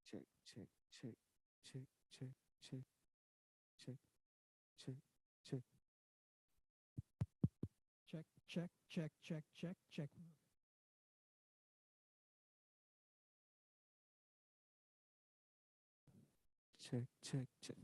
check, check, check, check, check, check, check, check, check, Check, check, check, check, check, check. check, check, check.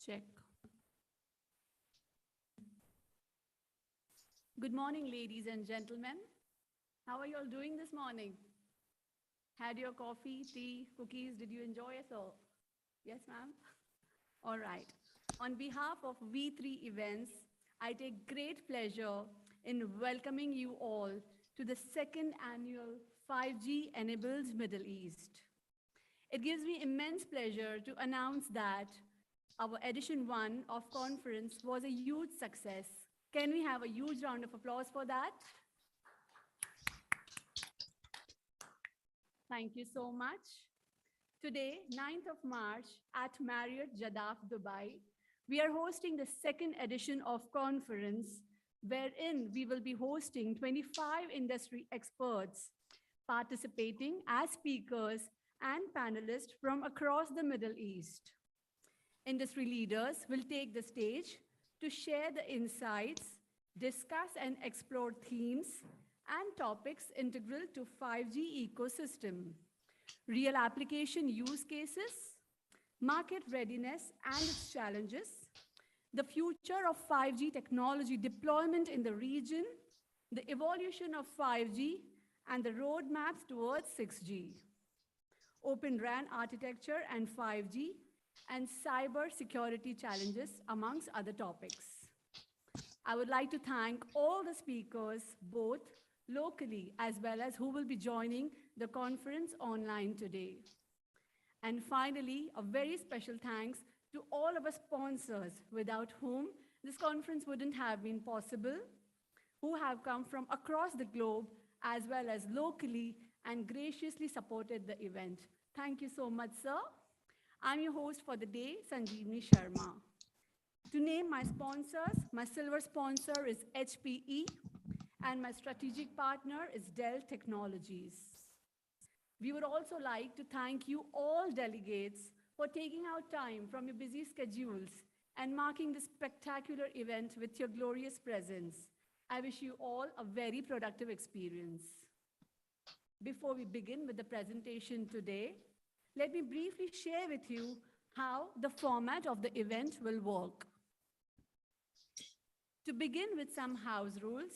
Check. Good morning, ladies and gentlemen. How are you all doing this morning? Had your coffee, tea, cookies? Did you enjoy it all? Yes, ma'am? All right. On behalf of V3 Events, I take great pleasure in welcoming you all to the second annual 5G Enables Middle East. It gives me immense pleasure to announce that our edition 1 of conference was a huge success. Can we have a huge round of applause for that? Thank you so much. Today, 9th of March at Marriott Jadaf, Dubai, we are hosting the second edition of conference wherein we will be hosting 25 industry experts participating as speakers and panelists from across the Middle East. Industry leaders will take the stage to share the insights, discuss and explore themes and topics integral to 5G ecosystem, real application use cases, market readiness and its challenges, the future of 5G technology deployment in the region, the evolution of 5G, and the roadmaps towards 6G, Open RAN architecture and 5G, and cyber security challenges, amongst other topics. I would like to thank all the speakers, both locally as well as who will be joining the conference online today. And finally, a very special thanks to all of our sponsors, without whom this conference wouldn't have been possible, who have come from across the globe as well as locally and graciously supported the event. Thank you so much, sir. I'm your host for the day, Sanjeevani Sharma. To name my sponsors, my silver sponsor is HPE, and my strategic partner is Dell Technologies. We would also like to thank you all delegates for taking out time from your busy schedules and marking this spectacular event with your glorious presence. I wish you all a very productive experience. Before we begin with the presentation today, let me briefly share with you how the format of the event will work. To begin with some house rules,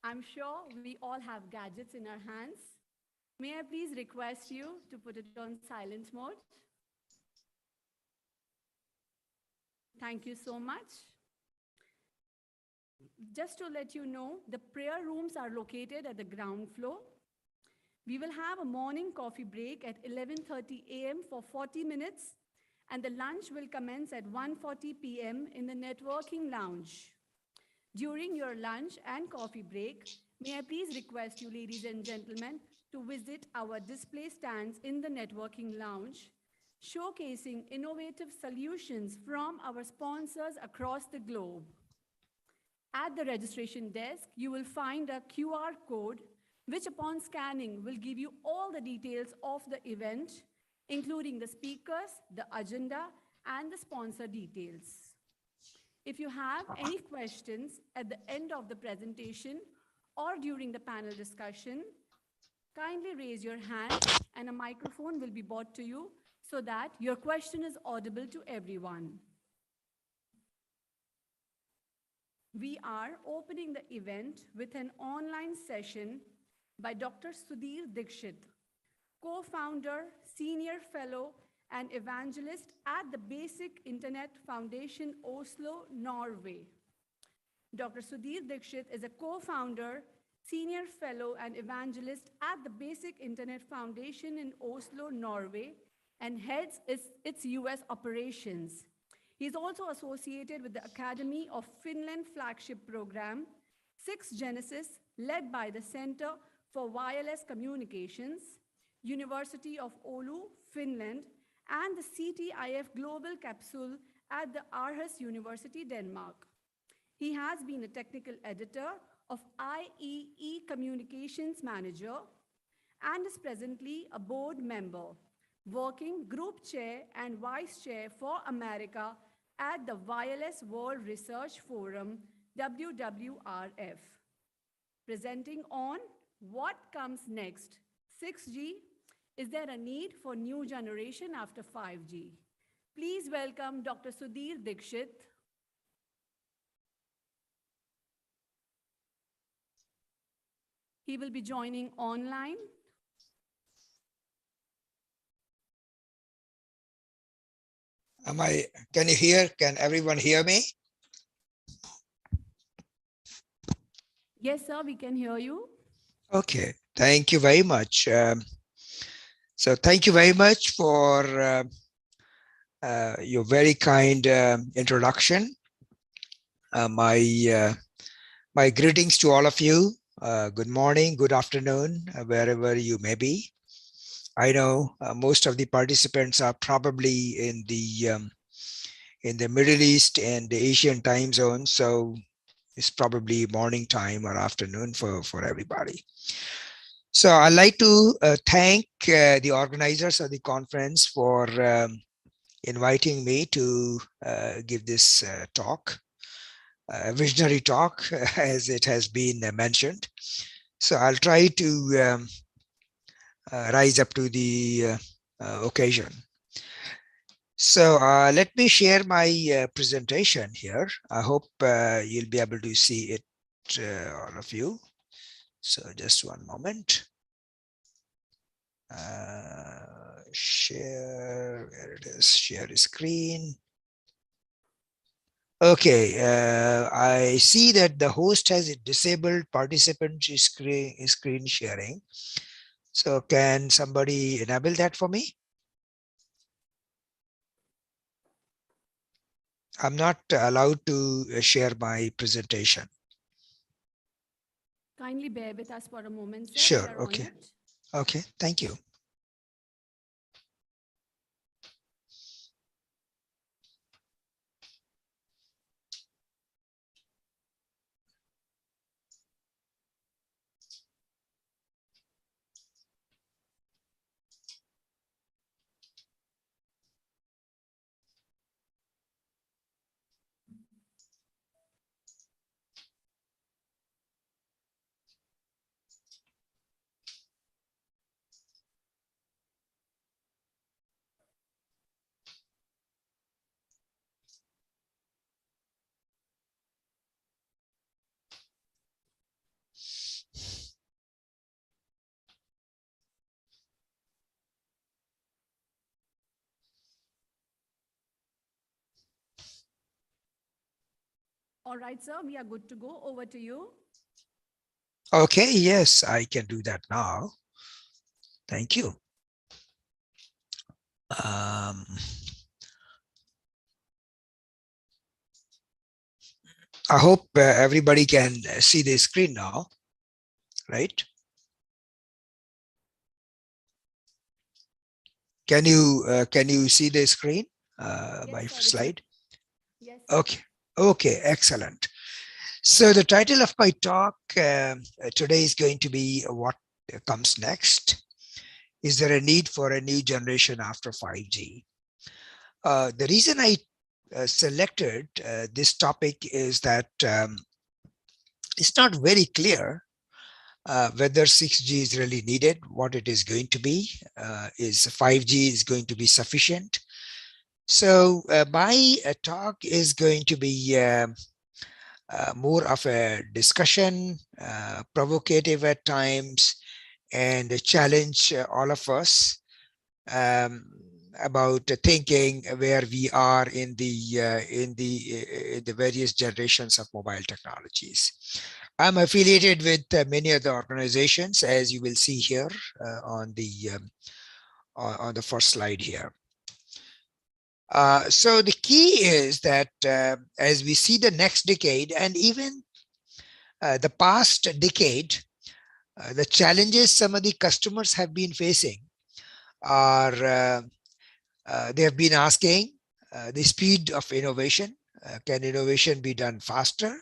I'm sure we all have gadgets in our hands. May I please request you to put it on silent mode? Thank you so much. Just to let you know, the prayer rooms are located at the ground floor. We will have a morning coffee break at 11:30 a.m. for 40 minutes, and the lunch will commence at 1:40 p.m. in the networking lounge. During your lunch and coffee break, may I please request you, ladies and gentlemen, to visit our display stands in the networking lounge, showcasing innovative solutions from our sponsors across the globe. At the registration desk, you will find a QR code, which upon scanning will give you all the details of the event, including the speakers, the agenda, and the sponsor details. If you have any questions at the end of the presentation or during the panel discussion, kindly raise your hand and a microphone will be brought to you so that your question is audible to everyone. We are opening the event with an online session by Dr. Sudhir Dikshit, co-founder, senior fellow, and evangelist at the Basic Internet Foundation, Oslo, Norway. Dr. Sudhir Dikshit is a co-founder, senior fellow, and evangelist at the Basic Internet Foundation in Oslo, Norway, and heads its US operations. He is also associated with the Academy of Finland flagship program, 6 Genesis, led by the Center for Wireless Communications, University of Oulu, Finland, and the CTIF Global Capsule at the Aarhus University, Denmark. He has been a technical editor of IEE Communications Manager and is presently a board member, working group chair and vice chair for America at the Wireless World Research Forum, WWRF. Presenting on what comes next, 6G, is there a need for new generation after 5G? Please welcome Dr. Sudhir Dikshit. He will be joining online. Can you hear? Can everyone hear me? Yes, sir, we can hear you. Okay, thank you very much. So thank you very much for your very kind introduction. My greetings to all of you. Good morning, good afternoon, wherever you may be. I know most of the participants are probably in the Middle East and the Asian time zone, so it's probably morning time or afternoon for everybody. So I'd like to thank the organizers of the conference for inviting me to give this talk, visionary talk, as it has been mentioned. So I'll try to rise up to the occasion. So let me share my presentation here. I hope you'll be able to see it, all of you. So just one moment. Share, where it is, share screen. Okay, I see that the host has disabled participant screen sharing. So can somebody enable that for me? I'm not allowed to share my presentation. Kindly bear with us for a moment, sir. Sure, We are on okay. it. Okay, thank you. All right, sir, we are good to go. Over to you. Okay, yes, I can do that now. Thank you. I hope everybody can see the screen now, right? Can you see the screen? My Yes, sir, slide. Yes. Okay. Okay. Excellent. So the title of my talk today is going to be what comes next. Is there a need for a new generation after 5G? The reason I selected this topic is that it's not very clear whether 6G is really needed, what it is going to be, is 5G is going to be sufficient. So my talk is going to be more of a discussion, provocative at times, and challenge all of us about thinking where we are in the various generations of mobile technologies. I'm affiliated with many other organizations, as you will see here on the first slide here. So the key is that as we see the next decade and even the past decade, the challenges some of the customers have been facing are they have been asking the speed of innovation. Can innovation be done faster?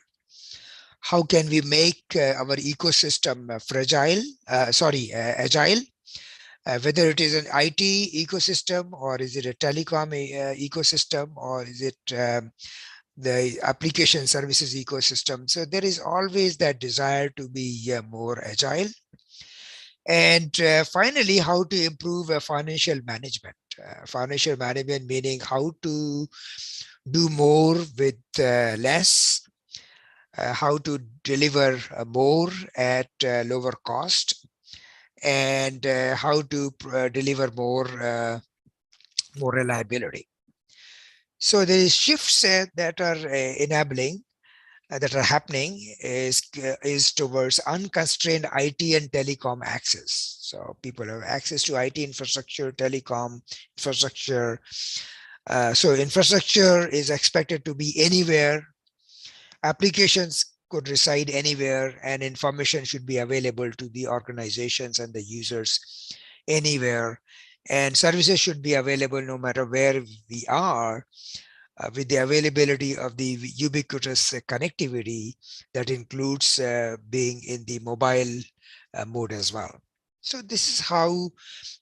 How can we make our ecosystem agile? Whether it is an IT ecosystem or is it a telecom ecosystem or is it the application services ecosystem. So there is always that desire to be more agile. And finally, how to improve financial management. Financial management meaning how to do more with less, how to deliver more at lower cost, and how to deliver more reliability. So there is shifts that are enabling that are happening is towards unconstrained IT and telecom access. So people have access to IT infrastructure, telecom infrastructure. So infrastructure is expected to be anywhere. Applications could reside anywhere, and information should be available to the organizations and the users anywhere. And services should be available no matter where we are, with the availability of the ubiquitous connectivity that includes being in the mobile mode as well. So this is how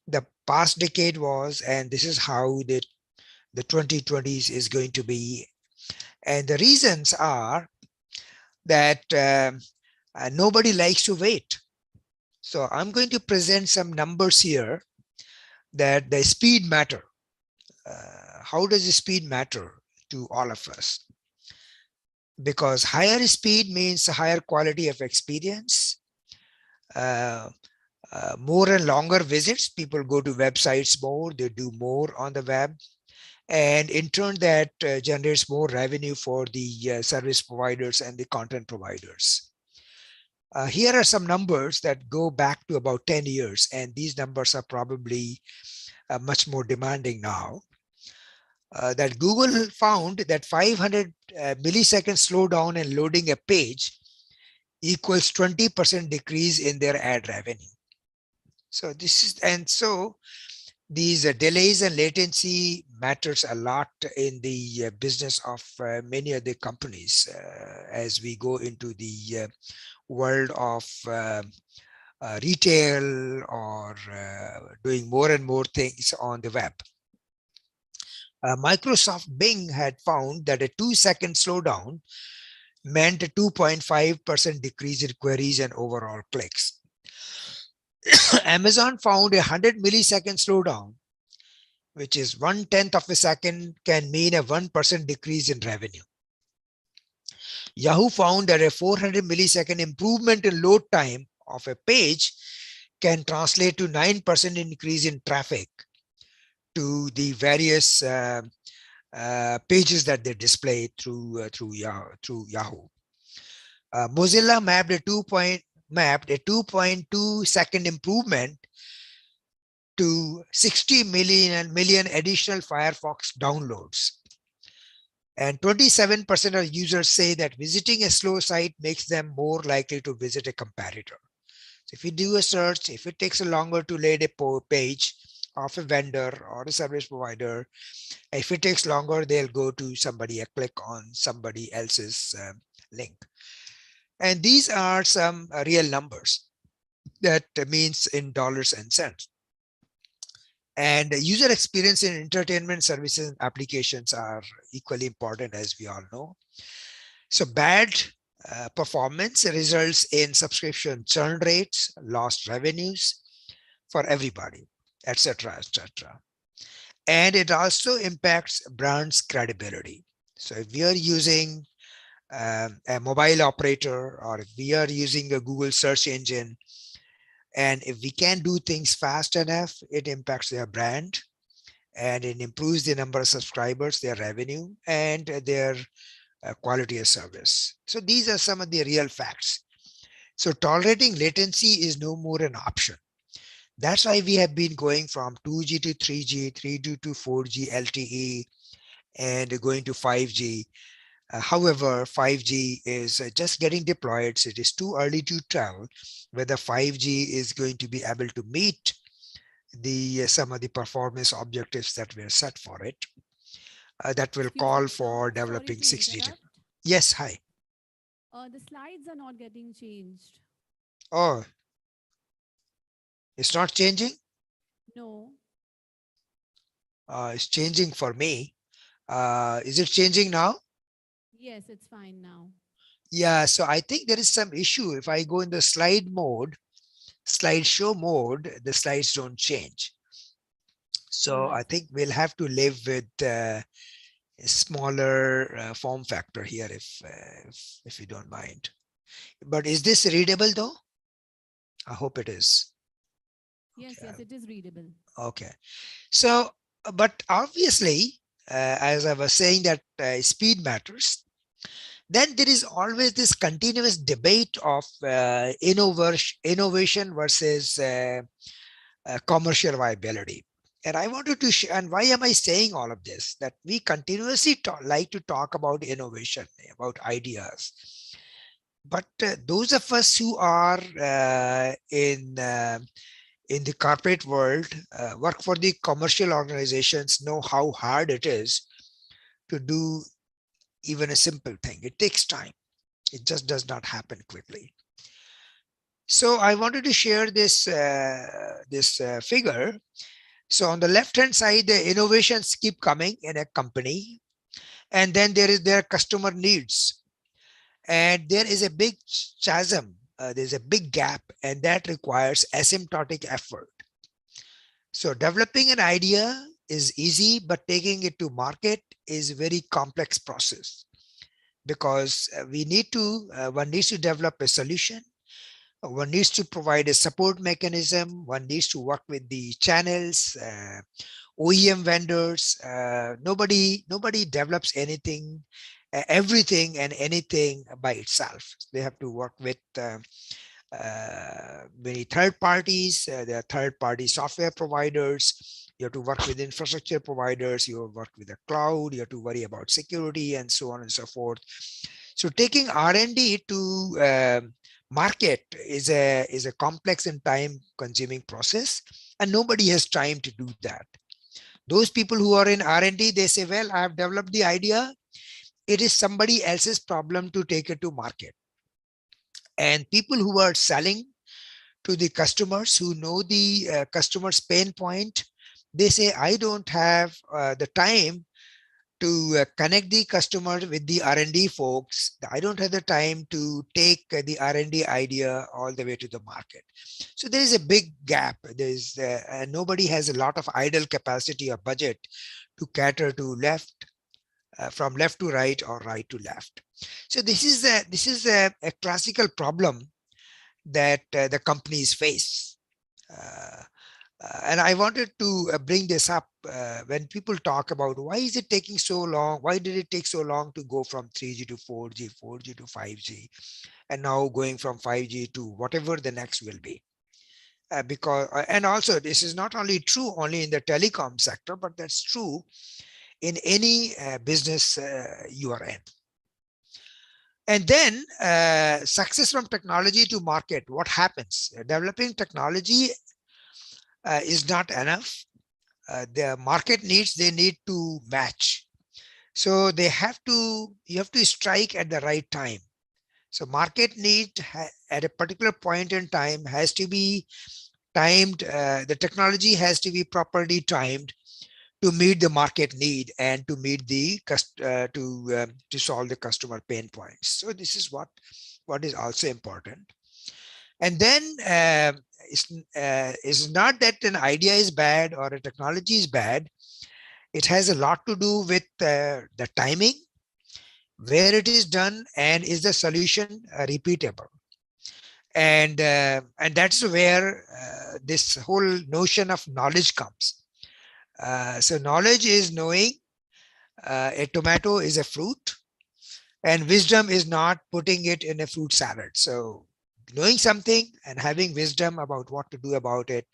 the past decade was, and this is how the 2020s is going to be. And the reasons are that nobody likes to wait. So I'm going to present some numbers here that the speed matter. How does the speed matter to all of us? Because higher speed means higher quality of experience, more and longer visits. People go to websites more, they do more on the web. And in turn, that generates more revenue for the service providers and the content providers. Here are some numbers that go back to about 10 years, and these numbers are probably much more demanding now. That Google found that 500 millisecond slowdown in loading a page equals 20% decrease in their ad revenue. So this is, and so these delays and latency matters a lot in the business of many of the companies as we go into the world of retail or doing more and more things on the web. Microsoft Bing had found that a 2-second slowdown meant a 2.5% decrease in queries and overall clicks. Amazon found a 100 millisecond slowdown, which is 1/10 of a second, can mean a 1% decrease in revenue. Yahoo found that a 400 millisecond improvement in load time of a page can translate to 9% increase in traffic to the various pages that they display through Yahoo. Mozilla mapped a 2.2 second improvement to 60 million additional Firefox downloads. And 27% of users say that visiting a slow site makes them more likely to visit a competitor. So if you do a search, if it takes longer to load a page of a vendor or a service provider, if it takes longer, they'll go to somebody, click on somebody else's link. And these are some real numbers. That means in dollars and cents. And user experience in entertainment services and applications are equally important, as we all know. So bad performance results in subscription churn rates, lost revenues for everybody, etc., etc. And it also impacts brand's credibility. So if we are using a mobile operator, or if we are using a Google search engine, and if we can do things fast enough, it impacts their brand, and it improves the number of subscribers, their revenue, and their quality of service. So these are some of the real facts. So tolerating latency is no more an option. That's why we have been going from 2G to 3G, 3G to 4G LTE, and going to 5G. However, 5G is just getting deployed, so it is too early to tell whether 5G is going to be able to meet the some of the performance objectives that were set for it. That will Excuse call me, for sorry developing to 6G. interrupt. Yes, hi. The slides are not getting changed. Oh, it's not changing? No. It's changing for me. Is it changing now? Yes, it's fine now. Yeah, so I think there is some issue. If I go in the slideshow mode, the slides don't change. So I Right. think we'll have to live with a smaller form factor here if you don't mind. But is this readable though? I hope it is. Yes, Okay. yes, it is readable. Okay. So, but obviously, as I was saying that speed matters, then there is always this continuous debate of innovation versus commercial viability. And I wanted to, and why am I saying all of this? That we continuously like to talk about innovation, about ideas. But those of us who are in the corporate world, work for the commercial organizations, know how hard it is to do even a simple thing. It takes time. It just does not happen quickly. So I wanted to share this figure. So on the left hand side, the innovations keep coming in a company, and then there is their customer needs, and there is a big chasm. There's a big gap, and that requires asymptotic effort. So developing an idea is easy, but taking it to market is a very complex process because one needs to develop a solution. One needs to provide a support mechanism. One needs to work with the channels, OEM vendors. Nobody develops everything and anything by itself. They have to work with many third parties. There are third party software providers. You have to work with infrastructure providers. You work with the cloud. You have to worry about security and so on and so forth. So taking R&D to market is a complex and time consuming process, and nobody has time to do that. Those people who are in R&D, they say, well, I have developed the idea. It is somebody else's problem to take it to market. And people who are selling to the customers, who know the customer's pain point, they say, I don't have the time to connect the customer with the R&D folks. I don't have the time to take the R&D idea all the way to the market. So there is a big gap. There's nobody has a lot of idle capacity or budget to cater to from left to right or right to left. So this is a classical problem that the companies face. And I wanted to bring this up when people talk about why is it taking so long? Why did it take so long to go from 3G to 4G, 4G to 5G, and now going from 5G to whatever the next will be? And also this is not only true only in the telecom sector, but that's true in any business you are in. And then success from technology to market. What happens? Developing technology is not enough. The market needs, they need to match. So you have to strike at the right time. So market need at a particular point in time has to be timed. The technology has to be properly timed to meet the market need and to meet the to solve the customer pain points. So this is what is also important. And then it's not that an idea is bad or a technology is bad. It has a lot to do with the timing, where it is done, and is the solution repeatable. And that's where this whole notion of knowledge comes. So knowledge is knowing a tomato is a fruit, and wisdom is not putting it in a fruit salad. So knowing something and having wisdom about what to do about it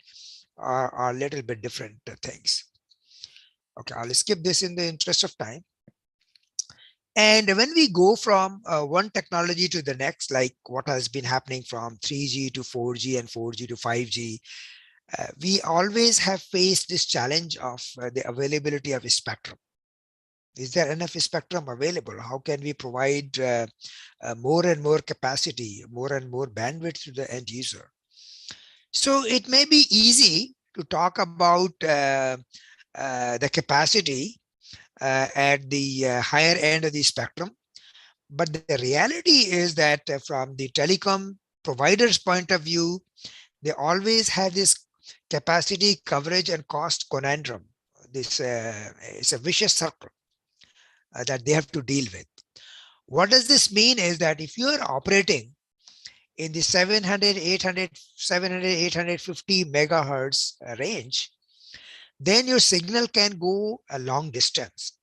are a little bit different things. Okay, I'll skip this in the interest of time. And when we go from one technology to the next, like what has been happening from 3G to 4G and 4G to 5G, we always have faced this challenge of the availability of a spectrum. Is there enough spectrum available? How can we provide more and more capacity, more and more bandwidth to the end user? So it may be easy to talk about the capacity at the higher end of the spectrum. But the reality is that from the telecom provider's point of view, they always have this capacity, coverage, and cost conundrum. it's a vicious circle that they have to deal with. What does this mean is that if you are operating in the 700, 800, 700, 850 megahertz range, then your signal can go a long distance.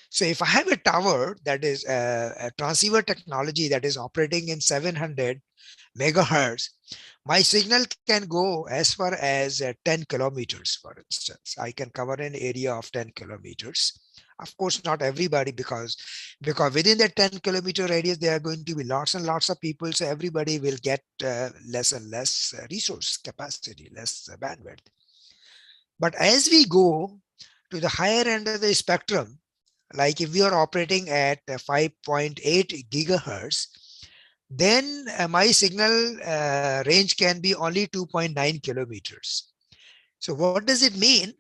So if I have a tower that is a transceiver technology that is operating in 700 megahertz, my signal can go as far as 10 kilometers, for instance. I can cover an area of 10 kilometers. Of course, not everybody, because within that 10-kilometer radius, there are going to be lots and lots of people. So everybody will get less and less resource capacity, less bandwidth. But as we go to the higher end of the spectrum, like if we are operating at 5.8 gigahertz, then my signal range can be only 2.9 kilometers. So what does it mean?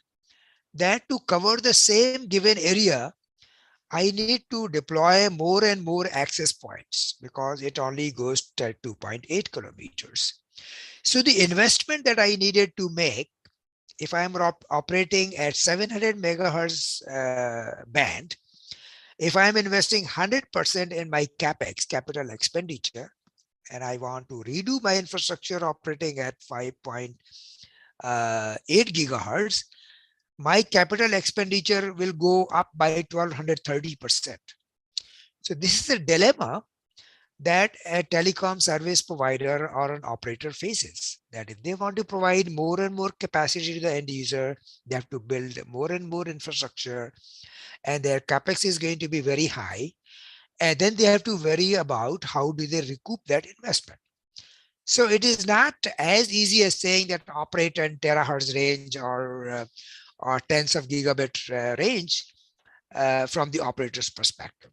That to cover the same given area, I need to deploy more and more access points because it only goes to 2.8 kilometers. So the investment that I needed to make, if I'm operating at 700 megahertz band, if I'm investing 100% in my CapEx, capital expenditure, and I want to redo my infrastructure operating at 5.8 gigahertz, my capital expenditure will go up by 1230%. So this is a dilemma that a telecom service provider or an operator faces, that if they want to provide more and more capacity to the end user, they have to build more and more infrastructure, and their capex is going to be very high. And then they have to worry about how do they recoup that investment. So it is not as easy as saying that operate in terahertz range or tens of gigabit range from the operator's perspective.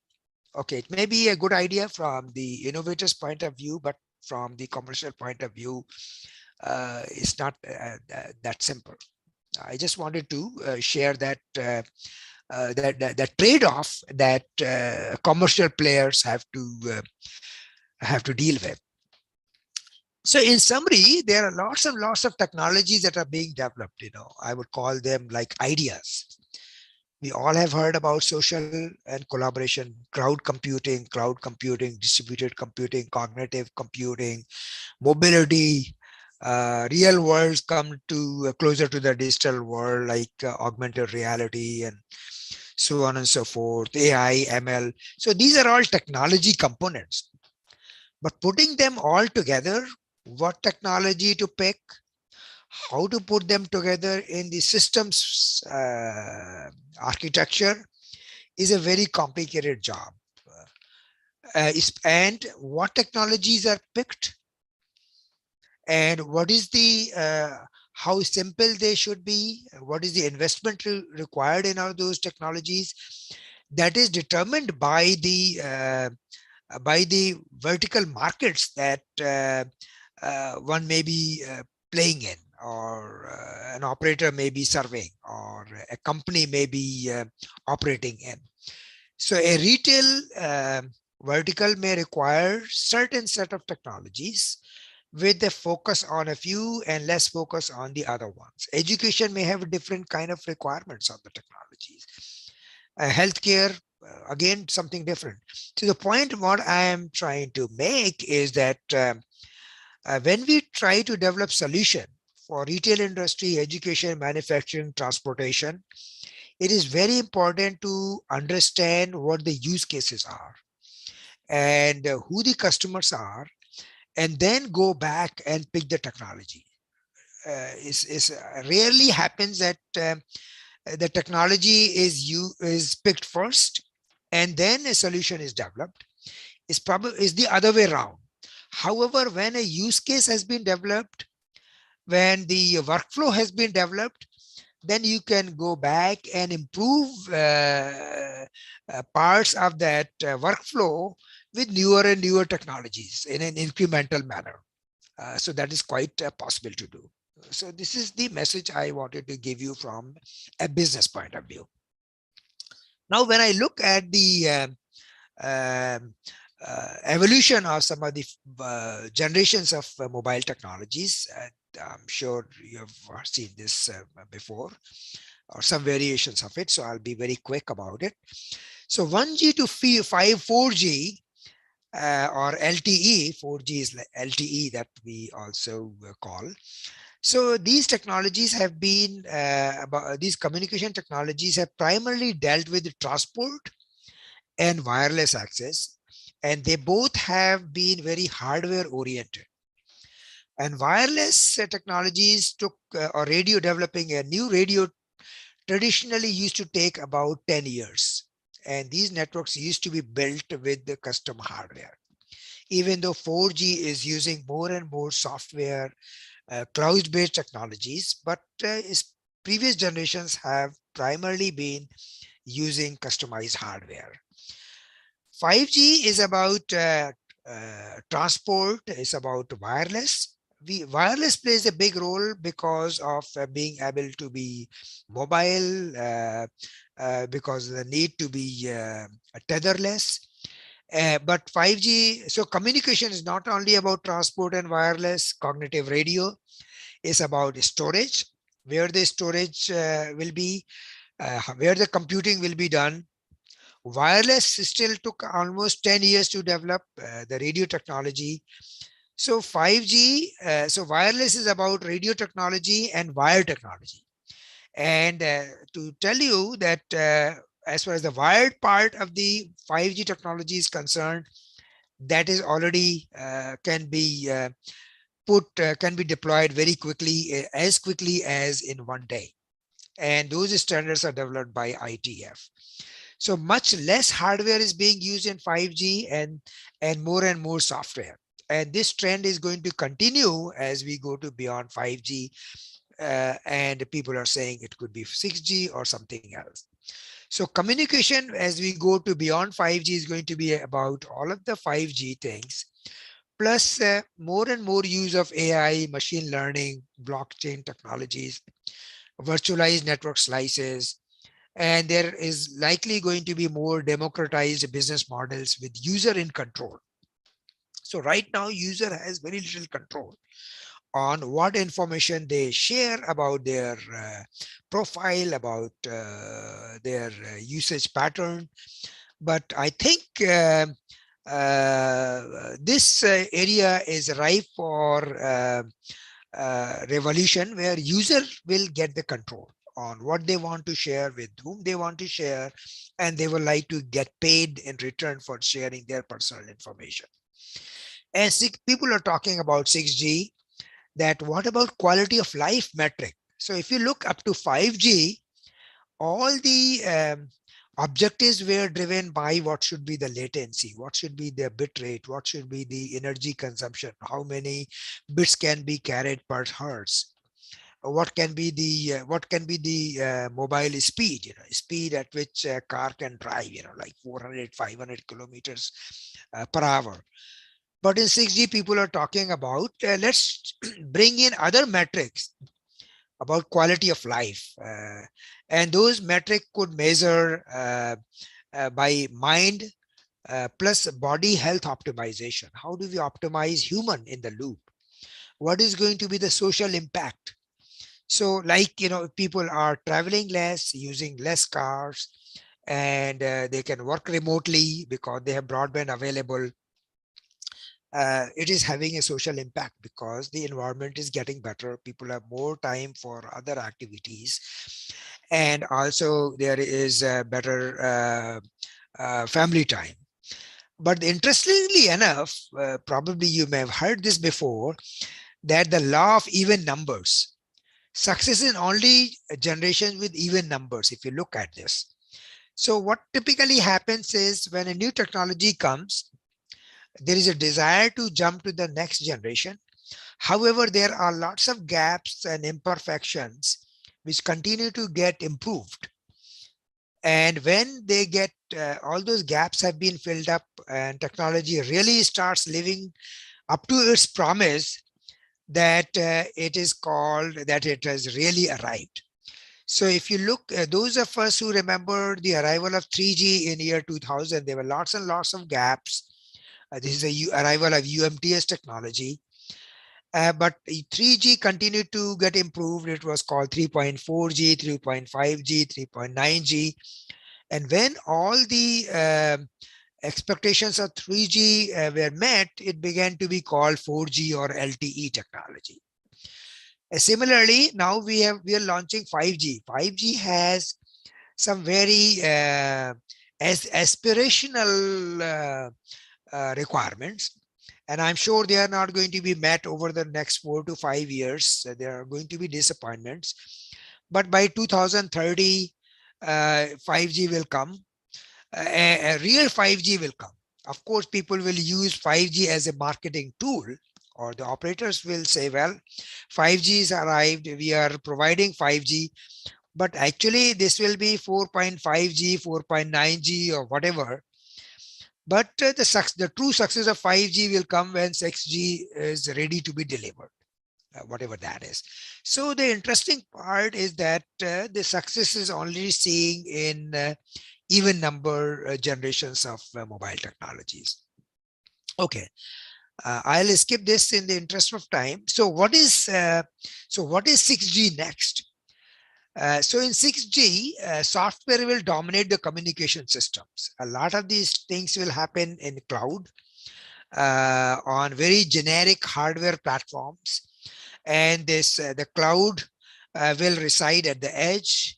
Okay, it may be a good idea from the innovator's point of view, but from the commercial point of view, it's not that simple. I just wanted to share that that trade-off that commercial players have to deal with. So in summary, there are lots and lots of technologies that are being developed. I would call them like ideas. We all have heard about social and collaboration, cloud computing, distributed computing, cognitive computing, mobility, real worlds come to closer to the digital world, like augmented reality and so on and so forth, AI, ML. So these are all technology components. But putting them all together, what technology to pick, how to put them together in the systems architecture is a very complicated job. And what technologies are picked, and what is the how simple they should be, what is the investment required in all those technologies, that is determined by the vertical markets that one may be playing in, or an operator may be serving, or a company may be operating in. So a retail vertical may require certain set of technologies with the focus on a few and less focus on the other ones. Education may have a different kind of requirements on the technologies. Healthcare, again, something different. So the point what I am trying to make is that when we try to develop solution for retail industry, education, manufacturing, transportation, it is very important to understand what the use cases are and who the customers are, and then go back and pick the technology. It rarely happens that the technology is picked first and then a solution is developed. It's the other way around. However, when a use case has been developed, when the workflow has been developed, then you can go back and improve parts of that workflow with newer and newer technologies in an incremental manner. So that is quite possible to do. So this is the message I wanted to give you from a business point of view. Now, when I look at the evolution of some of the generations of mobile technologies, I'm sure you have seen this before. or some variations of it. So I'll be very quick about it. So 1G to 4G or LTE, 4G is LTE that we also call. So these technologies have been, these communication technologies have primarily dealt with transport and wireless access, and they both have been very hardware oriented. And wireless technologies took, or radio, developing a new radio traditionally used to take about 10 years. And these networks used to be built with the custom hardware. Even though 4G is using more and more software, cloud-based technologies, but previous generations have primarily been using customized hardware. 5G is about transport, it's about wireless. Wireless plays a big role because of being able to be mobile, because of the need to be tetherless. But 5G, so communication is not only about transport and wireless. Cognitive radio is about storage, where the storage will be, where the computing will be done. Wireless still took almost 10 years to develop the radio technology. So 5G, so wireless is about radio technology and wire technology. And to tell you that as far as the wired part of the 5G technology is concerned, that is already can be can be deployed very quickly, as quickly as in one day. And those standards are developed by ITF. So much less hardware is being used in 5G and more software. And this trend is going to continue as we go to beyond 5G. And people are saying it could be 6G or something else. So communication as we go to beyond 5G is going to be about all of the 5G things, plus more and more use of AI, machine learning, blockchain technologies, virtualized network slices, and there is likely going to be more democratized business models with user in control. So right now, user has very little control on what information they share about their profile, about their usage pattern. But I think this area is ripe for revolution, where user will get the control on what they want to share, with whom they want to share, and they will like to get paid in return for sharing their personal information. And people are talking about 6G, that what about quality of life metric? So if you look up to 5G, all the objectives were driven by what should be the latency, what should be the bit rate, what should be the energy consumption, how many bits can be carried per hertz, what can be the mobile speed, speed at which a car can drive, like 400, 500 kilometers per hour. But in 6G, people are talking about let's bring in other metrics about quality of life. And those metrics could measure by mind plus body health optimization. How do we optimize human in the loop? What is going to be the social impact? So like, people are traveling less, using less cars, and they can work remotely because they have broadband available. It is having a social impact because the environment is getting better. People have more time for other activities. And also there is a better family time. But interestingly enough, probably you may have heard this before, that the law of even numbers, success in only generations with even numbers, if you look at this. So what typically happens is when a new technology comes, there is a desire to jump to the next generation. However, there are lots of gaps and imperfections which continue to get improved. And when they get, all those gaps have been filled up and technology really starts living up to its promise, that it is called that it has really arrived. So if you look, those of us who remember the arrival of 3G in year 2000, there were lots and lots of gaps. This is the arrival of UMTS technology. But 3G continued to get improved. It was called 3.4G, 3.5G, 3.9G. And when all the expectations of 3G were met, it began to be called 4G or LTE technology. Similarly, now we are launching 5G. 5G has some very aspirational requirements, and I'm sure they are not going to be met over the next 4 to 5 years. There are going to be disappointments, but by 2030, 5G will come. A real 5G will come. Of course, people will use 5G as a marketing tool, or the operators will say, well, 5G is arrived, we are providing 5G, but actually this will be 4.5G, 4.9G or whatever. But the true success of 5G will come when 6G is ready to be delivered, whatever that is. So the interesting part is that the success is only seeing in even number generations of mobile technologies. Okay, I'll skip this in the interest of time. So what is 6G next? So in 6G, software will dominate the communication systems. A lot of these things will happen in cloud on very generic hardware platforms. And the cloud will reside at the edge.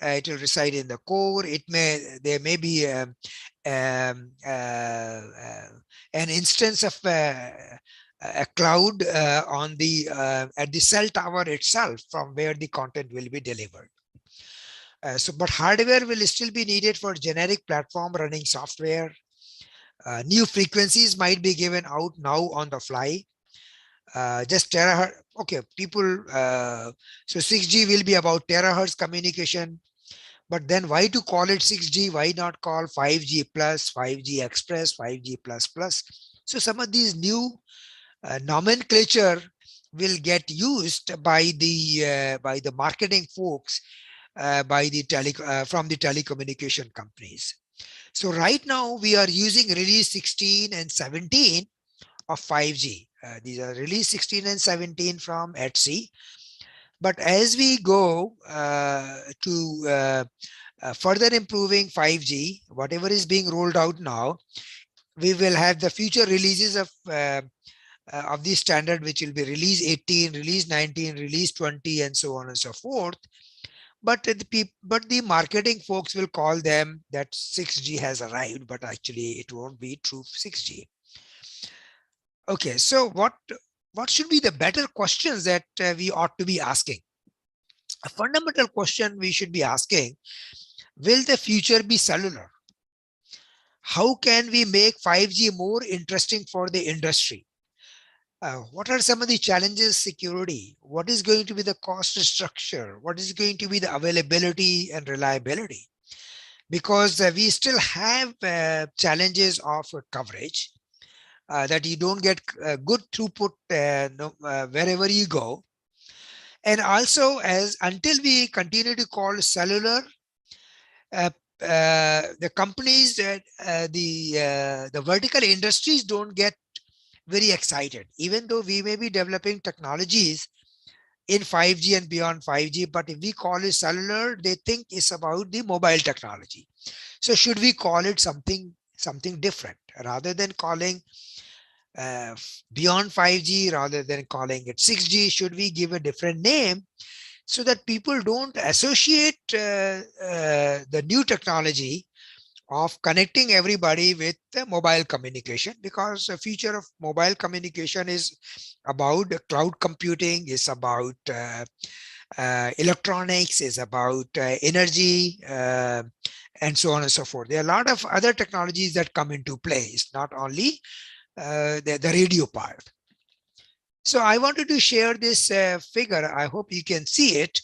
It will reside in the core. There may be an instance of a cloud on the at the cell tower itself, from where the content will be delivered. But hardware will still be needed for generic platform running software. New frequencies might be given out now on the fly. Just terahertz. Okay, people. So 6G will be about terahertz communication. But then why to call it 6G? Why not call 5G plus, 5G express, 5G plus plus? So some of these new nomenclature will get used by the marketing folks, from the telecommunication companies. So right now we are using release 16 and 17 of 5G. These are release 16 and 17 from ETSI. But as we go to further improving 5G, whatever is being rolled out now, we will have the future releases of the standard, which will be release 18, release 19, release 20, and so on and so forth. But the marketing folks will call them that 6G has arrived, but actually it won't be true 6G. Okay, so what should be the better questions that we ought to be asking? A fundamental question we should be asking: will the future be cellular? How can we make 5G more interesting for the industry? What are some of the challenges? Security. What is going to be the cost structure? What is going to be the availability and reliability? Because we still have challenges of coverage, that you don't get good throughput wherever you go. And also, until we continue to call cellular, the companies, the vertical industries don't get very excited, even though we may be developing technologies in 5G and beyond 5G. But if we call it cellular, they think it's about the mobile technology. So should we call it something different, rather than calling beyond 5G, rather than calling it 6G? Should we give a different name so that people don't associate the new technology of connecting everybody with mobile communication? Because the future of mobile communication is about cloud computing, is about electronics, is about energy, and so on and so forth. There are a lot of other technologies that come into play. It's not only the radio part. So I wanted to share this figure. I hope you can see it.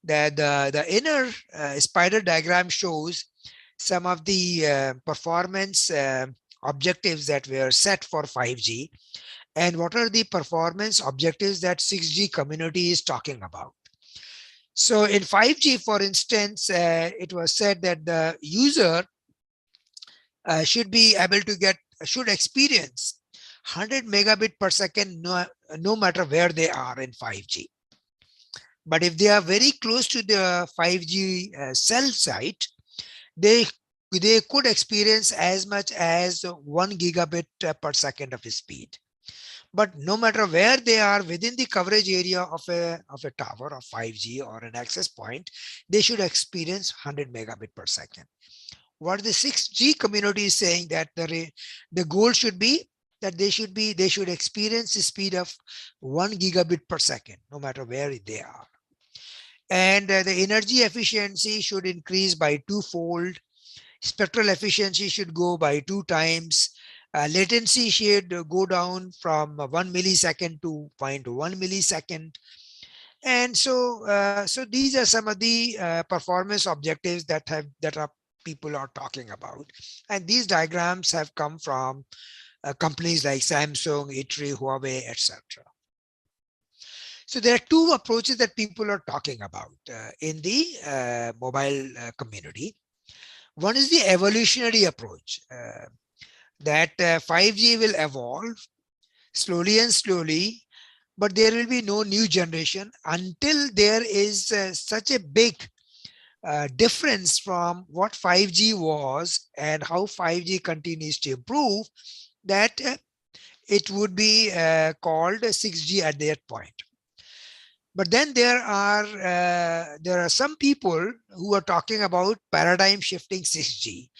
That the inner spider diagram shows some of the performance objectives that were set for 5G, and what are the performance objectives that 6G community is talking about. So in 5G, for instance, it was said that the user should be able to should experience 100 megabit per second, no matter where they are in 5G. But if they are very close to the 5G cell site, they could experience as much as 1 gigabit per second of speed. But no matter where they are within the coverage area of a tower of 5G or an access point, they should experience 100 megabit per second. What the 6G community is saying, that the goal should be that they should experience the speed of 1 gigabit per second, no matter where they are. And the energy efficiency should increase by twofold. Spectral efficiency should go by 2 times. Latency should go down from 1 millisecond to 0.1 millisecond. And so these are some of the performance objectives that people are talking about. And these diagrams have come from companies like Samsung, ITRI, Huawei, etc. So there are 2 approaches that people are talking about in the mobile community. One is the evolutionary approach, that 5G will evolve slowly and slowly, but there will be no new generation until there is such a big difference from what 5G was and how 5G continues to improve, that it would be called 6G at that point. But then there are some people who are talking about paradigm shifting 6G,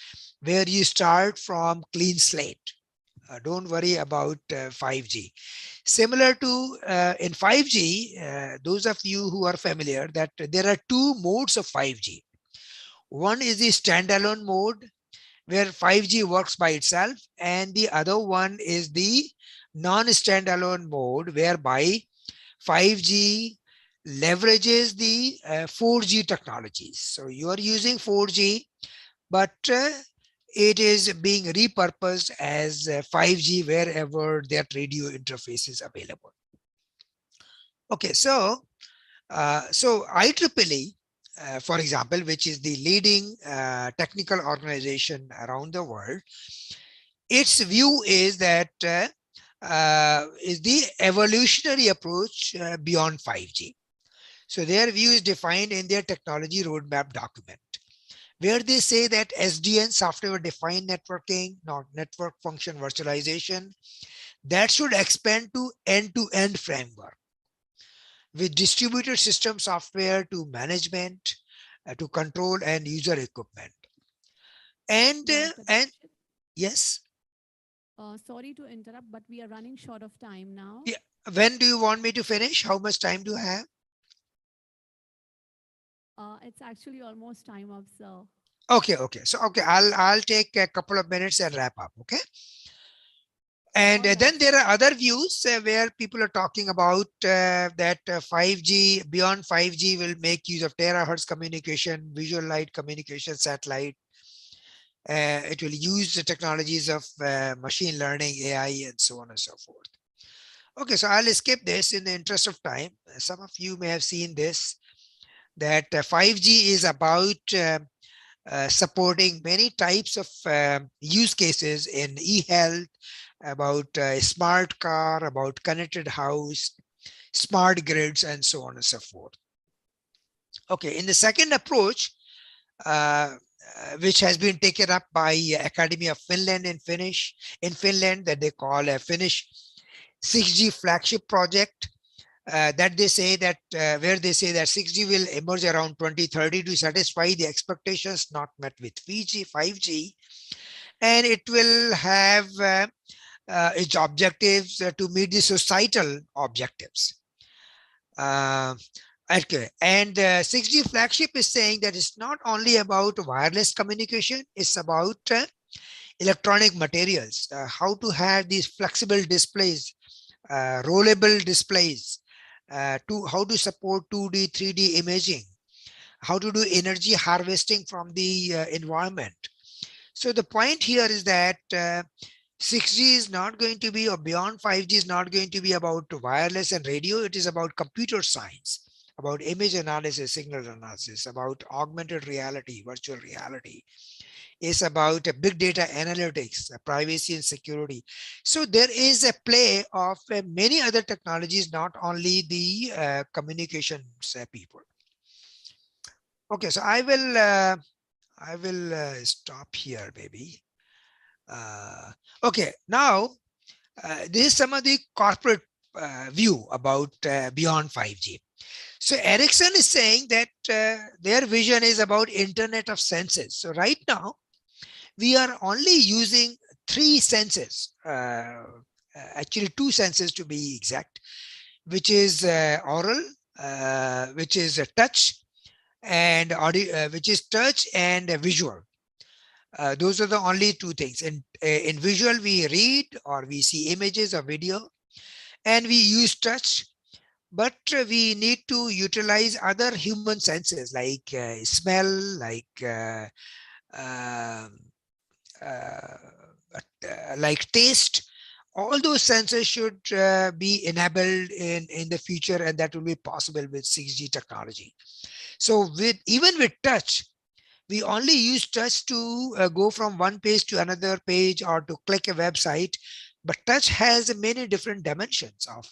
where you start from clean slate. Don't worry about 5G. Similar to in 5G, those of you who are familiar, that there are 2 modes of 5G. One is the standalone mode, where 5G works by itself, and the other one is the non-standalone mode, whereby 5G leverages the 4G technologies. So you are using 4G, but it is being repurposed as 5G wherever that radio interface is available. Okay, so IEEE, for example, which is the leading technical organization around the world, its view is that is the evolutionary approach beyond 5G. So their view is defined in their technology roadmap document, where they say that SDN, software defined networking, not network function virtualization, that should expand to end-to-end framework with distributed system software to management, to control and user equipment. And yes. Sorry to interrupt, but we are running short of time now. Yeah. When do you want me to finish? How much time do you have? It's actually almost time up, sir. Okay. So I'll take a couple of minutes and wrap up. Okay. And then there are other views where people are talking about that 5G, beyond 5G, will make use of terahertz communication, visual light communication, satellite. It will use the technologies of machine learning, AI, and so on and so forth. Okay, so I'll skip this in the interest of time. Some of you may have seen this, that 5G is about supporting many types of use cases in e-health, about smart car, about connected house, smart grids, and so on and so forth. Okay, in the second approach, which has been taken up by Academy of Finland in Finland, that they call a Finnish 6G flagship project, that they say that where they say that 6G will emerge around 2030 to satisfy the expectations not met with 5G, and it will have its objectives to meet the societal objectives. Okay, and 6G flagship is saying that it's not only about wireless communication, it's about electronic materials, how to have these flexible displays, rollable displays, how to support 2D, 3D imaging, how to do energy harvesting from the environment. So the point here is that 6G is not going to be, or beyond 5G is not going to be about wireless and radio. It is about computer science, about image analysis, signal analysis, about augmented reality, virtual reality. It's about big data analytics, privacy and security. So there is a play of many other technologies, not only the communications people. Okay, so I will stop here, maybe. Okay, now this is some of the corporate view about beyond 5G. So Ericsson is saying that their vision is about Internet of Senses. So right now, we are only using 3 senses, actually 2 senses to be exact, which is oral, which is touch, and audio, which is touch and visual. Those are the only 2 things. In visual, we read or we see images or video, and we use touch, but we need to utilize other human senses like smell, um, like taste. All those senses should be enabled in the future, and that will be possible with 6G technology. So even with touch, we only use touch to go from one page to another page or to click a website. But touch has many different dimensions of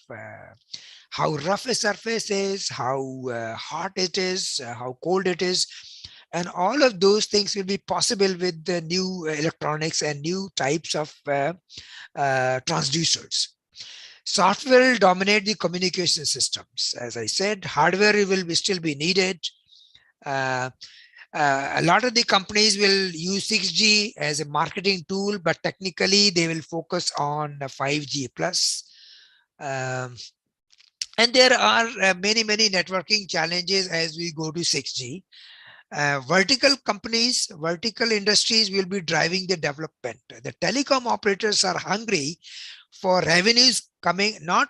how rough a surface is, how hot it is, how cold it is. And all of those things will be possible with the new electronics and new types of transducers. Software will dominate the communication systems. As I said, hardware will still be needed. A lot of the companies will use 6G as a marketing tool, but technically they will focus on 5G plus. And there are many networking challenges as we go to 6G. Vertical companies, vertical industries will be driving the development. The telecom operators are hungry for revenues coming, not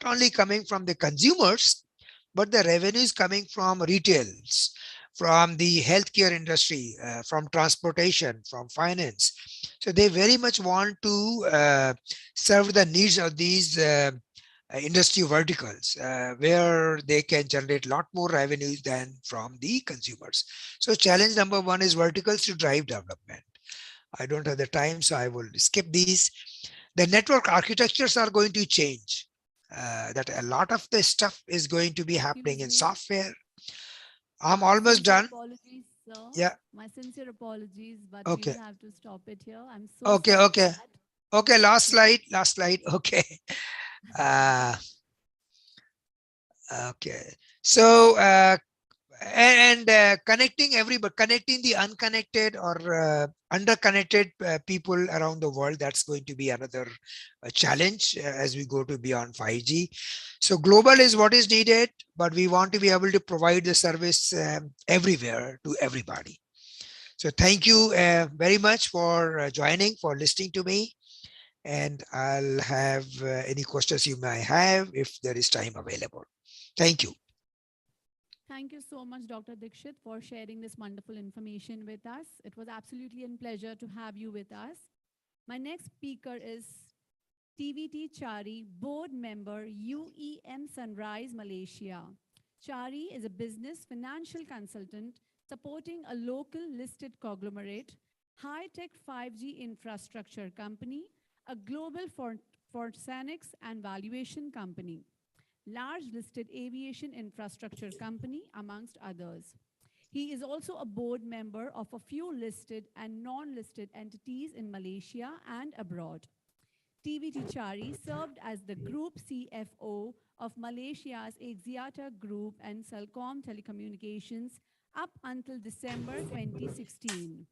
only coming from the consumers, but the revenues coming from retails, from the healthcare industry, from transportation, from finance. So they very much want to serve the needs of these industry verticals, where they can generate a lot more revenues than from the consumers. So challenge number 1 is verticals to drive development. I don't have the time, so I will skip these. The network architectures are going to change. That a lot of the stuff is going to be happening in software. I'm almost done. Apologies, sir. Yeah. My sincere apologies, but Okay. we'll have to stop it here. I'm so Okay. sorry Okay. for that. Okay. Last slide. Okay. Okay. So connecting everybody, connecting the unconnected or underconnected people around the world, that's going to be another challenge as we go to beyond 5G. So global is what is needed, but we want to be able to provide the service everywhere to everybody. So thank you very much for joining, for listening to me. And I'll have any questions you may have if there is time available. Thank you. Thank you so much, Dr. Dixit, for sharing this wonderful information with us. It was absolutely a pleasure to have you with us. My next speaker is TVT Chari, board member, UEM Sunrise, Malaysia. Chari is a business financial consultant supporting a local listed conglomerate, high-tech 5G infrastructure company, a global forensics and valuation company, large listed aviation infrastructure company, amongst others. He is also a board member of a few listed and non-listed entities in Malaysia and abroad. TVT Chari served as the Group CFO of Malaysia's Axiata Group and Celcom Telecommunications up until December 2016.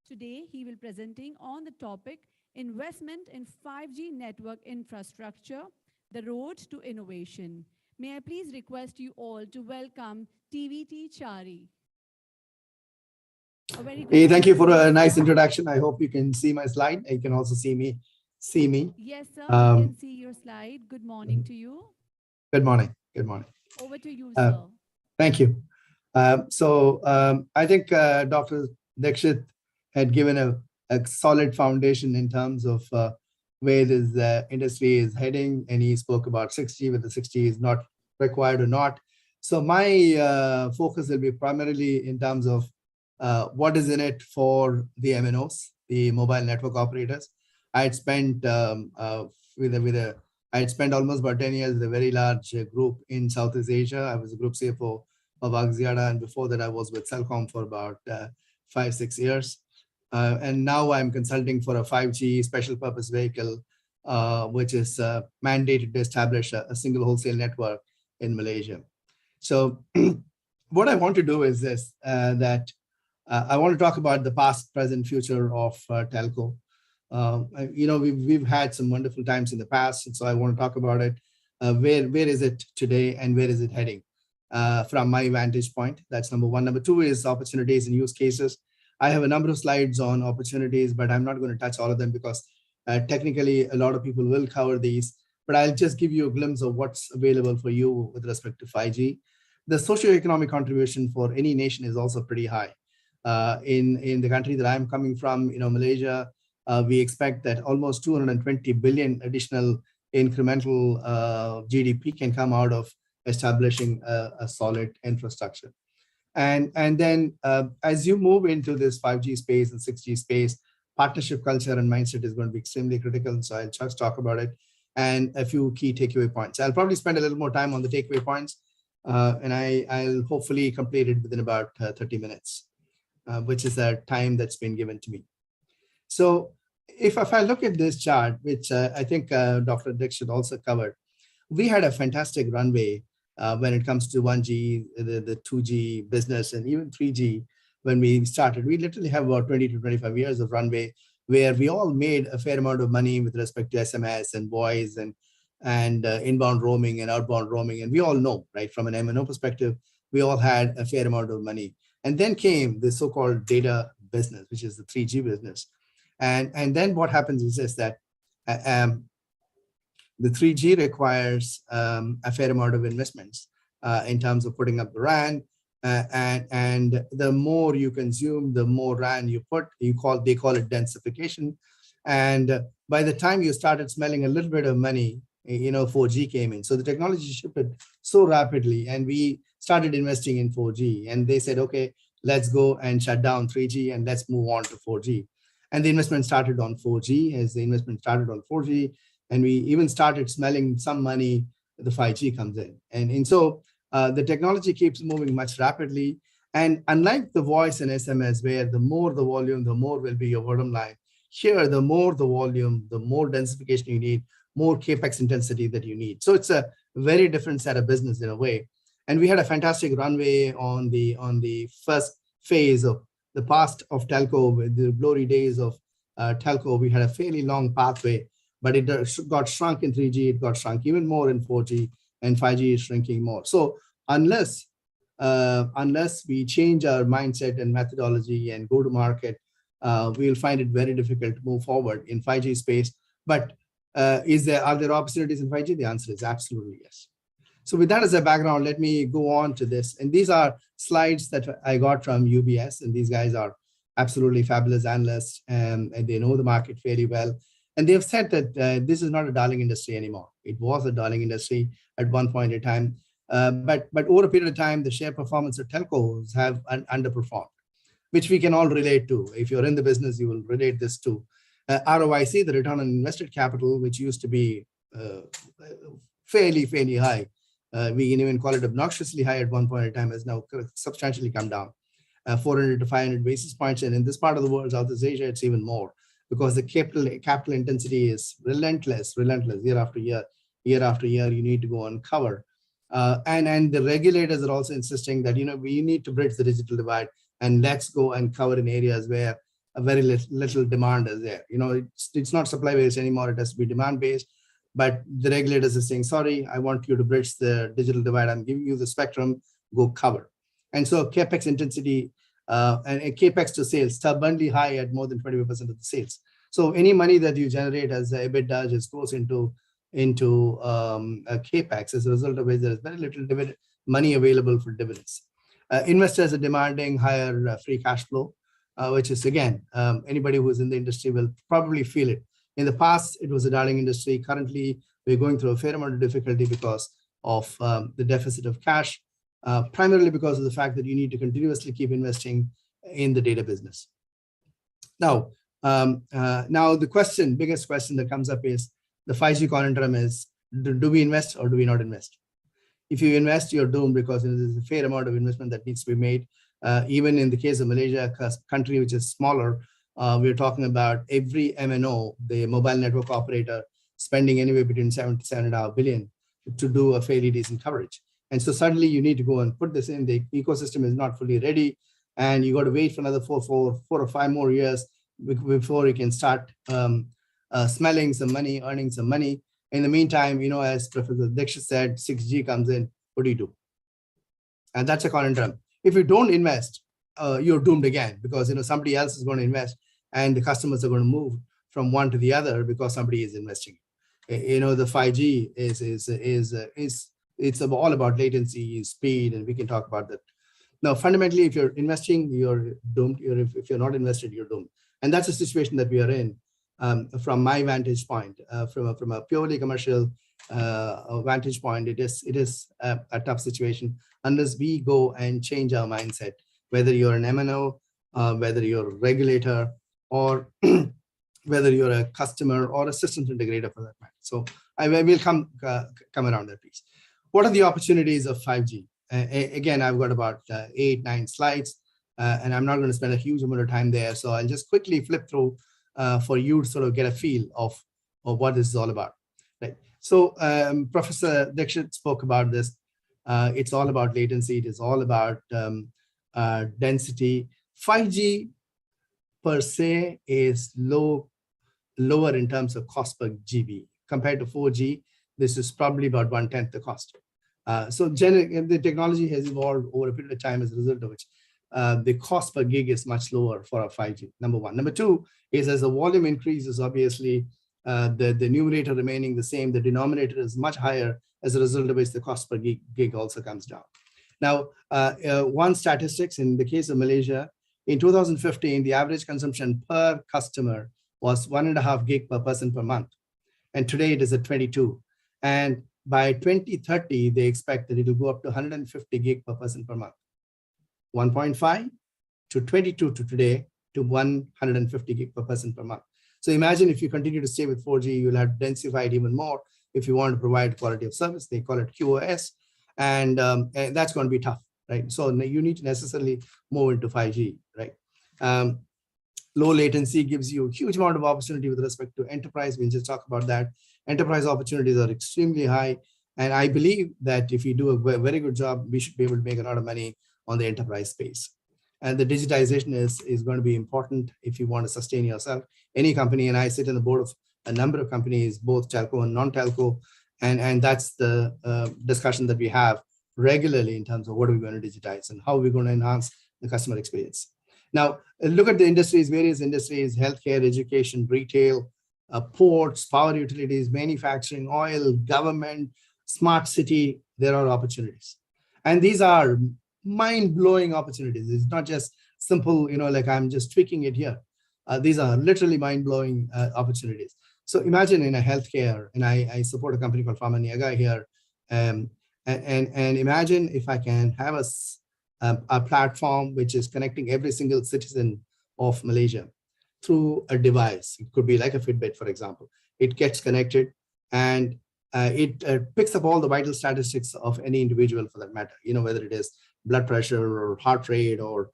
Today, he will be presenting on the topic Investment in 5G Network Infrastructure, the Road to Innovation. May I please request you all to welcome TVT Chari. Hey, thank you for a nice introduction. I hope you can see my slide. You can also see me. Yes, sir. I can see your slide. Good morning to you. Good morning. Good morning. Over to you, sir. Thank you. I think Dr. Dixit had given a solid foundation in terms of where this industry is heading, and he spoke about 6G, whether 6G is not required or not. So my focus will be primarily in terms of what is in it for the MNOs, the mobile network operators. I had spent I had spent almost about 10 years with a very large group in Southeast Asia. I was a group CFO of Axiata, and before that I was with Celcom for about 5-6 years. And now I'm consulting for a 5G special purpose vehicle, which is mandated to establish a single wholesale network in Malaysia. So what I want to do is this, that I want to talk about the past, present, future of telco. We've had some wonderful times in the past, and so I want to talk about it. Where is it today, and where is it heading from my vantage point? That's number one. Number two is opportunities and use cases. I have a number of slides on opportunities, but I'm not going to touch all of them because technically a lot of people will cover these. But I'll just give you a glimpse of what's available for you with respect to 5G. The socioeconomic contribution for any nation is also pretty high. In the country that I'm coming from, Malaysia, we expect that almost 220 billion additional incremental GDP can come out of establishing a solid infrastructure. And then as you move into this 5G space and 6G space, partnership culture and mindset is going to be extremely critical. So I'll just talk about it and a few key takeaway points. I'll probably spend a little more time on the takeaway points, and I'll hopefully complete it within about 30 minutes, which is the time that's been given to me. So if I look at this chart, which I think Dr. Dixit also covered, we had a fantastic runway when it comes to 1G, the 2G business, and even 3G. When we started, we literally have about 20 to 25 years of runway where we all made a fair amount of money with respect to SMS and voice and inbound roaming and outbound roaming. And we all know, right, from an MNO perspective, we all had a fair amount of money. And then came the so-called data business, which is the 3G business. And then what happens is this, that the 3G requires a fair amount of investments in terms of putting up the RAN. And the more you consume, the more RAN you put, they call it densification. And by the time you started smelling a little bit of money, 4G came in. So the technology shifted so rapidly, and we started investing in 4G. And they said, okay, let's go and shut down 3G and let's move on to 4G. And the investment started on 4G. As the investment started on 4G, and we even started smelling some money, the 5G comes in. And so the technology keeps moving much rapidly. And unlike the voice and SMS, where the more the volume, the more will be your bottom line, here, the more the volume, the more densification you need, more CapEx intensity that you need. So it's a very different set of business in a way. And we had a fantastic runway on the first phase of the past of telco, with the glory days of telco. We had a fairly long pathway, but it got shrunk in 3G, it got shrunk even more in 4G, and 5G is shrinking more. So unless we change our mindset and methodology and go to market, we'll find it very difficult to move forward in 5G space. But are there opportunities in 5G? The answer is absolutely yes. So with that as a background, let me go on to this. And these are slides that I got from UBS, and these guys are absolutely fabulous analysts, and they know the market fairly well. And they've said that this is not a darling industry anymore. It was a darling industry at one point in time. But over a period of time, the share performance of telcos have underperformed, which we can all relate to. If you're in the business, you will relate this to. ROIC, the return on invested capital, which used to be fairly high. We can even call it obnoxiously high at one point in time, has now substantially come down, 400 to 500 basis points. And in this part of the world, Southeast Asia, it's even more, because the capital intensity is relentless year after year. You need to go and cover. And the regulators are also insisting that, we need to bridge the digital divide, and let's go and cover in areas where a very little demand is there. It's not supply-based anymore, it has to be demand-based. But the regulators are saying, sorry, I want you to bridge the digital divide. I'm giving you the spectrum, go cover. And so CapEx intensity and CapEx to sales stubbornly high at more than 25% of the sales. So any money that you generate as the EBITDA just goes into CapEx, as a result of which there is very little money available for dividends. Investors are demanding higher free cash flow, which is, again, anybody who's in the industry will probably feel it. In the past, it was a darling industry. Currently, we're going through a fair amount of difficulty because of the deficit of cash. primarily because of the fact that you need to continuously keep investing in the data business. Now, the biggest question that comes up is the 5G conundrum is, do we invest or do we not invest? If you invest, you're doomed because there's a fair amount of investment that needs to be made. Even in the case of Malaysia, a country which is smaller, we're talking about every MNO, the mobile network operator, spending anywhere between 7 to 7.5 billion to do a fairly decent coverage. And so suddenly you need to go and put this in. The ecosystem is not fully ready, and you got to wait for another four or five more years before you can start smelling some money, earning some money. In the meantime, as Professor Dixit said, 6G comes in. What do you do? And that's a conundrum. If you don't invest, you're doomed again, because somebody else is going to invest, and the customers are going to move from one to the other because somebody is investing. The 5G it's all about latency, speed, and we can talk about that. Now, fundamentally, if you're investing, you're doomed. If you're not invested, you're doomed. And that's the situation that we are in. From my vantage point, from a purely commercial vantage point, it is a tough situation unless we go and change our mindset. Whether you're an MNO, whether you're a regulator, or whether you're a customer or a systems integrator for that matter. So I will come around that piece. What are the opportunities of 5G? Again, I've got about 8-9 slides, and I'm not going to spend a huge amount of time there. So I'll just quickly flip through for you to sort of get a feel of what this is all about. Right. So Professor Dixit spoke about this. It's all about latency. It is all about density. 5G per se is lower in terms of cost per GB compared to 4G. This is probably about 1/10 the cost. So the technology has evolved over a period of time, as a result of which the cost per gig is much lower for a 5G, number one. Number two is, as the volume increases, obviously the numerator remaining the same, the denominator is much higher, as a result of which the cost per gig also comes down. Now, one statistics in the case of Malaysia, in 2015, the average consumption per customer was 1.5 gig per person per month. And today it is at 22. And by 2030, they expect that it will go up to 150 gig per person per month. 1.5 to 22 to today to 150 gig per person per month. So imagine if you continue to stay with 4G, you'll have to densify it even more if you want to provide quality of service. They call it QoS, and that's going to be tough, right? So you need to necessarily move into 5G, right? Low latency gives you a huge amount of opportunity with respect to enterprise. We'll just talk about that. Enterprise opportunities are extremely high. And I believe that if you do a very good job, we should be able to make a lot of money on the enterprise space. And the digitization is going to be important if you want to sustain yourself. Any company, and I sit on the board of a number of companies, both telco and non-telco, and that's the discussion that we have regularly in terms of what are we going to digitize and how are we going to enhance the customer experience. Now, look at the industries, various industries: healthcare, education, retail, ports, power utilities, manufacturing, oil, government, smart city. There are opportunities. And these are mind-blowing opportunities. It's not just simple, like I'm just tweaking it here. These are literally mind-blowing opportunities. So imagine in a healthcare, and I support a company called Pharma Niaga here, and imagine if I can have a platform which is connecting every single citizen of Malaysia through a device. It could be like a Fitbit, for example. It gets connected and it picks up all the vital statistics of any individual for that matter, whether it is blood pressure or heart rate or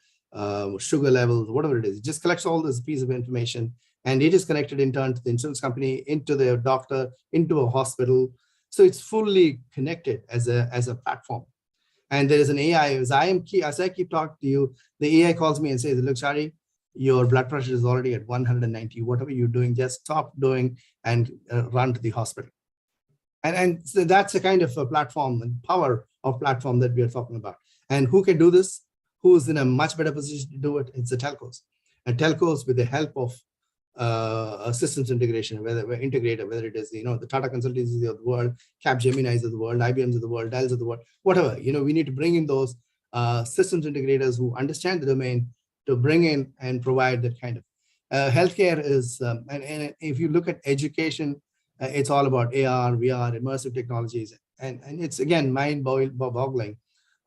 sugar levels, whatever it is. It just collects all this piece of information, and it is connected in turn to the insurance company, into the doctor, into a hospital. So it's fully connected as a platform. And there is an AI, as I keep talking to you, the AI calls me and says, look, Shari, your blood pressure is already at 190. Whatever you're doing, just stop doing and run to the hospital. And so that's the kind of a platform and power of platform that we are talking about. And who can do this? Who's in a much better position to do it? It's the telcos. And telcos, with the help of a systems integration, whether it is, the Tata Consultancies of the world, Capgeminis of the world, IBMs of the world, Dells of the world, whatever, we need to bring in those systems integrators who understand the domain to bring in and provide that kind of. Healthcare is, and if you look at education, it's all about AR, VR, immersive technologies. And it's, again, mind-boggling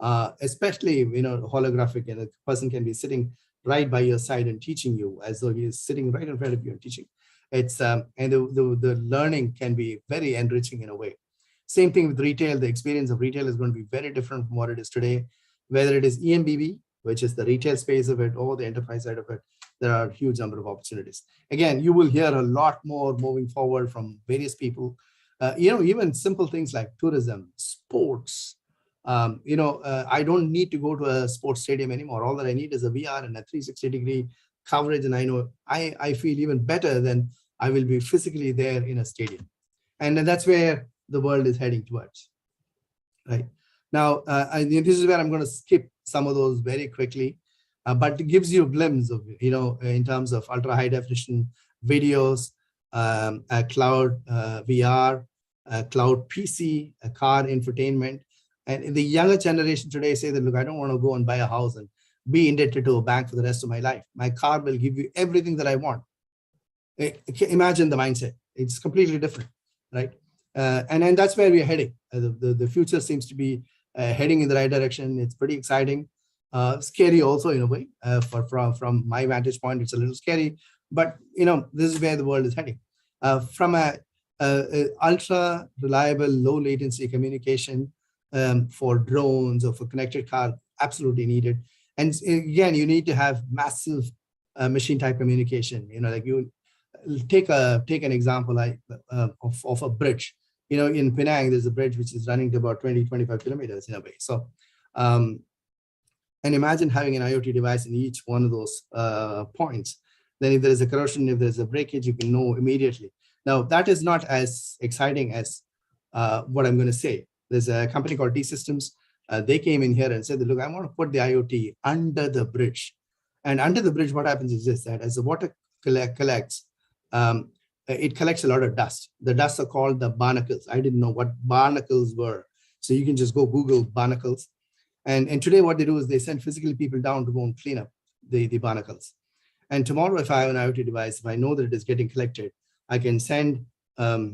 especially, holographic, and a person can be sitting right by your side and teaching you as though he is sitting right in front of you and teaching. It's and the learning can be very enriching in a way. Same thing with retail. The experience of retail is going to be very different from what it is today. Whether it is EMBB, which is the retail space of it, or the enterprise side of it, there are a huge number of opportunities. Again, you will hear a lot more moving forward from various people. Even simple things like tourism, sports. I don't need to go to a sports stadium anymore. All that I need is a VR and a 360-degree coverage, and I know I feel even better than I will be physically there in a stadium. And that's where the world is heading towards. Right now, this is where I'm going to skip some of those very quickly, but it gives you a glimpse of, in terms of ultra high definition videos, a cloud VR, a cloud PC, a car infotainment. And the younger generation today say that, look, I don't want to go and buy a house and be indebted to a bank for the rest of my life. My car will give you everything that I want. Imagine the mindset. It's completely different, right? And that's where we are heading. The future seems to be heading in the right direction. It's pretty exciting, scary also in a way. From my vantage point, it's a little scary, but this is where the world is heading. From a ultra reliable, low latency communication for drones or for connected car, absolutely needed. And again, you need to have massive machine type communication. Like you take an example of a bridge. In Penang, there's a bridge which is running to about 20-25 kilometers in a way. So, and imagine having an IoT device in each one of those points. Then if there is a corrosion, if there's a breakage, you can know immediately. Now, that is not as exciting as what I'm going to say. There's a company called T-Systems. They came in here and said, look, I want to put the IoT under the bridge. And under the bridge, what happens is this, that as the water collects, it collects a lot of dust. The dust are called the barnacles. I didn't know what barnacles were. So you can just go Google barnacles. And today what they do is they send physically people down to go and clean up the barnacles. And tomorrow, if I have an IoT device, if I know that it is getting collected, I can send a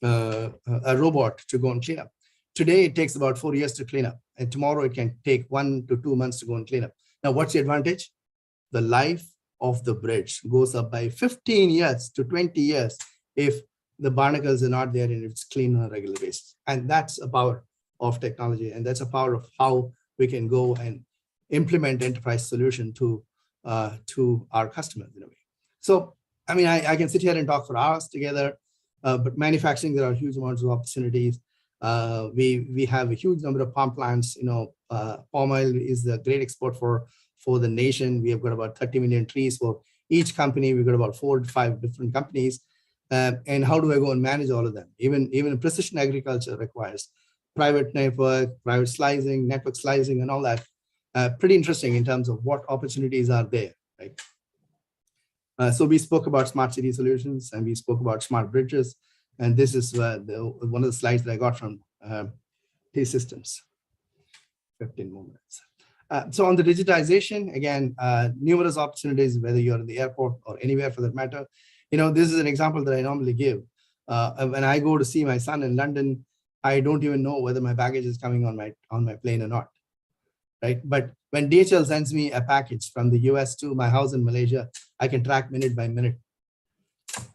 robot to go and clean up. Today, it takes about 4 years to clean up. And tomorrow, it can take 1 to 2 months to go and clean up. Now, what's the advantage? The life of the bridge goes up by 15 years to 20 years if the barnacles are not there and it's clean on a regular basis. And that's a power of technology. And that's a power of how we can go and implement enterprise solution to our customers in a way. So, I mean, I can sit here and talk for hours together, but manufacturing, there are huge amounts of opportunities. We have a huge number of palm plants. Palm oil is a great export for the nation. We have got about 30 million trees for each company. We've got about 4 to 5 different companies. And how do I go and manage all of them? Even precision agriculture requires private network, private slicing, network slicing, and all that. Pretty interesting in terms of what opportunities are there, right? So we spoke about smart city solutions and we spoke about smart bridges. And this is one of the slides that I got from T-Systems. 15 more minutes. So on the digitization, again, numerous opportunities, whether you're in the airport or anywhere for that matter. This is an example that I normally give. When I go to see my son in London, I don't even know whether my baggage is coming on my plane or not, right? But when DHL sends me a package from the US to my house in Malaysia, I can track minute by minute.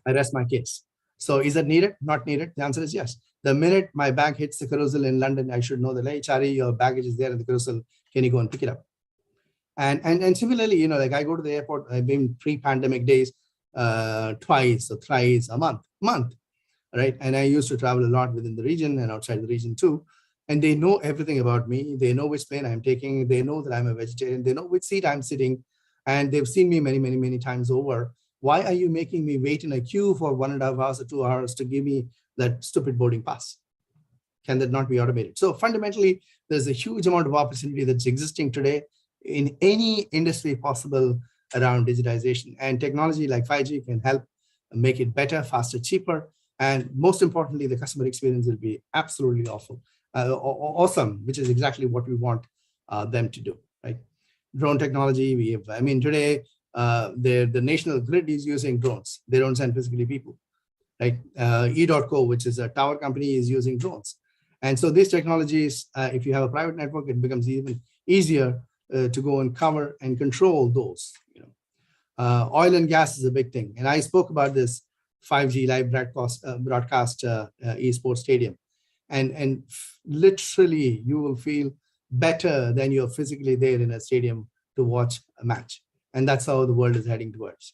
I rest my case. So is that needed? Not needed. The answer is yes. The minute my bag hits the carousel in London, I should know that, hey, Chari, your baggage is there in the carousel. Can you go and pick it up? And similarly, like I go to the airport, I've been pre-pandemic days, twice or thrice a month, right? And I used to travel a lot within the region and outside the region too. And they know everything about me. They know which plane I'm taking. They know that I'm a vegetarian. They know which seat I'm sitting. And they've seen me many, many, many times over. Why are you making me wait in a queue for 1.5 hours or 2 hours to give me that stupid boarding pass? Can that not be automated? So fundamentally, there's a huge amount of opportunity that's existing today in any industry possible around digitization, and technology like 5G can help make it better, faster, cheaper. And most importantly, the customer experience will be absolutely awesome, which is exactly what we want them to do, right? Drone technology, we have, today, the national grid is using drones. They don't send physically people, right? E.co, which is a tower company, is using drones. And so these technologies, if you have a private network, it becomes even easier to go and cover and control those. Oil and gas is a big thing. And I spoke about this 5G live broadcast esports stadium. And literally you will feel better than you're physically there in a stadium to watch a match. And that's how the world is heading towards,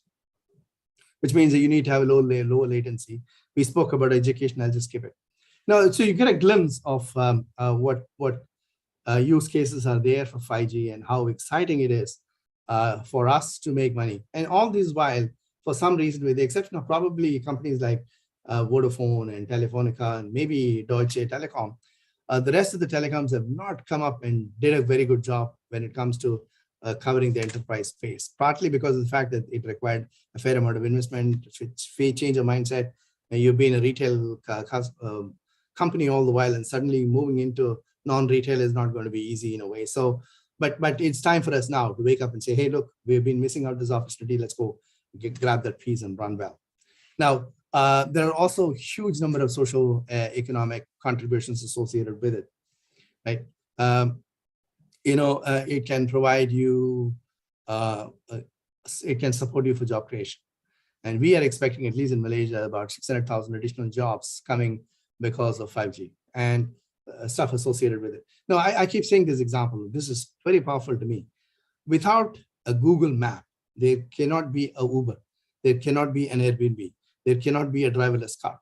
which means that you need to have a low latency. We spoke about education, I'll just skip it. Now, so you get a glimpse of what use cases are there for 5G and how exciting it is for us to make money. And all this while, for some reason, with the exception of probably companies like Vodafone and Telefonica and maybe Deutsche Telekom, the rest of the telecoms have not come up and did a very good job when it comes to covering the enterprise space, partly because of the fact that it required a fair amount of investment, change of mindset, and you've been a retail company all the while, and suddenly moving into non-retail is not going to be easy in a way. So, but it's time for us now to wake up and say, hey, look, we've been missing out this opportunity. Let's go grab that piece and run well. Now, there are also a huge number of social economic contributions associated with it, right? It can provide you, it can support you for job creation. And we are expecting, at least in Malaysia, about 600,000 additional jobs coming because of 5G and stuff associated with it. Now, I keep saying this example. This is very powerful to me. Without a Google map, there cannot be a Uber. There cannot be an Airbnb. There cannot be a driverless car.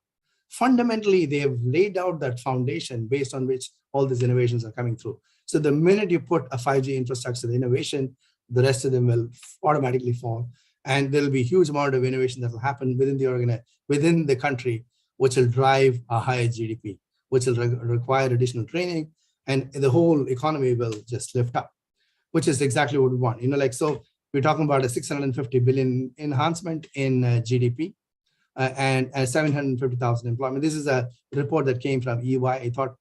Fundamentally, they have laid out that foundation based on which all these innovations are coming through. So the minute you put a 5G infrastructure innovation, the rest of them will automatically fall. And there'll be a huge amount of innovation that will happen within the country, which will drive a higher GDP, which will require additional training, and the whole economy will just lift up, which is exactly what we want. So we're talking about a 650 billion enhancement in GDP and 750,000 employment. This is a report that came from EY. I thought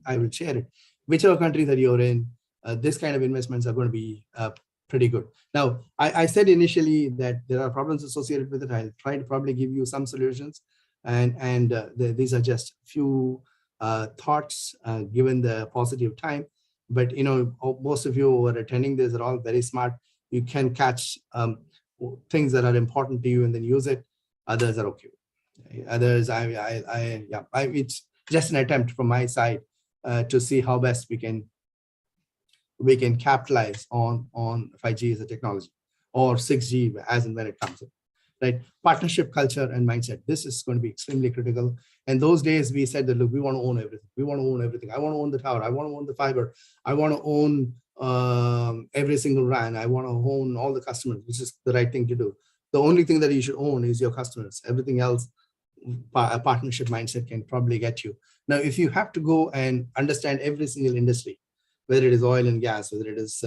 I will share it. Whichever country that you're in, this kind of investments are going to be pretty good. Now, I said initially that there are problems associated with it. I'll try to probably give you some solutions. And these are just few thoughts given the positive time. But most of you who are attending this are all very smart. You can catch things that are important to you and then use it. Others are okay. Others, it's just an attempt from my side to see how best we can capitalize on 5G as a technology, or 6G as and when it comes in. Right? Partnership culture and mindset. This is going to be extremely critical. And those days we said that, look, we want to own everything. We want to own everything. I want to own the tower. I want to own the fiber. I want to own every single RAN. I want to own all the customers, which is the right thing to do. The only thing that you should own is your customers. Everything else, a partnership mindset can probably get you. Now, if you have to go and understand every single industry, whether it is oil and gas, whether it is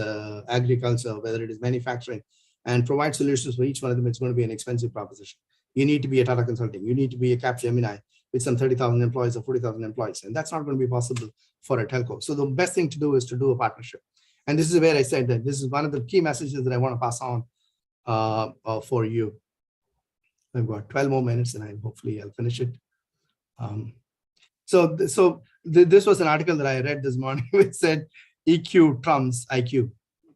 agriculture, whether it is manufacturing, and provide solutions for each one of them, it's going to be an expensive proposition. You need to be a Tata Consulting. You need to be a Capgemini with some 30,000 employees or 40,000 employees. And that's not going to be possible for a telco. So the best thing to do is to do a partnership. And this is where I said that this is one of the key messages that I want to pass on for you. I've got 12 more minutes and hopefully I'll finish it. This was an article that I read this morning which said EQ trumps IQ.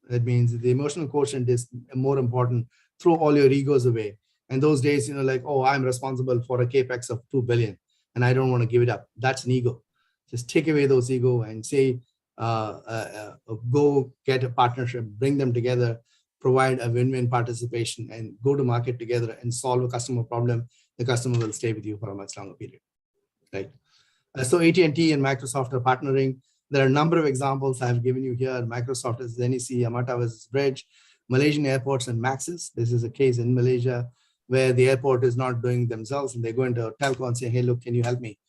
That means the emotional quotient is more important. Throw all your egos away. And those days, I'm responsible for a capex of 2 billion and I don't want to give it up. That's an ego. Just take away those ego and say, go get a partnership, bring them together, provide a win-win participation and go to market together and solve a customer problem. The customer will stay with you for a much longer period, right? So AT&T and Microsoft are partnering. There are a number of examples I've given you here. Microsoft is NEC, Amata versus Bridge, Malaysian airports and Maxis. This is a case in Malaysia where the airport is not doing themselves and they go into a telco and say, hey, look, can you help me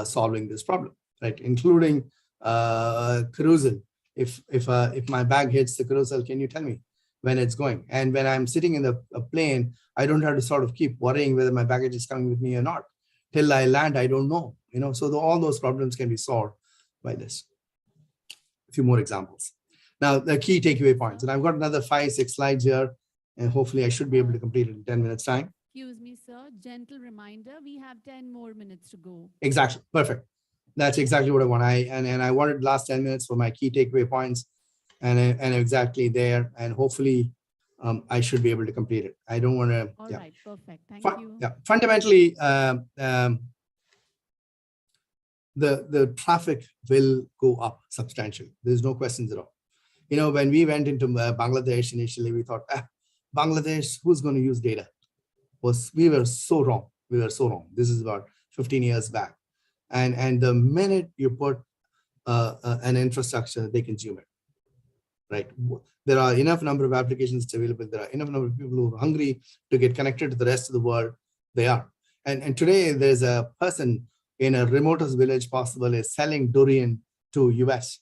solving this problem, right? Including Carousel. If my bag hits the Carousel, can you tell me when it's going? And when I'm sitting in a plane, I don't have to sort of keep worrying whether my baggage is coming with me or not. Till I land, I don't know. So all those problems can be solved by this. A few more examples. Now, the key takeaway points, and I've got another 5-6 slides here, and hopefully I should be able to complete it in 10 minutes time. Excuse me, sir. Gentle reminder, we have 10 more minutes to go. Exactly. Perfect. That's exactly what I want. I wanted last 10 minutes for my key takeaway points, and exactly there. And hopefully, I should be able to complete it. I don't want to. All Yeah. right, perfect. Thank Fun- you. Yeah. Fundamentally, the traffic will go up substantially. There's no questions at all. You know, when we went into Bangladesh initially, we thought, Bangladesh, who's going to use data? We were so wrong. We were so wrong. This is about 15 years back. And the minute you put an infrastructure, they consume it, right? There are enough number of applications available. There are enough number of people who are hungry to get connected to the rest of the world. They are. And today there's a person in a remotest village possible is selling durian to US.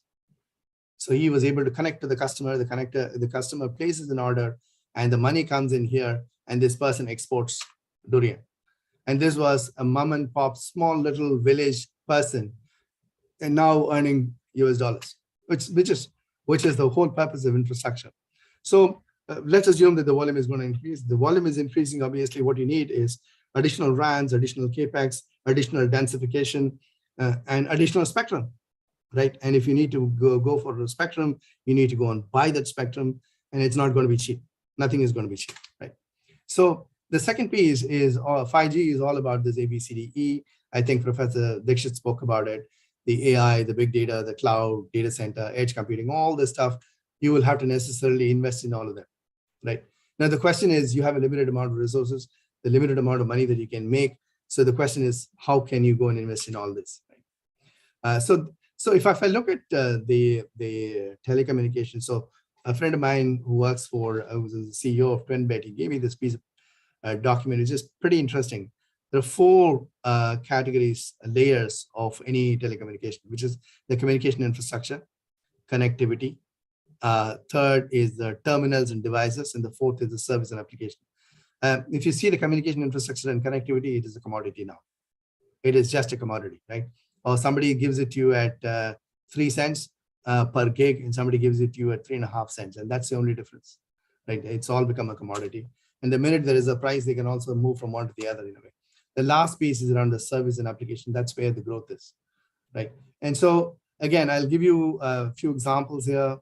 So he was able to connect to the customer, the customer places an order, and the money comes in here, and this person exports durian. And this was a mom and pop, small little village person, and now earning US dollars, which is the whole purpose of infrastructure. So let's assume that the volume is going to increase. The volume is increasing. Obviously, what you need is additional RANs, additional CAPEX, additional densification, and additional spectrum, right? And if you need to go for a spectrum, you need to go and buy that spectrum, and it's not going to be cheap. Nothing is going to be cheap, right? So the second piece is 5G is all about this ABCDE. I think Professor Dixit spoke about it. The AI, the big data, the cloud, data center, edge computing, all this stuff, you will have to necessarily invest in all of them, right? Now, the question is, you have a limited amount of resources, the limited amount of money that you can make. So the question is, how can you go and invest in all this, right? So if I look at the telecommunications, so a friend of mine who works for, was the CEO of TwinBet, he gave me this piece of document. It's just pretty interesting. There are 4 categories, layers of any telecommunication, which is the communication infrastructure, connectivity. Third is the terminals and devices, and the fourth is the service and application. If you see the communication infrastructure and connectivity, it is a commodity now. It is just a commodity, right? Or somebody gives it to you at 3 cents per gig, and somebody gives it to you at 3.5 cents, and that's the only difference, right? It's all become a commodity. And the minute there is a price, they can also move from one to the other in a way. The last piece is around the service and application. That's where the growth is, right? And so again, I'll give you a few examples here.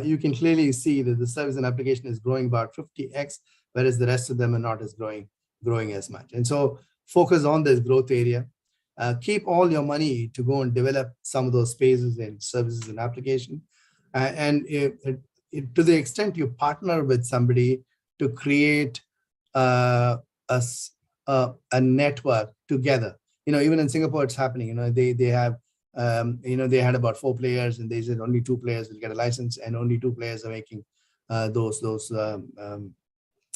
You can clearly see that the service and application is growing about 50x, whereas the rest of them are not as growing as much. And so focus on this growth area. Keep all your money to go and develop some of those spaces in services and application. To the extent you partner with somebody to create a network together, even in Singapore, it's happening. They have, they had about 4 players, and they said only 2 players will get a license, and only 2 players are making those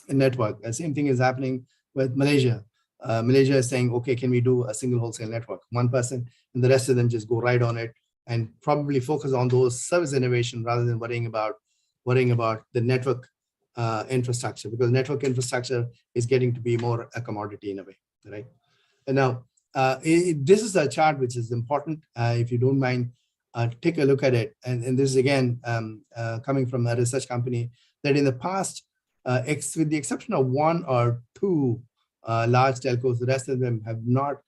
network. The same thing is happening with Malaysia. Malaysia is saying, okay, can we do a single wholesale network? 1 person, and the rest of them just go right on it and probably focus on those service innovation rather than worrying about the network infrastructure, because network infrastructure is getting to be more a commodity in a way, right? And now, this is a chart which is important. If you don't mind, take a look at it. And this is again coming from a research company that in the past, with the exception of 1 or 2 large telcos, the rest of them have not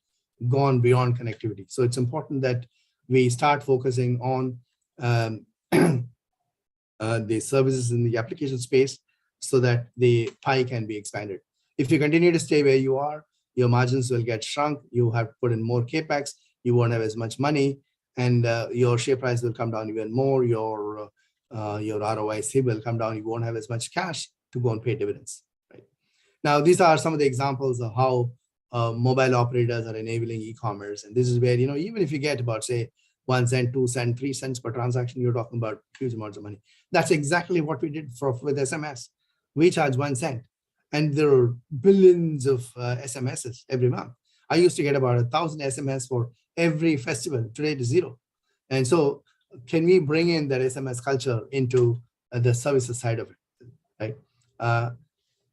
gone beyond connectivity. So it's important that we start focusing on the services in the application space so that the pie can be expanded. If you continue to stay where you are, your margins will get shrunk. You have to put in more CAPEX. You won't have as much money, and your share price will come down even more. Your ROIC will come down. You won't have as much cash to go and pay dividends. Right now, these are some of the examples of how mobile operators are enabling e-commerce, and this is where even if you get about say 1 cent, 2 cents, 3 cents per transaction, you're talking about huge amounts of money. That's exactly what we did with SMS. We charge 1 cent, and there are billions of SMSs every month. I used to get about 1,000 SMS for every festival. Today it is 0. And so can we bring in that SMS culture into the services side of it, right?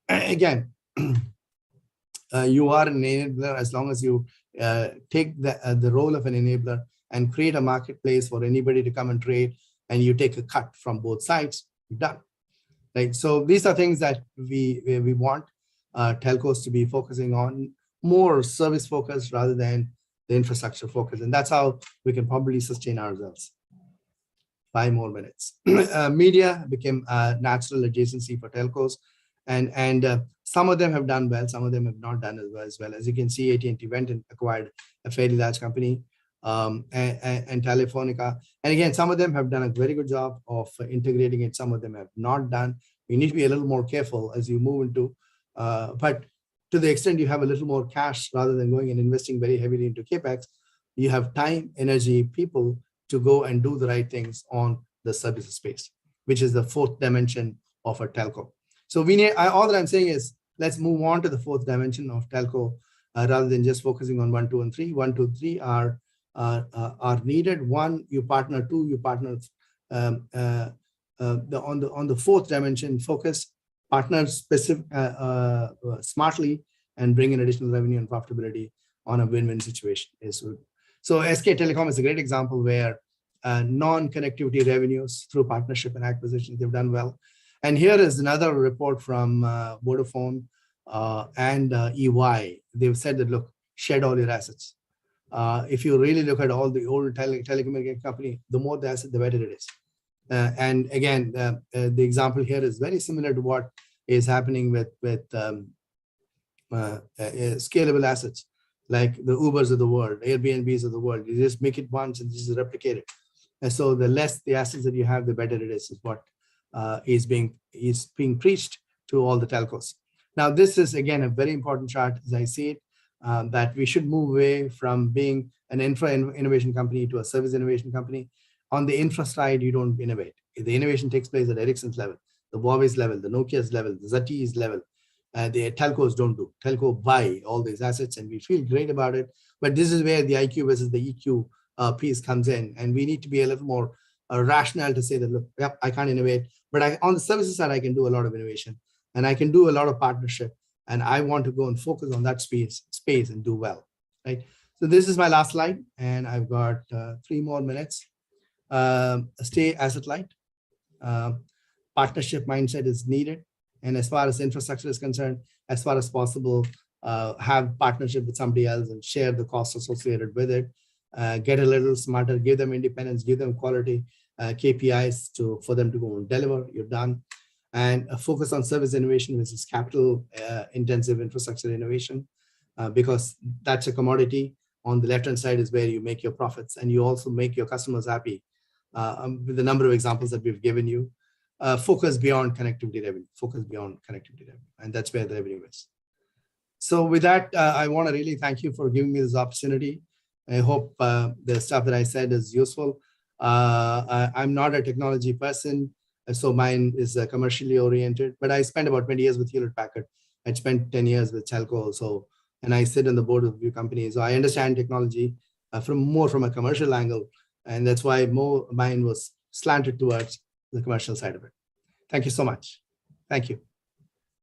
Again, you are an enabler as long as you take the role of an enabler and create a marketplace for anybody to come and trade, and you take a cut from both sides, you're done. Right? So these are things that we want telcos to be focusing on, more service focused rather than the infrastructure focus. And that's how we can probably sustain ourselves. 5 more minutes. Media became a natural adjacency for telcos. And some of them have done well, some of them have not done as well. As you can see, AT&T went and acquired a fairly large company, and Telefonica. And again, some of them have done a very good job of integrating it. Some of them have not done. You need to be a little more careful as you move into, but to the extent you have a little more cash rather than going and investing very heavily into CapEx, you have time, energy, people to go and do the right things on the services space, which is the 4th dimension of a telco. So we need, all that I'm saying is, let's move on to the 4th dimension of telco rather than just focusing on 1, 2, and 3. 1, 2, 3 are needed. 1, you partner. 2, you partner. On the 4th dimension, focus, partner specific smartly, and bring in additional revenue and profitability on a win-win situation. So SK Telecom is a great example where non-connectivity revenues through partnership and acquisition, they've done well. And here is another report from Vodafone and EY. They've said that, look, shed all your assets. If you really look at all the old telecommunication company, the more the asset, the better it is. And again, the example here is very similar to what is happening with scalable assets, like the Ubers of the world, Airbnbs of the world. You just make it once and just replicate it. And so the less the assets that you have, the better it is what is being preached to all the telcos. Now, this is, again, a very important chart as I see it, that we should move away from being an infra innovation company to a service innovation company. On the infra side, you don't innovate. The innovation takes place at Ericsson's level, the Huawei's level, the Nokia's level, the ZTE's level. The telcos don't do. Telco buy all these assets, and we feel great about it. But this is where the IQ versus the EQ piece comes in, and we need to be a little more rational to say that, look, yep, I can't innovate, but on the services side, I can do a lot of innovation, and I can do a lot of partnership, and I want to go and focus on that space and do well, right? So this is my last slide, and I've got 3 more minutes. Stay asset light. Partnership mindset is needed. And as far as infrastructure is concerned, as far as possible, have partnership with somebody else and share the costs associated with it. Get a little smarter, give them independence, give them quality KPIs for them to go and deliver. You're done. And focus on service innovation, which is capital intensive infrastructure innovation, because that's a commodity. On the left-hand side is where you make your profits, and you also make your customers happy with the number of examples that we've given you. Focus beyond connectivity revenue, and that's where the revenue is. So with that, I want to really thank you for giving me this opportunity. I hope the stuff that I said is useful. I'm not a technology person, so mine is commercially oriented, but I spent about 20 years with Hewlett Packard. I spent 10 years with Telco, and I sit on the board of a few companies. So I understand technology from a commercial angle, and that's why mine was slanted towards the commercial side of it. Thank you so much. Thank you.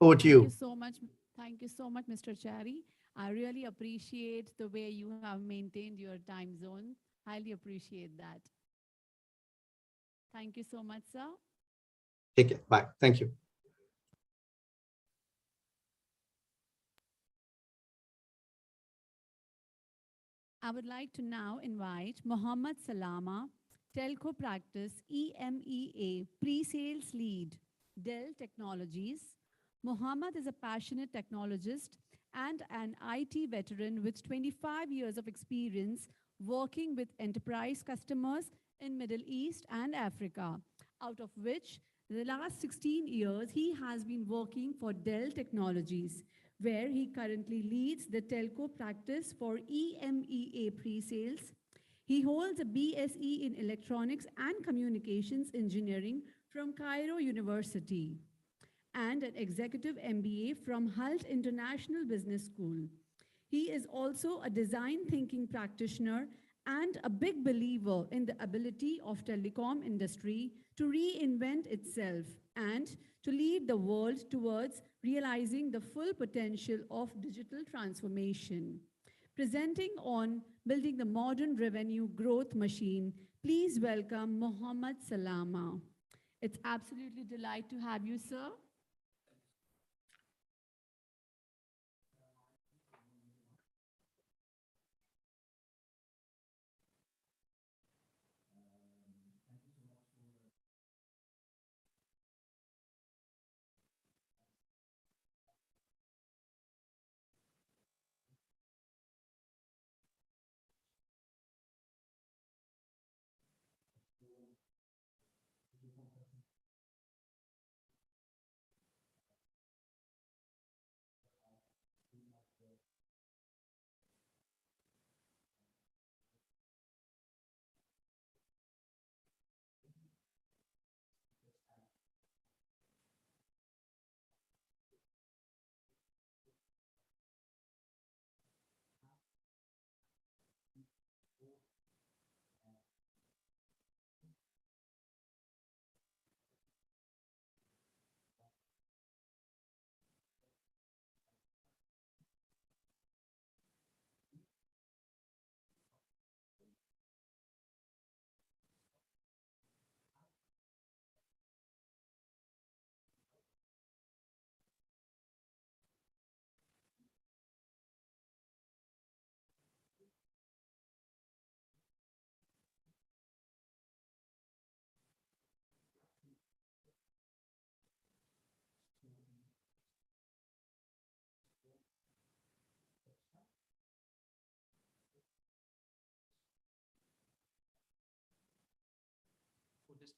Over to you. Thank you so much. Thank you so much, Mr. Chari. I really appreciate the way you have maintained your time zone. Highly appreciate that. Thank you so much, sir. Take care. Bye. Thank you. I would like to now invite Mohammed Salama, Telco Practice EMEA Pre-Sales Lead, Dell Technologies. Mohammed is a passionate technologist and an IT veteran with 25 years of experience working with enterprise customers in Middle East and Africa, out of which the last 16 years he has been working for Dell Technologies, where he currently leads the telco practice for EMEA pre-sales. He holds a BSc in Electronics and Communications Engineering from Cairo University and an Executive MBA from Hult International Business School. He is also a design thinking practitioner and a big believer in the ability of telecom industry to reinvent itself and to lead the world towards realizing the full potential of digital transformation. Presenting on building the modern revenue growth machine, please welcome Mohammed Salama. It's absolutely a delight to have you, sir.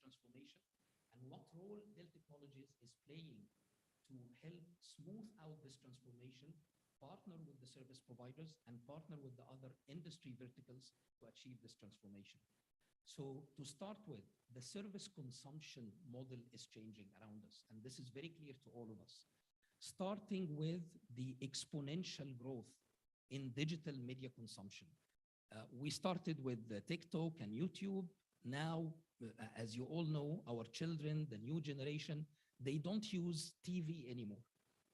transformation and what role Dell Technologies is playing to help smooth out this transformation, partner with the service providers, and partner with the other industry verticals to achieve this transformation. So to start with, the service consumption model is changing around us, and this is very clear to all of us. Starting with the exponential growth in digital media consumption. We started with TikTok and YouTube. Now, as you all know, our children, the new generation, they don't use TV anymore.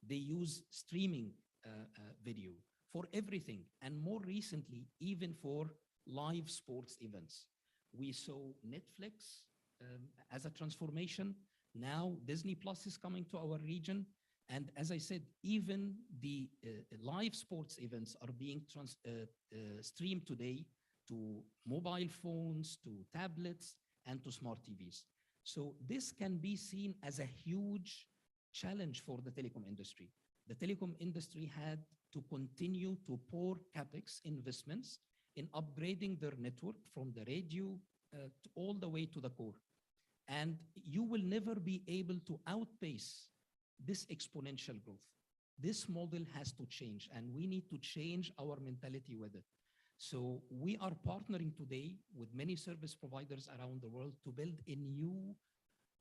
They use streaming video for everything, and more recently, even for live sports events. We saw Netflix as a transformation. Now Disney Plus is coming to our region. And as I said, even the live sports events are being streamed today to mobile phones, to tablets, and to smart TVs. So this can be seen as a huge challenge for the telecom industry. The telecom industry had to continue to pour CapEx investments in upgrading their network from the radio all the way to the core. And you will never be able to outpace this exponential growth. This model has to change, and we need to change our mentality with it. So we are partnering today with many service providers around the world to build a new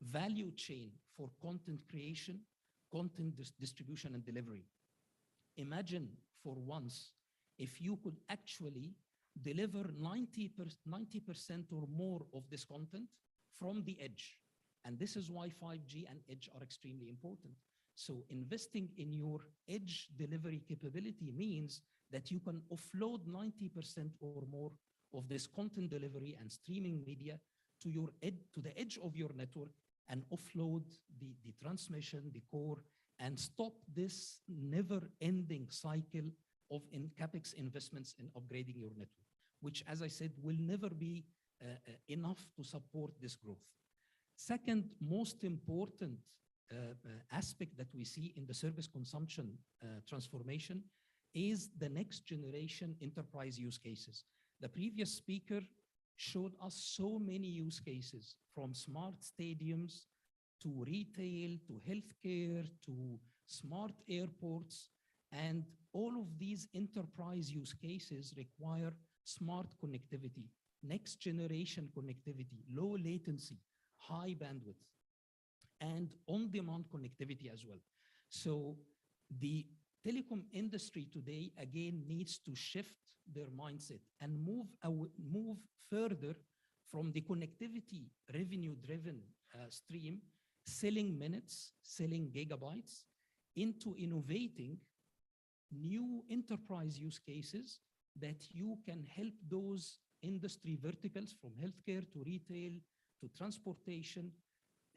value chain for content creation, content distribution and delivery. Imagine for once, if you could actually deliver 90% or more of this content from the edge. And this is why 5G and edge are extremely important. So investing in your edge delivery capability means that you can offload 90% or more of this content delivery and streaming media to your to the edge of your network and offload the transmission, the core, and stop this never-ending cycle of CapEx investments in upgrading your network, which, as I said, will never be enough to support this growth. Second most important aspect that we see in the service consumption transformation is the next generation enterprise use cases. The previous speaker showed us so many use cases, from smart stadiums to retail, to healthcare, to smart airports. And all of these enterprise use cases require smart connectivity, next generation connectivity, low latency, high bandwidth, and on-demand connectivity as well. So the telecom industry today, again, needs to shift their mindset and move further from the connectivity revenue-driven stream, selling minutes, selling gigabytes, into innovating new enterprise use cases that you can help those industry verticals, from healthcare to retail to transportation,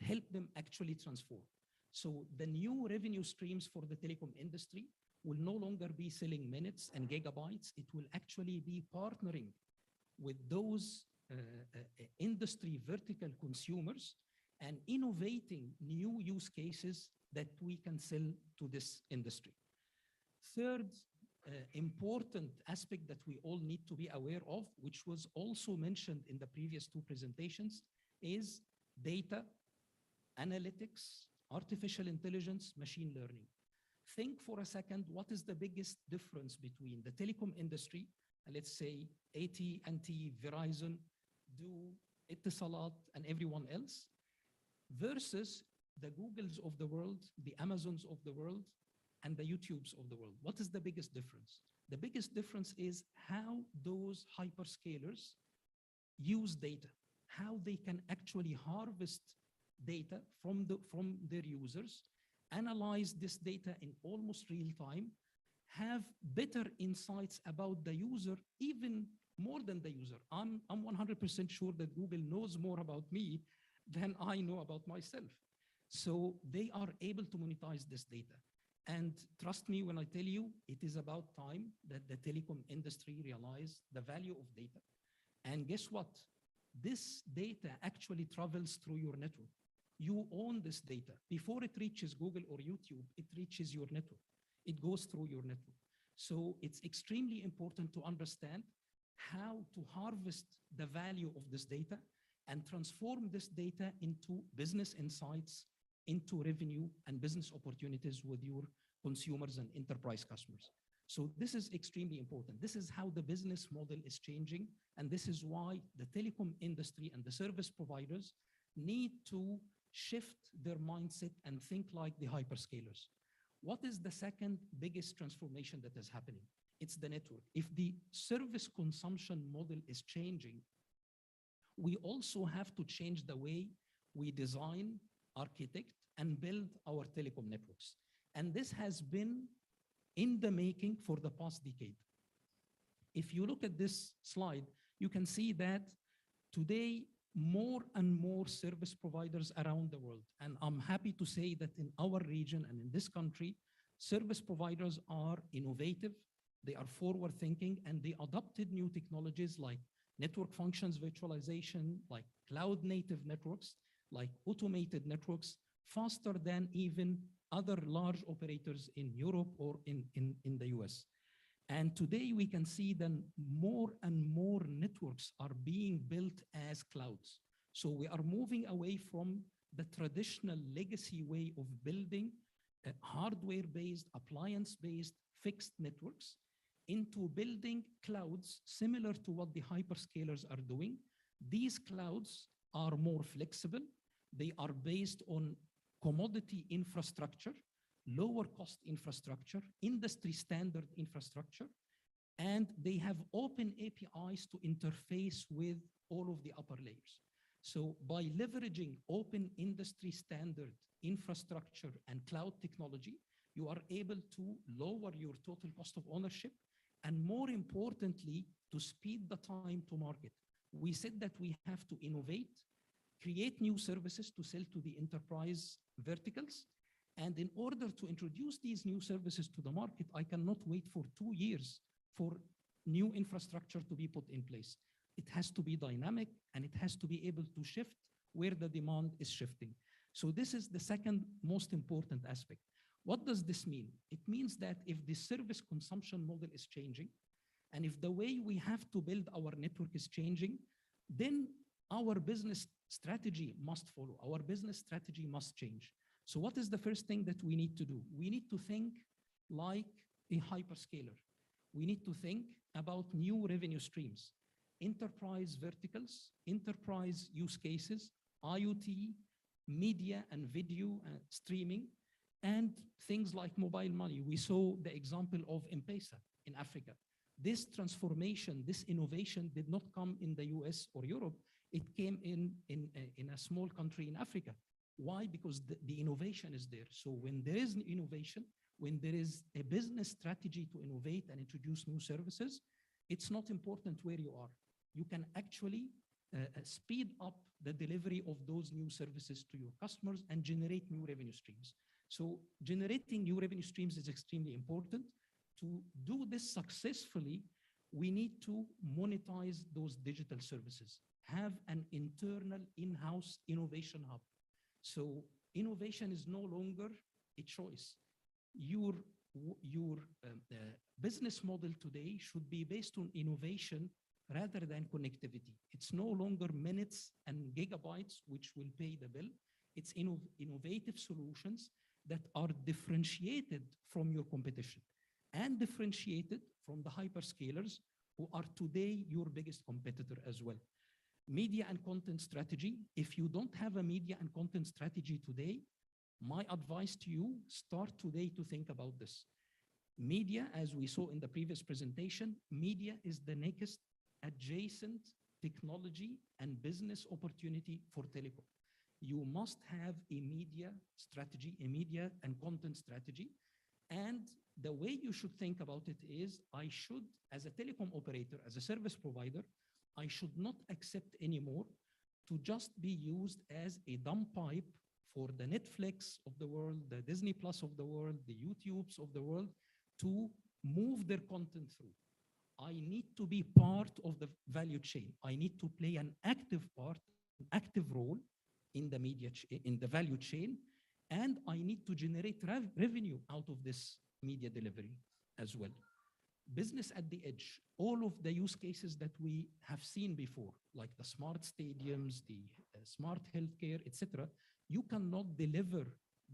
help them actually transform. So the new revenue streams for the telecom industry will no longer be selling minutes and gigabytes. It will actually be partnering with those industry vertical consumers and innovating new use cases that we can sell to this industry. Third important aspect that we all need to be aware of, which was also mentioned in the previous two presentations, is data, analytics, artificial intelligence, machine learning. Think for a second, what is the biggest difference between the telecom industry, let's say AT&T, Verizon, Du, Etisalat, and everyone else, versus the Googles of the world, the Amazons of the world, and the YouTubes of the world? What is the biggest difference? The biggest difference is how those hyperscalers use data, how they can actually harvest data from their users, analyze this data in almost real time, have better insights about the user, even more than the user. I'm 100% sure that Google knows more about me than I know about myself. So they are able to monetize this data. And trust me when I tell you, it is about time that the telecom industry realize the value of data. And guess what? This data actually travels through your network. You own this data. Before it reaches Google or YouTube, it reaches your network. It goes through your network. So it's extremely important to understand how to harvest the value of this data and transform this data into business insights, into revenue and business opportunities with your consumers and enterprise customers. So this is extremely important. This is how the business model is changing. And this is why the telecom industry and the service providers need to shift their mindset and think like the hyperscalers. What is the second biggest transformation that is happening? It's the network. If the service consumption model is changing, we also have to change the way we design, architect, and build our telecom networks. And this has been in the making for the past decade. If you look at this slide, you can see that today, more and more service providers around the world, and I'm happy to say that in our region and in this country, service providers are innovative, they are forward thinking, and they adopted new technologies like network functions virtualization, like cloud native networks, like automated networks, faster than even other large operators in Europe or in the US. And today we can see that more and more networks are being built as clouds. So we are moving away from the traditional legacy way of building hardware-based, appliance-based fixed networks into building clouds similar to what the hyperscalers are doing. These clouds are more flexible. They are based on commodity infrastructure, lower cost infrastructure, industry standard infrastructure, and they have open APIs to interface with all of the upper layers. So by leveraging open industry standard infrastructure and cloud technology, you are able to lower your total cost of ownership, and more importantly, to speed the time to market. We said that we have to innovate, create new services to sell to the enterprise verticals. And in order to introduce these new services to the market, I cannot wait for 2 years for new infrastructure to be put in place. It has to be dynamic, and it has to be able to shift where the demand is shifting. So this is the second most important aspect. What does this mean? It means that if the service consumption model is changing, and if the way we have to build our network is changing, then our business strategy must follow. Our business strategy must change. So what is the first thing that we need to do? We need to think like a hyperscaler. We need to think about new revenue streams, enterprise verticals, enterprise use cases, IoT, media and video streaming, and things like mobile money. We saw the example of M-Pesa in Africa. This transformation, this innovation did not come in the US or Europe. It came in a small country in Africa. Why? Because the innovation is there. So when there is innovation, when there is a business strategy to innovate and introduce new services, it's not important where you are. You can actually speed up the delivery of those new services to your customers and generate new revenue streams. So generating new revenue streams is extremely important. To do this successfully, we need to monetize those digital services, have an internal in-house innovation hub. So innovation is no longer a choice. Your business model today should be based on innovation rather than connectivity. It's no longer minutes and gigabytes which will pay the bill. It's innovative solutions that are differentiated from your competition and differentiated from the hyperscalers who are today your biggest competitor as well. Media and content strategy. If you don't have a media and content strategy today, my advice to you, start today to think about this. Media, as we saw in the previous presentation, media is the next adjacent technology and business opportunity for telecom. You must have a media strategy, a media and content strategy. And the way you should think about it is, I should, as a telecom operator, as a service provider, I should not accept anymore to just be used as a dump pipe for the Netflix of the world, the Disney Plus of the world, the YouTubes of the world, to move their content through. I need to be part of the value chain. I need to play an active part, an active role in the media, in the value chain, and I need to generate revenue out of this media delivery as well. business at the edge, all of the use cases that we have seen before, like the smart stadiums, the smart healthcare, etc., you cannot deliver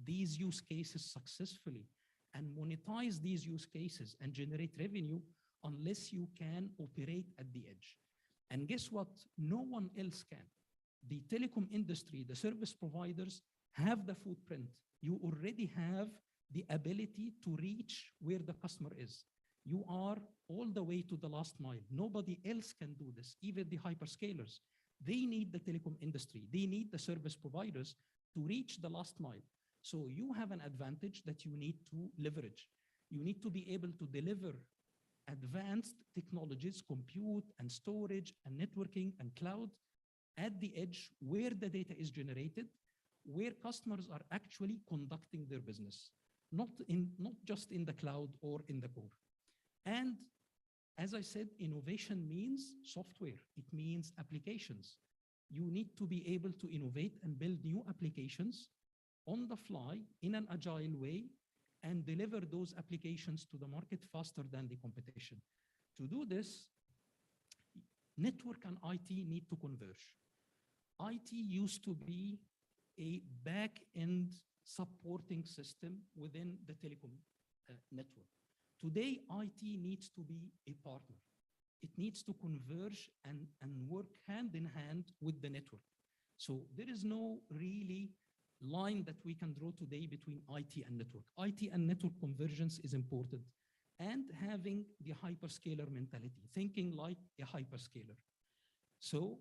these use cases successfully and monetize these use cases and generate revenue unless you can operate at the edge. And guess what? No one else can. The telecom industry, the service providers have the footprint. You already have the ability to reach where the customer is. You are all the way to the last mile. Nobody else can do this, even the hyperscalers. They need the telecom industry. They need the service providers to reach the last mile. So you have an advantage that you need to leverage. You need to be able to deliver advanced technologies, compute and storage and networking and cloud at the edge where the data is generated, where customers are actually conducting their business, not just in the cloud or in the core. And as I said, innovation means software. It means applications. You need to be able to innovate and build new applications on the fly in an agile way and deliver those applications to the market faster than the competition. To do this, network and IT need to converge. IT used to be a back-end supporting system within the telecom network. Today, IT needs to be a partner. It needs to converge and work hand in hand with the network. So there is no really line that we can draw today between IT and network. IT and network convergence is important, and having the hyperscaler mentality, thinking like a hyperscaler. So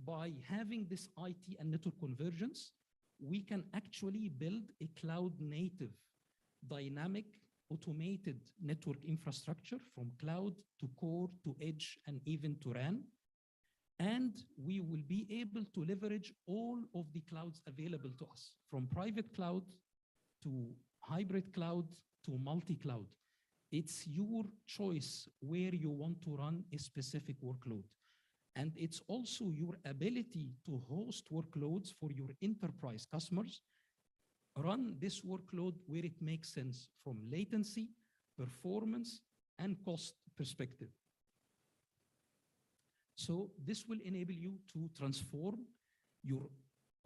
by having this IT and network convergence, we can actually build a cloud native, dynamic, automated network infrastructure from cloud to core to edge and even to RAN. And we will be able to leverage all of the clouds available to us, from private cloud to hybrid cloud to multi-cloud. It's your choice where you want to run a specific workload. And it's also your ability to host workloads for your enterprise customers. Run this workload where it makes sense from latency, performance, and cost perspective. So this will enable you to transform your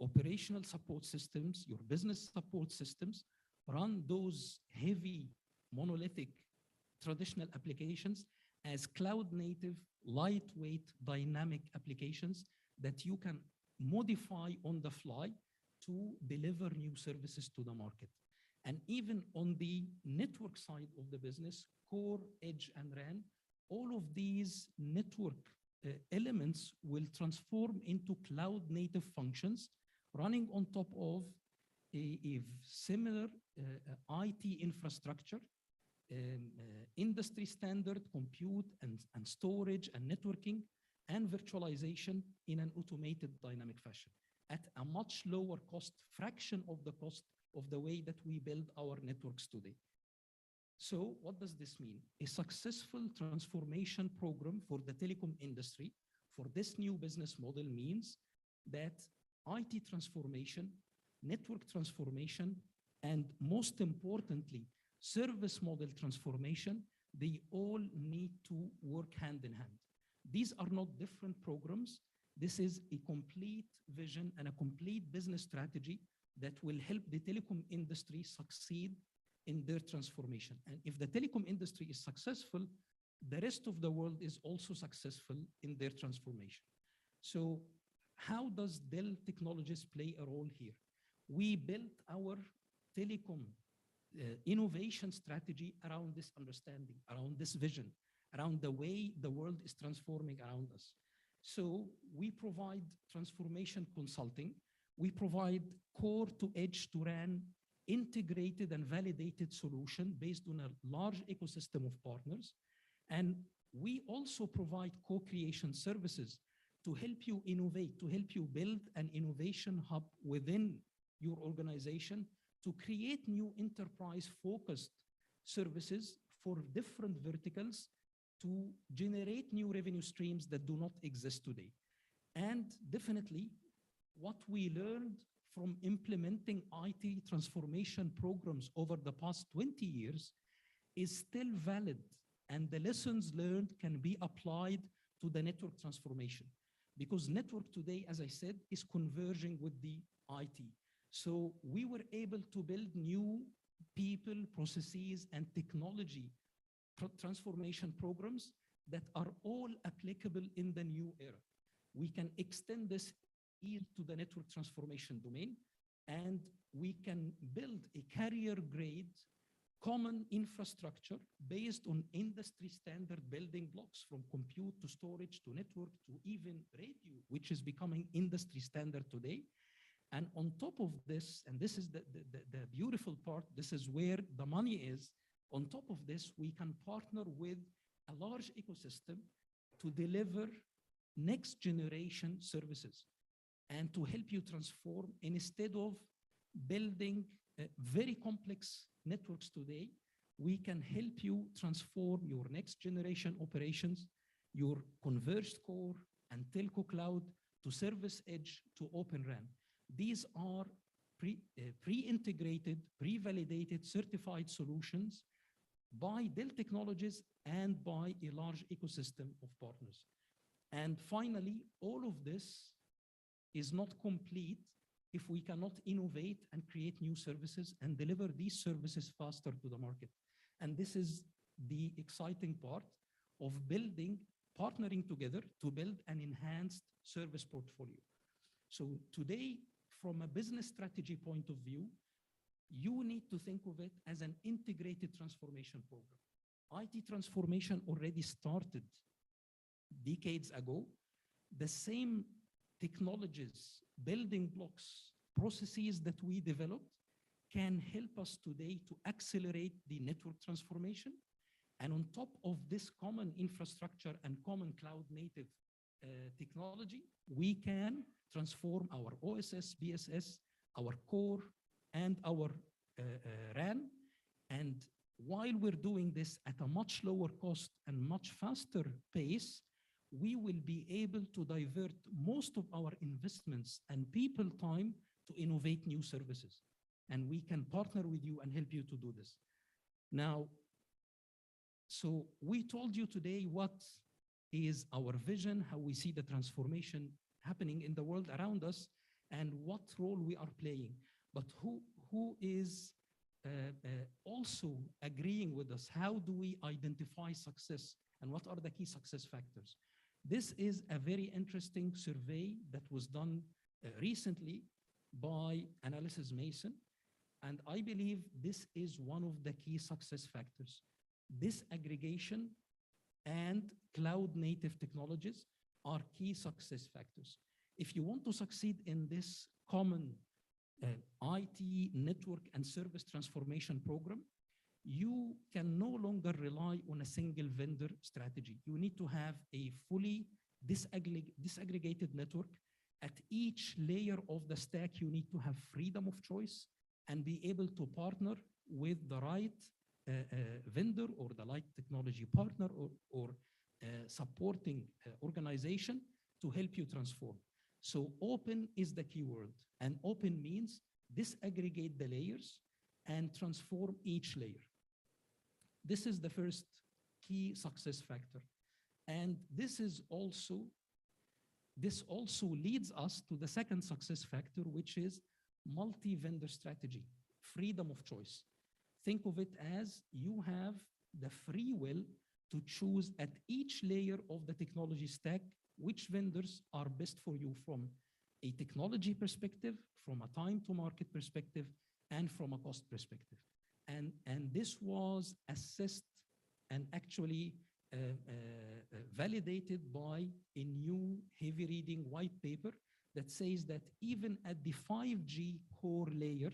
operational support systems, your business support systems, run those heavy, monolithic, traditional applications as cloud native, lightweight, dynamic applications that you can modify on the fly to deliver new services to the market. And even on the network side of the business, core, edge, and RAN, all of these network elements will transform into cloud native functions running on top of a similar IT infrastructure, industry standard compute and storage and networking and virtualization in an automated dynamic fashion at a much lower cost, fraction of the cost of the way that we build our networks today. So what does this mean? A successful transformation program for the telecom industry for this new business model means that IT transformation, network transformation, and most importantly, service model transformation, they all need to work hand in hand. These are not different programs. This is a complete vision and a complete business strategy that will help the telecom industry succeed in their transformation. And if the telecom industry is successful, the rest of the world is also successful in their transformation. So how does Dell Technologies play a role here? We built our telecom innovation strategy around this understanding, around this vision, around the way the world is transforming around us. So we provide transformation consulting. We provide core to edge to RAN integrated and validated solution based on a large ecosystem of partners. And we also provide co-creation services to help you innovate, to help you build an innovation hub within your organization to create new enterprise-focused services for different verticals to generate new revenue streams that do not exist today. And definitely, what we learned from implementing IT transformation programs over the past 20 years is still valid and the lessons learned can be applied to the network transformation. Because network today, as I said, is converging with the IT. So we were able to build new people, processes, and technology transformation programs that are all applicable in the new era. We can extend this to the network transformation domain, and we can build a carrier-grade common infrastructure based on industry standard building blocks, from compute to storage to network to even radio, which is becoming industry standard today. And on top of this, and this is the beautiful part, this is where the money is, on top of this, we can partner with a large ecosystem to deliver next generation services and to help you transform. Instead of building very complex networks today, we can help you transform your next generation operations, your converged core and telco cloud to service edge to Open RAN. These are pre-integrated, pre-validated, certified solutions by Dell Technologies and by a large ecosystem of partners. And finally, all of this is not complete if we cannot innovate and create new services and deliver these services faster to the market. And this is the exciting part of building, partnering together to build an enhanced service portfolio. So today, from a business strategy point of view, you need to think of it as an integrated transformation program. IT transformation already started decades ago. The same technologies, building blocks, processes that we developed can help us today to accelerate the network transformation. And on top of this common infrastructure and common cloud native technology, we can transform our OSS, BSS, our core, and our RAN. And while we're doing this at a much lower cost and much faster pace, we will be able to divert most of our investments and people time to innovate new services. And we can partner with you and help you to do this. Now, so we told you today what is our vision, how we see the transformation happening in the world around us, and what role we are playing. But who is also agreeing with us? How do we identify success, and what are the key success factors? This is a very interesting survey that was done recently by Analysys Mason, and I believe this is one of the key success factors. Disaggregation and cloud native technologies are key success factors. If you want to succeed in this common IT network and service transformation program, you can no longer rely on a single vendor strategy. You need to have a fully disaggregated network. At each layer of the stack, you need to have freedom of choice and be able to partner with the right vendor or the right technology partner or supporting organization to help you transform. So open is the keyword, and open means disaggregate the layers and transform each layer. This is the first key success factor. And this also leads us to the second success factor, which is multi-vendor strategy, freedom of choice. Think of it as you have the free will to choose at each layer of the technology stack which vendors are best for you from a technology perspective, from a time to market perspective, and from a cost perspective. And this was assessed and actually validated by a new heavy reading white paper that says that even at the 5G core layer,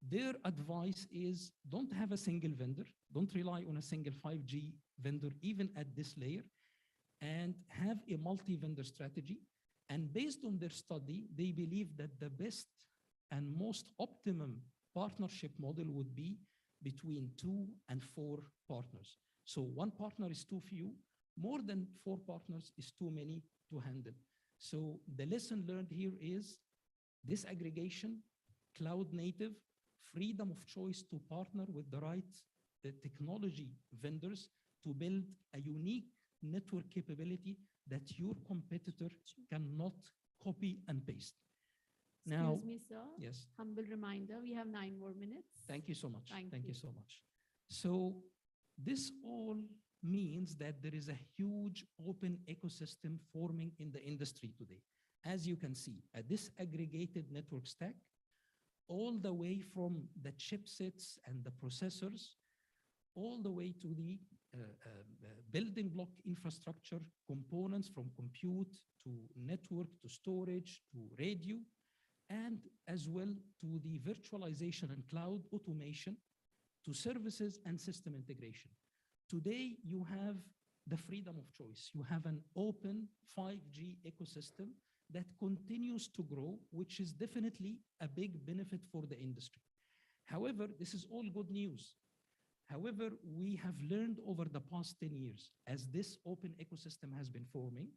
their advice is don't have a single vendor, don't rely on a single 5G vendor, even at this layer, and have a multi-vendor strategy. And based on their study, they believe that the best and most optimum partnership model would be between 2 and 4 partners. So 1 partner is too few, more than 4 partners is too many to handle. So the lesson learned here is disaggregation, cloud native, freedom of choice to partner with the right technology vendors to build a unique network capability that your competitor cannot copy and paste. Now, Excuse me, sir. yes, Humble reminder, we have 9 more minutes. thank you so much. Thank Thank you you. so much. So this all means that there is a huge open ecosystem forming in the industry today. As you can see, a disaggregated network stack, all the way from the chipsets and the processors, all the way to the building block infrastructure components, from compute to network to storage to radio, and as well to the virtualization and cloud automation, to services and system integration. Today, you have the freedom of choice. You have an open 5G ecosystem that continues to grow, which is definitely a big benefit for the industry. However, this is all good news. However, we have learned over the past 10 years, as this open ecosystem has been forming,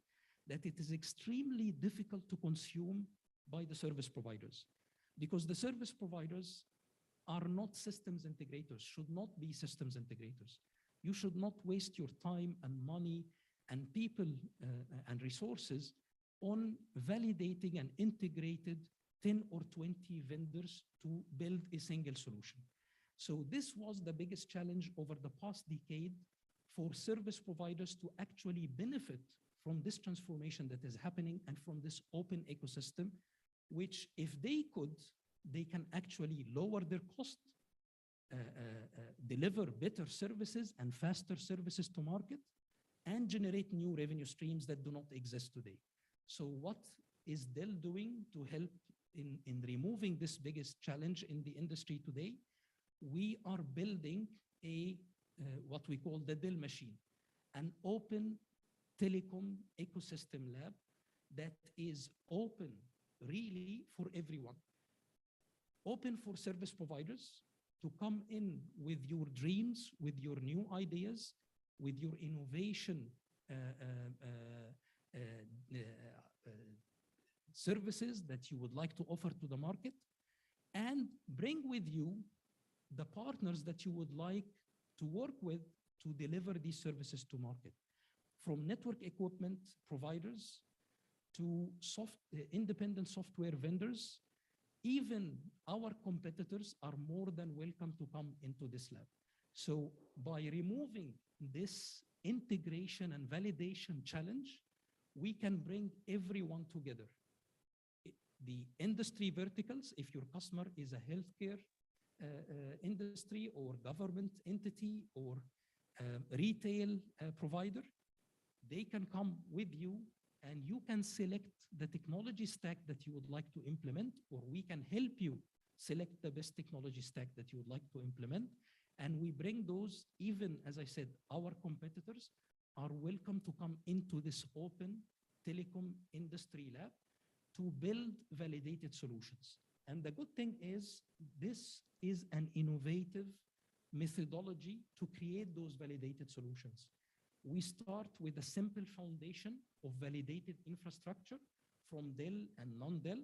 that it is extremely difficult to consume by the service providers, because the service providers are not systems integrators, should not be systems integrators. You should not waste your time and money and people and resources on validating and integrated 10 or 20 vendors to build a single solution. So this was the biggest challenge over the past decade for service providers to actually benefit from this transformation that is happening and from this open ecosystem, which if they could, they can actually lower their cost, deliver better services and faster services to market, and generate new revenue streams that do not exist today. So what is Dell doing to help in removing this biggest challenge in the industry today? We are building a what we call the Dell Machine, an open telecom ecosystem lab that is open really for everyone. Open for service providers to come in with your dreams, with your new ideas, with your innovation services that you would like to offer to the market, and bring with you the partners that you would like to work with to deliver these services to market. From network equipment providers to independent software vendors, even our competitors are more than welcome to come into this lab. So by removing this integration and validation challenge, we can bring everyone together. The industry verticals, if your customer is a healthcare industry or government entity or retail provider, they can come with you and you can select the technology stack that you would like to implement, or we can help you select the best technology stack that you would like to implement. And we bring those, even as I said, our competitors are welcome to come into this open telecom industry lab to build validated solutions. And the good thing is, this is an innovative methodology to create those validated solutions. We start with a simple foundation of validated infrastructure from Dell and non-Dell,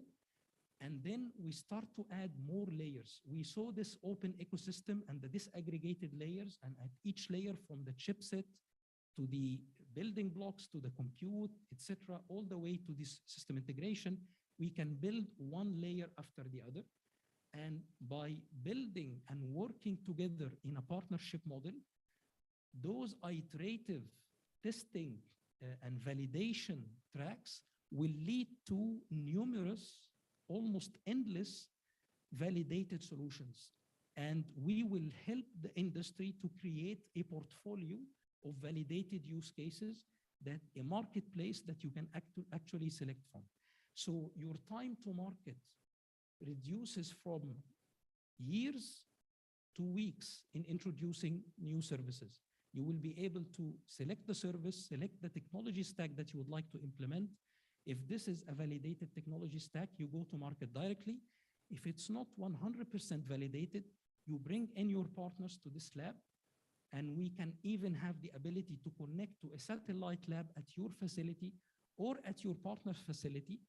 and then we start to add more layers. We saw this open ecosystem and the disaggregated layers, and at each layer, from the chipset to the building blocks to the compute, etc., all the way to this system integration, we can build one layer after the other. And by building and working together in a partnership model, those iterative testing and validation tracks will lead to numerous, almost endless validated solutions. And we will help the industry to create a portfolio of validated use cases, that a marketplace that you can actually select from. So your time to market reduces from years to weeks in introducing new services. You will be able to select the service, select the technology stack that you would like to implement. If this is a validated technology stack, you go to market directly. If it's not 100% validated, you bring in your partners to this lab, and we can even have the ability to connect to a satellite lab at your facility or at your partner's facility,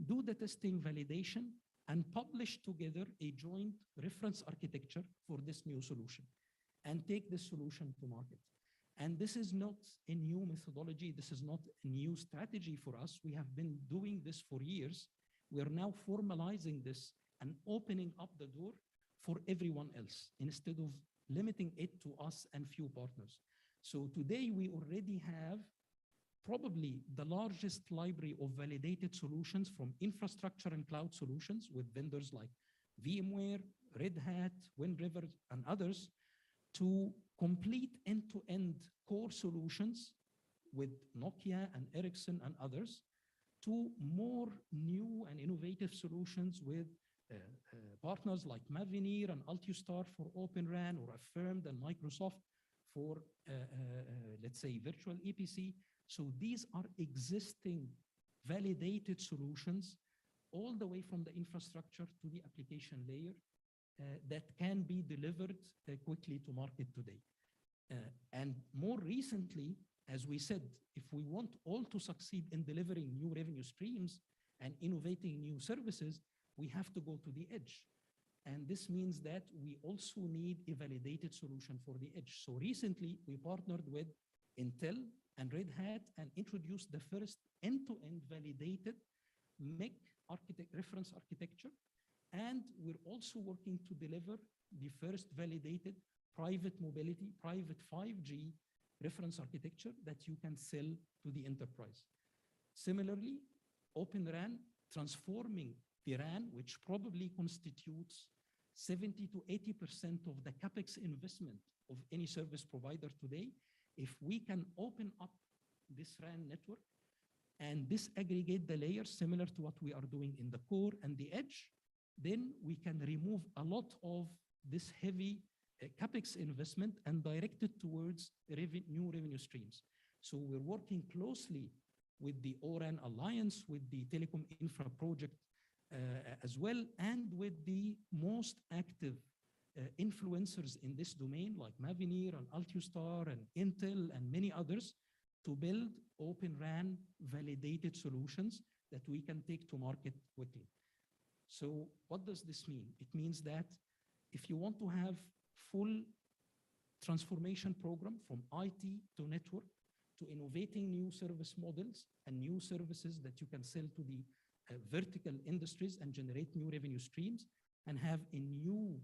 do the testing validation, and publish together a joint reference architecture for this new solution, and take this solution to market. And this is not a new methodology. This is not a new strategy for us. We have been doing this for years. We are now formalizing this and opening up the door for everyone else instead of limiting it to us and few partners. So today we already have probably the largest library of validated solutions from infrastructure and cloud solutions with vendors like VMware, Red Hat, Wind River, and others, to complete end-to-end core solutions with Nokia and Ericsson and others, to more new and innovative solutions with partners like Mavenir and Altiostar for Open RAN, or Affirmed and Microsoft for, let's say, virtual EPC. So these are existing validated solutions all the way from the infrastructure to the application layer that can be delivered quickly to market today. And more recently, as we said, if we want all to succeed in delivering new revenue streams and innovating new services, we have to go to the edge. And this means that we also need a validated solution for the edge. So recently, we partnered with Intel and Red Hat and introduced the first end-to-end validated MEC reference architecture. And we're also working to deliver the first validated private mobility, private 5G reference architecture that you can sell to the enterprise. Similarly, Open RAN, transforming the RAN, which probably constitutes 70 to 80% of the CapEx investment of any service provider today. If we can open up this RAN network and disaggregate the layers similar to what we are doing in the core and the edge, then we can remove a lot of this heavy CapEx investment and direct it towards new revenue streams. So we're working closely with the O-RAN Alliance, with the Telecom Infra Project as well, and with the most active influencers in this domain like Mavenir and Altiostar and Intel and many others, to build Open RAN validated solutions that we can take to market quickly. So what does this mean? It means that if you want to have full transformation program from IT to network to innovating new service models and new services that you can sell to the vertical industries and generate new revenue streams, and have a new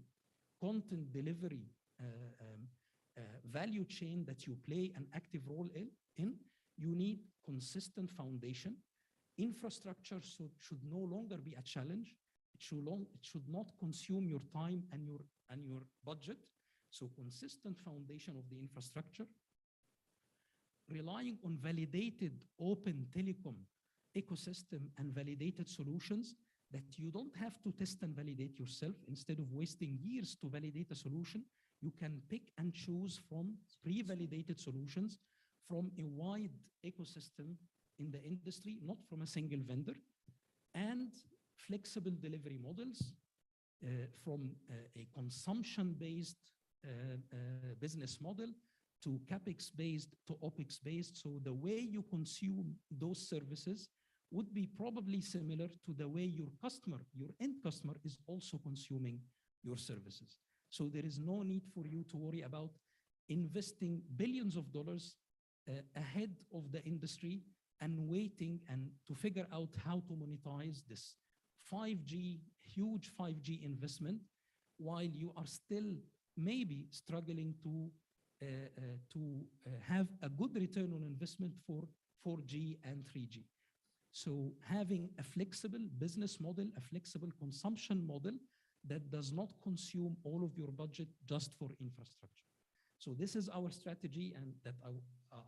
content delivery value chain that you play an active role in, you need consistent foundation. Infrastructure should no longer be a challenge. It should not consume your time and your budget. So consistent foundation of the infrastructure, relying on validated open telecom ecosystem and validated solutions that you don't have to test and validate yourself. Instead of wasting years to validate a solution, you can pick and choose from pre-validated solutions from a wide ecosystem in the industry, not from a single vendor, and flexible delivery models from a consumption-based business model to CapEx-based to OpEx-based. So the way you consume those services would be probably similar to the way your end customer is also consuming your services. So there is no need for you to worry about investing billions of dollars ahead of the industry and waiting and to figure out how to monetize this 5G, huge 5G investment, while you are still maybe struggling to have a good return on investment for 4G and 3G. So having a flexible business model, a flexible consumption model that does not consume all of your budget just for infrastructure. So this is our strategy, and that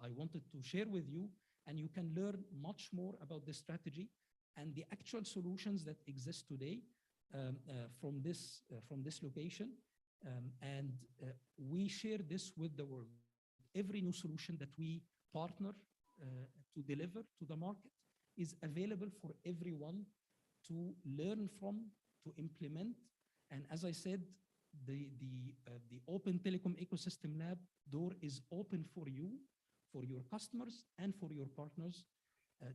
I wanted to share with you, and you can learn much more about this strategy and the actual solutions that exist today from this location. We share this with the world. Every new solution that we partner to deliver to the market is available for everyone to learn from, to implement. And as I said, the Open Telecom Ecosystem Lab door is open for you, for your customers, and for your partners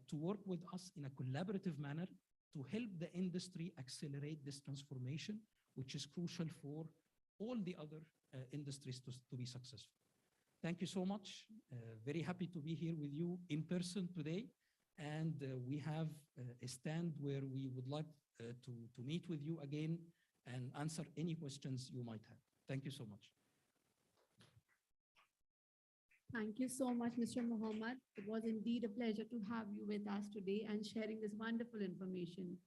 to work with us in a collaborative manner to help the industry accelerate this transformation, which is crucial for all the other industries to be successful. Thank you so much. Very happy to be here with you in person today. And we have a stand where we would like to meet with you again and answer any questions you might have. Thank you so much. Thank you so much, Mr. Muhammad. It was indeed a pleasure to have you with us today and sharing this wonderful information.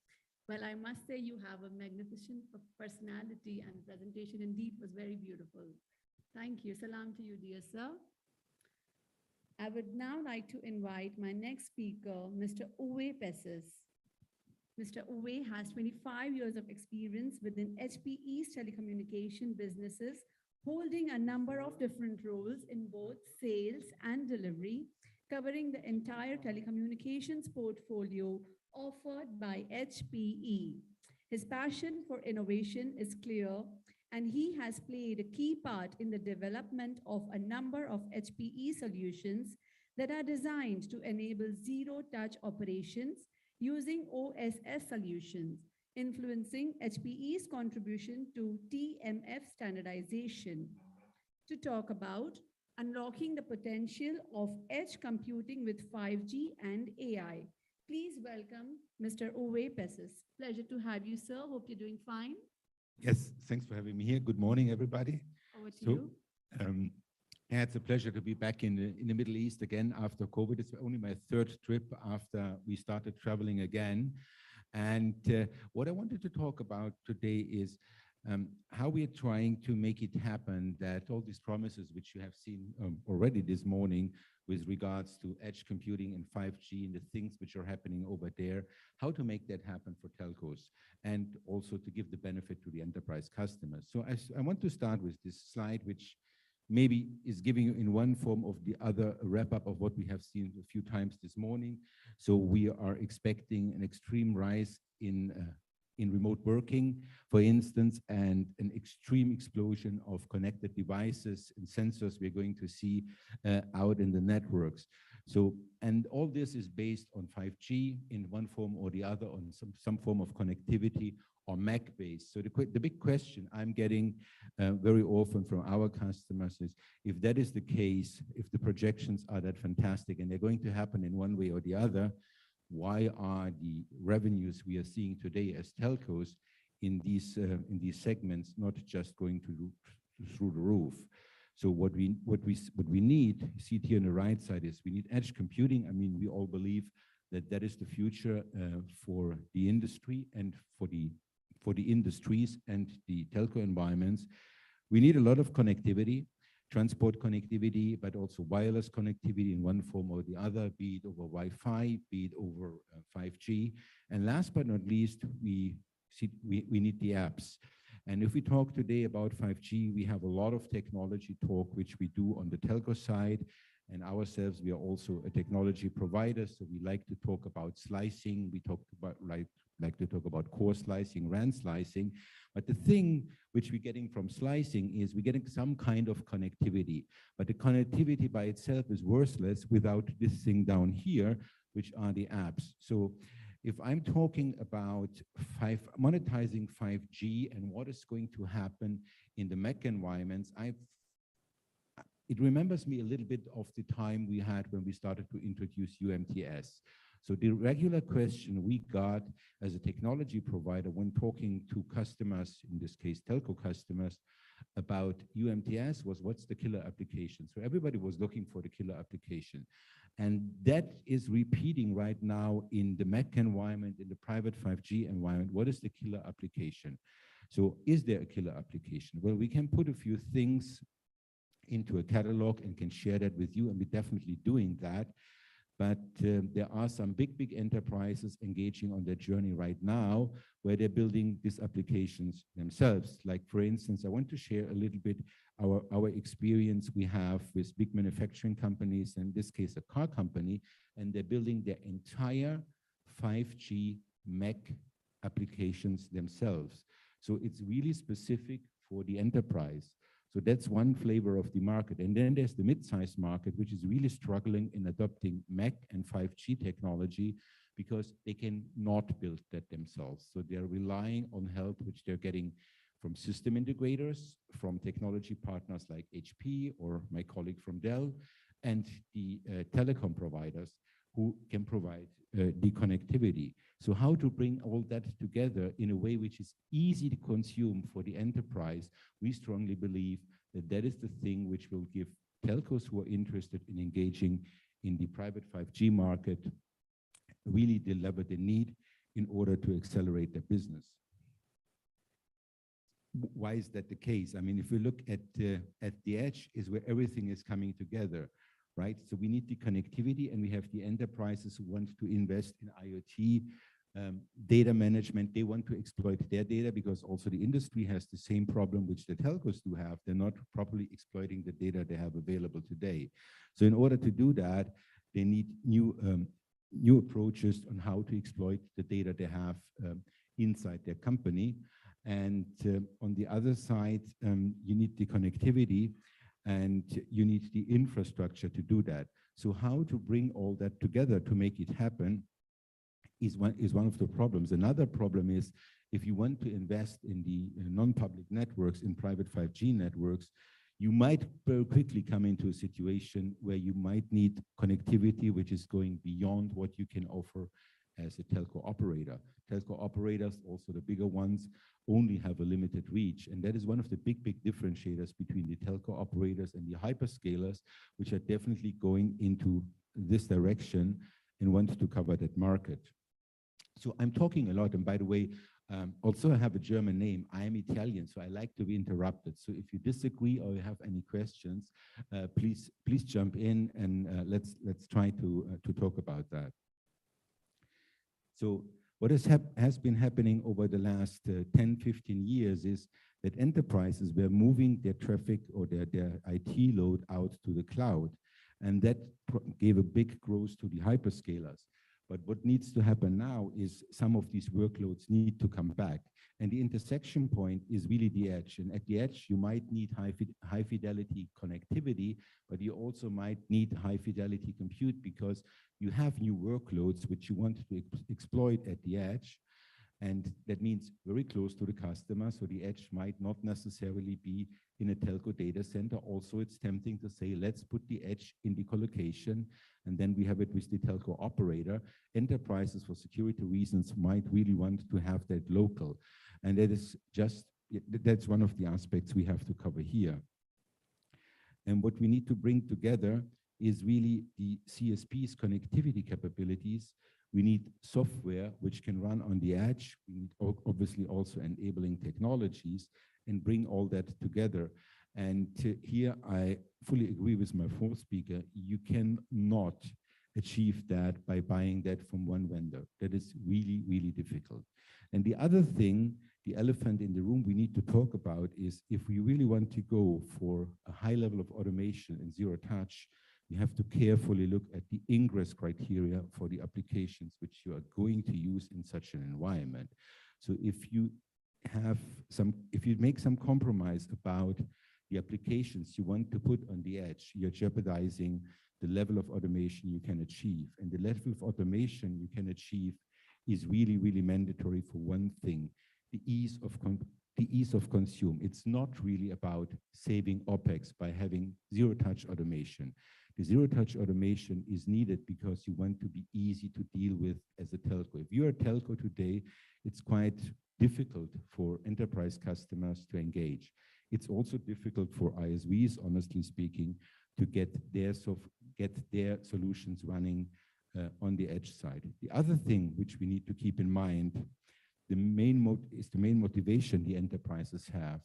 Well, I must say you have a magnificent personality and presentation indeed was very beautiful. Thank you. Salam to you, dear sir. I would now like to invite my next speaker, Mr. Uwe Pesses. Mr. Uwe has 25 years of experience within HPE's telecommunication businesses, holding a number of different roles in both sales and delivery, covering the entire telecommunications portfolio offered by HPE. His passion for innovation is clear, and he has played a key part in the development of a number of HPE solutions that are designed to enable zero-touch operations using OSS solutions, influencing HPE's contribution to TMF standardization. To talk about unlocking the potential of edge computing with 5G and AI. Please welcome Mr. Uwe Pesses. Pleasure to have you, sir. Hope you're doing fine. Yes, thanks for having me here. Good morning, everybody. Over to you. Yeah, it's a pleasure to be back in the Middle East again after COVID. It's only my third trip after we started traveling again. And what I wanted to talk about today is how we are trying to make it happen that all these promises, which you have seen already this morning with regards to edge computing and 5G and the things which are happening over there, how to make that happen for telcos and also to give the benefit to the enterprise customers. So I want to start with this slide, which maybe is giving you in one form or the other a wrap up of what we have seen a few times this morning. So we are expecting an extreme rise in remote working, for instance, and an extreme explosion of connected devices and sensors we're going to see out in the networks. So, and all this is based on 5G in one form or the other, on some form of connectivity or MAC-based. So the big question I'm getting very often from our customers is, if that is the case, if the projections are that fantastic and they're going to happen in one way or the other, why are the revenues we are seeing today as telcos in these segments not just going through the roof? So what we need, you see it here on the right side, is we need edge computing. I mean, we all believe that that is the future for the industry and for the industries and the telco environments. We need a lot of connectivity, transport connectivity, but also wireless connectivity in one form or the other, be it over Wi-Fi, be it over 5G. And last but not least, we need the apps. And if we talk today about 5G, we have a lot of technology talk, which we do on the telco side. And ourselves, we are also a technology provider. So we like to talk about slicing. We like to talk about core slicing, RAN slicing. But the thing which we're getting from slicing is we're getting some kind of connectivity. But the connectivity by itself is worthless without this thing down here, which are the apps. So if I'm talking about monetizing 5G and what is going to happen in the MEC environments, it remembers me a little bit of the time we had when we started to introduce UMTS. So the regular question we got as a technology provider when talking to customers, in this case telco customers, about UMTS was, what's the killer application? So everybody was looking for the killer application. And that is repeating right now in the MEC environment, in the private 5G environment. What is the killer application? So is there a killer application? Well, we can put a few things into a catalog and can share that with you, and we're definitely doing that. But there are some big enterprises engaging on their journey right now where they're building these applications themselves. Like, for instance, I want to share a little bit our experience we have with big manufacturing companies, in this case, a car company, and they're building their entire 5G MEC applications themselves. So it's really specific for the enterprise. So that's one flavor of the market. And then there's the mid-sized market, which is really struggling in adopting MEC and 5G technology because they cannot build that themselves. So they're relying on help, which they're getting from system integrators, from technology partners like HP or my colleague from Dell, and the telecom providers who can provide the connectivity. So how to bring all that together in a way which is easy to consume for the enterprise, we strongly believe that that is the thing which will give telcos who are interested in engaging in the private 5G market really the lever they need in order to accelerate their business. Why is that the case? I mean, if we look at the edge is where everything is coming together, right? So we need the connectivity, and we have the enterprises who want to invest in IoT, data management. They want to exploit their data because also the industry has the same problem which the telcos do have. They're not properly exploiting the data they have available today. So in order to do that, they need new approaches on how to exploit the data they have inside their company. And on the other side, you need the connectivity and you need the infrastructure to do that. So how to bring all that together to make it happen is one of the problems. Another problem is if you want to invest in the non-public networks, in private 5G networks, you might very quickly come into a situation where you might need connectivity which is going beyond what you can offer as a telco operator. Telco operators, also the bigger ones, only have a limited reach. And that is one of the big differentiators between the telco operators and the hyperscalers, which are definitely going into this direction and want to cover that market. So I'm talking a lot, and by the way, also I have a German name. I am Italian, so I like to be interrupted. So if you disagree or you have any questions, please jump in and let's try to talk about that. So what has been happening over the last 10, 15 years is that enterprises were moving their traffic or their IT load out to the cloud, and that gave a big growth to the hyperscalers. But what needs to happen now is some of these workloads need to come back. And the intersection point is really the edge. And at the edge, you might need high fidelity connectivity, but you also might need high fidelity compute because you have new workloads which you want to exploit at the edge. And that means very close to the customer. So the edge might not necessarily be in a telco data center. Also, it's tempting to say, let's put the edge in the colocation, and then we have it with the telco operator. Enterprises, for security reasons, might really want to have that local. And that is that's one of the aspects we have to cover here. And what we need to bring together is really the CSP's connectivity capabilities. We need software which can run on the edge. We need obviously also enabling technologies and bring all that together. And here I fully agree with my fourth speaker. You cannot achieve that by buying that from one vendor. That is really, really difficult. And the other thing, the elephant in the room we need to talk about is if we really want to go for a high level of automation and zero touch, you have to carefully look at the ingress criteria for the applications which you are going to use in such an environment. So if you make some compromise about the applications you want to put on the edge, you're jeopardizing the level of automation you can achieve. And the level of automation you can achieve is really, really mandatory for one thing, the ease of consume. It's not really about saving OpEx by having zero-touch automation. The zero-touch automation is needed because you want to be easy to deal with as a telco. If you're a telco today, it's quite difficult for enterprise customers to engage. It's also difficult for ISVs, honestly speaking, to get their solutions running on the edge side. The other thing which we need to keep in mind, the main motivation the enterprises have,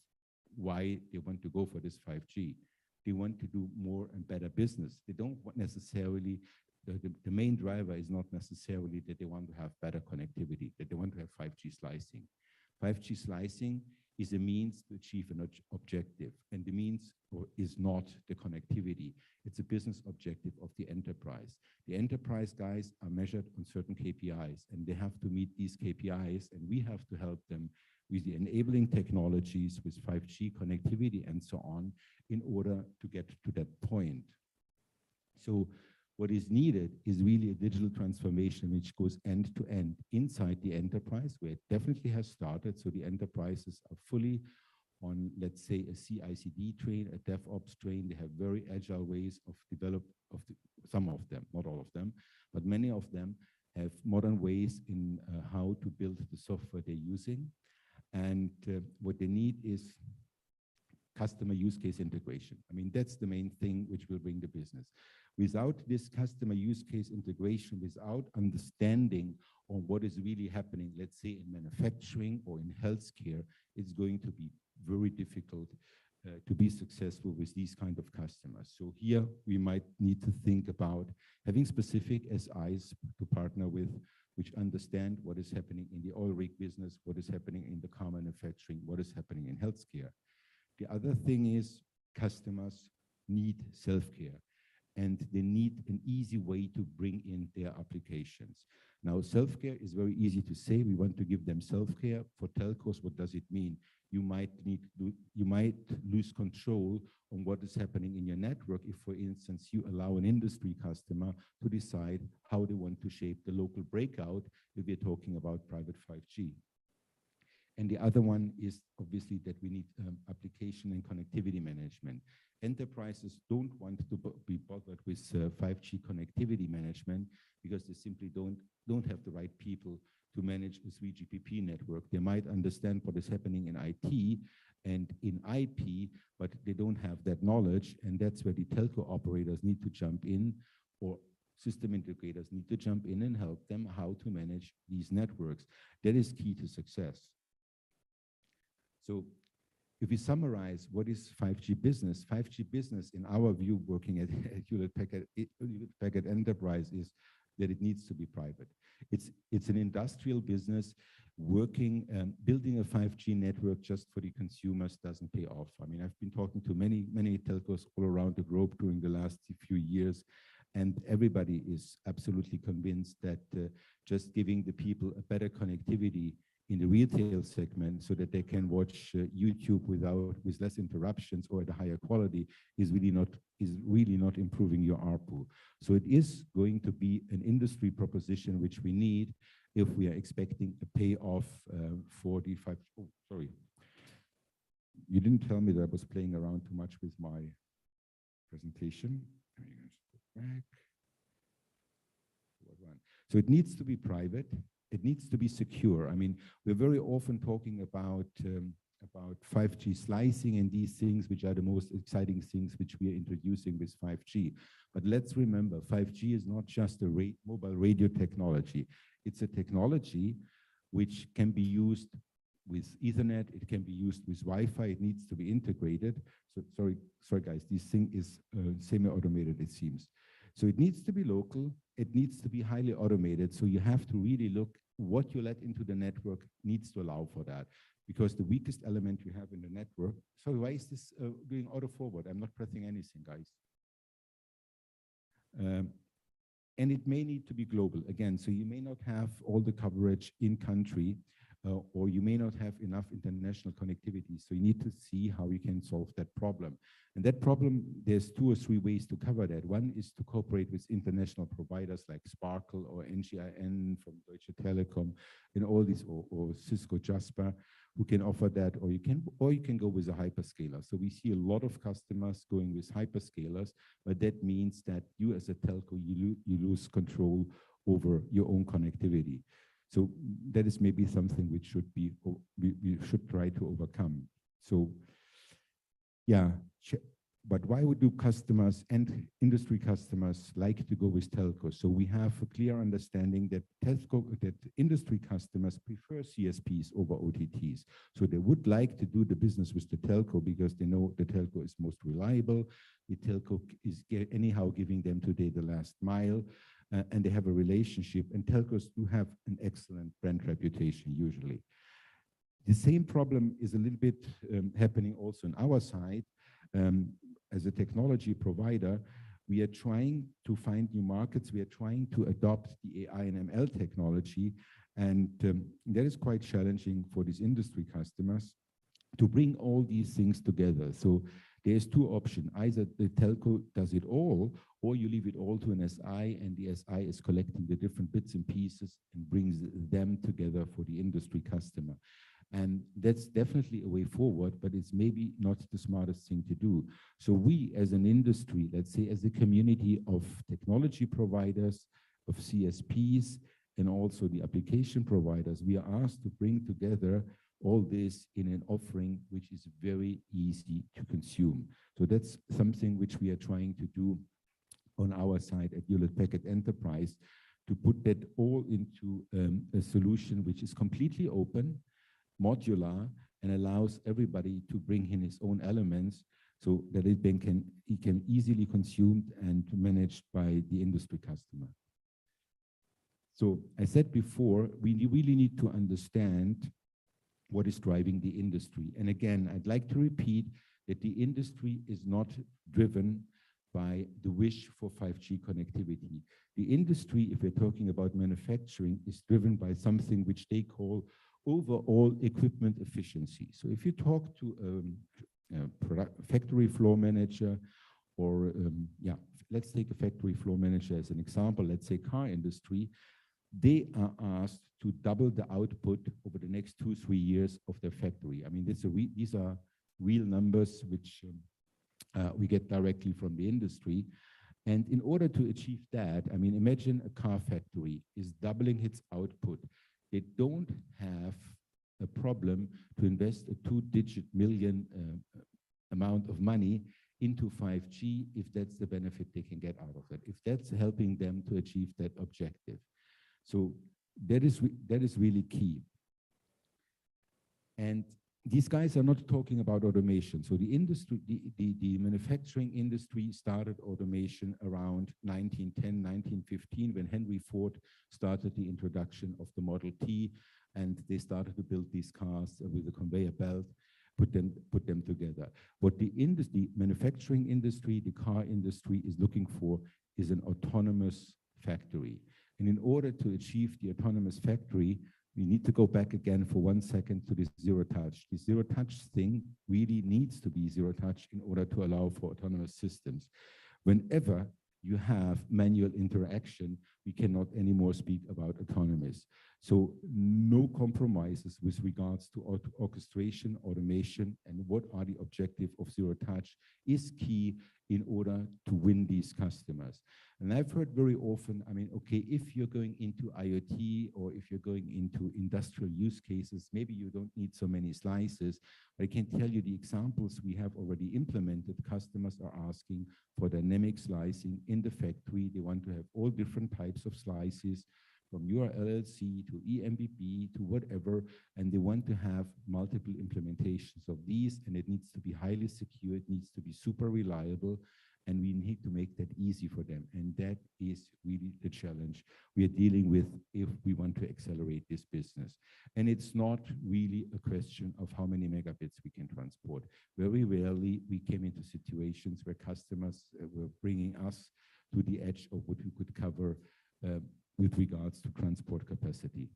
why they want to go for this 5G. They want to do more and better business. They don't want necessarily, the main driver is not necessarily that they want to have better connectivity, that they want to have 5G slicing. 5G slicing is a means to achieve an objective, and the means is not the connectivity. It's a business objective of the enterprise. The enterprise guys are measured on certain KPIs, and they have to meet these KPIs, and we have to help them with the enabling technologies, with 5G connectivity and so on, in order to get to that point. So what is needed is really a digital transformation which goes end to end inside the enterprise, where it definitely has started. So the enterprises are fully on, let's say, a CI/CD train, a DevOps train. They have very agile ways of some of them, not all of them, but many of them have modern ways in how to build the software they're using. And what they need is customer use case integration. I mean, that's the main thing which will bring the business. Without this customer use case integration, without understanding on what is really happening, let's say in manufacturing or in healthcare, it's going to be very difficult to be successful with these kind of customers. So here we might need to think about having specific SIs to partner with, which understand what is happening in the oil rig business, what is happening in the car manufacturing, what is happening in healthcare. The other thing is customers need self-care, and they need an easy way to bring in their applications. Now, self-care is very easy to say. We want to give them self-care. For telcos, what does it mean? You might lose control on what is happening in your network if, for instance, you allow an industry customer to decide how they want to shape the local breakout if we're talking about private 5G. And the other one is obviously that we need application and connectivity management. Enterprises don't want to be bothered with 5G connectivity management because they simply don't have the right people to manage a 3GPP network. They might understand what is happening in IT and in IP, but they don't have that knowledge. And that's where the telco operators need to jump in, or system integrators need to jump in and help them how to manage these networks. That is key to success. So if we summarize what is 5G business in our view, working at Hewlett-Packard Enterprise, is that it needs to be private. It's an industrial business. Building a 5G network just for the consumers doesn't pay off. I mean, I've been talking to many telcos all around the globe during the last few years, and everybody is absolutely convinced that just giving the people a better connectivity in the retail segment so that they can watch YouTube with less interruptions or at a higher quality is really not improving your ARPU. So it is going to be an industry proposition which we need if we are expecting a payoff for the 5G. Oh, sorry. You didn't tell me that I was playing around too much with my presentation. Back. So it needs to be private. It needs to be secure. I mean, we're very often talking about 5G slicing and these things, which are the most exciting things which we are introducing with 5G. But let's remember, 5G is not just a mobile radio technology. It's a technology which can be used with Ethernet. It can be used with Wi-Fi. It needs to be integrated. So sorry guys, this thing is semi-automated, it seems. So it needs to be local. It needs to be highly automated. So you have to really look what you let into the network needs to allow for that. Because the weakest element you have in the network, sorry, why is this doing auto forward? I'm not pressing anything, guys. And it may need to be global again. So you may not have all the coverage in country, or you may not have enough international connectivity. So you need to see how you can solve that problem. And that problem, there's 2 or 3 ways to cover that. One is to cooperate with international providers like Sparkle or NGIN from Deutsche Telekom and all these, or Cisco Jasper, who can offer that, or you can go with a hyperscaler. So we see a lot of customers going with hyperscalers, but that means that you as a telco, you lose control over your own connectivity. So that is maybe something which we should try to overcome. So yeah, but why do customers and industry customers like to go with telco? So we have a clear understanding that industry customers prefer CSPs over OTTs. So they would like to do the business with the telco because they know the telco is most reliable. The telco is anyhow giving them today the last mile. And they have a relationship, and telcos do have an excellent brand reputation usually. The same problem is a little bit happening also on our side. As a technology provider, we are trying to find new markets. We are trying to adopt the AI and ML technology, and that is quite challenging for these industry customers to bring all these things together. So there's 2 options. Either the telco does it all, or you leave it all to an SI, and the SI is collecting the different bits and pieces and brings them together for the industry customer. And that's definitely a way forward, but it's maybe not the smartest thing to do. So we as an industry, let's say as a community of technology providers, of CSPs, and also the application providers, we are asked to bring together all this in an offering which is very easy to consume. So that's something which we are trying to do on our side at Hewlett Packard Enterprise, to put that all into a solution which is completely open, modular, and allows everybody to bring in his own elements so that it can easily consumed and managed by the industry customer. So I said before, we really need to understand what is driving the industry. And again, I'd like to repeat that the industry is not driven by the wish for 5G connectivity. The industry, if we're talking about manufacturing, is driven by something which they call overall equipment efficiency. So if you talk to a factory floor manager, or let's take a factory floor manager as an example, let's say car industry, they are asked to double the output over the next 2-3 years of their factory. I mean, these are real numbers which we get directly from the industry. And in order to achieve that, I mean, imagine a car factory is doubling its output. They don't have a problem to invest a 2-digit million amount of money into 5G if that's the benefit they can get out of it, if that's helping them to achieve that objective. So that is really key. And these guys are not talking about automation. So the industry, the manufacturing industry started automation around 1910, 1915, when Henry Ford started the introduction of the Model T, and they started to build these cars with a conveyor belt, put them together. What the manufacturing industry, the car industry is looking for is an autonomous factory. And in order to achieve the autonomous factory, we need to go back again for 1 second to this zero touch. The zero touch thing really needs to be zero touch in order to allow for autonomous systems. Whenever you have manual interaction, we cannot anymore speak about autonomous. So no compromises with regards to orchestration, automation, and what are the objective of zero touch is key in order to win these customers. And I've heard very often, I mean, okay, if you're going into IoT or if you're going into industrial use cases, maybe you don't need so many slices. But I can tell you the examples we have already implemented. Customers are asking for dynamic slicing in the factory. They want to have all different types of slices, from URLLC to eMBB to whatever, and they want to have multiple implementations of these, and it needs to be highly secure, it needs to be super reliable, and we need to make that easy for them. And that is really the challenge we are dealing with if we want to accelerate this business. And it's not really a question of how many megabits we can transport. Very rarely we came into situations where customers were bringing us to the edge of what we could cover with regards to transport capacity.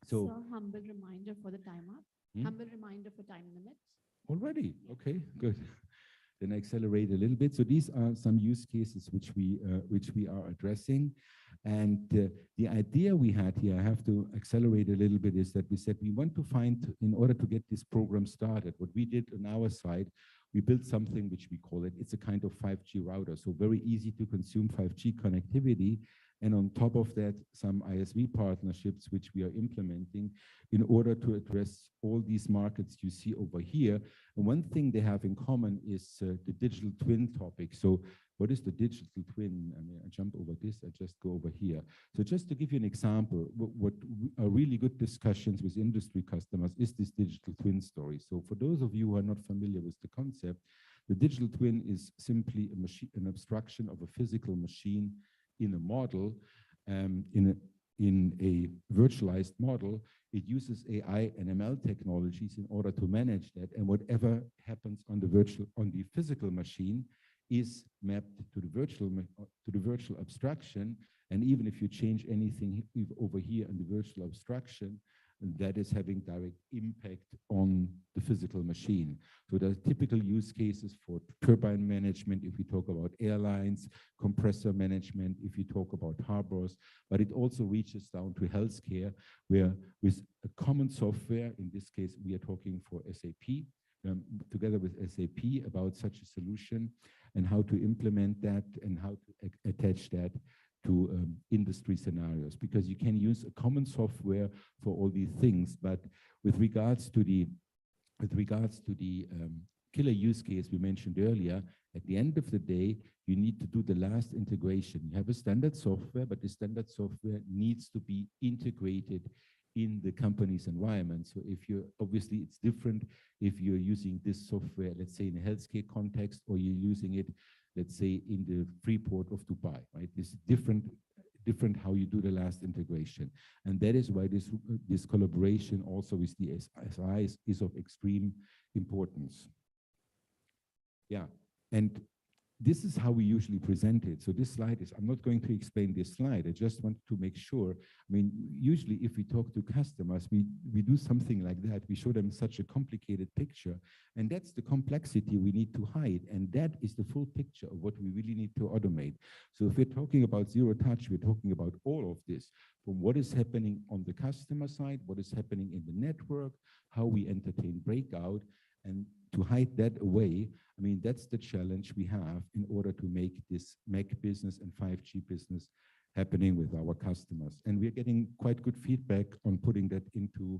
So humble reminder for the time up. Humble reminder for time limits. Already, okay, good. Then accelerate a little bit. So these are some use cases which we are addressing. And the idea we had here, I have to accelerate a little bit, is that we said we want to find, in order to get this program started, what we did on our side, we built something which we call it's a kind of 5G router. So very easy to consume 5G connectivity. And on top of that, some ISV partnerships, which we are implementing in order to address all these markets you see over here. And one thing they have in common is the digital twin topic. So what is the digital twin? I mean, I jump over this, I just go over here. So just to give you an example, what are really good discussions with industry customers is this digital twin story. So for those of you who are not familiar with the concept, the digital twin is simply a machine, an abstraction of a physical machine in a model, in a virtualized model. It uses AI and ML technologies in order to manage that, and whatever happens on the physical machine is mapped to the virtual abstraction. And even if you change anything over here in the virtual abstraction, that is having direct impact on the physical machine. So there are typical use cases for turbine management if we talk about airlines, compressor management if we talk about harbors, but it also reaches down to healthcare, where with a common software, in this case we are talking for SAP, together with SAP about such a solution and how to implement that and how to attach that to industry scenarios, because you can use a common software for all these things. But with regards to the killer use case we mentioned earlier, at the end of the day, you need to do the last integration. You have a standard software, but the standard software needs to be integrated in the company's environment. So if you're, obviously it's different if you're using this software, let's say in a healthcare context, or you're using it, let's say in the Freeport of Dubai, right? This is different how you do the last integration. And that is why this collaboration also with the SIs is of extreme importance. Yeah, and this is how we usually present it. So this slide is, I'm not going to explain this slide. I just want to make sure, I mean, usually if we talk to customers, we do something like that. We show them such a complicated picture, and that's the complexity we need to hide. And that is the full picture of what we really need to automate. So if we're talking about zero touch, we're talking about all of this, from what is happening on the customer side, what is happening in the network, how we entertain breakout, and to hide that away. I mean, that's the challenge we have in order to make this MEC business and 5G business happening with our customers. And we're getting quite good feedback on putting that into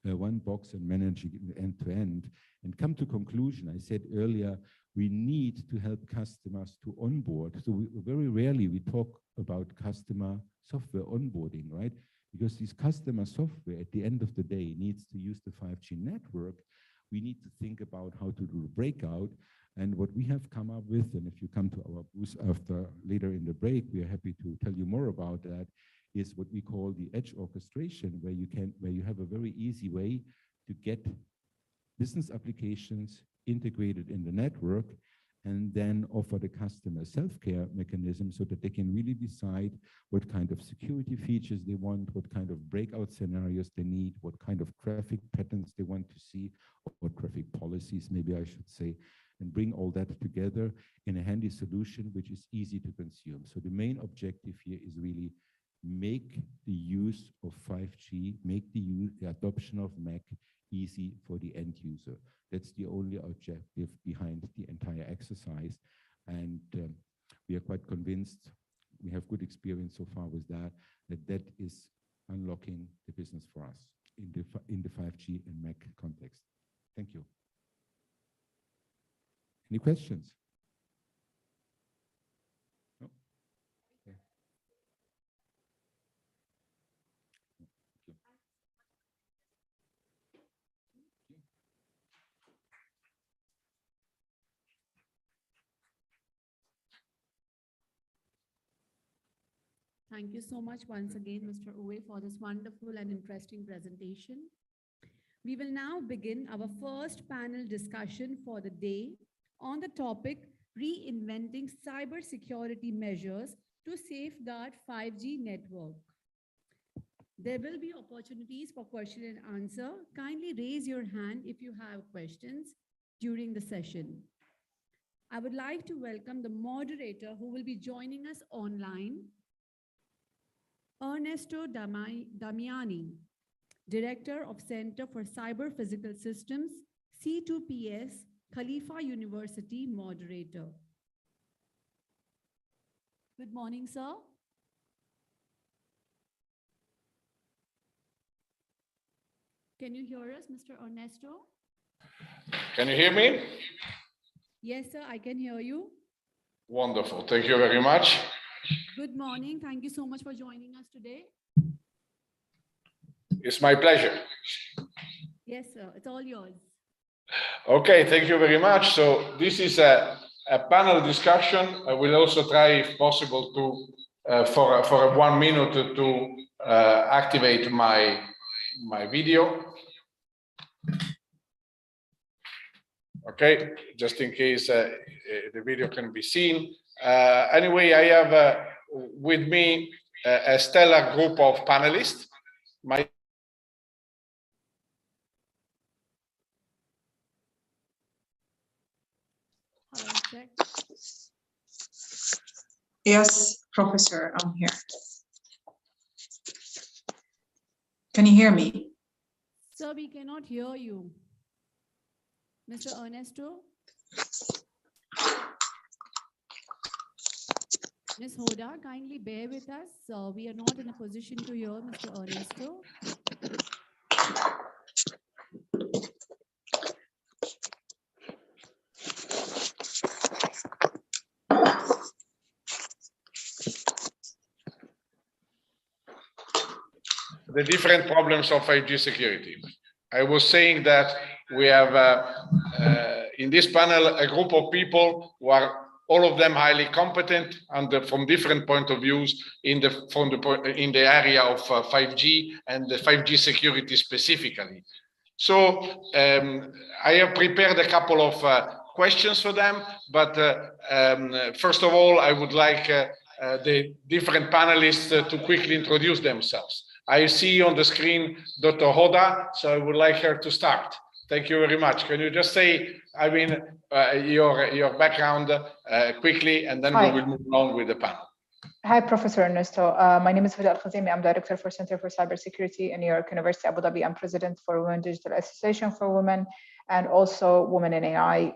one box and managing it end to end. And come to conclusion, I said earlier, we need to help customers to onboard. So very rarely we talk about customer software onboarding, right? Because this customer software at the end of the day needs to use the 5G network. We need to think about how to do the breakout. And what we have come up with, and if you come to our booth later in the break, we are happy to tell you more about that, is what we call the edge orchestration, where you have a very easy way to get business applications integrated in the network and then offer the customer self-care mechanism so that they can really decide what kind of security features they want, what kind of breakout scenarios they need, what kind of traffic patterns they want to see, or traffic policies, maybe I should say, and bring all that together in a handy solution which is easy to consume. So the main objective here is really make the use of 5G, make the adoption of MEC easy for the end user. That's the only objective behind the entire exercise. And we are quite convinced, we have good experience so far with that, that is unlocking the business for us in the 5G and MEC context. Thank you. Any questions? No? Okay. Thank you. Thank you so much once again, Mr. Uwe, for this wonderful and interesting presentation. We will now begin our first panel discussion for the day on the topic reinventing cybersecurity measures to safeguard 5G network. There will be opportunities for question and answer. Kindly raise your hand if you have questions during the session. I would like to welcome the moderator who will be joining us online, Ernesto Damiani, Director of Center for Cyber Physical Systems, C2PS, Khalifa University moderator. Good morning, sir. Can you hear us, Mr. Ernesto? Can you hear me? Yes, sir, I can hear you. Wonderful. Thank you very much. Good morning. Thank you so much for joining us today. It's my pleasure. Yes, sir. It's all yours. Okay, thank you very much. So this is a panel discussion. I will also try, if possible, to for 1 minute to activate my video. Okay, just in case the video can be seen. Anyway, I have with me a stellar group of panelists. My check. Yes, Professor, I'm here. Can you hear me? Sir, we cannot hear you. Mr. Ernesto? Ms. Hoda, kindly bear with us. We are not in a position to hear Mr. Ernesto. The different problems of 5G security. I was saying that we have in this panel a group of people who are all of them highly competent and from different point of views in the area of 5G and the 5G security specifically. So I have prepared a couple of questions for them, but first of all, I would like the different panelists to quickly introduce themselves. I see on the screen Dr. Hoda, so I would like her to start. Thank you very much. Can you just say, I mean, your background quickly, and then Hi. we will move on with the panel. Hi, Professor Ernesto. My name is Huda Al-Khazemi. I'm Director for Center for Cybersecurity in New York University, Abu Dhabi. I'm President for Women Digital Association for Women and also Women in AI,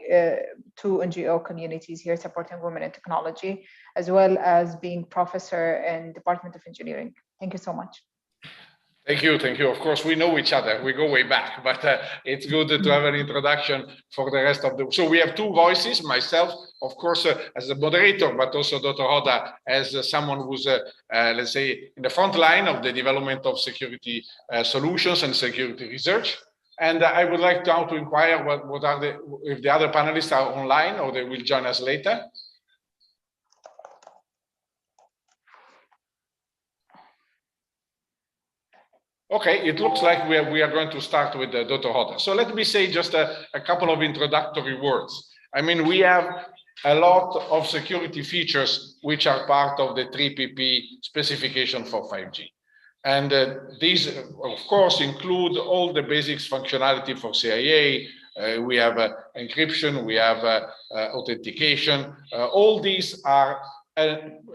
two NGO communities here supporting women in technology, as well as being professor in Department of Engineering. Thank you so much. Thank you, thank you. Of course, we know each other. We go way back, but it's good to have an introduction for the rest of the. So we have two voices, myself, of course, as a moderator, but also Dr. Hoda as someone who's, let's say, in the front line of the development of security solutions and security research. And I would like now to inquire what are if the other panelists are online or they will join us later. Okay, it looks like we are going to start with Dr. Hoda. So let me say just a couple of introductory words. I mean, we have a lot of security features which are part of the 3PP specification for 5G. And these, of course, include all the basics functionality for CIA. We have encryption, we have authentication. All these are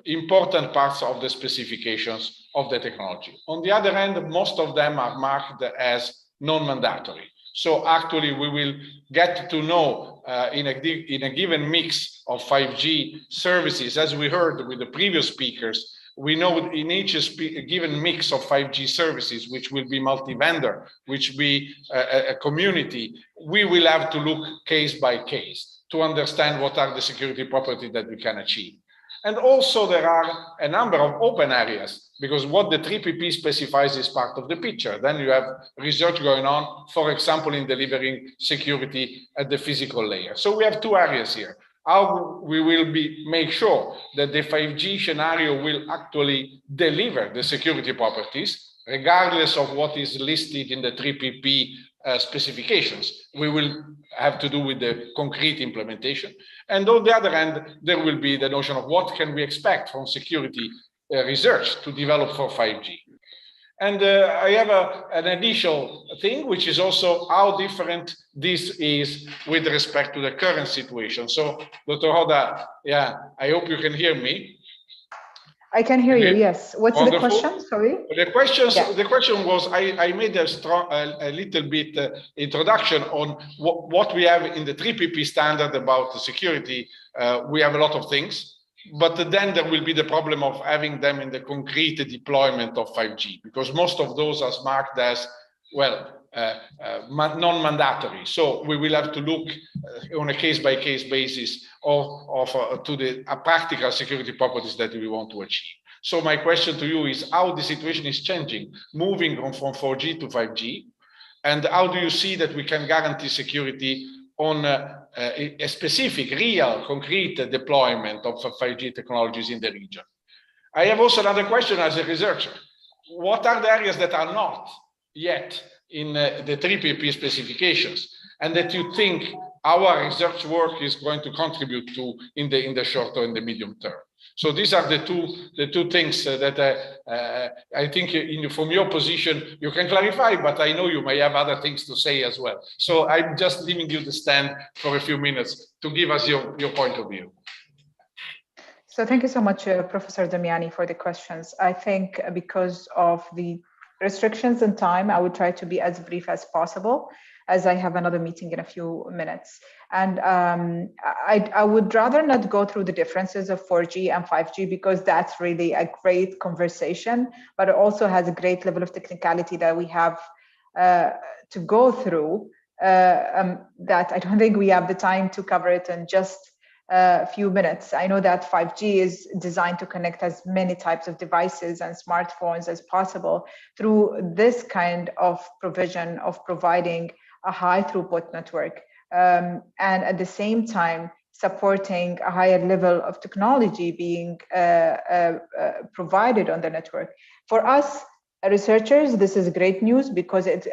important parts of the specifications of the technology. On the other hand, most of them are marked as non-mandatory. So actually, we will get to know in a given mix of 5G services, as we heard with the previous speakers, we know in each given mix of 5G services, which will be multi-vendor, which will be a community, we will have to look case by case to understand what are the security properties that we can achieve. And also there are a number of open areas, because what the 3PP specifies is part of the picture. Then you have research going on, for example, in delivering security at the physical layer. So we have two areas here. How we will make sure that the 5G scenario will actually deliver the security properties, regardless of what is listed in the 3PP specifications. We will have to do with the concrete implementation. And on the other hand, there will be the notion of what can we expect from security research to develop for 5G. And I have an initial thing, which is also how different this is with respect to the current situation. So, Dr. Hoda, yeah, I hope you can hear me. I can hear you, yes. What's Wonderful. the question, sorry? The question was, I made a little bit introduction on what we have in the 3PP standard about the security. We have a lot of things. But then there will be the problem of having them in the concrete deployment of 5G, because most of those are marked as, well, non-mandatory. So we will have to look on a case-by-case basis to the practical security properties that we want to achieve. So my question to you is how the situation is changing, moving from 4G to 5G, and how do you see that we can guarantee security on a specific, real, concrete deployment of 5G technologies in the region? I have also another question as a researcher. What are the areas that are not yet in the 3PP specifications, and that you think our research work is going to contribute to in the short or in the medium term. So these are the two things that I think from your position you can clarify, but I know you may have other things to say as well. So I'm just leaving you the stand for a few minutes to give us your point of view. So thank you so much, Professor Damiani, for the questions. I think because of the restrictions in time, I would try to be as brief as possible, as I have another meeting in a few minutes. And I would rather not go through the differences of 4G and 5G, because that's really a great conversation, but it also has a great level of technicality that we have to go through, that I don't think we have the time to cover it in just a few minutes. I know that 5G is designed to connect as many types of devices and smartphones as possible through this kind of provision of providing a high throughput network, and at the same time supporting a higher level of technology being provided on the network. For us researchers, this is great news, because it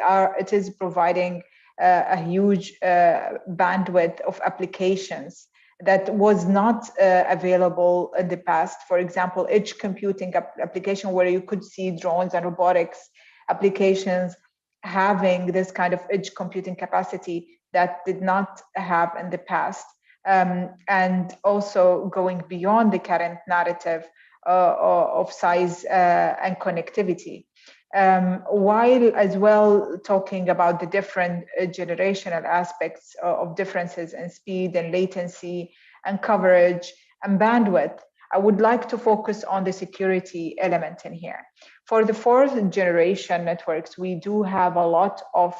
is providing a huge bandwidth of applications that was not available in the past. For example, edge computing application, where you could see drones and robotics applications having this kind of edge computing capacity that did not have in the past. And also going beyond the current narrative of size and connectivity. While as well talking about the different generational aspects of differences in speed and latency and coverage and bandwidth, I would like to focus on the security element in here. For the fourth generation networks, we do have a lot of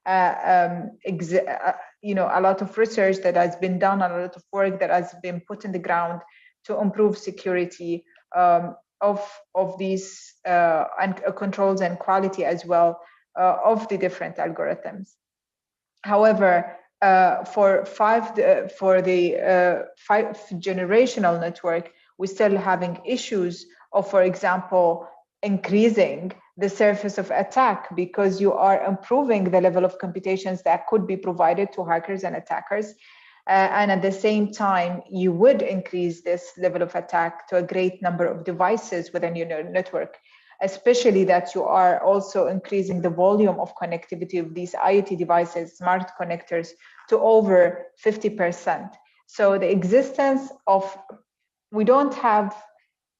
a lot of research that has been done, and a lot of work that has been put in the ground to improve security of these and controls and quality as well of the different algorithms. However, for the fifth generational network, we're still having issues of, for example, increasing the surface of attack, because you are improving the level of computations that could be provided to hackers and attackers. And at the same time, you would increase this level of attack to a great number of devices within your network, especially that you are also increasing the volume of connectivity of these IoT devices, smart connectors, to over 50%. So the existence of, we don't have,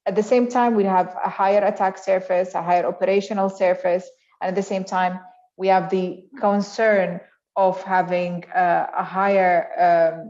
at the same time, we have a higher attack surface, a higher operational surface, and at the same time, we have the concern of having a higher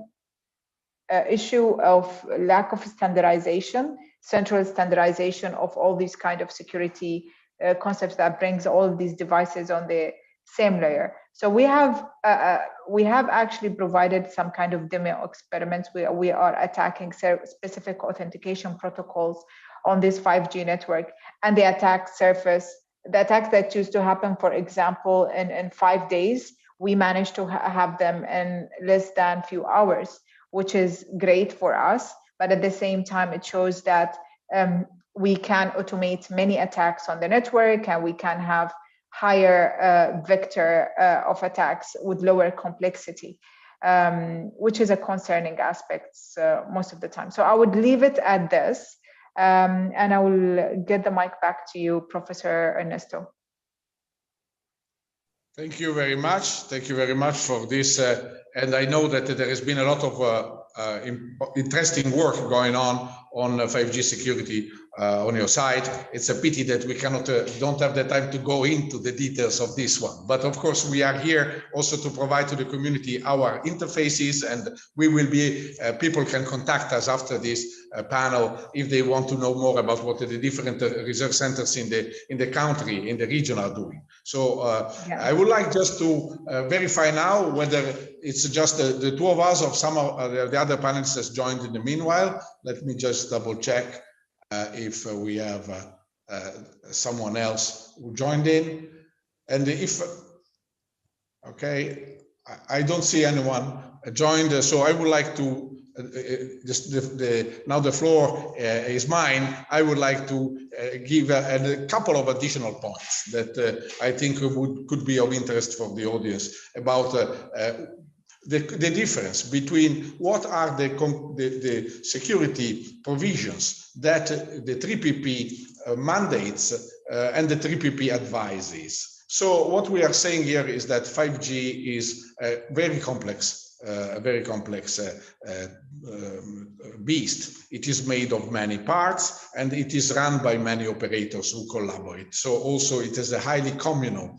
issue of lack of standardization, central standardization of all these kind of security concepts that brings all of these devices on the same layer. So we have actually provided some kind of demo experiments where we are attacking specific authentication protocols on this 5G network, and the attack surface, the attacks that used to happen, for example, in 5 days, we managed to have them in less than a few hours, which is great for us. But at the same time, it shows that we can automate many attacks on the network, and we can have higher vector of attacks with lower complexity, which is a concerning aspect most of the time. So I would leave it at this, and I will get the mic back to you, Professor Ernesto. Thank you very much. Thank you very much for this. And I know that there has been a lot of interesting work going on 5G security on your side. It's a pity that we don't have the time to go into the details of this one. But of course, we are here also to provide to the community our interfaces, and we will be, people can contact us after this panel if they want to know more about what the different research centers in the country, in the region are doing. So I would like just to verify now whether it's just the two of us, or some of the other panelists has joined in the meanwhile. Let me just double check if we have someone else who joined in. And if, okay, I don't see anyone joined. So I would like to now the floor is mine, I would like to give a couple of additional points that I think could be of interest for the audience about the difference between what are the security provisions that the 3PP mandates and the 3PP advises. So what we are saying here is that 5G is a very complex beast. It is made of many parts and it is run by many operators who collaborate. So also it is a highly communal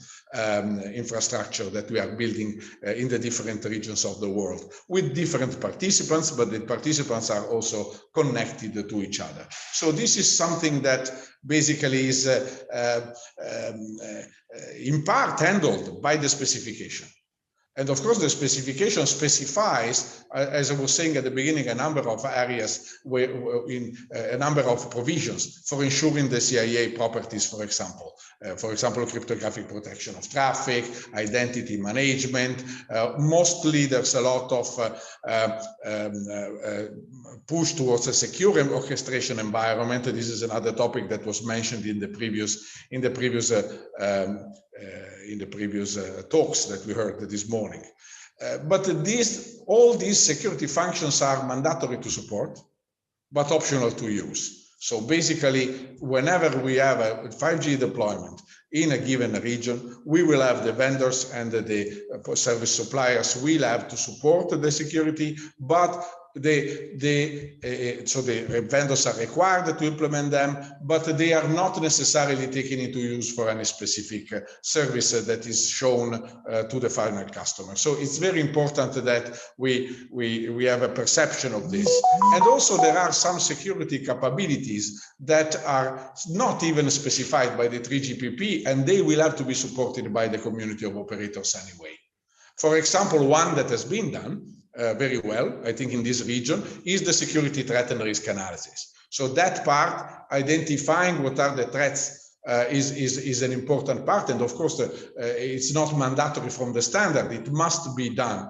infrastructure that we are building in the different regions of the world with different participants, but the participants are also connected to each other. So this is something that basically is in part handled by the specification. And of course, the specification specifies, as I was saying at the beginning, a number of areas in a number of provisions for ensuring the CIA properties, for example, cryptographic protection of traffic, identity management. Mostly, there's a lot of push towards a secure orchestration environment. This is another topic that was mentioned in the previous talks that we heard this morning. But all these security functions are mandatory to support, but optional to use. So basically, whenever we have a 5G deployment in a given region, we will have the vendors and the service suppliers will have to support the security, but the vendors are required to implement them, but they are not necessarily taken into use for any specific service that is shown to the final customer. So it's very important that we have a perception of this. And also there are some security capabilities that are not even specified by the 3GPP, and they will have to be supported by the community of operators anyway. For example, one that has been done very well, I think, in this region is the security threat and risk analysis. So that part, identifying what are the threats, is an important part. And of course, it's not mandatory from the standard. It must be done.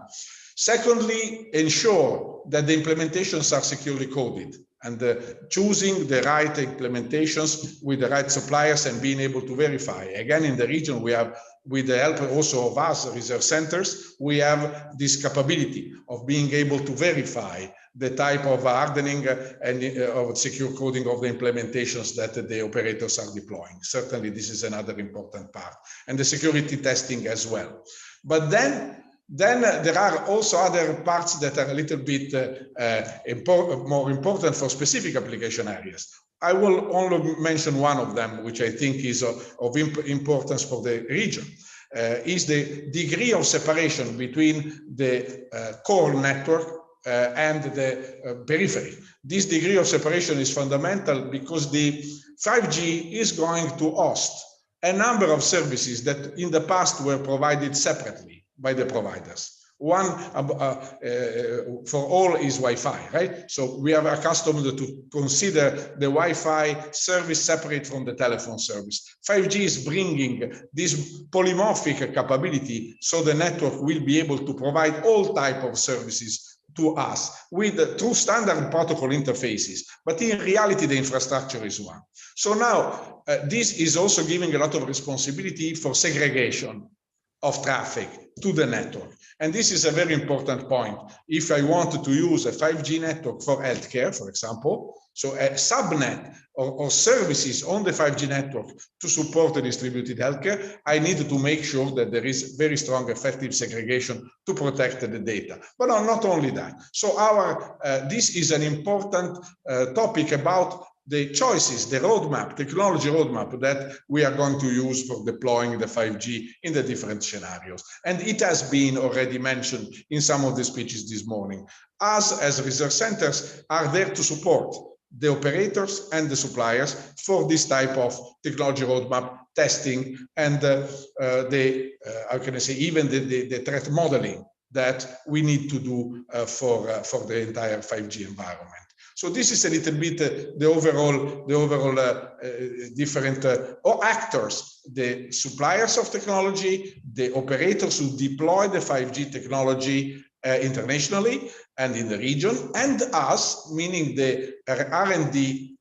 Secondly, ensure that the implementations are securely coded and choosing the right implementations with the right suppliers and being able to verify. Again, in the region, we have, with the help also of us, research centers, we have this capability of being able to verify the type of hardening and of secure coding of the implementations that the operators are deploying. Certainly, this is another important part. And the security testing as well. But then there are also other parts that are a little bit more important for specific application areas. I will only mention one of them, which I think is of importance for the region, is the degree of separation between the core network and the periphery. This degree of separation is fundamental because the 5G is going to host a number of services that in the past were provided separately by the providers. One for all is Wi-Fi, right? So we are accustomed to consider the Wi-Fi service separate from the telephone service. 5G is bringing this polymorphic capability so the network will be able to provide all type of services to us with through standard protocol interfaces. But in reality, the infrastructure is one. So now this is also giving a lot of responsibility for segregation of traffic to the network. And this is a very important point. If I wanted to use a 5G network for healthcare, for example, so a subnet or services on the 5G network to support the distributed healthcare, I need to make sure that there is very strong effective segregation to protect the data. But not only that. So this is an important topic about the choices, the roadmap, technology roadmap that we are going to use for deploying the 5G in the different scenarios. And it has been already mentioned in some of the speeches this morning. Us as research centers are there to support the operators and the suppliers for this type of technology roadmap testing and how can I say, even the threat modeling that we need to do for the entire 5G environment. So this is a little bit the overall different actors, the suppliers of technology, the operators who deploy the 5G technology, internationally and in the region, and us, meaning the R&D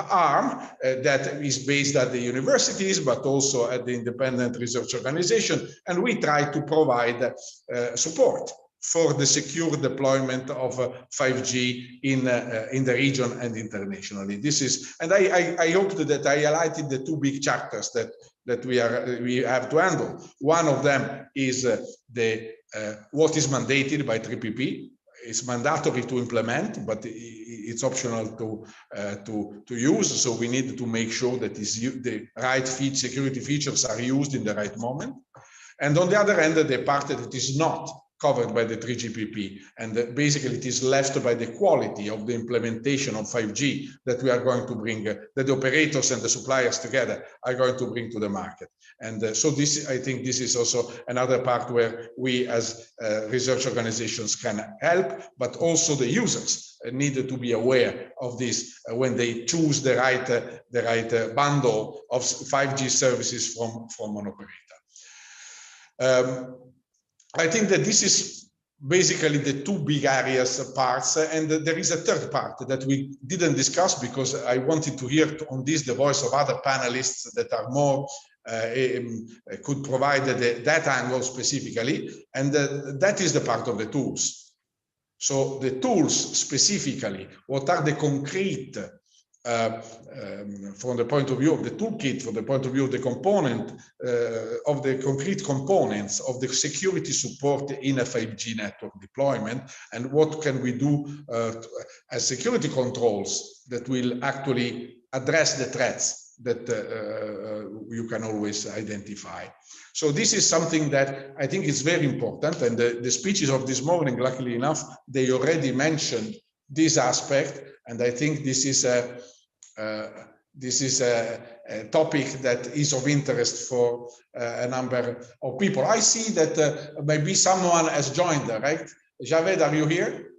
arm that is based at the universities, but also at the independent research organization. And we try to provide support for the secure deployment of 5G in the region and internationally. This is, and I hope that I highlighted the two big chapters that we have to handle. One of them is what is mandated by 3PP. It's mandatory to implement, but it's optional to use. So we need to make sure that the right security features are used in the right moment. And on the other hand, the part that it is not covered by the 3GPP, and basically it is left by the quality of the implementation of 5G that we are going to bring, that the operators and the suppliers together are going to bring to the market. And so this, I think this is also another part where we as research organizations can help, but also the users need to be aware of this when they choose the right bundle of 5G services from an operator. I think that this is basically the two big areas parts, and there is a third part that we didn't discuss because I wanted to hear on this the voice of other panelists that are more could provide that angle specifically, and that is the part of the tools. So the tools specifically, what are the concrete from the point of view of the toolkit, from the point of view of the component, of the concrete components of the security support in a 5G network deployment, and what can we do as security controls that will actually address the threats that you can always identify. So this is something that I think is very important, and the speeches of this morning, luckily enough, they already mentioned this aspect, and I think this is a topic that is of interest for a number of people. I see that maybe someone has joined, right? Javed, are you here?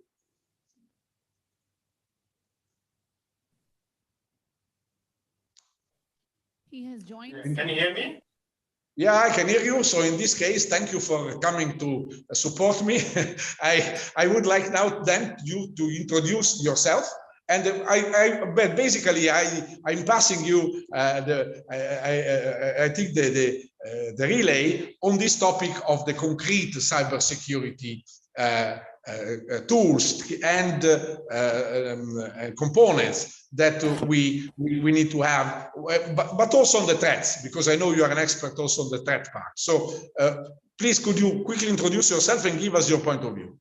He has joined. Can you hear me? Yeah, I can hear you. So in this case, thank you for coming to support me. I would like now then you to introduce yourself. And but basically, I'm passing you I think the relay on this topic of the concrete cybersecurity tools and components that we need to have, but also on the threats, because I know you are an expert also on the threat part. So please, could you quickly introduce yourself and give us your point of view?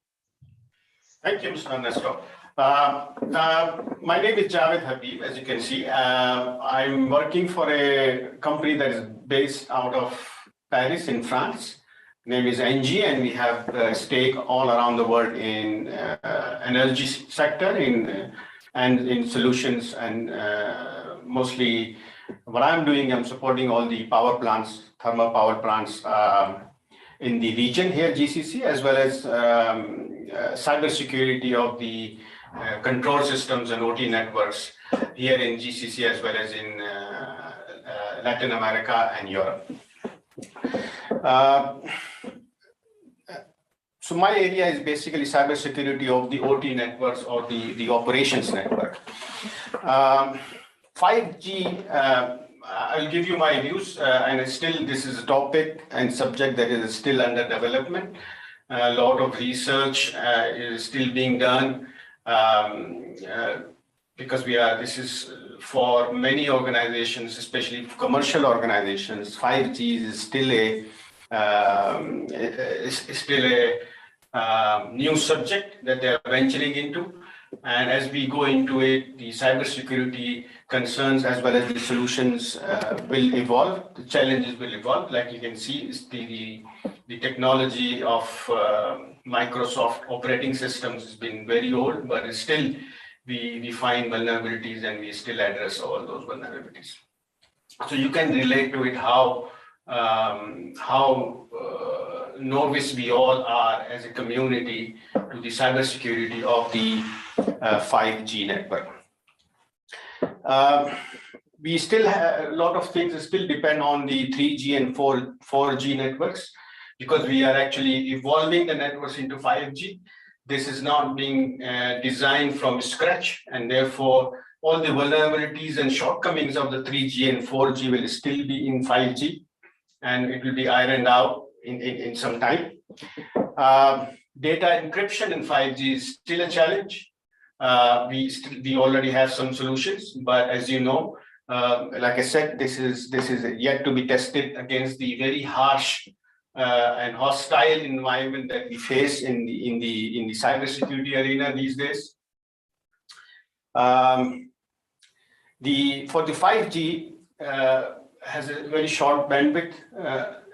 Thank you, Mr. Ernesto. My name is Javed Habib, as you can see. I'm working for a company that is based out of Paris in France. Name is ENGIE, and we have a stake all around the world in energy sector and in solutions, and mostly what I'm doing, I'm supporting all the power plants, thermal power plants in the region here, GCC, as well as cybersecurity of the control systems and OT networks here in GCC, as well as in Latin America and Europe. So my area is basically cybersecurity of the OT networks or the operations network. 5G, I'll give you my views, and this is a topic and subject that is still under development. A lot of research is still being done because this is for many organizations, especially commercial organizations. 5G is still a new subject that they are venturing into, and as we go into it, the cybersecurity concerns as well as the solutions will evolve. The challenges will evolve. Like you can see, is the technology of Microsoft operating systems has been very old, but it's still we find vulnerabilities and we still address all those vulnerabilities. So you can relate to it how novice we all are as a community to the cybersecurity of the 5G network. We still have a lot of things that still depend on the 3G and 4G networks. because we are actually evolving the networks into 5G. This is not being designed from scratch, and therefore all the vulnerabilities and shortcomings of the 3G and 4G will still be in 5G, and it will be ironed out in some time. Data encryption in 5G is still a challenge. We already have some solutions, but as you know, like I said, this is yet to be tested against the very harsh and hostile environment that we face in the cybersecurity arena these days. For the 5G has a very short bandwidth,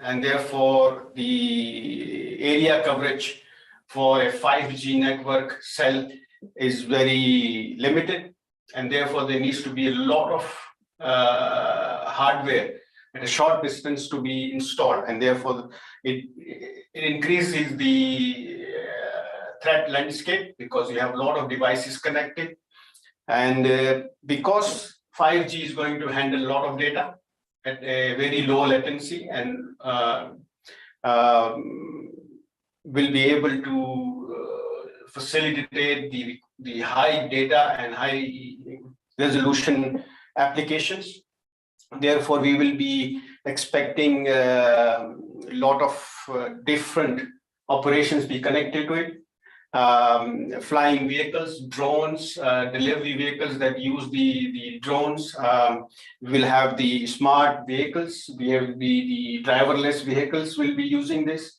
and therefore the area coverage for a 5G network cell is very limited, and therefore there needs to be a lot of hardware at a short distance to be installed, and therefore it increases the threat landscape because you have a lot of devices connected. And because 5G is going to handle a lot of data at a very low latency and will be able to facilitate the high data and high resolution applications. Therefore, we will be expecting a lot of different operations be connected to it. Flying vehicles, drones, delivery vehicles that use the drones. We will have the smart vehicles. We have the driverless vehicles will be using this.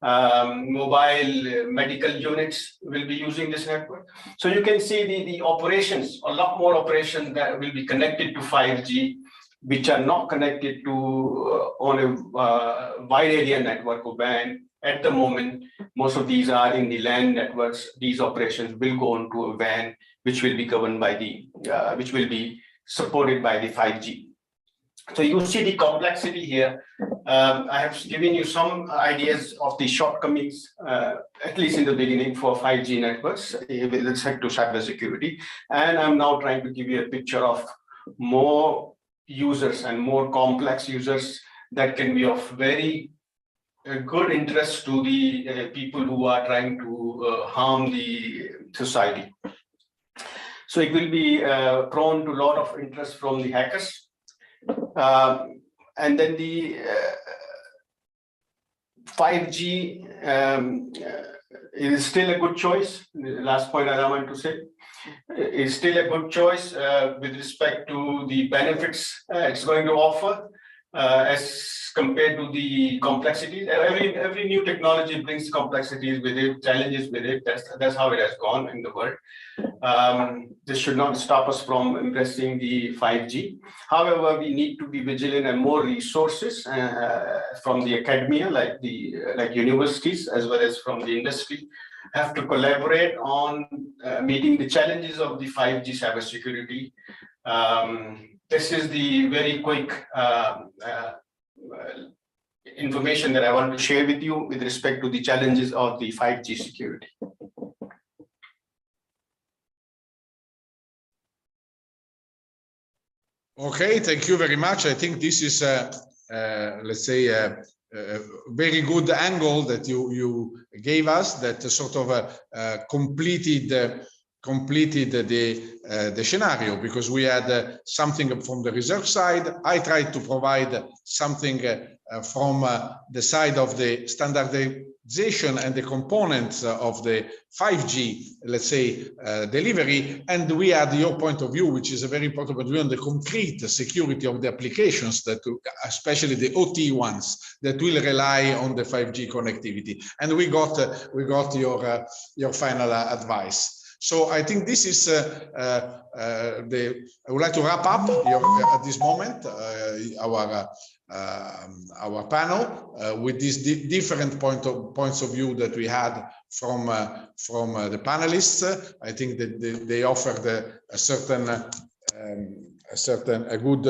Mobile medical units will be using this network. So you can see the operations, a lot more operations that will be connected to 5G, which are not connected to on a wide area network or WAN. At the moment, most of these are in the LAN networks. These operations will go onto a WAN, which will be governed by which will be supported by the 5G. So you see the complexity here. I have given you some ideas of the shortcomings, at least in the beginning, for 5G networks with respect to cybersecurity. And I'm now trying to give you a picture of more users and more complex users that can be of very good interest to the people who are trying to harm the society. So it will be prone to a lot of interest from the hackers. And then the 5G is still a good choice. The last point I want to say is still a good choice with respect to the benefits it's going to offer as compared to the complexities. Every new technology brings complexities with it, challenges with it. That's how it has gone in the world. This should not stop us from embracing the 5G. However, we need to be vigilant, and more resources from the academia, like universities, as well as from the industry, have to collaborate on meeting the challenges of the 5G cybersecurity. This is the very quick information that I want to share with you with respect to the challenges of the 5G security. Okay, thank you very much. I think this is, let's say, a very good angle that you gave us, that sort of completed the scenario, because we had something from the research side. I tried to provide something from the side of the standardization and the components of the 5G, let's say, delivery. And we had your point of view, which is a very important point of view on the concrete security of the applications, that, especially the OT ones, that will rely on the 5G connectivity. And we got your final advice. So I think this is I would like to wrap up at this moment our panel with these different points of view that we had from the panelists. I think that they offered a good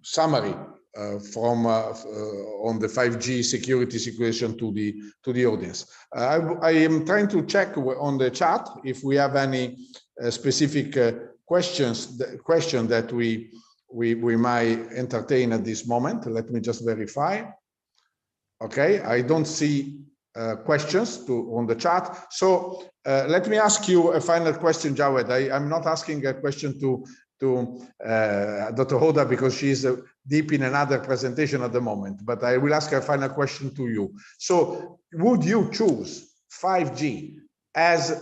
summary on the 5G security situation to the audience. I am trying to check on the chat if we have any specific question that we might entertain at this moment. Let me just verify. Okay, I don't see questions on the chat. So let me ask you a final question, Jawed. I'm not asking a question to Dr. Hoda because she's deep in another presentation at the moment, but I will ask a final question to you. So would you choose 5G as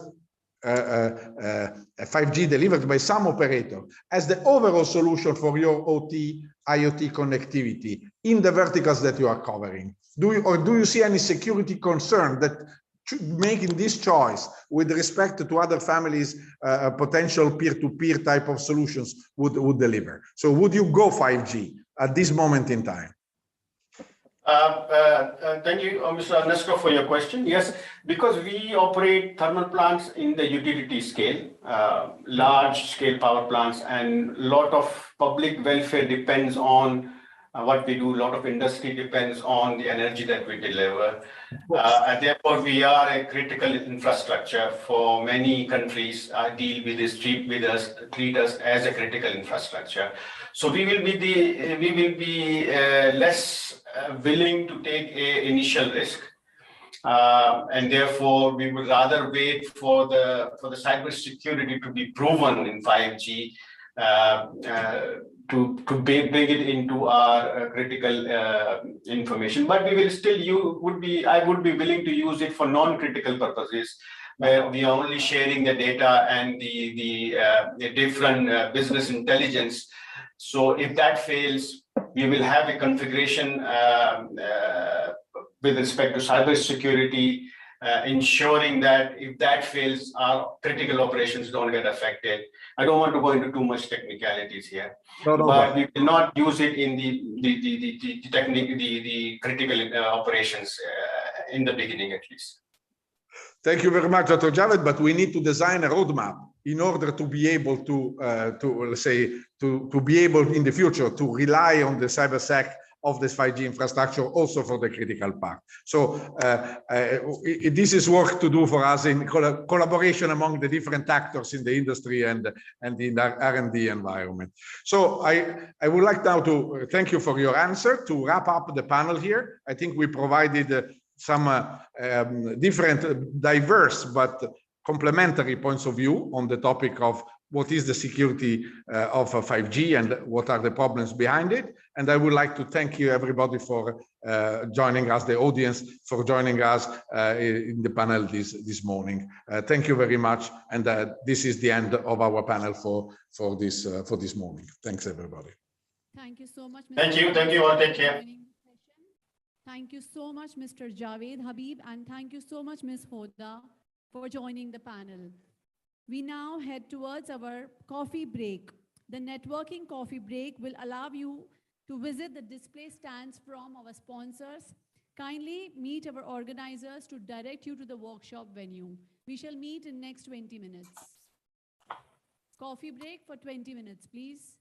5G delivered by some operator as the overall solution for your OT, IoT connectivity in the verticals that you are covering? Do you see any security concern that making this choice with respect to other families, potential peer-to-peer type of solutions would deliver? So would you go 5G at this moment in time? Thank you, Mr. Ernesto, for your question. Yes, because we operate thermal plants in the utility scale, large scale power plants, and a lot of public welfare depends on what we do. A lot of industry depends on the energy that we deliver. And therefore, we are a critical infrastructure for many countries. Deal with this, treat us as a critical infrastructure. So we will be less willing to take an initial risk, and therefore we would rather wait for the cyber security to be proven in 5G to bring it into our critical information. But we will still I would be willing to use it for non-critical purposes, where we are only sharing the data and the different business intelligence. So if that fails, we will have a configuration with respect to cybersecurity, ensuring that if that fails, our critical operations don't get affected. I don't want to go into too much technicalities here, but we will not use it in the critical operations in the beginning, at least. Thank you very much, Dr. Javed, but we need to design a roadmap in order to be able to be able in the future to rely on the cybersec of this 5G infrastructure also for the critical part. So this is work to do for us in collaboration among the different actors in the industry and in the R&D environment. So I would like now to thank you for your answer. To wrap up the panel here, I think we provided some different, diverse, but complementary points of view on the topic of what is the security of 5G and what are the problems behind it. And I would like to thank you, everybody, for joining us, the audience, for joining us in the panel this morning. Thank you very much. And this is the end of our panel for this morning. Thanks, everybody. Thank you so much, Mr. Thank you. Thank you all. Take care. Thank you so much, Mr. Javed Habib, and thank you so much, Ms. Hoda, for joining the panel. We now head towards our coffee break. The networking coffee break will allow you to visit the display stands from our sponsors. Kindly meet our organizers to direct you to the workshop venue. We shall meet in next 20 minutes. Coffee break for 20 minutes, please.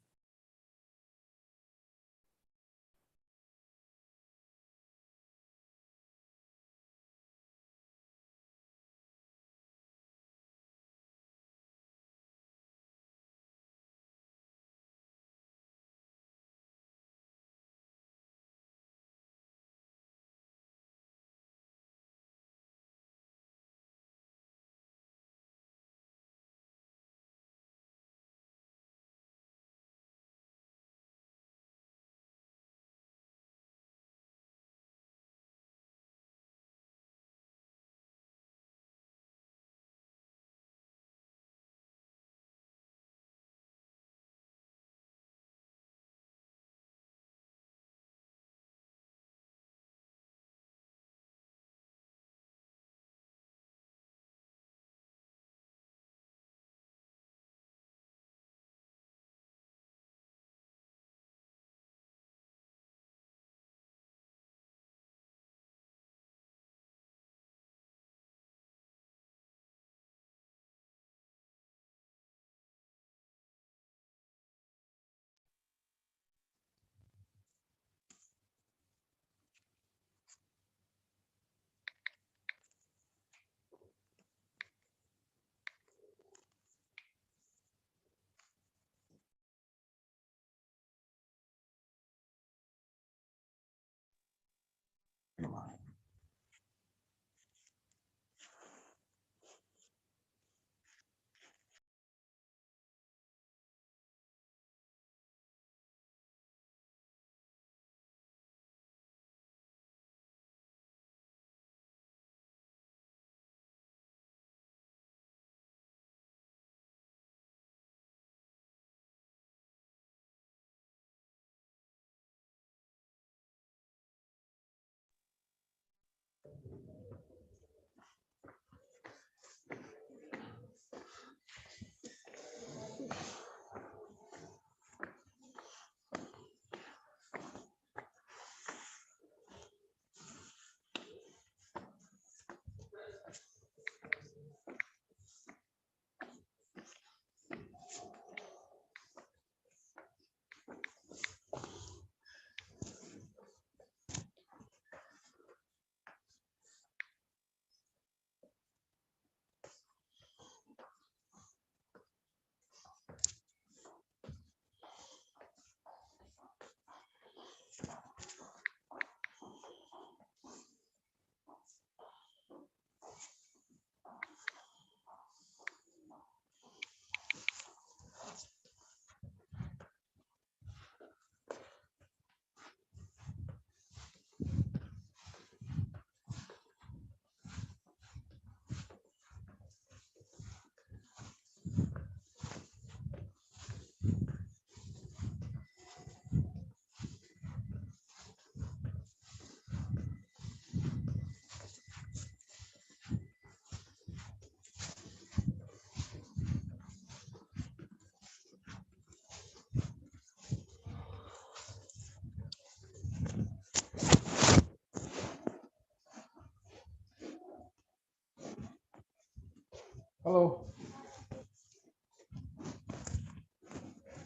Hello.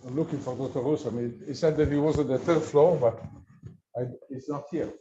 I'm looking for Dr. Roos. I mean, he said that he was on the third floor, but he's not here.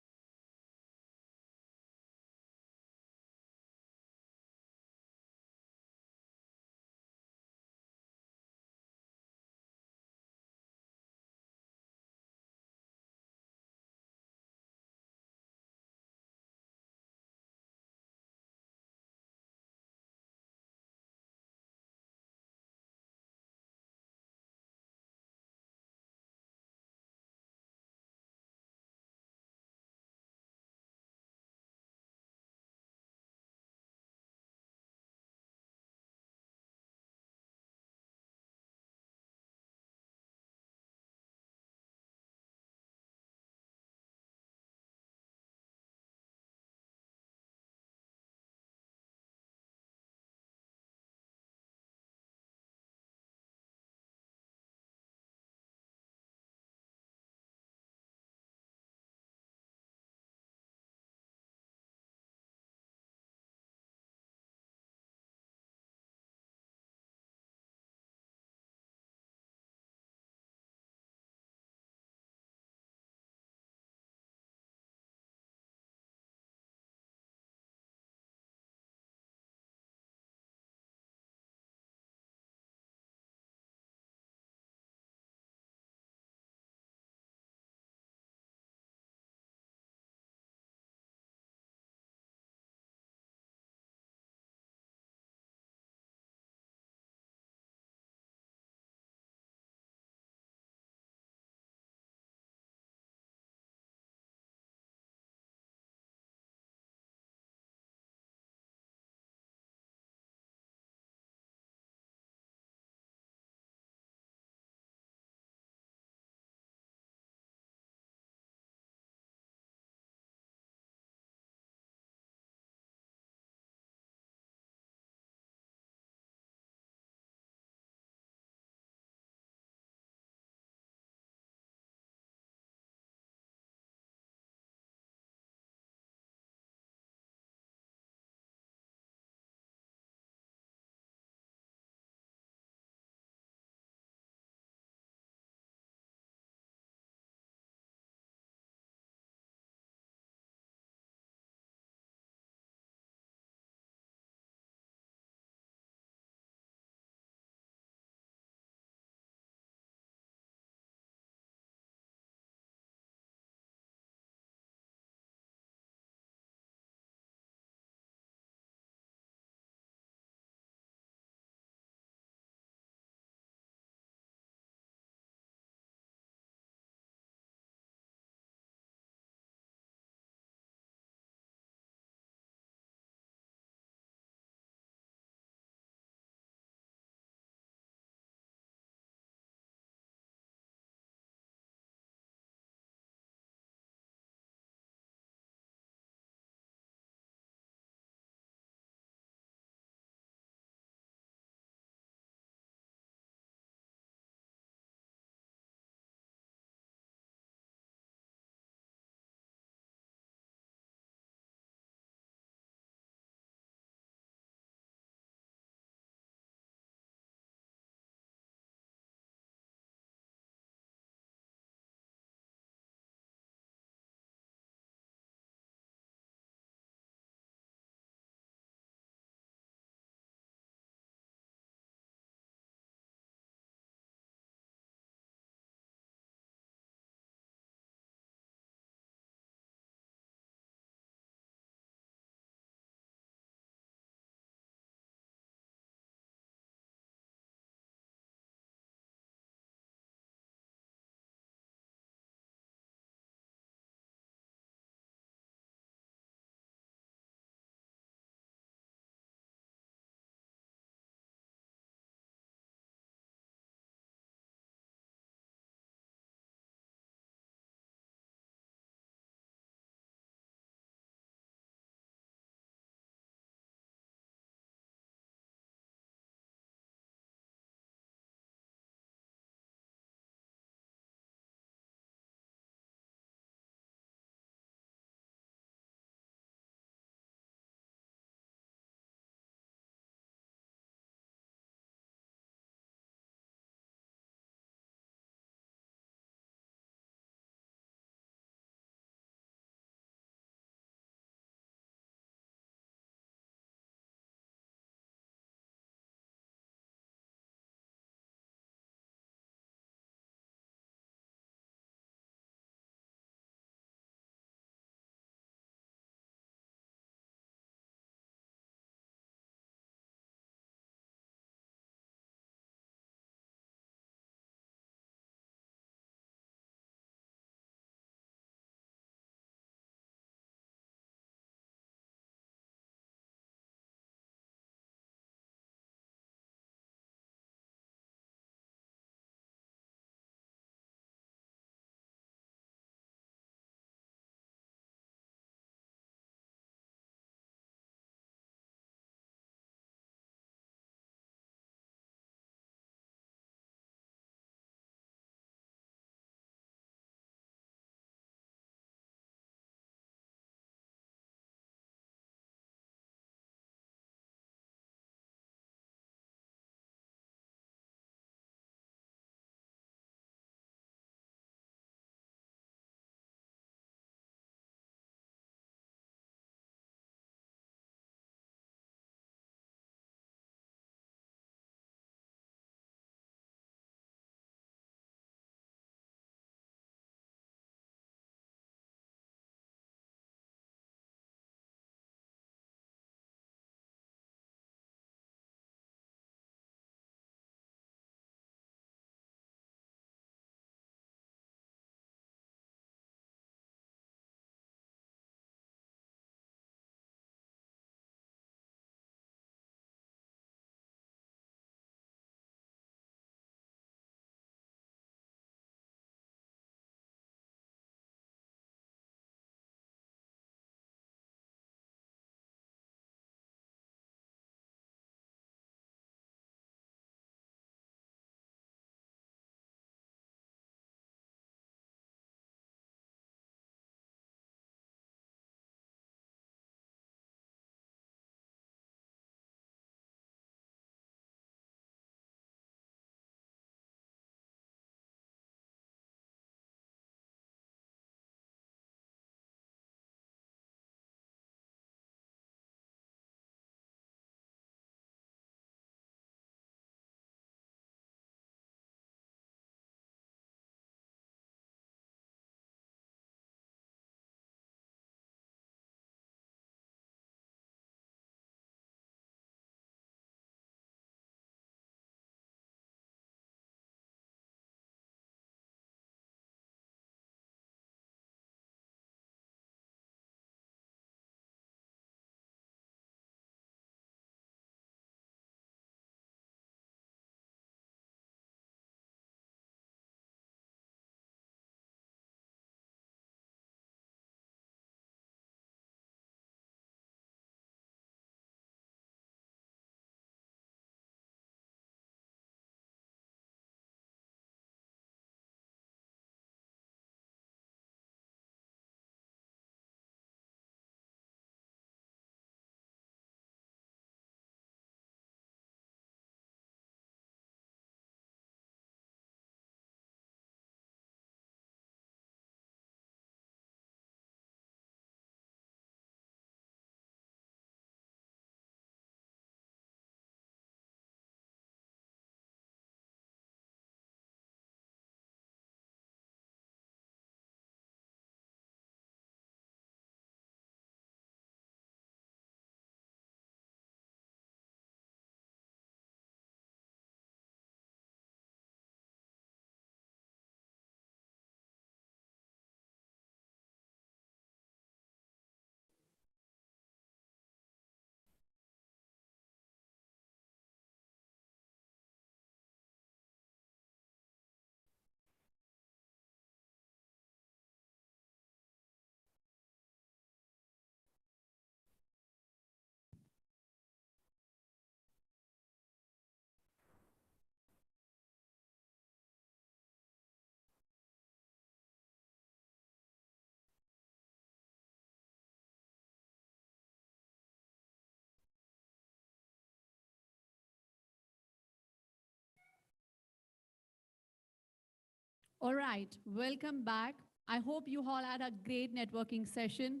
All right, welcome back. I hope you all had a great networking session.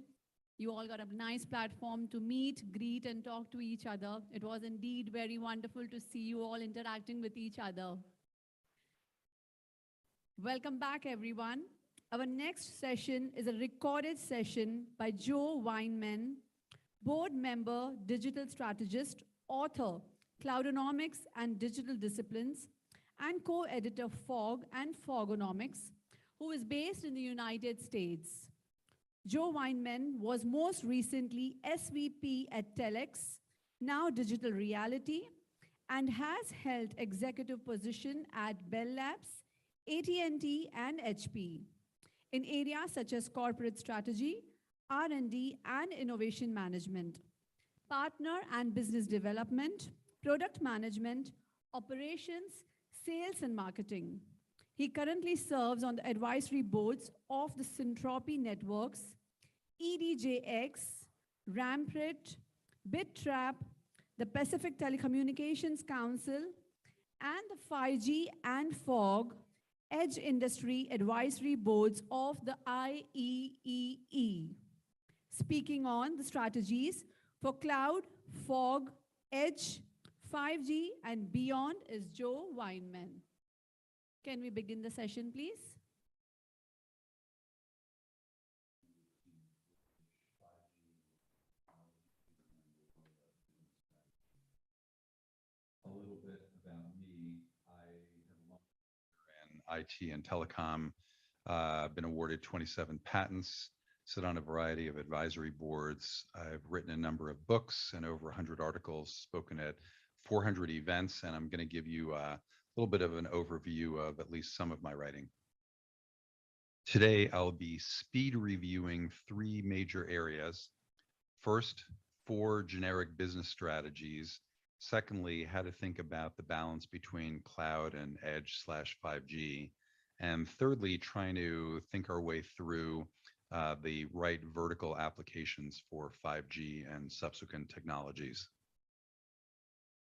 You all got a nice platform to meet, greet, and talk to each other. It was indeed very wonderful to see you all interacting with each other. Welcome back, everyone. Our next session is a recorded session by Joe Weinman, board member, digital strategist, author, Cloudonomics and Digital Disciplines, and co-editor Fog and Fogonomics, who is based in the United States. Joe Weinman was most recently SVP at Telex, now Digital Reality, and has held executive position at Bell Labs, AT&T, and HP in areas such as corporate strategy, R&D, and innovation management, partner and business development, product management, operations, sales, and marketing. He currently serves on the advisory boards of the Syntropy Networks, EDJX, Ramprit, BitTrap, the Pacific Telecommunications Council, and the 5G and Fog Edge Industry Advisory Boards of the IEEE. Speaking on the strategies for cloud, fog, edge, 5G, and beyond is Joe Weinman. Can we begin the session, please? A little bit about me. I have a long career in IT and telecom, been awarded 27 patents, sit on a variety of advisory boards. I've written a number of books and over 100 articles, spoken at 400 events, and I'm going to give you a little bit of an overview of at least some of my writing. Today, I'll be speed reviewing 3 major areas. First, 4 generic business strategies. Secondly, how to think about the balance between cloud and edge/5G. And thirdly, trying to think our way through the right vertical applications for 5G and subsequent technologies.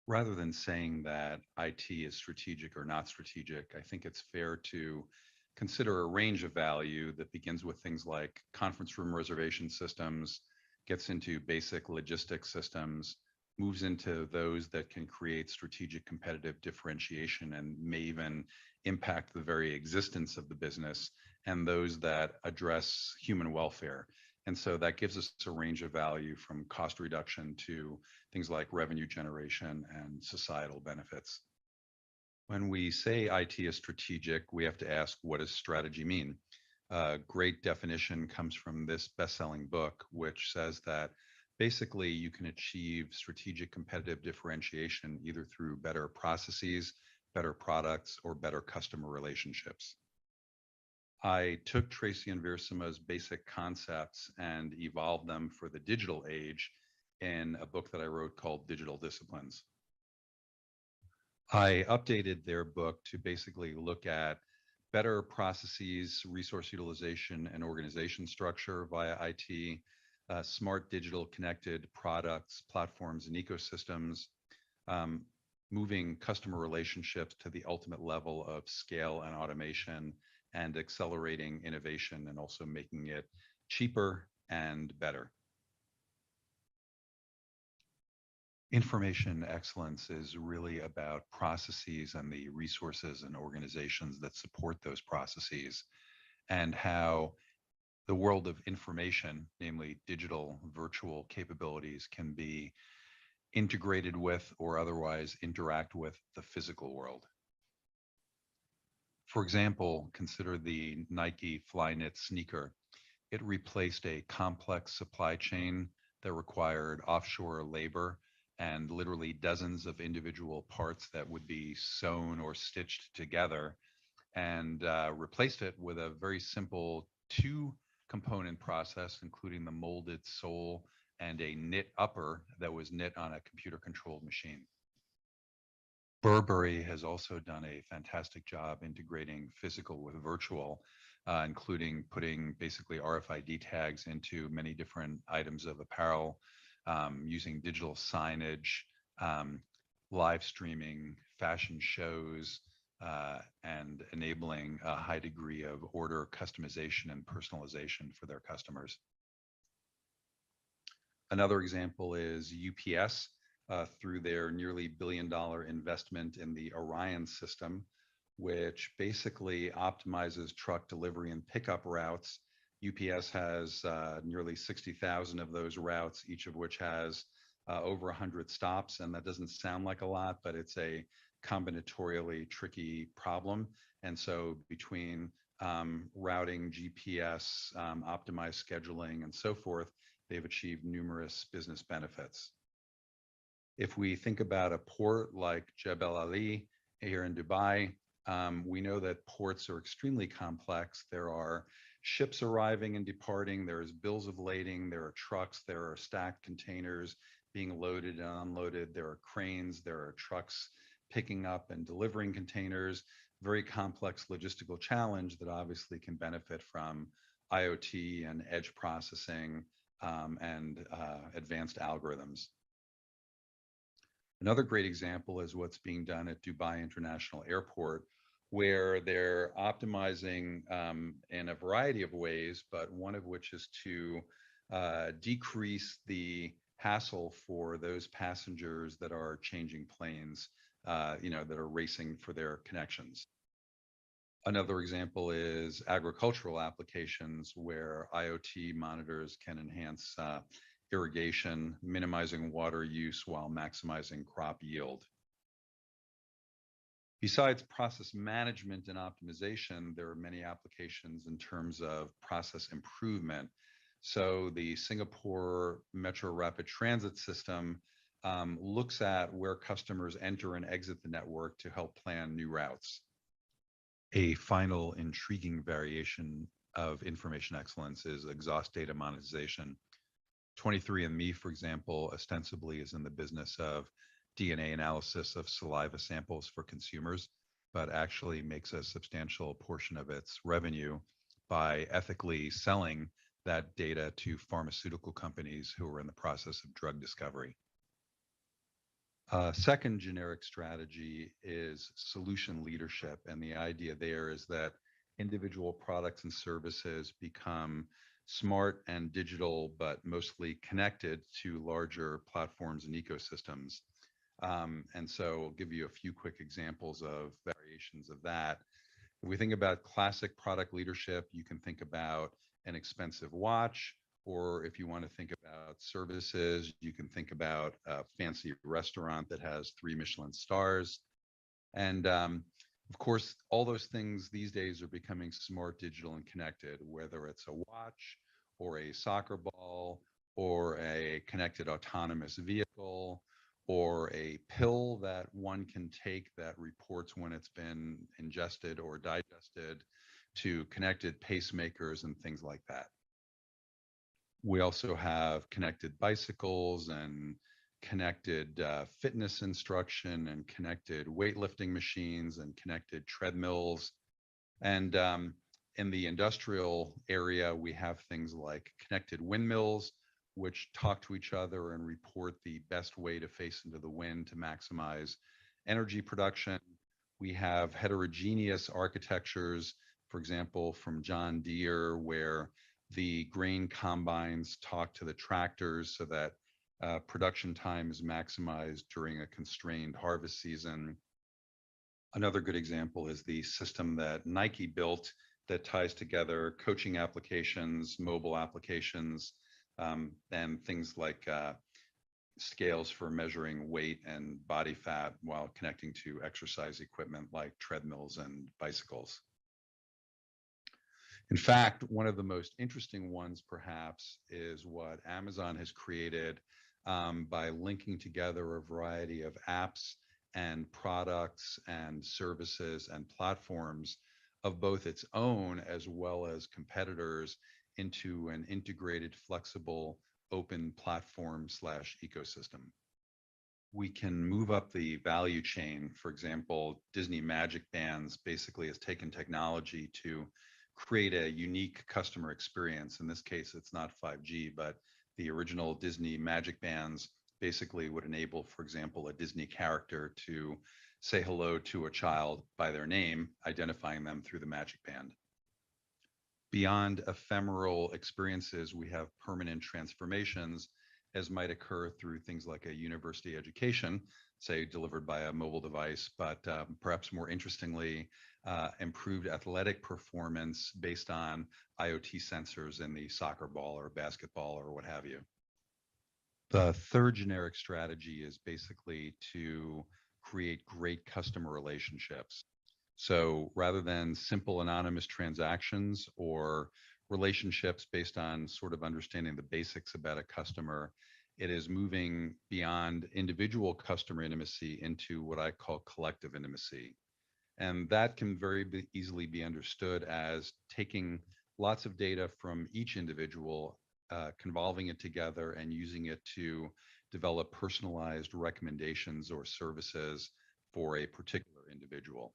Rather than saying that IT is strategic or not strategic, I think it's fair to consider a range of value that begins with things like conference room reservation systems, gets into basic logistics systems, moves into those that can create strategic competitive differentiation and may even impact the very existence of the business, and those that address human welfare. And so that gives us a range of value from cost reduction to things like revenue generation and societal benefits. When we say IT is strategic, we have to ask, what does strategy mean? A great definition comes from this best-selling book, which says that basically you can achieve strategic competitive differentiation either through better processes, better products, or better customer relationships. I took Tracy and Veerasama's basic concepts and evolved them for the digital age in a book that I wrote called Digital Disciplines. I updated their book to basically look at better processes, resource utilization, and organization structure via IT, smart digital connected products, platforms, and ecosystems, moving customer relationships to the ultimate level of scale and automation, and accelerating innovation and also making it cheaper and better. Information excellence is really about processes and the resources and organizations that support those processes, and how the world of information, namely digital virtual capabilities, can be integrated with or otherwise interact with the physical world. For example, consider the Nike Flyknit sneaker. It replaced a complex supply chain that required offshore labor and literally dozens of individual parts that would be sewn or stitched together, and replaced it with a very simple 2-component process, including the molded sole and a knit upper that was knit on a computer-controlled machine. Burberry has also done a fantastic job integrating physical with virtual, including putting basically RFID tags into many different items of apparel, using digital signage, live streaming, fashion shows, and enabling a high degree of order customization and personalization for their customers. Another example is UPS through their nearly $1 billion investment in the Orion system, which basically optimizes truck delivery and pickup routes. UPS has nearly 60,000 of those routes, each of which has over 100 stops. And that doesn't sound like a lot, but it's a combinatorially tricky problem. And so between routing, GPS, optimized scheduling, and so forth, they've achieved numerous business benefits. If we think about a port like Jebel Ali here in Dubai, we know that ports are extremely complex. There are ships arriving and departing, there's bills of lading, there are trucks, there are stacked containers being loaded and unloaded, there are cranes, there are trucks picking up and delivering containers. Very complex logistical challenge that obviously can benefit from IoT and edge processing and advanced algorithms. Another great example is what's being done at Dubai International Airport, where they're optimizing in a variety of ways, but one of which is to decrease the hassle for those passengers that are changing planes, that are racing for their connections. Another example is agricultural applications where IoT monitors can enhance irrigation, minimizing water use while maximizing crop yield. Besides process management and optimization, there are many applications in terms of process improvement. So the Singapore Metro Rapid Transit System looks at where customers enter and exit the network to help plan new routes. A final intriguing variation of information excellence is exhaust data monetization. 23andMe, for example, ostensibly is in the business of DNA analysis of saliva samples for consumers, but actually makes a substantial portion of its revenue by ethically selling that data to pharmaceutical companies who are in the process of drug discovery. Second generic strategy is solution leadership. And the idea there is that individual products and services become smart and digital, but mostly connected to larger platforms and ecosystems. And so I'll give you a few quick examples of variations of that. If we think about classic product leadership, you can think about an expensive watch, or if you want to think about services, you can think about a fancy restaurant that has 3 Michelin stars. And of course, all those things these days are becoming smart, digital, and connected, whether it's a watch or a soccer ball or a connected autonomous vehicle or a pill that one can take that reports when it's been ingested or digested, to connected pacemakers and things like that. We also have connected bicycles and connected fitness instruction and connected weightlifting machines and connected treadmills. And in the industrial area, we have things like connected windmills, which talk to each other and report the best way to face into the wind to maximize energy production. We have heterogeneous architectures, for example, from John Deere, where the grain combines talk to the tractors so that production time is maximized during a constrained harvest season. Another good example is the system that Nike built that ties together coaching applications, mobile applications, and things like scales for measuring weight and body fat while connecting to exercise equipment like treadmills and bicycles. In fact, one of the most interesting ones perhaps is what Amazon has created by linking together a variety of apps and products and services and platforms of both its own as well as competitors into an integrated, flexible, open platform / ecosystem. We can move up the value chain. For example, Disney Magic Bands basically has taken technology to create a unique customer experience. In this case, it's not 5G, but the original Disney Magic Bands basically would enable, for example, a Disney character to say hello to a child by their name, identifying them through the Magic Band. Beyond ephemeral experiences, we have permanent transformations, as might occur through things like a university education, say delivered by a mobile device, but perhaps more interestingly, improved athletic performance based on IoT sensors in the soccer ball or basketball or what have you. The third generic strategy is basically to create great customer relationships. So rather than simple anonymous transactions or relationships based on sort of understanding the basics about a customer, it is moving beyond individual customer intimacy into what I call collective intimacy. And that can easily be understood as taking lots of data from each individual, convolving it together and using it to develop personalized recommendations or services for a particular individual.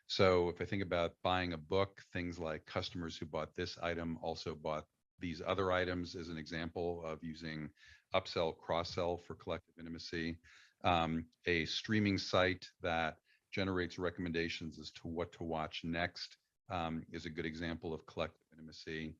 So if I think about buying a book, things like customers who bought this item also bought these other items as an example of using upsell, cross-sell for collective intimacy. A streaming site that generates recommendations as to what to watch next is a good example of collective intimacy.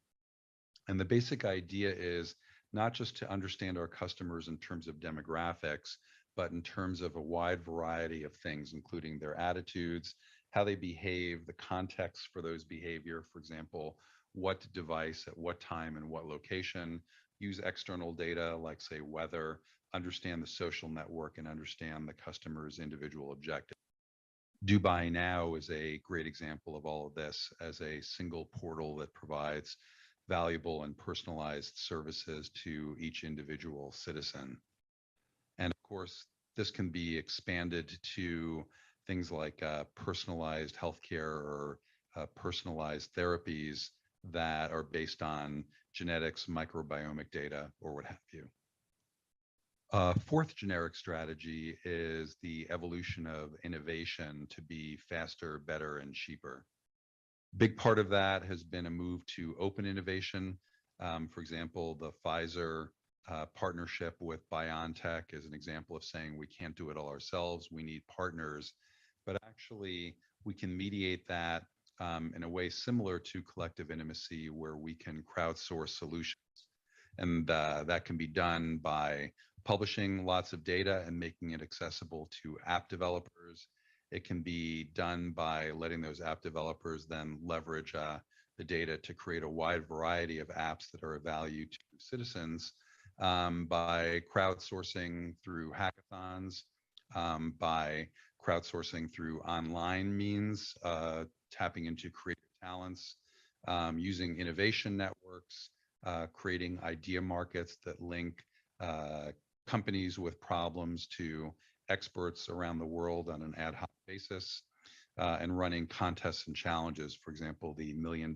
And the basic idea is not just to understand our customers in terms of demographics, but in terms of a wide variety of things, including their attitudes, how they behave, the context for those behavior, for example, what device at what time and what location, use external data like say weather, understand the social network and understand the customer's individual objective. Do Buy Now is a great example of all of this as a single portal that provides valuable and personalized services to each individual citizen. And of course, this can be expanded to things like personalized healthcare or personalized therapies that are based on genetics, microbiomic data, or what have you. Fourth generic strategy is the evolution of innovation to be faster, better, and cheaper. Big part of that has been a move to open innovation. For example, the Pfizer partnership with BioNTech is an example of saying we can't do it all ourselves, we need partners, but actually we can mediate that in a way similar to collective intimacy where we can crowdsource solutions. And that can be done by publishing lots of data and making it accessible to app developers. It can be done by letting those app developers then leverage the data to create a wide variety of apps that are of value to citizens by crowdsourcing through hackathons, by crowdsourcing through online means, tapping into creative talents, using innovation networks, creating idea markets that link companies with problems to experts around the world on an ad hoc basis, and running contests and challenges. For example, the $1 million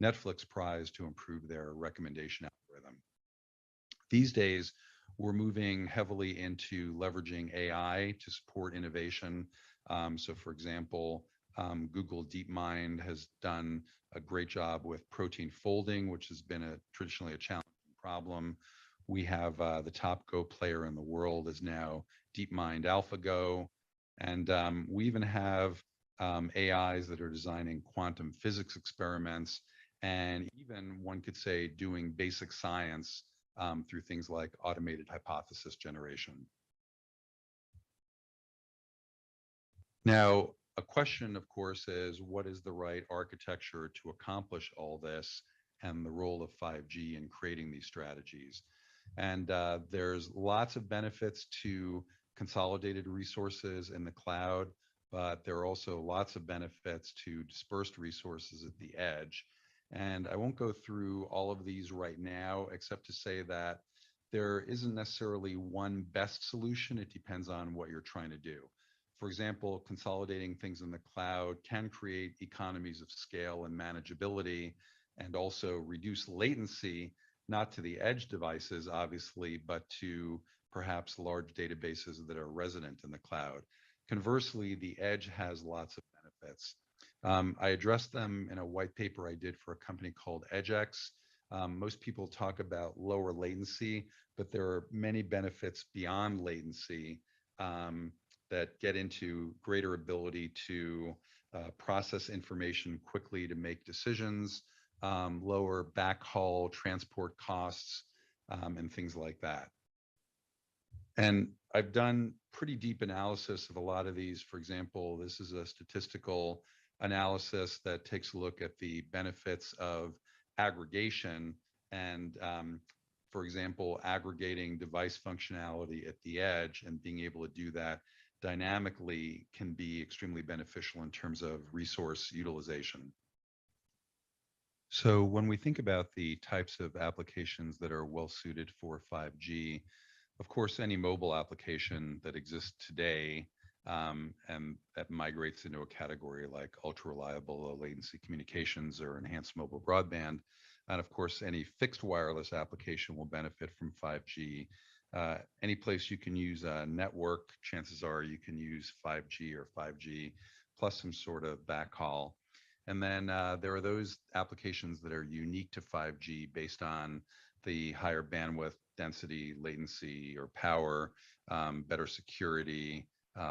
Netflix prize to improve their recommendation algorithm. These days, we're moving heavily into leveraging AI to support innovation. So for example, Google DeepMind has done a great job with protein folding, which has been traditionally a challenging problem. We have the top Go player in the world is now DeepMind AlphaGo. And we even have AIs that are designing quantum physics experiments, and even one could say doing basic science through things like automated hypothesis generation. Now, a question, of course, is what is the right architecture to accomplish all this and the role of 5G in creating these strategies? And there's lots of benefits to consolidated resources in the cloud, but there are also lots of benefits to dispersed resources at the edge. And I won't go through all of these right now, except to say that there isn't necessarily one best solution. It depends on what you're trying to do. For example, consolidating things in the cloud can create economies of scale and manageability, and also reduce latency, not to the edge devices, obviously, but to perhaps large databases that are resident in the cloud. Conversely, the edge has lots of benefits. I addressed them in a white paper I did for a company called EdgeX. Most people talk about lower latency, but there are many benefits beyond latency. that get into greater ability to process information quickly to make decisions, lower backhaul transport costs, and things like that. And I've done pretty deep analysis of a lot of these. For example, this is a statistical analysis that takes a look at the benefits of aggregation and, for example, aggregating device functionality at the edge and being able to do that dynamically can be extremely beneficial in terms of resource utilization. So when we think about the types of applications that are well suited for 5G, of course, any mobile application that exists today and that migrates into a category like ultra reliable low latency communications or enhanced mobile broadband. And of course, any fixed wireless application will benefit from 5G. Any place you can use a network, chances are you can use 5G or 5G plus some sort of backhaul. And then there are those applications that are unique to 5G based on the higher bandwidth, density, latency, or power, better security,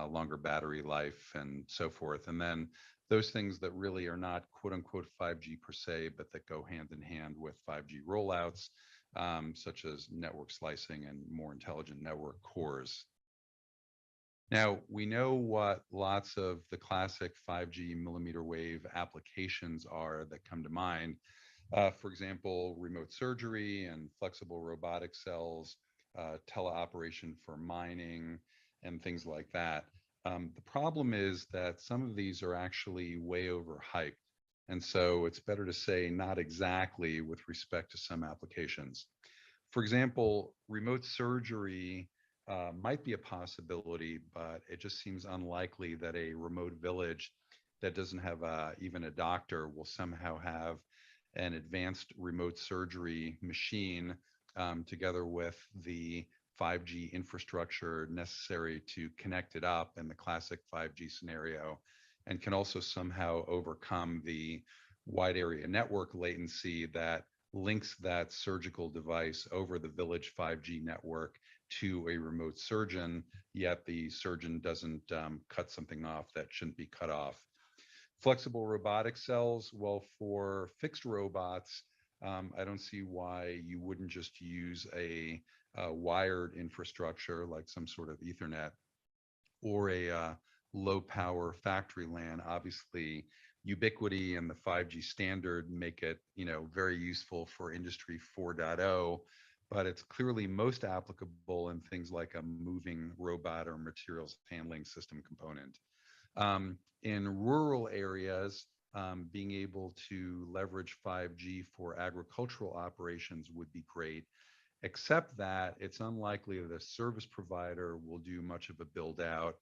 longer battery life, and so forth. And then those things that really are not quote unquote 5G per se, but that go hand in hand with 5G rollouts, such as network slicing and more intelligent network cores. Now, we know what lots of the classic 5G millimeter wave applications are that come to mind. For example, remote surgery and flexible robotic cells, teleoperation for mining, and things like that. The problem is that some of these are actually way overhyped. And so it's better to say not exactly with respect to some applications. For example, remote surgery might be a possibility, but it just seems unlikely that a remote village that doesn't have even a doctor will somehow have an advanced remote surgery machine together with the 5G infrastructure necessary to connect it up in the classic 5G scenario, and can also somehow overcome the wide area network latency that links that surgical device over the village 5G network to a remote surgeon, yet the surgeon doesn't cut something off that shouldn't be cut off. Flexible robotic cells, well, for fixed robots, I don't see why you wouldn't just use a wired infrastructure like some sort of Ethernet or a low power factory LAN. Obviously, ubiquity and the 5G standard make it, very useful for Industry 4.0, but it's clearly most applicable in things like a moving robot or materials handling system component. In rural areas, being able to leverage 5G for agricultural operations would be great, except that it's unlikely that a service provider will do much of a build out.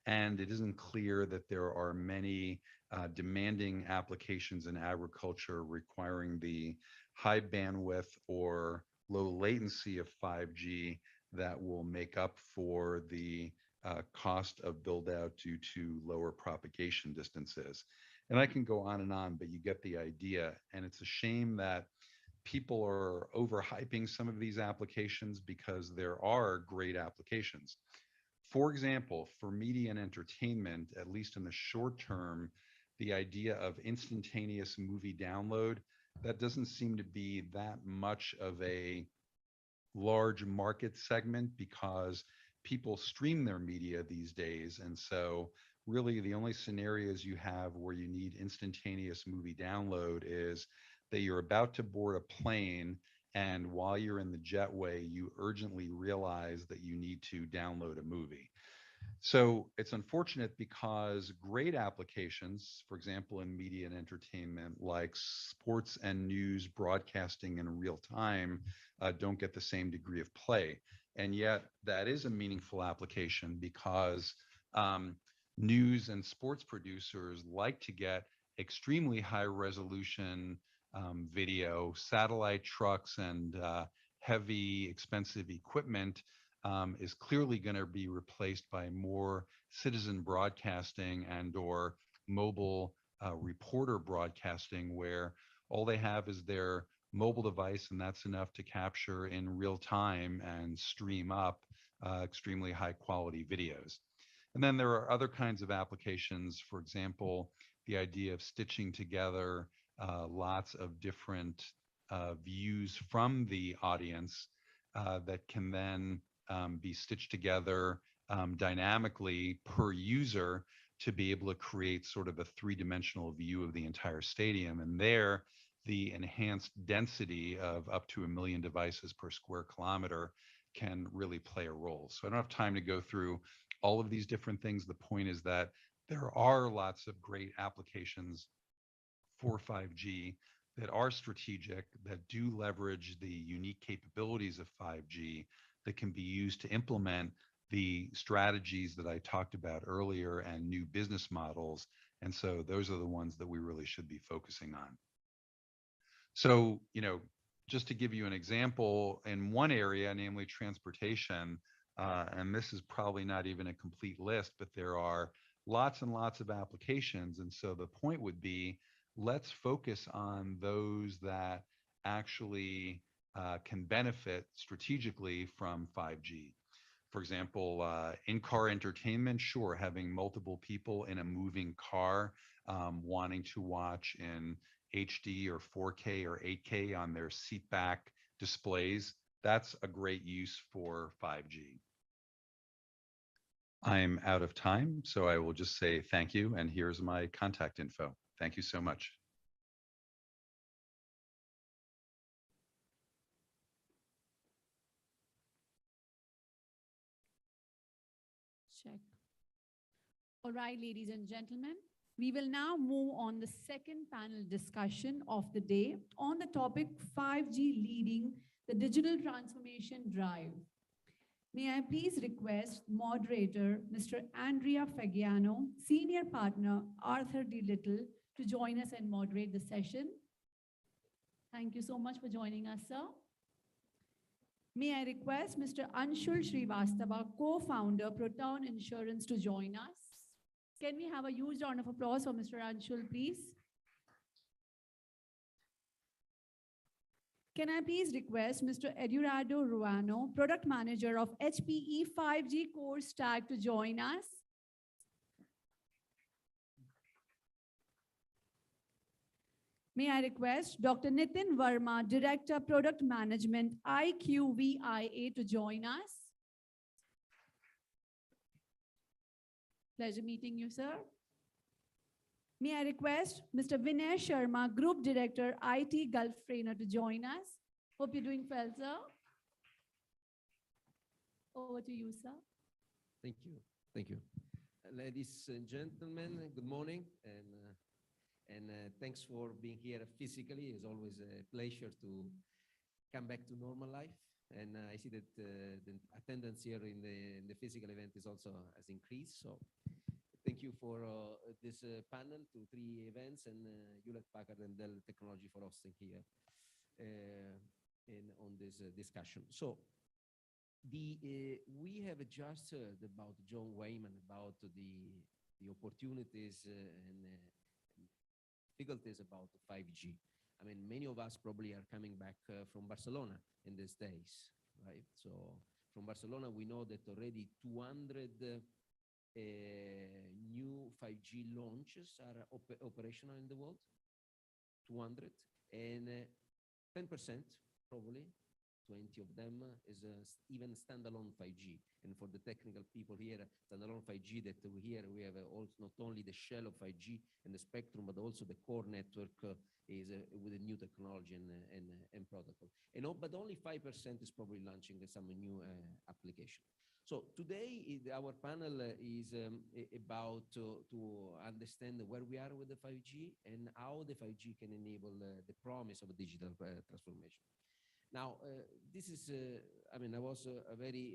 And it isn't clear that there are many demanding applications in agriculture requiring the high bandwidth or low latency of 5G that will make up for the cost of build out due to lower propagation distances. And I can go on, but you get the idea. And it's a shame that people are overhyping some of these applications because there are great applications. For example, for media and entertainment, at least in the short term, the idea of instantaneous movie download, that doesn't seem to be that much of a large market segment because people stream their media these days. And so really the only scenarios you have where you need instantaneous movie download is that you're about to board a plane, and while you're in the jetway, you urgently realize that you need to download a movie. So it's unfortunate because great applications, for example, in media and entertainment, like sports and news broadcasting in real time, don't get the same degree of play. And yet that is a meaningful application because news and sports producers like to get extremely high resolution video. Satellite trucks and heavy expensive equipment is clearly going to be replaced by more citizen broadcasting and or mobile reporter broadcasting, where all they have is their mobile device, and that's enough to capture in real time and stream up extremely high quality videos. And then there are other kinds of applications, for example, the idea of stitching together lots of different views from the audience that can then be stitched together dynamically per user to be able to create sort of a three-dimensional view of the entire stadium. And there, the enhanced density of up to 1 million devices per square kilometer can really play a role. So I don't have time to go through all of these different things. The point is that there are lots of great applications for 5G that are strategic, that do leverage the unique capabilities of 5G, that can be used to implement the strategies that I talked about earlier and new business models. And so those are the ones that we really should be focusing on. So, just to give you an example, in one area, namely transportation, and this is probably not even a complete list, but there are lots and lots of applications. And so the point would be, let's focus on those that actually can benefit strategically from 5G. For example, in-car entertainment, sure, having multiple people in a moving car wanting to watch in HD or 4K or 8K on their seat back displays, that's a great use for 5G. I'm out of time, so I will just say thank you, and here's my contact info. Thank you so much. Check. All right, ladies and gentlemen, we will now move on the second panel discussion of the day on the topic 5G leading the digital transformation drive. May I please request moderator, Mr. Andrea Fagiano, senior partner, Arthur D. Little, to join us and moderate the session. Thank you so much for joining us, sir. May I request Mr. Anshul Srivastava, co-founder, Proton Insurance, to join us. Can we have a huge round of applause for Mr. Anshul, please? Can I please request Mr. Eduardo Ruano, product manager of HPE 5G Core Stack, to join us? May I request Dr. Nitin Verma, Director, Product Management, IQVIA, to join us? Pleasure meeting you, sir. May I request Mr. Vinay Sharma, Group Director, IT Gulf Trainer, to join us? Hope you're doing well, sir. Over to you, sir. Thank you. Thank you. Ladies and gentlemen, good morning. And thanks for being here physically. It's always a pleasure to come back to normal life. And I see that the attendance here in the physical event is also has increased. So thank you for this panel to 3 events, and Hewlett Packard and Dell Technology for hosting here on this discussion. So we have just heard about John Wayman, about the opportunities and difficulties about 5G. I mean, many of us probably are coming back from Barcelona in these days, right? So from Barcelona, we know that already 200 new 5G launches are operational in the world, 200, and 10% probably, 20 of them is even standalone 5G. And for the technical people here, standalone 5G that we have also not only the shell of 5G and the spectrum, but also the core network is with a new technology and protocol. But only 5% is probably launching some new application. So today, our panel is about to understand where we are with the 5G and how the 5G can enable the promise of a digital transformation. Now, this is, I mean, I was very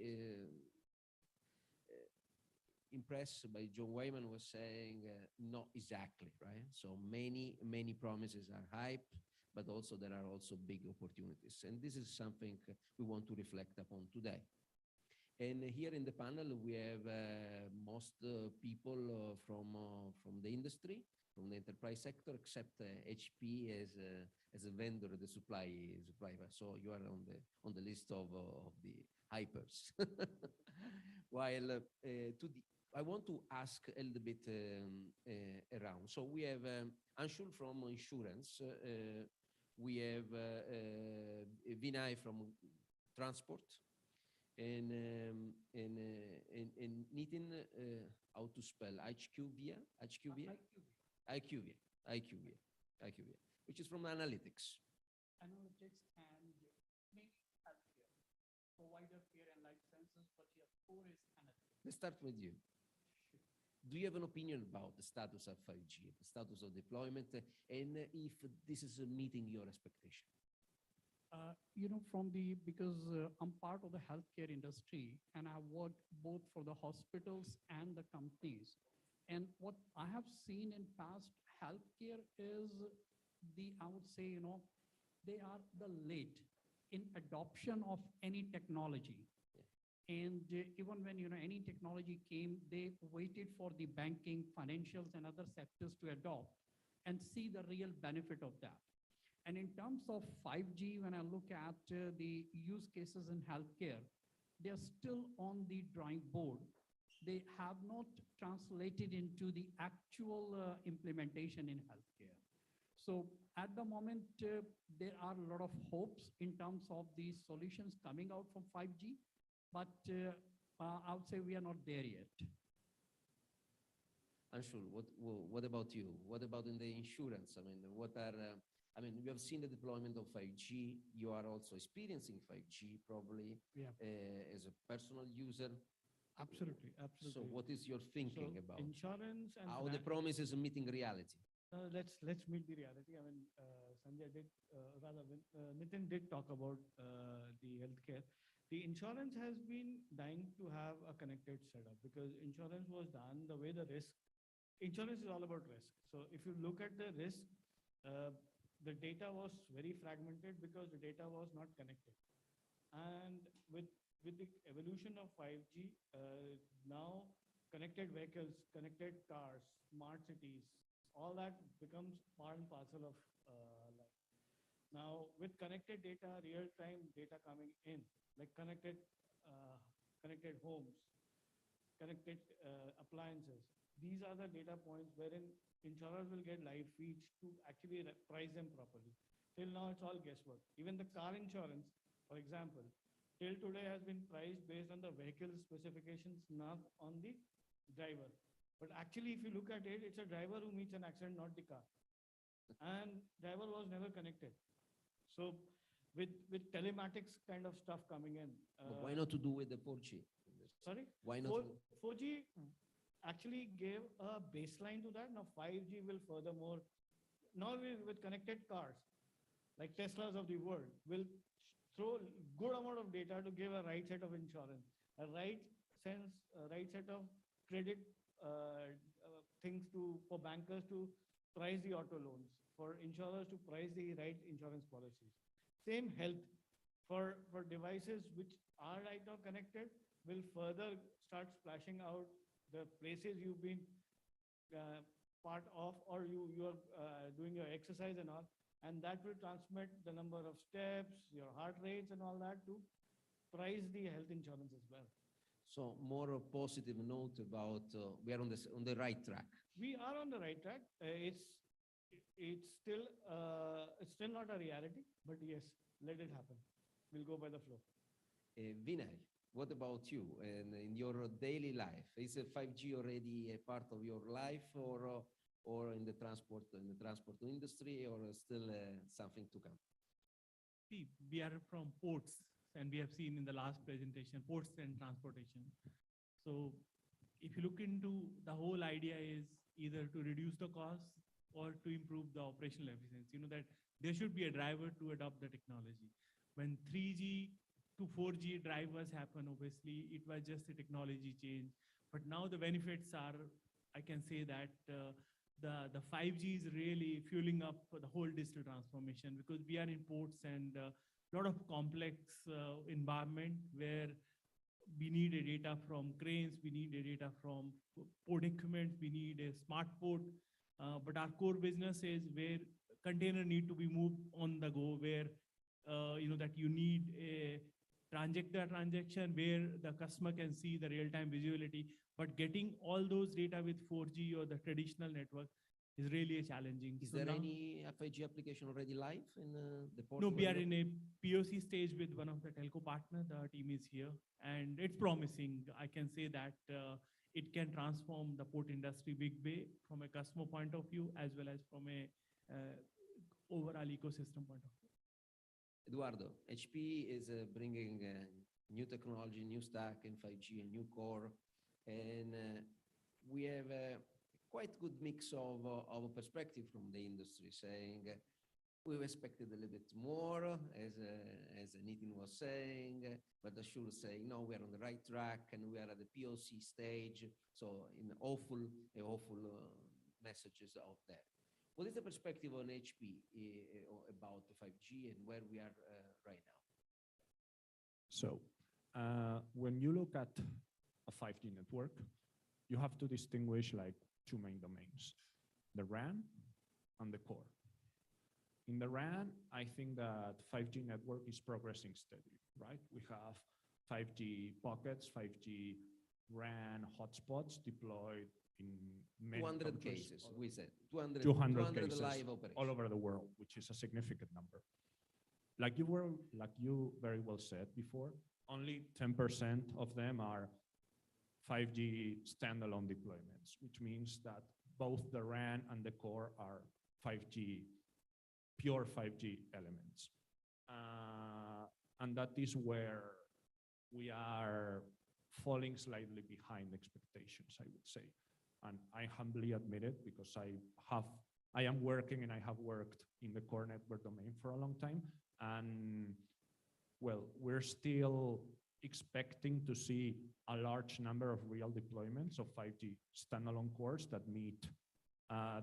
impressed by John Wayman was saying, not exactly, right? So many promises are hype, but also there are also big opportunities. And this is something we want to reflect upon today. And here in the panel, we have most people from the industry, from the enterprise sector, except HP as a vendor, the supplier. So you are on the list of the hypers. While I want to ask a little bit around. So we have Anshul from insurance. We have Vinay from transport. And Nitin, how to spell IQVIA, which is from analytics. Analytics and mainly healthcare, provider care and life sciences, but your core is analytics. Let's start with you. Do you have an opinion about the status of 5G, the status of deployment, and if this is meeting your expectation? Because I'm part of the healthcare industry and I work both for the hospitals and the companies. And what I have seen in past healthcare is I would say, they are the late in adoption of any technology. And even when, any technology came, they waited for the banking, financials, and other sectors to adopt and see the real benefit of that. And in terms of 5G, when I look at the use cases in healthcare, they're still on the drawing board. They have not translated into the actual implementation in healthcare. So at the moment, there are a lot of hopes in terms of these solutions coming out from 5G, but I would say we are not there yet. Anshul, what about you? What about in the insurance? We have seen the deployment of 5G. You are also experiencing 5G probably as a personal user. Absolutely. So what is your thinking about insurance and how the promise is meeting reality? Let's meet the reality. Sanjay did, Nitin did talk about the healthcare. The insurance has been dying to have a connected setup because insurance was done the way the risk. Insurance is all about risk. So if you look at the risk, the data was very fragmented because the data was not connected. And with the evolution of 5G, now connected vehicles, connected cars, smart cities, all that becomes part and parcel of life. Now with connected data, real-time data coming in, like connected homes, connected appliances, these are the data points wherein insurers will get live feeds to actually price them properly. Till now, it's all guesswork. Even the car insurance, for example, till today has been priced based on the vehicle specifications, not on the driver. But actually, if you look at it, it's a driver who meets an accident, not the car. And driver was never connected. So with telematics kind of stuff coming in. But why not to do with the 4G? Sorry? Why not? 4G actually gave a baseline to that. Now 5G will furthermore, now with connected cars, like Teslas of the world, will throw good amount of data to give a right set of insurance, a right set of credit things for bankers to price the auto loans, for insurers to price the right insurance policies. Same health for devices which are right now connected will further start splashing out the places you've been part of, or you are doing your exercise and all, and that will transmit the number of steps, your heart rates and all that to price the health insurance as well. So more a positive note about we are on the right track. We are on the right track. It's still not a reality, but yes, let it happen. We'll go by the flow. Vinay, what about you? And in your daily life, is 5G already a part of your life, or in the transport industry, or still something to come? See, we are from ports, and we have seen in the last presentation, ports and transportation. So if you look into the whole idea is either to reduce the cost or to improve the operational efficiency, that there should be a driver to adopt the technology. When 3G to 4G drivers happen, obviously it was just a technology change, but now the benefits are, I can say that the 5G is really fueling up the whole digital transformation, because we are in ports and lot of complex environment where we need a data from cranes, we need a data from port equipment, we need a smart port, but our core business is where container need to be moved on the go, where that you need a transaction where the customer can see the real-time visibility, but getting all those data with 4G or the traditional network is really challenging. Is So there now- any 5G application already live in the port? No, we are in a POC stage with one of the telco partner. The team is here, and it's promising. I can say that it can transform the port industry big way from a customer point of view, as well as from a overall ecosystem point of view. Eduardo, HP is bringing new technology, new stack in 5G, a new core, and we have a quite good mix of a perspective from the industry saying we expected a little bit more, as Nitin was saying, but Ashur saying, no, we are on the right track and we are at the POC stage. So in awful messages out there. What is the perspective on HP about the 5G and where we are right now? So when you look at a 5G network, you have to distinguish like two main domains, the RAN and the core. In the RAN, I think that 5G network is progressing steadily, right? We have 5G pockets, 5G RAN hotspots deployed in many 200 countries. cases, we said. 200 200 cases live operations. all over the world, which is a significant number. Like you very well said before, only 10% of them are 5G standalone deployments, which means that both the RAN and the core are 5G, pure 5G elements. And that is where we are falling slightly behind expectations, I would say. And I humbly admit it because I am working and I have worked in the core network domain for a long time. And well, we're still expecting to see a large number of real deployments of 5G standalone cores that meet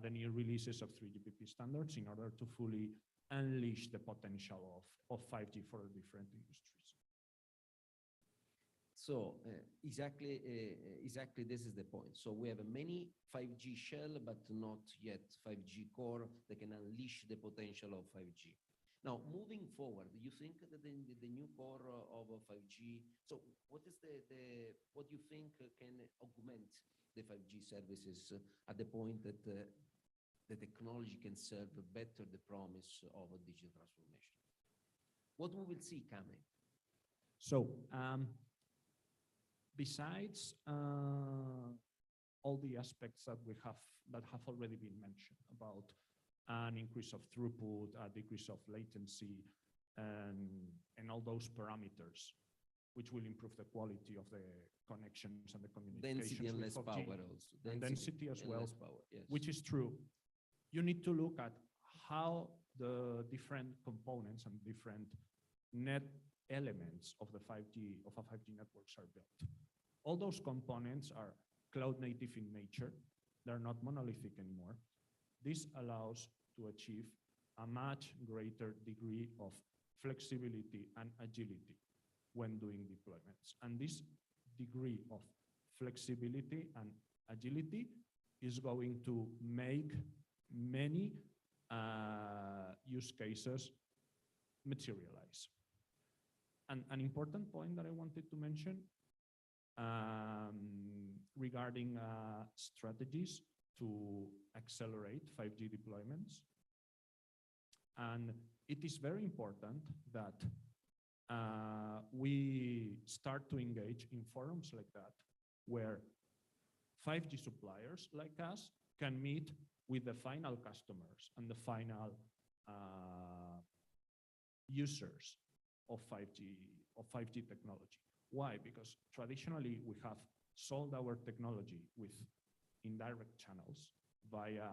the new releases of 3GPP standards in order to fully unleash the potential of 5G for different industries. So exactly this is the point. So we have a many 5G shell, but not yet 5G core that can unleash the potential of 5G. Now, moving forward, do you think that the new core of 5G, so what is what do you think can augment the 5G services at the point that the technology can serve better the promise of a digital transformation? What we will see coming? So, besides all the aspects that have already been mentioned about an increase of throughput, a decrease of latency, and all those parameters, which will improve the quality of the connections and the communications. Density and with less 5G, power also. and density as well, less power, yes. which is true. You need to look at how the different components and different net elements of a 5G networks are built. All those components are cloud native in nature. They're not monolithic anymore. This allows to achieve a much greater degree of flexibility and agility when doing deployments. And this degree of flexibility and agility is going to make many use cases materialize. And an important point that I wanted to mention regarding strategies to accelerate 5G deployments. And it is very important that we start to engage in forums like that, where 5G suppliers like us can meet with the final customers and the final users of 5G technology. Why? Because traditionally we have sold our technology with indirect channels via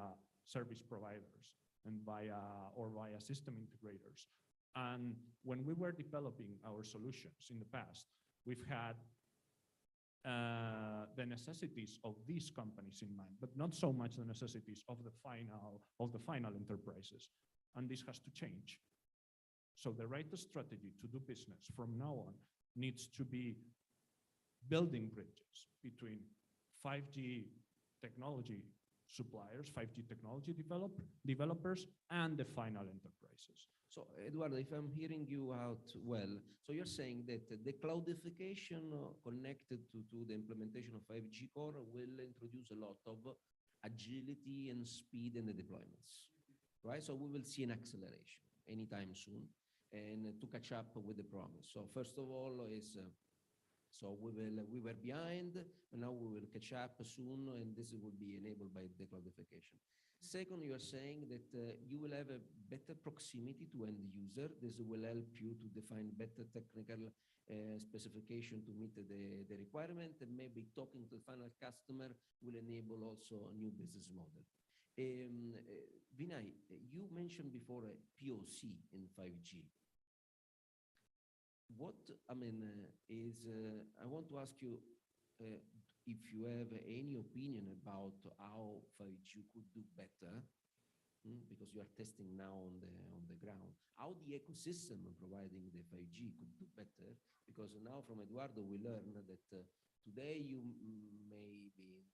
service providers and via system integrators. And when we were developing our solutions in the past, we've had the necessities of these companies in mind, but not so much the necessities of the final enterprises. And this has to change. So the right strategy to do business from now on needs to be building bridges between 5G technology suppliers, 5G technology developers, and the final enterprises. So Eduardo, if I'm hearing you out well, so you're saying that the cloudification connected to the implementation of 5G core will introduce a lot of agility and speed in the deployments, right? So we will see an acceleration anytime soon and to catch up with the promise. So first of all is, so we were behind, and now we will catch up soon, and this will be enabled by the cloudification. Second, you are saying that you will have a better proximity to end user. This will help you to define better technical specification to meet the requirement, and maybe talking to the final customer will enable also a new business model. Vinay, you mentioned before a POC in 5G. What, I mean, I want to ask you if you have any opinion about how 5G could do better, because you are testing now on the ground, how the ecosystem providing the 5G could do better, because now from Eduardo we learned that today you may be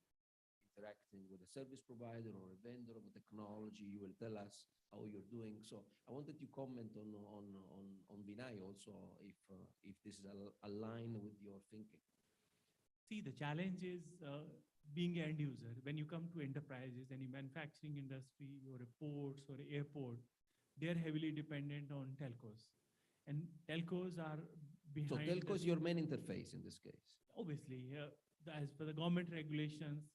interacting with a service provider or a vendor of technology. You will tell us how you're doing. So I wanted you comment on Vinay also, if this is aligned with your thinking. See, the challenge is being an end user. When you come to enterprises, any manufacturing industry or a ports or an airport, they're heavily dependent on telcos. And telcos are behind. So telco is your main interface in this case. Obviously, as per the government regulations,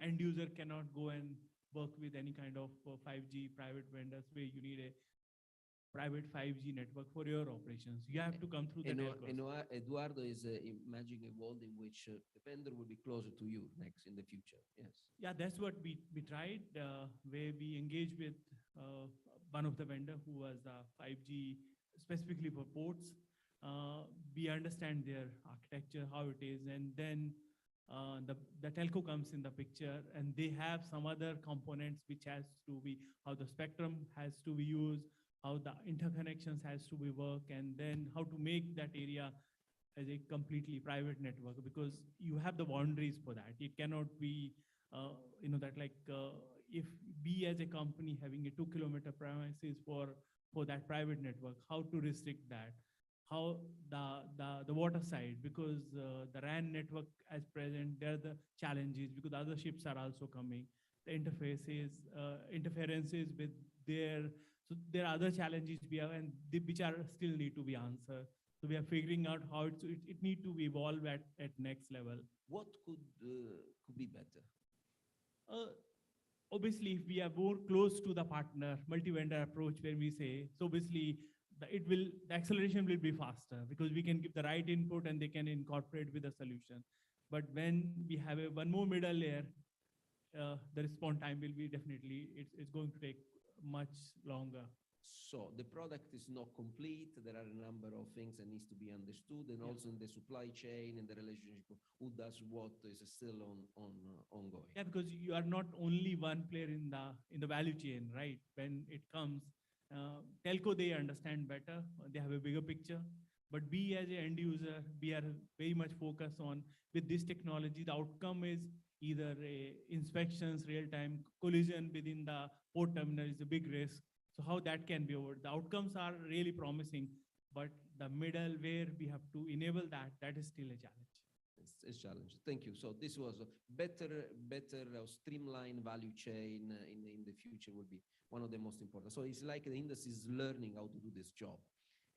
end user cannot go and work with any kind of 5G private vendors where you need a private 5G network for your operations. You have to come through the telcos. Eduardo is imagining a world in which the vendor will be closer to you next in the future. Yes. Yeah, that's what we tried, where we engaged with one of the vendor who was 5G specifically for ports. We understand their architecture, how it is, and then the telco comes in the picture, and they have some other components which has to be how the spectrum has to be used, how the interconnections has to be work, and then how to make that area as a completely private network, because you have the boundaries for that. It cannot be, that like if we as a company having a 2 kilometer premises for that private network, how to restrict that, how the water side, because the RAN network as present, there are the challenges because other ships are also coming, the interferences with their. So there are other challenges we have, and which are still need to be answered. So we are figuring out how it need to evolve at next level. What could be better? Obviously, if we are more close to the partner, multi-vendor approach, where we say, so obviously the acceleration will be faster because we can give the right input and they can incorporate with the solution. But when we have one more middle layer, the response time will be definitely, it's going to take much longer. So the product is not complete. There are a number of things that needs to be understood, and also in the supply chain and the relationship of who does what is still ongoing. Yeah, because you are not only one player in the value chain, right? When it comes, telco, they understand better. They have a bigger picture. But we as an end user, we are very much focused on with this technology. The outcome is either inspections, real-time collision within the port terminal is a big risk. So how that can be over? The outcomes are really promising, but the middle where we have to enable that is still a challenge. It's a challenge. Thank you. So this was a better streamlined value chain in the future will be one of the most important. So it's like the industry is learning how to do this job,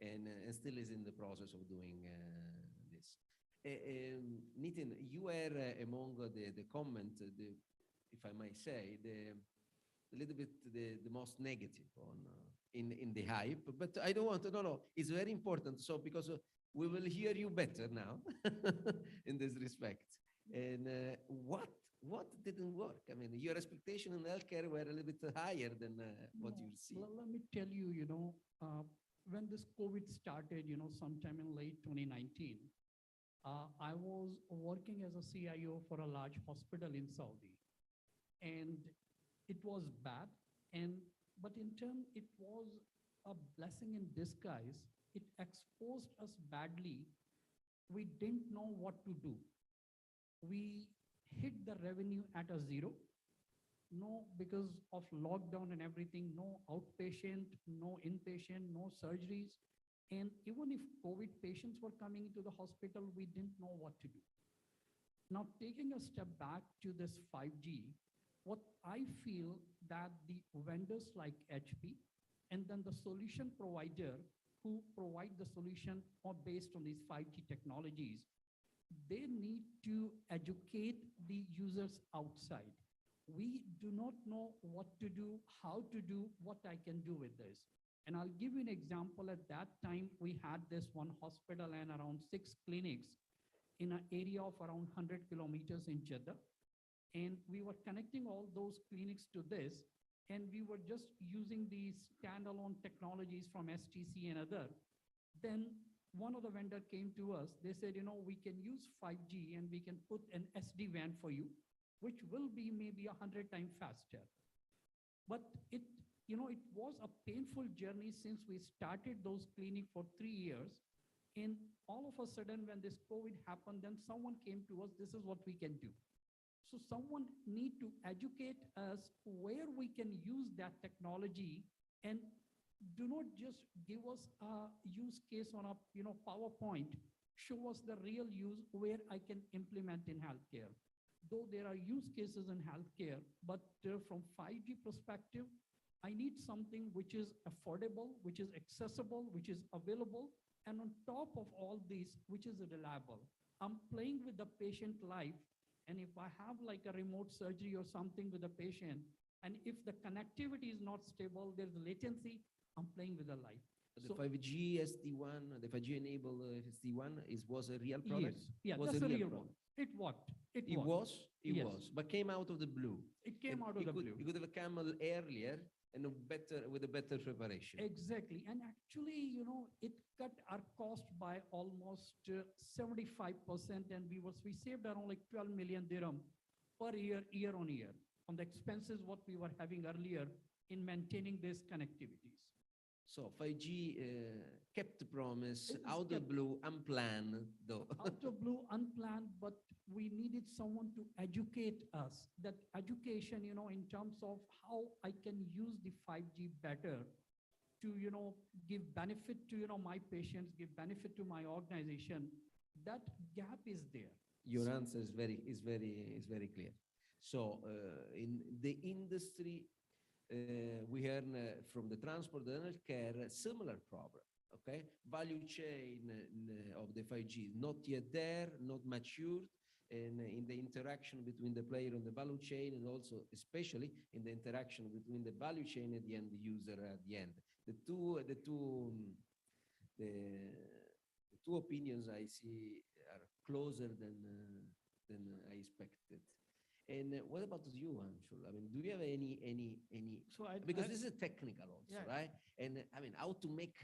and still is in the process of doing this. Nitin, you were among the comment, if I may say, a little bit the most negative on in the hype, but I don't want to. No, it's very important. So because we will hear you better now in this respect. And what didn't work? I mean, your expectation in healthcare were a little bit higher than what you see. Let me tell you, when this COVID started, sometime in late 2019, I was working as a CIO for a large hospital in Saudi, and it was bad. But in turn, it was a blessing in disguise. It exposed us badly. We didn't know what to do. We hit the revenue at a zero. no, because of lockdown and everything, no outpatient, no inpatient, no surgeries. And even if COVID patients were coming into the hospital, we didn't know what to do. Now, taking a step back to this 5G, what I feel that the vendors like HP and then the solution provider who provide the solution or based on these 5G technologies, they need to educate the users outside. We do not know what to do, how to do, what I can do with this. And I'll give you an example. At that time, we had this one hospital and around 6 clinics in an area of around 100 kilometers in Jeddah. And we were connecting all those clinics to this, and we were just using these standalone technologies from STC and other. Then one of the vendor came to us. They said, we can use 5G and we can put an SD-WAN for you, which will be maybe 100 times faster. But it was a painful journey since we started those clinics for 3 years. And all of a sudden, when this COVID happened, then someone came to us, this is what we can do. So someone need to educate us where we can use that technology, and do not just give us a use case on a PowerPoint. Show us the real use where I can implement in healthcare. Though there are use cases in healthcare, but from 5G perspective, I need something which is affordable, which is accessible, which is available, and on top of all these, which is reliable. I'm playing with the patient life, and if I have like a remote surgery or something with a patient, and if the connectivity is not stable, there's latency, I'm playing with the life. The 5G SD-WAN, the 5G enabled SD-WAN was a real product? Yes, yeah, was that's a real product. one. It worked. It It worked. was? It Yes. was, but came out of the blue. It came out of the blue. You could have come earlier and with a better preparation. Exactly. And actually, it cut our cost by almost 75%, and we saved around like 12 million dirham per year on year, on the expenses what we were having earlier in maintaining these connectivities. So 5G kept the promise, It is out of kept- blue, unplanned though. Out of blue, unplanned, but we needed someone to educate us. That education, in terms of how I can use the 5G better to, give benefit to, my patients, give benefit to my organization. That gap is there. Your So- answer is very clear. So in the industry, we heard from the transport and healthcare similar problem. Okay, value chain of the 5G not yet there, not matured, and in the interaction between the player and the value chain, and also especially in the interaction between the value chain and the end user at the end. The two opinions I see are closer than I expected. And what about you, Anshul? I mean, do you have any? So Because this is technical also, Yeah. right? And I mean, how to make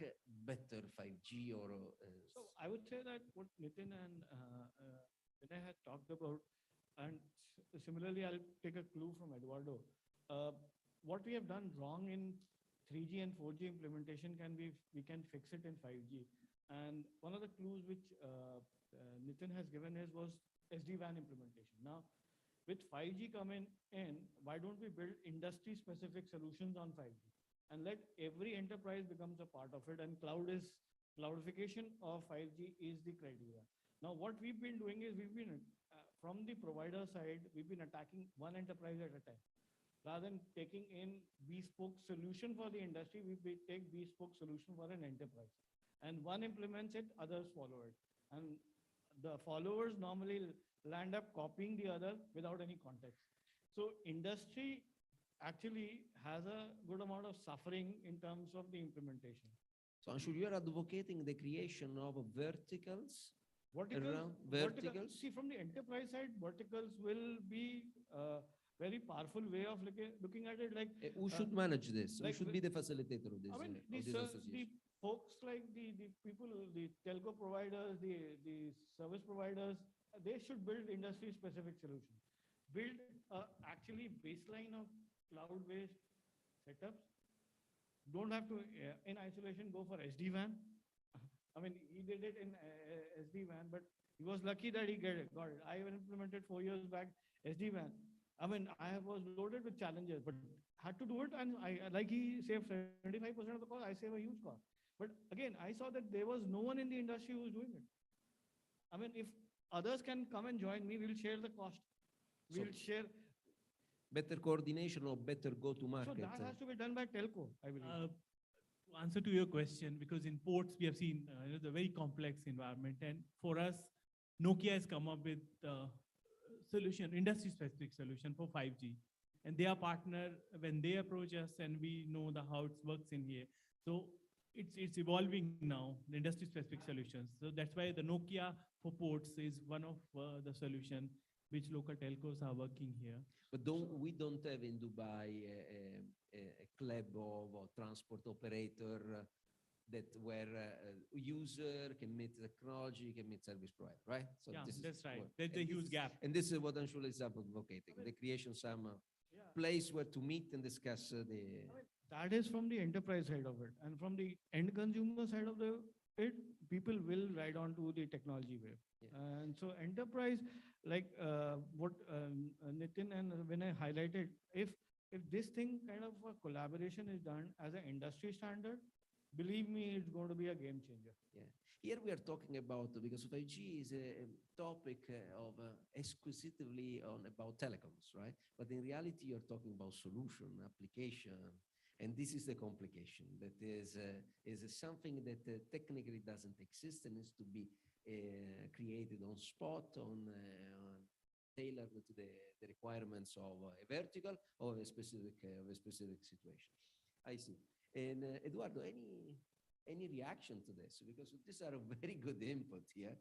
better 5G or? So I would say that what Nitin and Vinay had talked about, and similarly, I'll take a clue from Eduardo. What we have done wrong in 3G and 4G implementation we can fix it in 5G. And one of the clues which Nitin has given was SD-WAN implementation. Now, with 5G coming in, why don't we build industry-specific solutions on 5G and let every enterprise becomes a part of it, and cloudification of 5G is the criteria. Now, what we've been doing is from the provider side, we've been attacking one enterprise at a time. Rather than taking in bespoke solution for the industry, take bespoke solution for an enterprise. And one implements it, others follow it. And the followers normally land up copying the other without any context. So industry actually has a good amount of suffering in terms of the implementation. So Anshul, you are advocating the creation of verticals around verticals? See, from the enterprise side, verticals will be a very powerful way of looking at it. Like Who should manage this? Who like should be the facilitator of this? I mean, of this the association? folks like the people, the telco providers, the service providers, they should build industry-specific solutions. Build actually baseline of cloud-based setups. Don't have to, in isolation, go for SD-WAN. I mean, he did it in SD-WAN, but he was lucky that he got it. I implemented 4 years back SD-WAN. I mean, I was loaded with challenges, but had to do it. And like he saved 75% of the cost, I save a huge cost. But again, I saw that there was no one in the industry who was doing it. I mean, if others can come and join me, we'll share the cost. We'll share. Better coordination or better go-to-market. So that has to be done by telco, I believe. To answer to your question, because in ports we have seen the very complex environment, and for us, Nokia has come up with solution, industry-specific solution for 5G, and they are partner when they approach us, and we know how it works in here. So it's evolving now, the industry-specific solutions. So that's why the Nokia for ports is one of the solution which local telcos are working here. But we don't have in Dubai a club of transport operator that where user can meet technology, can meet service provider, right? So Yeah, this that's is right. what- There's a and huge this- gap. And this is what Anshul is advocating, the creation some place where to meet and discuss the. That is from the enterprise side of it. And from the end consumer side of it, people will ride on to the technology wave. And so enterprise, like what Nitin and Vinay highlighted, if this thing kind of a collaboration is done as an industry standard, believe me, it's going to be a game changer. Yeah. Here we are talking about, because 5G is a topic of exclusively about telecoms, right? But in reality, you're talking about solution, application, and this is the complication. That is something that technically doesn't exist and needs to be created on spot, tailored to the requirements of a vertical or a specific situation. I see. And Eduardo, any reaction to this? Because these are a very good input here.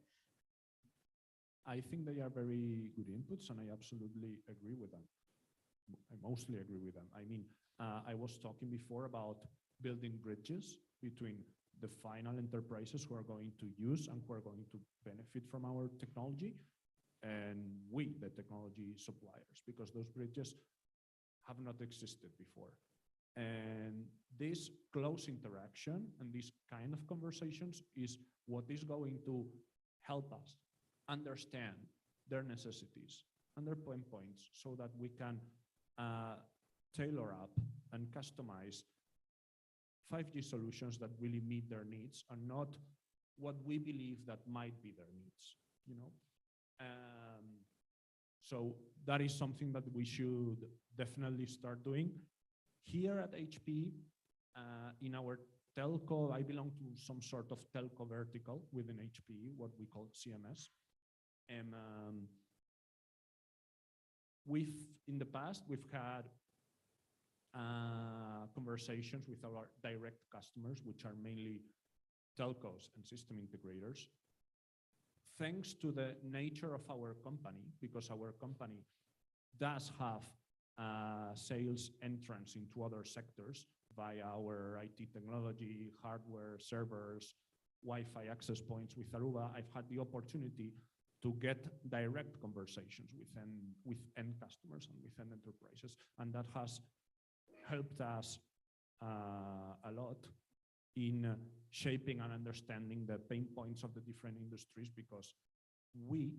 I think they are very good inputs, and I absolutely agree with them. I mostly agree with them. I mean, I was talking before about building bridges between the final enterprises who are going to use and who are going to benefit from our technology, and we, the technology suppliers, because those bridges have not existed before. And this close interaction and this kind of conversations is what is going to help us understand their necessities and their pain points so that we can tailor up and customize 5G solutions that really meet their needs and not what we believe that might be their needs, you know? So that is something that we should definitely start doing. Here at HP, in our telco, I belong to some sort of telco vertical within HP, what we call CMS. And in the past, we've had conversations with our direct customers, which are mainly telcos and system integrators. Thanks to the nature of our company, because our company does have sales entrance into other sectors via our IT technology, hardware, servers, Wi-Fi access points with Aruba, I've had the opportunity to get direct conversations with end customers and with end enterprises. And that has helped us a lot in shaping and understanding the pain points of the different industries, because we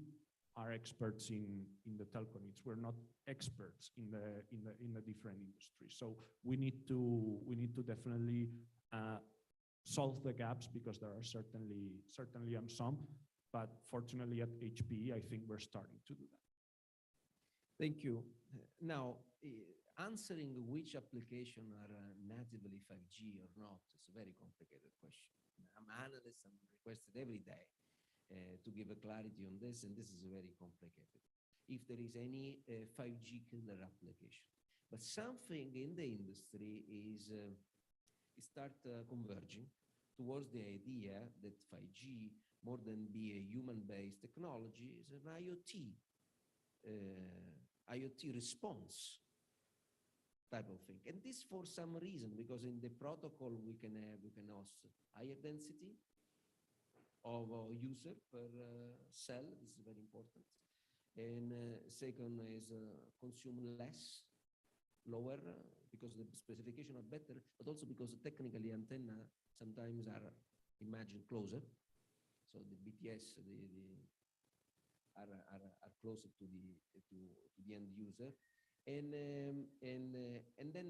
are experts in the telco needs. We're not experts in the different industries. So we need to definitely solve the gaps, because there are certainly some, but fortunately at HP, I think we're starting to do that. Thank you. Now, answering which application are natively 5G or not is a very complicated question. I'm an analyst, I'm requested every day to give a clarity on this, and this is very complicated. If there is any 5G killer application, but something in the industry is start converging towards the idea that 5G, more than be a human-based technology, is an IoT response type of thing. And this for some reason, because in the protocol we can host higher density of user per cell. This is very important. And second is consume less, lower, because the specification are better, but also because technically antenna sometimes are imagined closer. So the BTS are closer to the end user. And then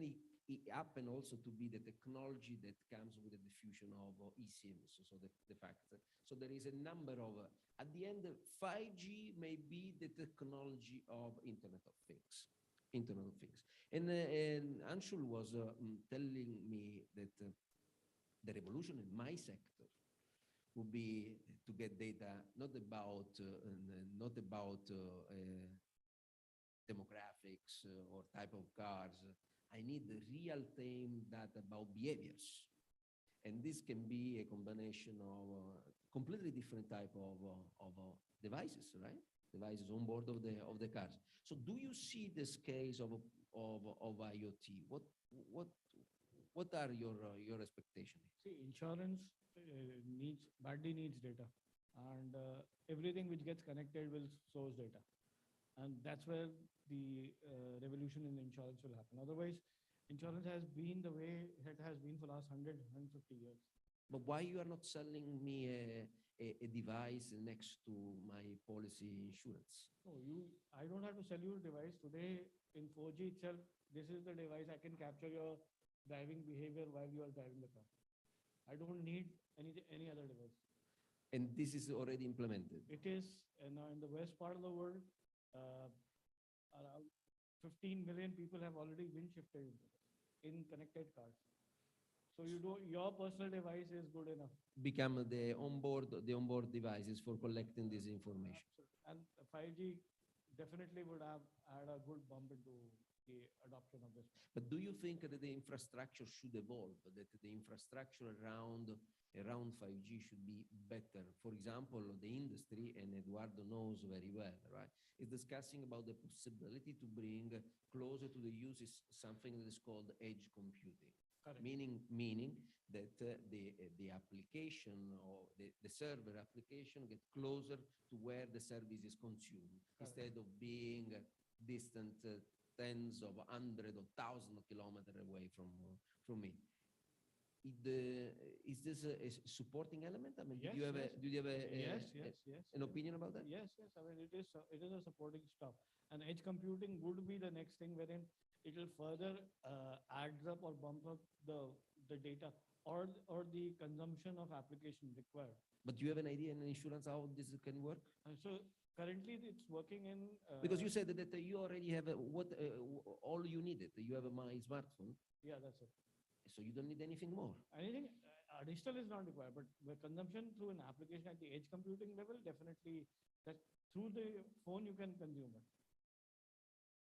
it happened also to be the technology that comes with the diffusion of eSIMs, so the fact. So there is a number of, at the end, 5G may be the technology of Internet of Things. Internet of Things. And Anshul was telling me that the revolution in my sector would be to get data not about demographics or type of cars. I need the real-time data about behaviors, and this can be a combination of completely different type of devices, right? Devices on board of the cars. So, do you see this case of IoT? What are your expectations? See, insurance badly needs data, and everything which gets connected will source data, and that's where the revolution in insurance will happen. Otherwise, insurance has been the way it has been for the last 150 years. But why you are not selling me a device next to my policy insurance? No, I don't have to sell you a device today in 4G itself. This is the device. I can capture your driving behavior while you are driving the car. I don't need any other device. And this is already implemented. It is now in the west part of the world. Around 15 million people have already been shifted into this in connected cars. So your personal device is good enough. Become the onboard devices for collecting this information. And 5G definitely would have had a good bump into the adoption of this. But do you think that the infrastructure should evolve, that the infrastructure around 5G should be better? For example, the industry, and Eduardo knows very well, right, is discussing about the possibility to bring closer to the uses something that is called edge computing. Correct. Meaning that the application or the server application get closer to where the service is consumed. Correct. Instead of being distant tens of hundreds of thousands of kilometers away from me. Is this a supporting element? I mean, Yes, do you have an opinion about that? Yes. I mean, it is a supporting stuff. And edge computing would be the next thing wherein it will further adds up or bump up the data or the consumption of application required. But do you have an idea in insurance how this can work? So currently it's working in... because you said that you already have all you needed. You have my smartphone. Yeah, that's it. So you don't need anything more. Anything additional is not required, but the consumption through an application at the edge computing level, definitely that through the phone you can consume it.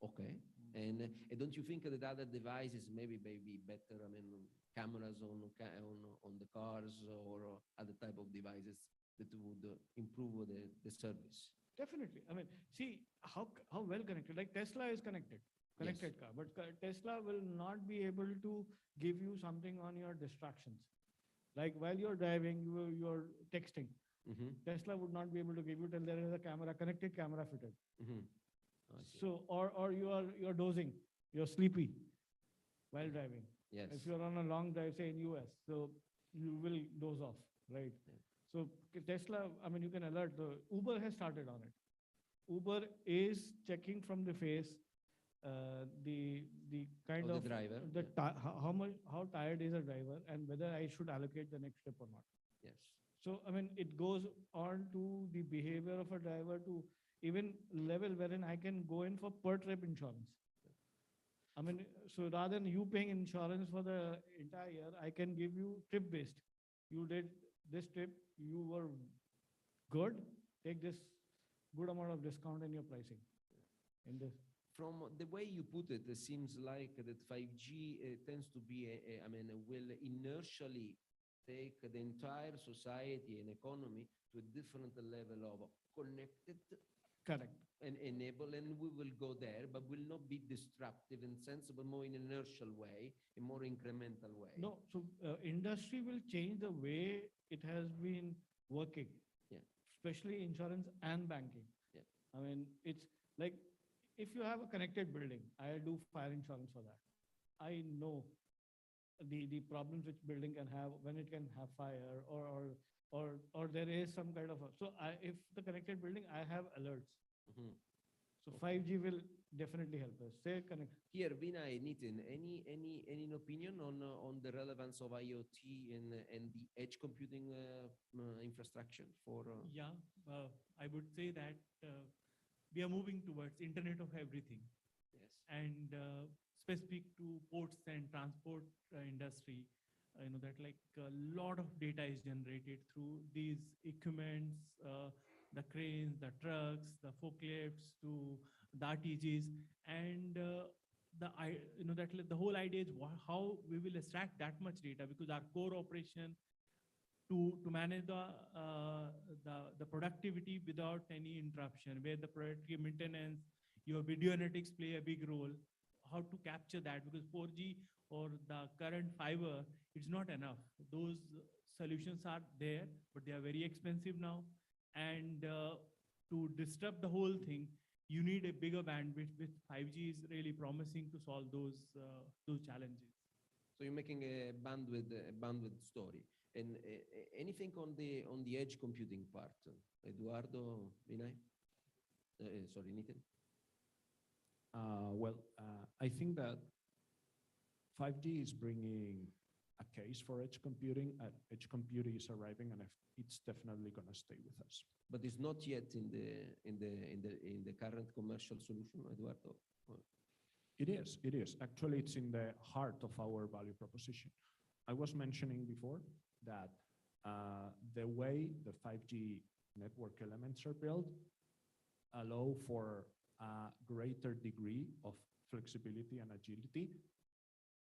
Okay. And don't you think that other devices maybe better? I mean, cameras on the cars or other type of devices that would improve the service? Definitely. I mean, see how well connected. Like Tesla is connected car, but Tesla will not be able to give you something on your distractions. Like while you're driving, you're texting. Mm-hmm. Tesla would not be able to give you till there is a connected camera fitted. Mm-hmm. So, or you're dozing, you're sleepy while driving. Yes. If you're on a long drive, say in US, so you will doze off, right? Yeah. So Tesla, I mean, you can alert. Uber has started on it. Uber is checking from the face the kind of the driver, how tired is a driver and whether I should allocate the next trip or not. Yes. So I mean, it goes on to the behavior of a driver to even level wherein I can go in for per trip insurance. I mean, so rather than you paying insurance for the entire year, I can give you trip based. You did this trip, you were good, take this good amount of discount in your pricing. In this. From the way you put it, it seems like that 5G tends to be, will inertially take the entire society and economy to a different level of connected. Correct. And enable, and we will go there, but will not be disruptive in sense, but more in an inertial way, a more incremental way. No, so industry will change the way it has been working. Yeah. Especially insurance and banking. Yeah. I mean, it's like if you have a connected building, I do fire insurance for that. I know the problems which building can have when it can have fire or there is some kind of if the connected building, I have alerts. Mm-hmm. So 5G will definitely help us. Stay connected. Here, Vinay, Nitin, any opinion on the relevance of IoT and the edge computing infrastructure for? Yeah, I would say that we are moving towards Internet of Everything. Yes. And specific to ports and transport industry, that like a lot of data is generated through these equipments, the cranes, the trucks, the forklifts, to the RTGs, and the whole idea is how we will extract that much data, because our core operation to manage the productivity without any interruption, where the productive maintenance, your video analytics play a big role. How to capture that, because 4G or the current fiber, it's not enough. Those solutions are there, but they are very expensive now. And to disrupt the whole thing, you need a bigger bandwidth, which 5G is really promising to solve those challenges. So you're making a bandwidth story. And anything on the edge computing part, Eduardo, Vinay? Sorry, Nitin? I think that 5G is bringing a case for edge computing. Edge computing is arriving, and it's definitely going to stay with us. But it's not yet in the current commercial solution, Eduardo? It is. It is. Actually, it's in the heart of our value proposition. I was mentioning before that the way the 5G network elements are built allow for a greater degree of flexibility and agility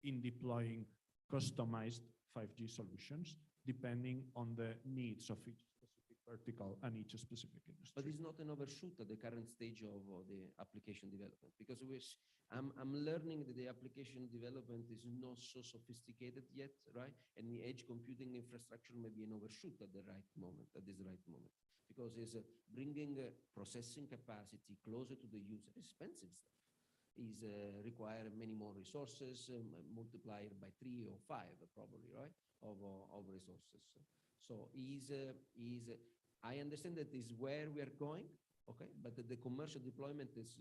in deploying customized 5G solutions, depending on the needs of each specific vertical and each specific industry. But it's not an overshoot at the current stage of the application development, because I'm learning that the application development is not so sophisticated yet, right? And the edge computing infrastructure may be an overshoot at this right moment, because it's bringing processing capacity closer to the user, expensive stuff. Is require many more resources, multiplied by 3 or 5 probably, right, of resources. So I understand that is where we are going, okay, but the commercial deployment is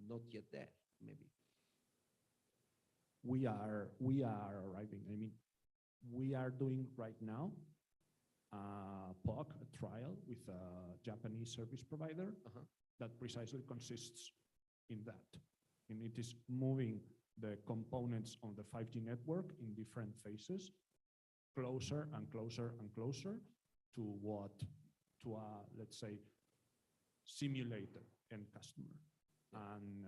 not yet there, maybe. We are arriving. I mean, we are doing right now a POC, a trial with a Japanese service provider that precisely consists in that. And it is moving the components on the 5G network in different phases, closer and closer and closer to let's say, simulated end customer. And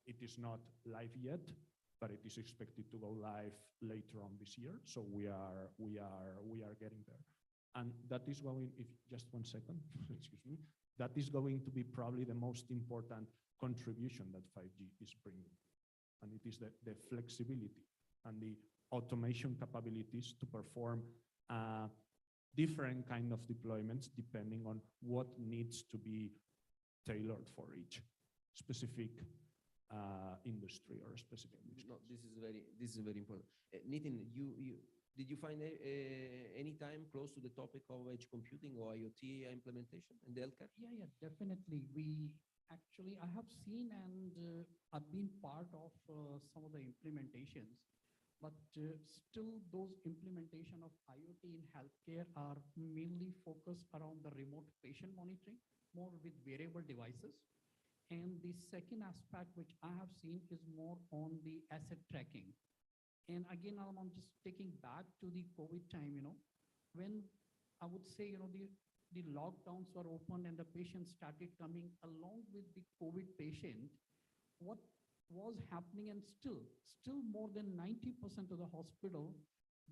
it is not live yet, but it is expected to go live later on this year. So we are getting there. And that is going, if just 1 second, excuse me, that is going to be probably the most important contribution that 5G is bringing. And it is the flexibility and the automation capabilities to perform different kind of deployments depending on what needs to be tailored for each specific industry or specific use. No, this is very important. Nitin, did you find any time close to the topic of edge computing or IoT implementation in the healthcare? Yeah, definitely. I have seen and I've been part of some of the implementations, but still those implementation of IoT in healthcare are mainly focused around the remote patient monitoring, more with wearable devices. And the second aspect, which I have seen, is more on the asset tracking. And again, I'm just taking back to the COVID time, when I would say, the lockdowns were open and the patients started coming along with the COVID patient, what was happening, and still more than 90% of the hospital,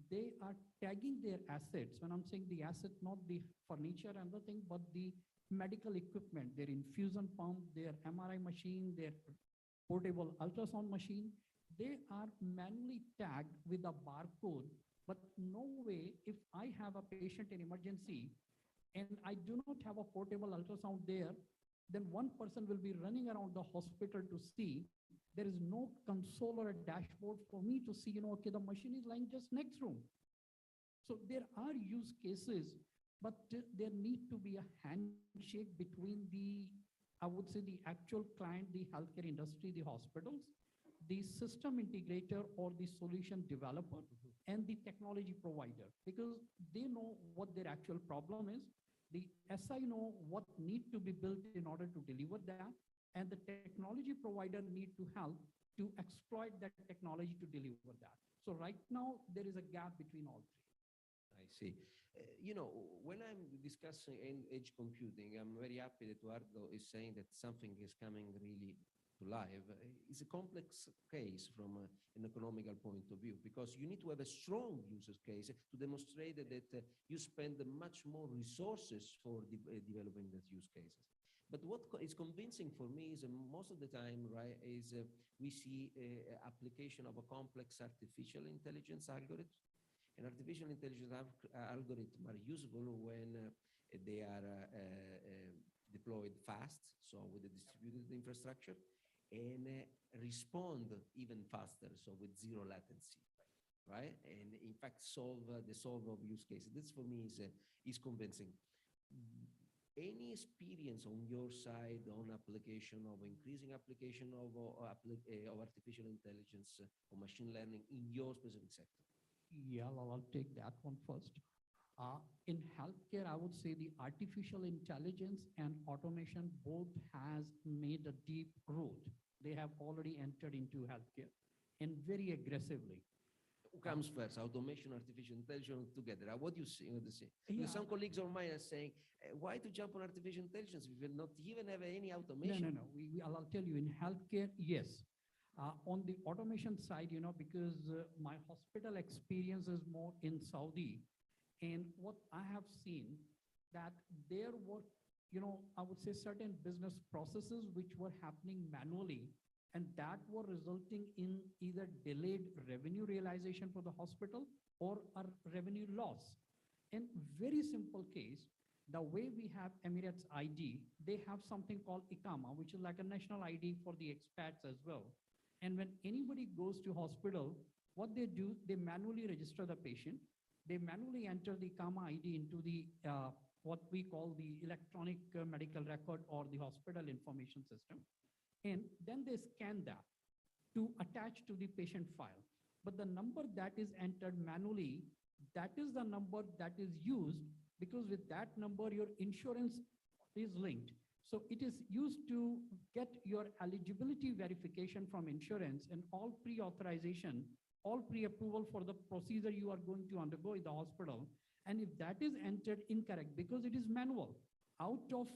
they are tagging their assets. When I'm saying the asset, not the furniture and the thing, but the medical equipment, their infusion pump, their MRI machine, their portable ultrasound machine, they are manually tagged with a barcode. But no way, if I have a patient in emergency and I do not have a portable ultrasound there, then one person will be running around the hospital to see. There is no console or a dashboard for me to see, okay, the machine is lying just next room. So there are use cases, but there need to be a handshake between the I would say the actual client, the healthcare industry, the hospitals, the system integrator or the solution developer, and the technology provider, because they know what their actual problem is. The SI know what need to be built in order to deliver that, and the technology provider need to help to exploit that technology to deliver that. So right now, there is a gap between all three. I see. You know, when I'm discussing edge computing, I'm very happy that Eduardo is saying that something is coming really to life. It's a complex case from an economical point of view, because you need to have a strong user case to demonstrate that you spend much more resources for developing those use cases. But what is convincing for me is most of the time, right, is we see application of a complex artificial intelligence algorithm. And artificial intelligence algorithms are useful when they are deployed fast, so with a distributed infrastructure, and respond even faster, so with zero latency, right? And in fact, solve of use cases. This for me is convincing. Any experience on your side on application of increasing application of artificial intelligence or machine learning in your specific sector? Yeah, I'll take that one first. In healthcare, I would say the artificial intelligence and automation both has made a deep root. They have already entered into healthcare and very aggressively. Who comes first, automation, artificial intelligence together? What do you see? Yeah. Some colleagues of mine are saying, why to jump on artificial intelligence? We will not even have any automation. No. I'll tell you, in healthcare, yes. On the automation side, because my hospital experience is more in Saudi, and what I have seen that there were, I would say certain business processes which were happening manually, and that were resulting in either delayed revenue realization for the hospital or a revenue loss. In very simple case, the way we have Emirates ID, they have something called Iqama, which is like a national ID for the expats as well. And when anybody goes to hospital, what they do, they manually register the patient. They manually enter the Iqama ID into the what we call the electronic medical record or the hospital information system. And then they scan that to attach to the patient file. But the number that is entered manually, that is the number that is used, because with that number, your insurance is linked. So it is used to get your eligibility verification from insurance and all pre-authorization, all pre-approval for the procedure you are going to undergo in the hospital. And if that is entered incorrect, because it is manual, out of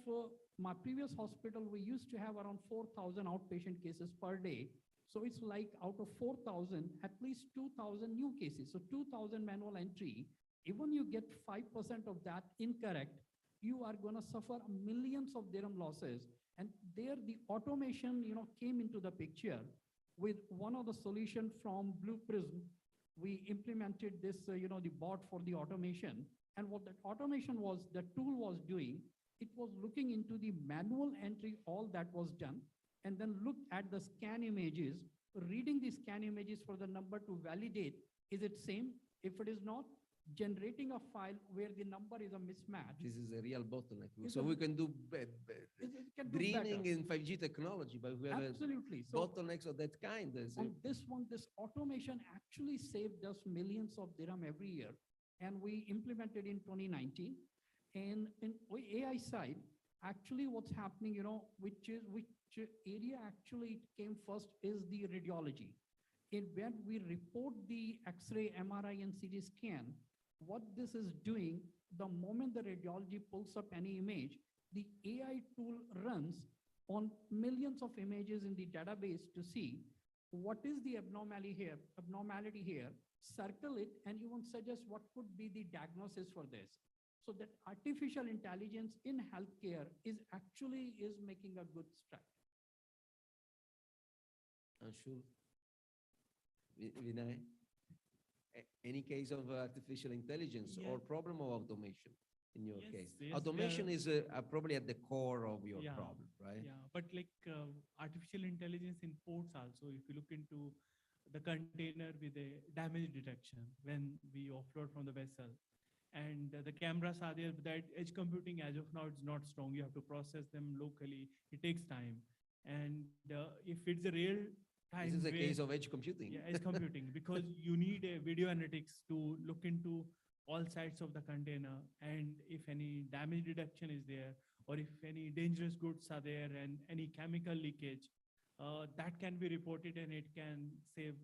my previous hospital, we used to have around 4,000 outpatient cases per day. So it's like out of 4,000, at least 2,000 new cases. So 2,000 manual entry, even you get 5% of that incorrect, you are going to suffer millions of dirham losses. And there the automation, came into the picture with one of the solution from Blue Prism. We implemented this, the bot for the automation. And what that automation was, the tool was doing, it was looking into the manual entry, all that was done, and then looked at the scan images, reading the scan images for the number to validate, is it same? If it is not, generating a file where the number is a mismatch. This is a real bottleneck. It's So a- we can do can do dreaming better. in 5G technology, but we have Absolutely. So bottlenecks of that kind. on this one, this automation actually saved us millions of dirham every year. And we implemented in 2019. And in AI side, actually what's happening, which area actually came first is the radiology. When we report the X-ray, MRI, and CT scan, what this is doing, the moment the radiology pulls up any image, the AI tool runs on millions of images in the database to see what is the abnormality here, circle it, and even suggest what could be the diagnosis for this. So that artificial intelligence in healthcare is making a good stride. Anshul, Vinay, any case of artificial intelligence or problem of automation in your case? yes, Automation is probably at the core of your problem, right? Yeah, but like artificial intelligence in ports also, if you look into the container with a damage detection when we offload from the vessel, and the cameras are there. But that edge computing, as of now, it's not strong. You have to process them locally. It takes time. And if it's a real time, This is a where- case of edge computing. Yeah, edge computing, because you need a video analytics to look into all sides of the container, and if any damage detection is there, or if any dangerous goods are there and any chemical leakage, that can be reported and it can save.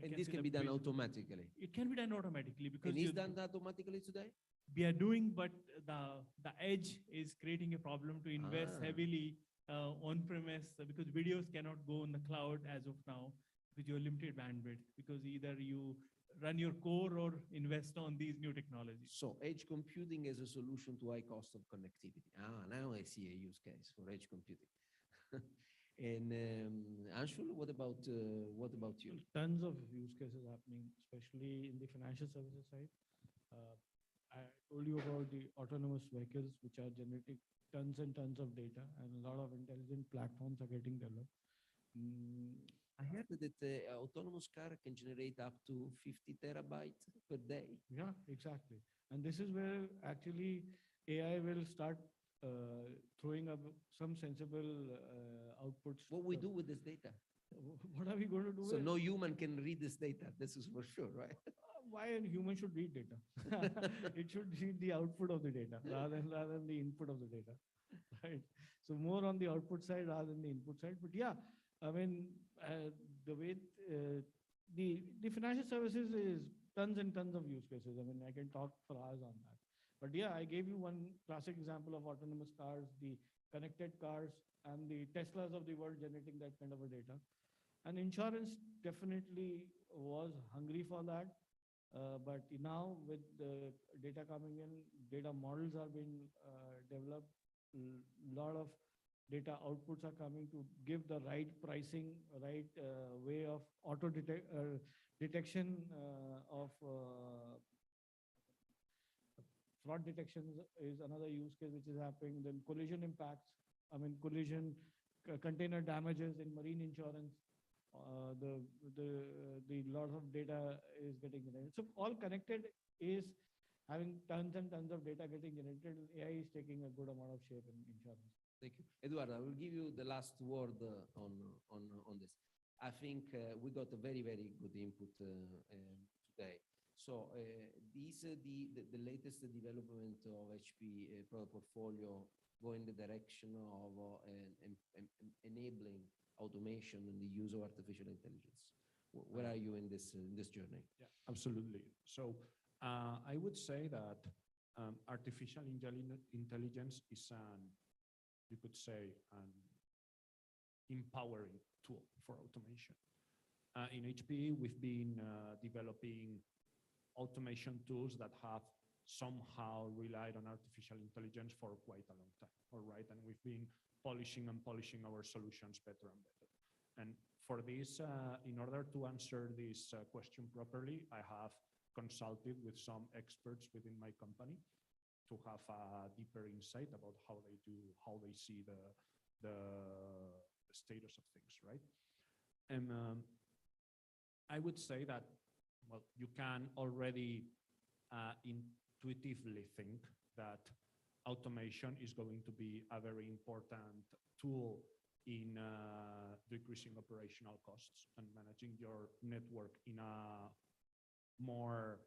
And this can be done automatically. It can be done automatically because And is you- done automatically today? we are doing, but the edge is creating a problem to invest Ah. heavily on premise, because videos cannot go on the cloud as of now with your limited bandwidth, because either you run your core or invest on these new technologies. So edge computing is a solution to high cost of connectivity. Ah, now I see a use case for edge computing. And Anshul, what about you? Tons of use cases happening, especially in the financial services side. I told you about the autonomous vehicles, which are generating tons and tons of data, and a lot of intelligent platforms are getting developed. I heard that the autonomous car can generate up to 50 terabytes per day. Yeah, exactly. And this is where actually AI will start throwing up some sensible outputs. What we do with this data? What are we going to do? So with no human can read this data. This is for sure, right? Why a human should read data? It should read the output of the data rather than the input of the data, right? So more on the output side rather than the input side. But yeah, I mean, the way the financial services is tons and tons of use cases. I mean, I can talk for hours on that. But yeah, I gave you one classic example of autonomous cars, the connected cars, and the Teslas of the world generating that kind of a data. And insurance definitely was hungry for that. But now with the data coming in, data models are being developed. A lot of data outputs are coming to give the right pricing, right way of detection of fraud detection is another use case which is happening. Then collision impacts, I mean collision container damages in marine insurance. The lot of data is getting generated. So all connected is having tons and tons of data getting generated. AI is taking a good amount of shape in insurance. Thank you. Eduardo, I will give you the last word on this. I think we got a very, very good input today. So the latest development of HP product portfolio go in the direction of enabling automation and the use of artificial intelligence. Where are you in this journey? Yeah, absolutely. So I would say that artificial intelligence is you could say, an empowering tool for automation. In HP, we've been developing automation tools that have somehow relied on artificial intelligence for quite a long time, all right? And we've been polishing and polishing our solutions better and better. And for this, in order to answer this question properly, I have consulted with some experts within my company to have a deeper insight about how they see the status of things, right? And I would say that, well, you can already intuitively think that automation is going to be a very important tool in decreasing operational costs and managing your network in a more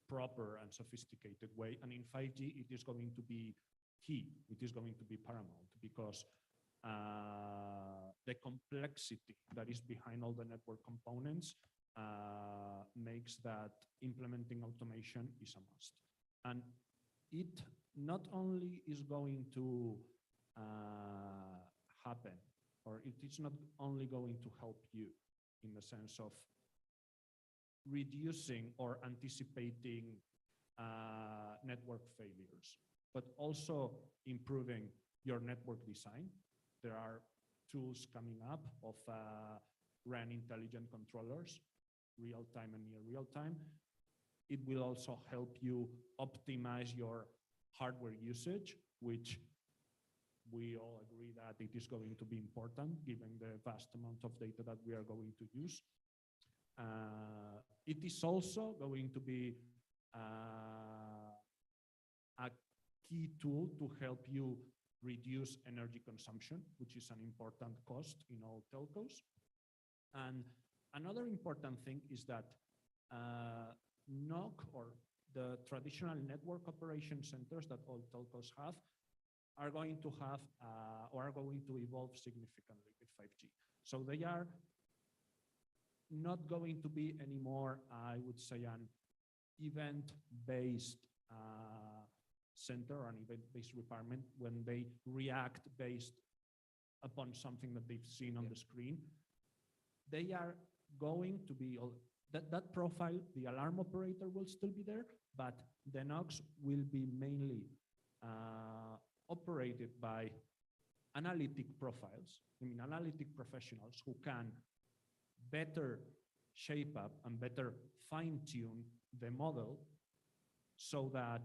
proper and sophisticated way. And in 5G, it is going to be key. It is going to be paramount because the complexity that is behind all the network components makes that implementing automation is a must. And it not only is going to happen, or it is not only going to help you in the sense of reducing or anticipating network failures, but also improving your network design. There are tools coming up of RAN intelligent controllers, real-time and near real-time. It will also help you optimize your hardware usage, which we all agree that it is going to be important given the vast amount of data that we are going to use. It is also going to be a key tool to help you reduce energy consumption, which is an important cost in all telcos. And another important thing is that NOC, or the traditional network operation centers that all telcos have, are going to have or are going to evolve significantly with 5G. So they are not going to be anymore, I would say, an event-based center or an event-based requirement when they react based upon something that they've seen on the screen. They are going to be, that profile, the alarm operator will still be there, but the NOCs will be mainly operated by analytic profiles, analytic professionals who can better shape up and better fine-tune the model so that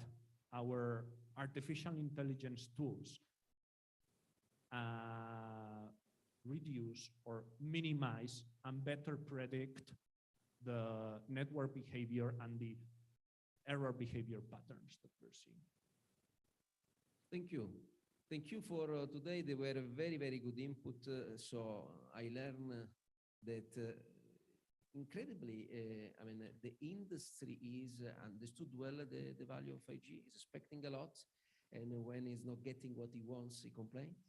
our artificial intelligence tools reduce or minimize and better predict the network behavior and the error behavior patterns that we're seeing. Thank you. Thank you for today. They were very, very good input. So I learned that incredibly, the industry is understood well the value of 5G, is expecting a lot. And when he's not getting what he wants, he complains.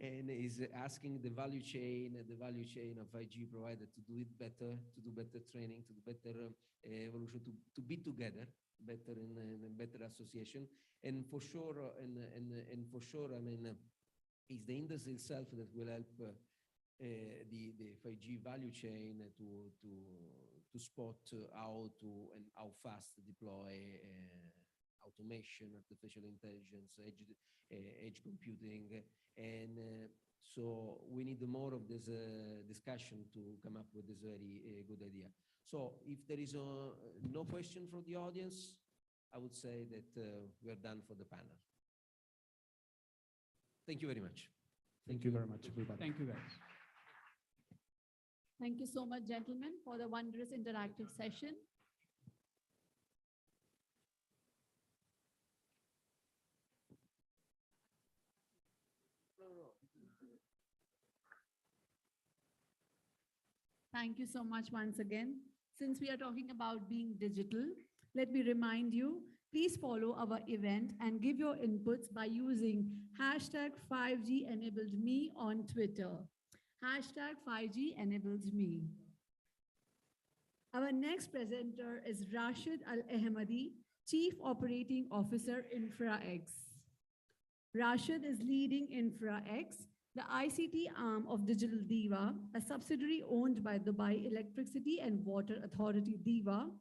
And is asking the value chain of 5G provider to do it better, to do better training, to do better evolution, to be together better in better association. And for sure, it's the industry itself that will help the 5G value chain to spot how to and how fast to deploy automation, artificial intelligence, edge computing, and so we need more of this discussion to come up with this very good idea. So if there is no question from the audience, I would say that we are done for the panel. Thank you very much. Thank you very much, everybody. Thank you, guys. Thank you so much, gentlemen, for the wondrous interactive session. Thank you so much once again. Since we are talking about being digital, let me remind you, please follow our event and give your inputs by using #5G-enabled-me on Twitter. #5G-enabled-me. Our next presenter is Rashid Al-Ahmadi, Chief Operating Officer, InfraX. Rashid is leading InfraX, the ICT arm of Digital DEWA, a subsidiary owned by Dubai Electricity and Water Authority DEWA.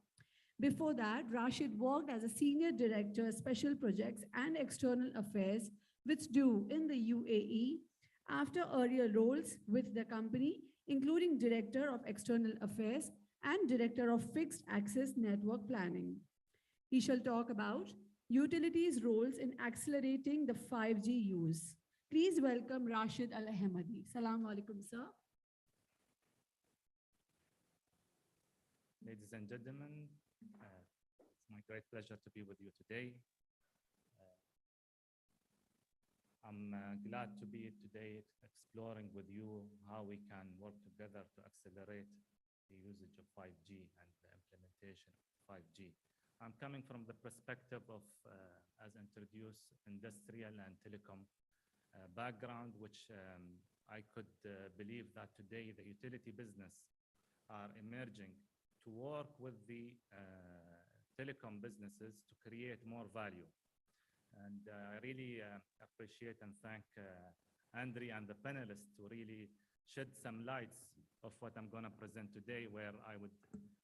Before that, Rashid worked as a Senior Director, Special Projects and External Affairs with DO in the UAE, after earlier roles with the company, including Director of External Affairs and Director of Fixed Access Network Planning. He shall talk about utilities' roles in accelerating the 5G use. Please welcome Rashid Al-Ahmadi. Assalamu alaikum, sir. Ladies and gentlemen, it's my great pleasure to be with you today. I'm glad to be today exploring with you how we can work together to accelerate the usage of 5G and the implementation of 5G. I'm coming from the perspective of, as introduced, industrial and telecom background, which I could believe that today the utility business are emerging to work with the telecom businesses to create more value. And I really appreciate and thank Andre and the panelists to really shed some lights of what I'm going to present today, where I would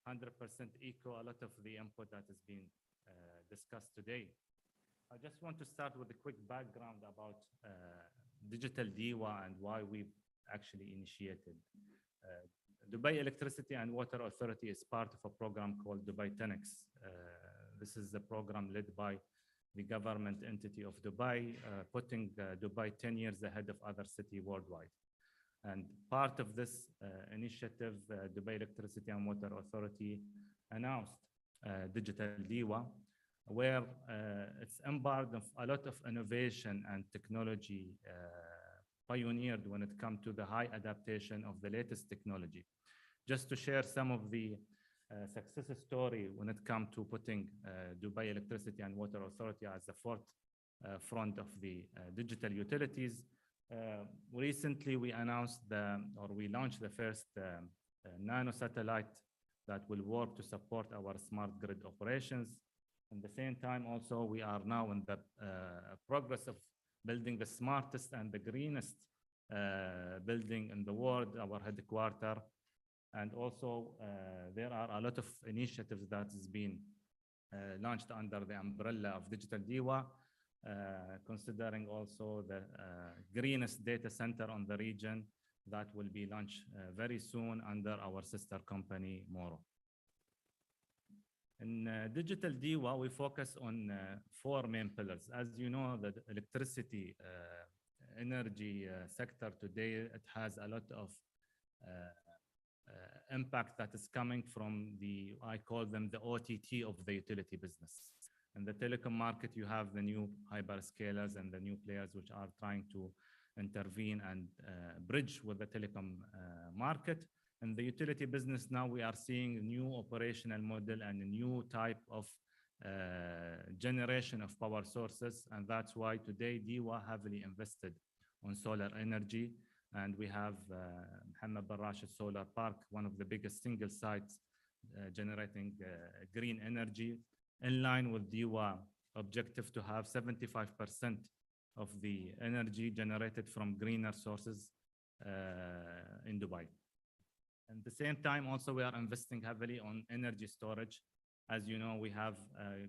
100% echo a lot of the input that has been discussed today. I just want to start with a quick background about Digital DEWA and why we've actually initiated. Dubai Electricity and Water Authority is part of a program called Dubai 10X. This is a program led by the government entity of Dubai, putting Dubai 10 years ahead of other cities worldwide. And part of this initiative, Dubai Electricity and Water Authority announced Digital DEWA, where it's embarked of a lot of innovation and technology pioneered when it comes to the high adaptation of the latest technology. Just to share some of the success story when it comes to putting Dubai Electricity and Water Authority as the forefront of the digital utilities. Recently, we announced we launched the first nano satellite that will work to support our smart grid operations. At the same time, also, we are now in the progress of building the smartest and the greenest building in the world, our headquarters. And also, there are a lot of initiatives that has been launched under the umbrella of Digital Diwa, considering also the greenest data center on the region that will be launched very soon under our sister company, Moro. In Digital Diwa, we focus on 4 main pillars. As you know, the electricity energy sector today, it has a lot of impact that is coming from I call them the OTT of the utility business. In the telecom market, you have the new hyperscalers and the new players which are trying to intervene and bridge with the telecom market. In the utility business now, we are seeing a new operational model and a new type of generation of power sources. And that's why today Diwa heavily invested on solar energy. And we have Mohammed bin Rashid Solar Park, one of the biggest single sites generating green energy, in line with Diwa objective to have 75% of the energy generated from greener sources in Dubai. At the same time, also, we are investing heavily on energy storage. As you know, we have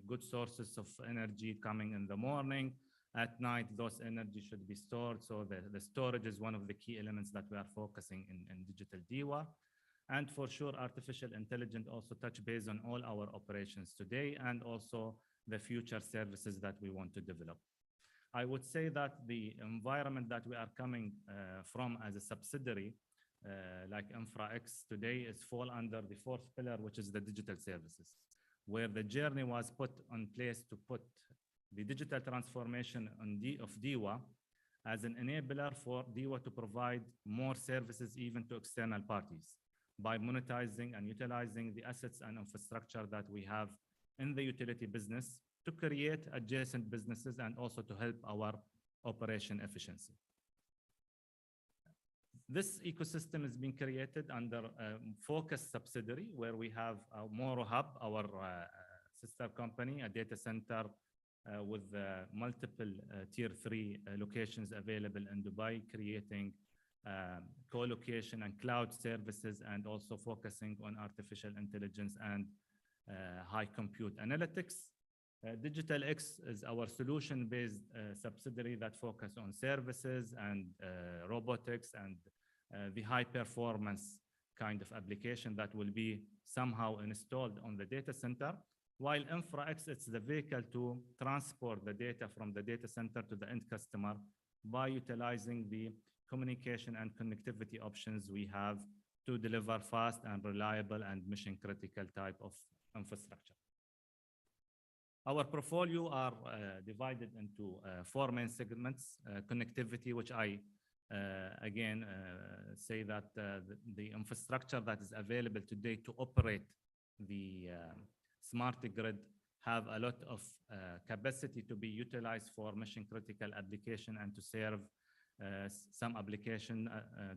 good sources of energy coming in the morning. At night, those energy should be stored. So the storage is one of the key elements that we are focusing in Digital Diwa. And for sure, artificial intelligence also touch base on all our operations today and also the future services that we want to develop. I would say that the environment that we are coming from as a subsidiary, like InfraX today, is fall under the 4th pillar, which is the digital services, where the journey was put on place to put the digital transformation of Diwa as an enabler for Diwa to provide more services even to external parties by monetizing and utilizing the assets and infrastructure that we have in the utility business to create adjacent businesses and also to help our operation efficiency. This ecosystem is being created under a focused subsidiary where we have Moro Hub, our sister company, a data center with multiple tier 3 locations available in Dubai, creating co-location and cloud services and also focusing on artificial intelligence and high compute analytics. Digital X is our solution-based subsidiary that focuses on services and robotics and the high-performance kind of application that will be somehow installed on the data center, while InfraX, it's the vehicle to transport the data from the data center to the end customer by utilizing the communication and connectivity options we have to deliver fast and reliable and mission-critical type of infrastructure. Our portfolio are divided into 4 main segments. Connectivity, which I again say that the infrastructure that is available today to operate the smart grid have a lot of capacity to be utilized for mission-critical application and to serve some application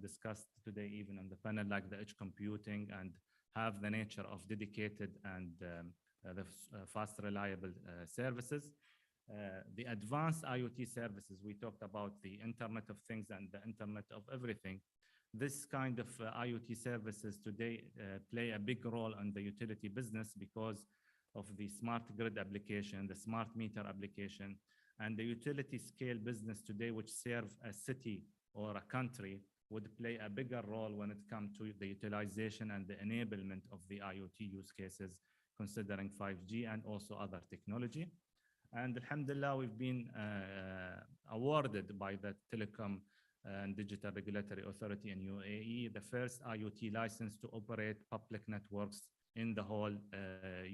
discussed today even on the panel, like the edge computing, and have the nature of dedicated and the fast, reliable services. The advanced IoT services, we talked about the Internet of Things and the Internet of Everything. This kind of IoT services today play a big role in the utility business because of the smart grid application, the smart meter application, and the utility scale business today, which serve a city or a country, would play a bigger role when it comes to the utilization and the enablement of the IoT use cases, considering 5G and also other technology. And alhamdulillah, we've been awarded by the Telecom and Digital Regulatory Authority in UAE, the first IoT license to operate public networks in the whole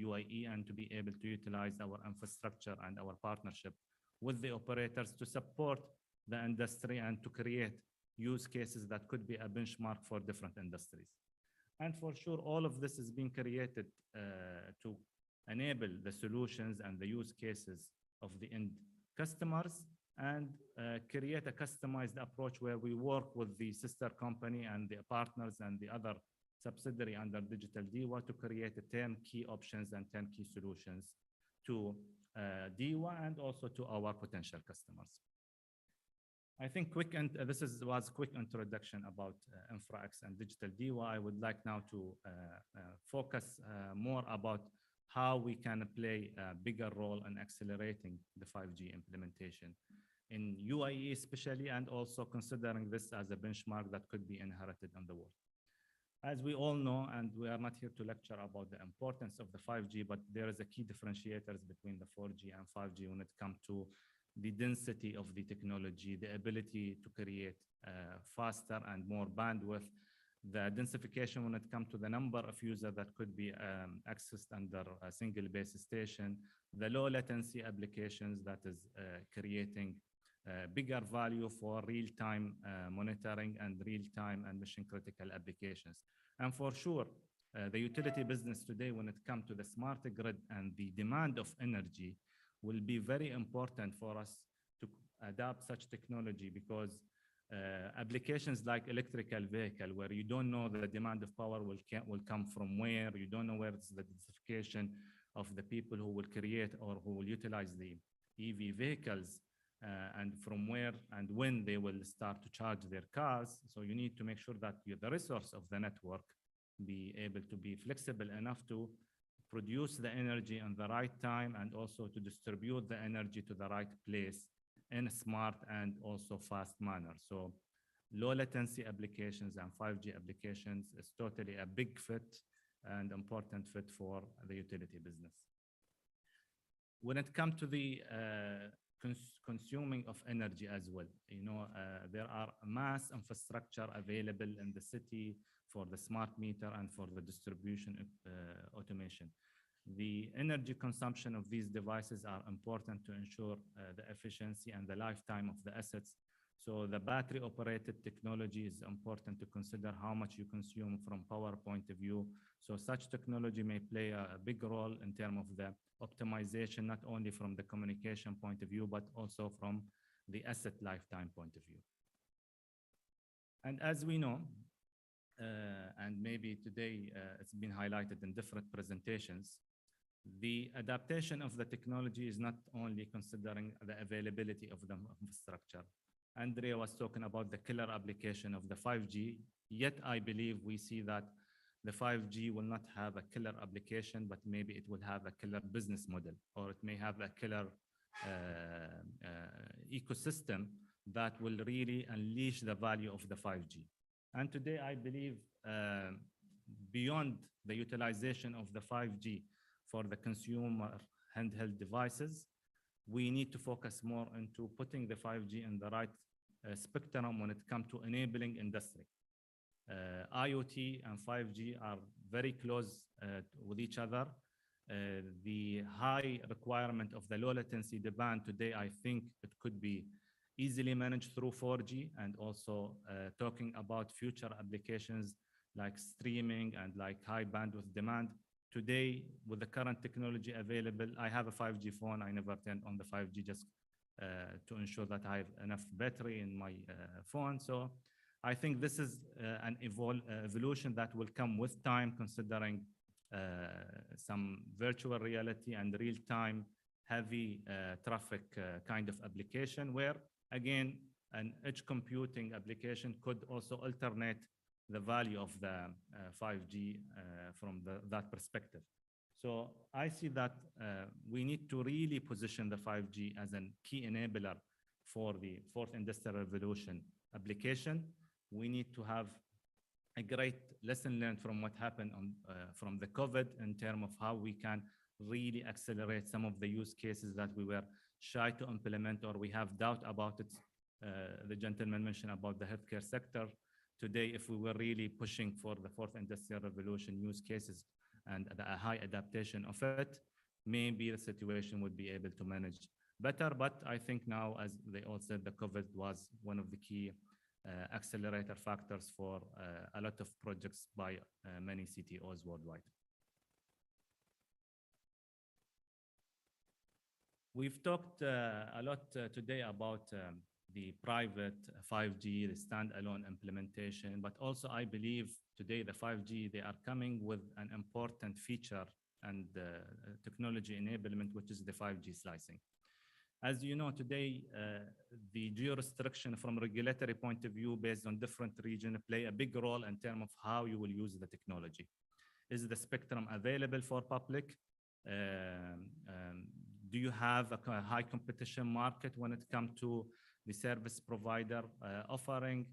UAE and to be able to utilize our infrastructure and our partnership with the operators to support the industry and to create use cases that could be a benchmark for different industries. And for sure, all of this is being created to enable the solutions and the use cases of the end customers and create a customized approach where we work with the sister company and the partners and the other subsidiary under Digital DEWA to create 10 key options and 10 key solutions to DEWA and also to our potential customers. I think this was a quick introduction about InfraX and Digital DEWA. I would like now to focus more about how we can play a bigger role in accelerating the 5G implementation in UAE especially, and also considering this as a benchmark that could be inherited in the world. As we all know, and we are not here to lecture about the importance of the 5G, but there is a key differentiators between the 4G and 5G when it comes to the density of the technology, the ability to create faster and more bandwidth, the densification when it comes to the number of users that could be accessed under a single base station, the low latency applications that is creating bigger value for real-time monitoring and real-time and mission-critical applications. And for sure, the utility business today, when it comes to the smart grid and the demand of energy, will be very important for us to adapt such technology, because applications like electrical vehicle, where you don't know the demand of power will come from where, you don't know where it's the densification of the people who will create or who will utilize the EV vehicles, and from where and when they will start to charge their cars. So you need to make sure that the resource of the network be able to be flexible enough to produce the energy in the right time and also to distribute the energy to the right place in a smart and also fast manner. So low latency applications and 5G applications is totally a big fit and important fit for the utility business. When it comes to the consuming of energy as well, there are mass infrastructure available in the city for the smart meter and for the distribution automation. The energy consumption of these devices are important to ensure the efficiency and the lifetime of the assets. So the battery operated technology is important to consider how much you consume from power point of view. So such technology may play a big role in terms of the optimization, not only from the communication point of view, but also from the asset lifetime point of view. And as we know, and maybe today it's been highlighted in different presentations, the adaptation of the technology is not only considering the availability of the infrastructure. Andrea was talking about the killer application of the 5G, yet I believe we see that the 5G will not have a killer application, but maybe it will have a killer business model, or it may have a killer ecosystem that will really unleash the value of the 5G. And today, I believe beyond the utilization of the 5G for the consumer handheld devices, we need to focus more into putting the 5G in the right spectrum when it comes to enabling industry. IoT and 5G are very close with each other. The high requirement of the low latency demand today, I think it could be easily managed through 4G, and also talking about future applications like streaming and like high bandwidth demand. Today, with the current technology available, I have a 5G phone. I never turned on the 5G just to ensure that I have enough battery in my phone. So I think this is an evolution that will come with time, considering some virtual reality and real-time heavy traffic kind of application, where again, an edge computing application could also alternate the value of the 5G from that perspective. So I see that we need to really position the 5G as a key enabler for the fourth industrial revolution application. We need to have a great lesson learned from what happened from the COVID in terms of how we can really accelerate some of the use cases that we were shy to implement, or we have doubt about it. The gentleman mentioned about the healthcare sector. Today, if we were really pushing for the fourth industrial revolution use cases, and a high adaptation of it, maybe the situation would be able to manage better. But I think now, as they all said, the COVID was one of the key accelerator factors for a lot of projects by many CTOs worldwide. We've talked a lot today about the private 5G, the standalone implementation, but also I believe today the 5G, they are coming with an important feature and technology enablement, which is the 5G slicing. As you know, today, the geo-restriction from a regulatory point of view based on different regions play a big role in terms of how you will use the technology. Is the spectrum available for public? Do you have a high competition market when it comes to the service provider offering?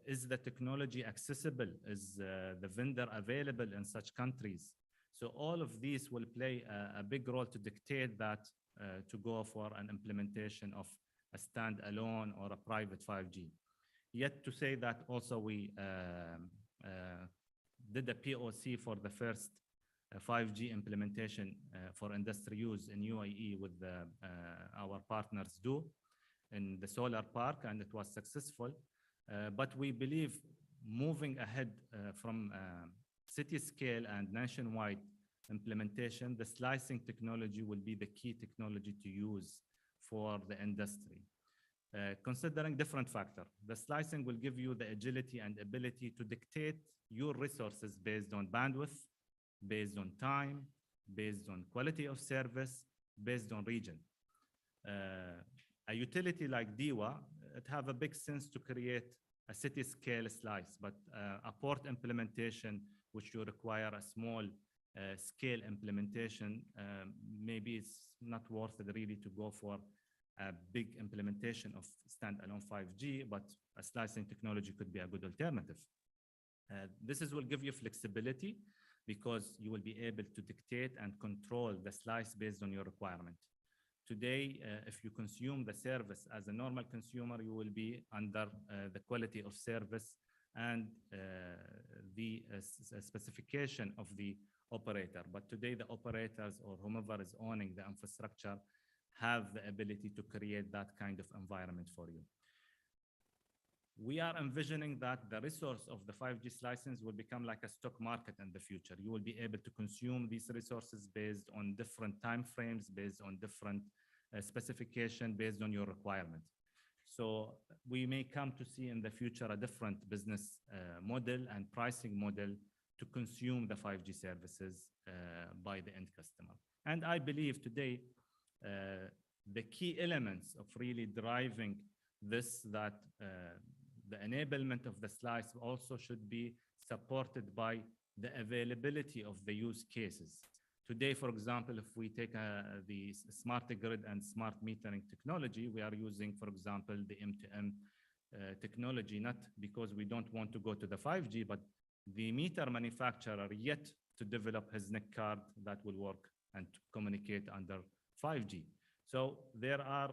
Is the technology accessible? Is the vendor available in such countries? So all of these will play a big role to dictate that to go for an implementation of a standalone or a private 5G. Yet to say that also we did a POC for the first 5G implementation for industry use in UAE with our partners do in the solar park, and it was successful. But we believe moving ahead from city scale and nationwide implementation, the slicing technology will be the key technology to use for the industry. Considering different factors, the slicing will give you the agility and ability to dictate your resources based on bandwidth, based on time, based on quality of service, based on region. A utility like DEWA, it have a big sense to create a city scale slice, but a port implementation, which you require a small scale implementation, maybe it's not worth it really to go for a big implementation of standalone 5G, but a slicing technology could be a good alternative. This will give you flexibility because you will be able to dictate and control the slice based on your requirement. Today, if you consume the service as a normal consumer, you will be under the quality of service and the specification of the operator. But today, the operators or whomever is owning the infrastructure have the ability to create that kind of environment for you. We are envisioning that the resource of the 5G slices will become like a stock market in the future. You will be able to consume these resources based on different timeframes, based on different specification, based on your requirement. So we may come to see in the future a different business model and pricing model to consume the 5G services by the end customer. And I believe today, the key elements of really driving this, that the enablement of the slice also should be supported by the availability of the use cases. Today, for example, if we take the smart grid and smart metering technology, we are using, for example, the M2M technology, not because we don't want to go to the 5G, but the meter manufacturer yet to develop his NIC card that will work and to communicate under 5G. So there are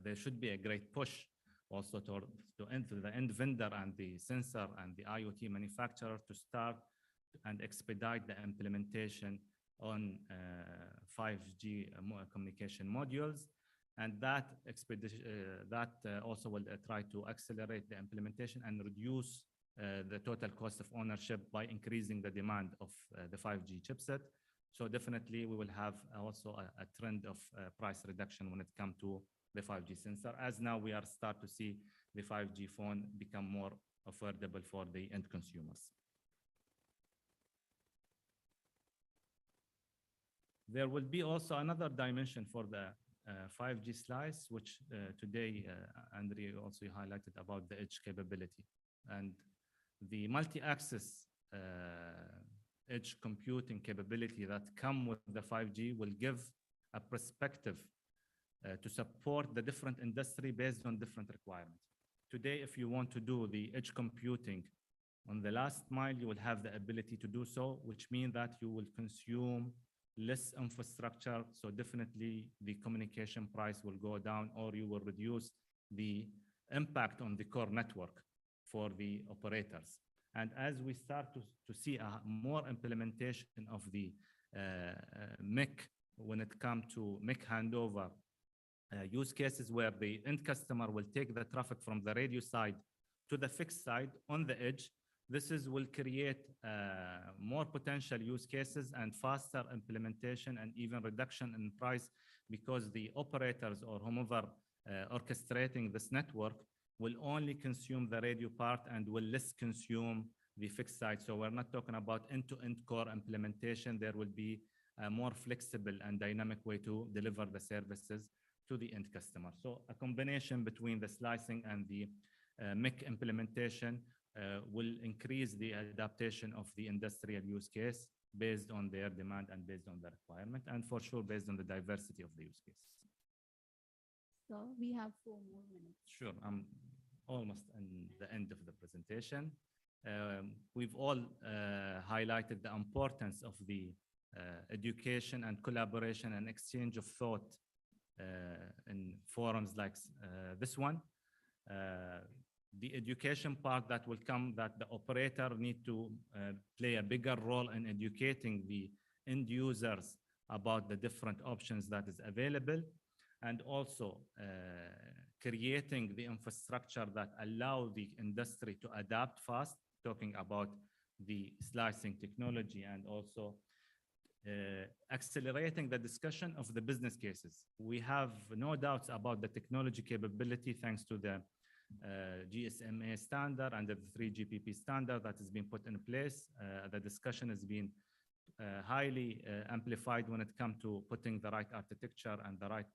there should be a great push also to enter the end vendor and the sensor and the IoT manufacturer to start and expedite the implementation on 5G communication modules. And that also will try to accelerate the implementation and reduce the total cost of ownership by increasing the demand of the 5G chipset. So definitely we will have also a trend of price reduction when it comes to the 5G sensor, as now we are start to see the 5G phone become more affordable for the end consumers. There will be also another dimension for the 5G slice, which today Andre also highlighted about the edge capability. And the multi-access edge computing capability that come with the 5G will give a perspective to support the different industry based on different requirements. Today, if you want to do the edge computing on the last mile, you will have the ability to do so, which means that you will consume less infrastructure. So definitely the communication price will go down, or you will reduce the impact on the core network for the operators. And as we start to see a more implementation of the MIC when it comes to MIC handover use cases where the end customer will take the traffic from the radio side to the fixed side on the edge, this will create more potential use cases and faster implementation and even reduction in price, because the operators or whomever orchestrating this network will only consume the radio part and will less consume the fixed side. So we're not talking about end-to-end core implementation. There will be a more flexible and dynamic way to deliver the services to the end customer. So a combination between the slicing and the MIC implementation will increase the adaptation of the industrial use case based on their demand and based on the requirement, and for sure based on the diversity of the use case. So we have 4 more minutes. Sure, I'm almost in the end of the presentation. We've all highlighted the importance of the education and collaboration and exchange of thought in forums like this one. The education part that will come, that the operator need to play a bigger role in educating the end users about the different options that is available, and also creating the infrastructure that allow the industry to adapt fast, talking about the slicing technology, and also accelerating the discussion of the business cases. We have no doubts about the technology capability thanks to the GSMA standard and the 3GPP standard that has been put in place. The discussion has been highly amplified when it comes to putting the right architecture and the right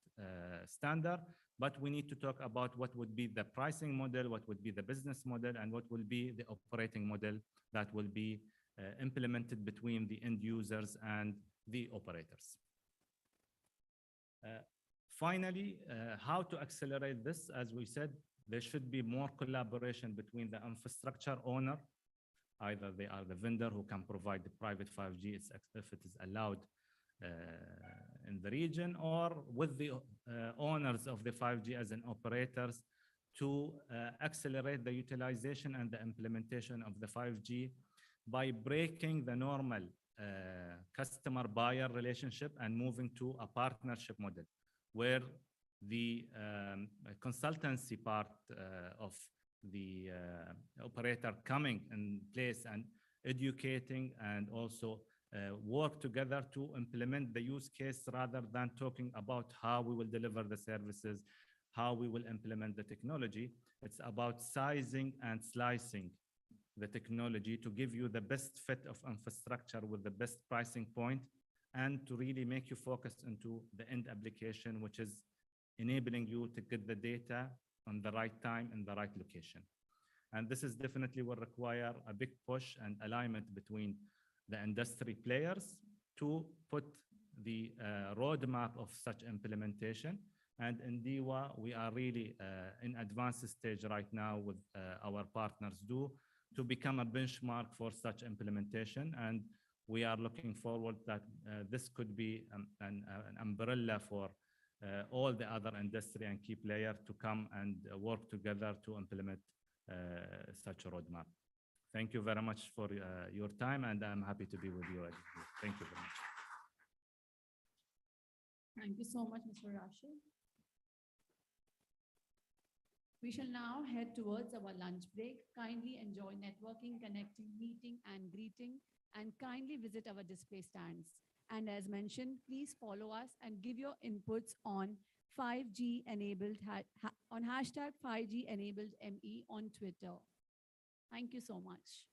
standard. But we need to talk about what would be the pricing model, what would be the business model, and what will be the operating model that will be implemented between the end users and the operators. Finally, how to accelerate this? As we said, there should be more collaboration between the infrastructure owner. Either they are the vendor who can provide the private 5G if it is allowed in the region, or with the owners of the 5G as an operators to accelerate the utilization and the implementation of the 5G by breaking the normal customer-buyer relationship and moving to a partnership model where the consultancy part of the operator coming in place and educating and also work together to implement the use case rather than talking about how we will deliver the services, how we will implement the technology. It's about sizing and slicing the technology to give you the best fit of infrastructure with the best pricing point, and to really make you focus into the end application, which is enabling you to get the data on the right time in the right location. And this is definitely will require a big push and alignment between the industry players to put the roadmap of such implementation. And in DEWA, we are really in advanced stage right now with our partners to become a benchmark for such implementation. And we are looking forward that this could be an umbrella for all the other industry and key players to come and work together to implement such a roadmap. Thank you very much for your time, and I'm happy to be with you. Thank you very much. Thank you so much, Mr. Rashid. We shall now head towards our lunch break. Kindly enjoy networking, connecting, meeting, and greeting, and kindly visit our display stands. And as mentioned, please follow us and give your inputs on 5G enabled, on hashtag 5G enabled ME on Twitter. Thank you so much.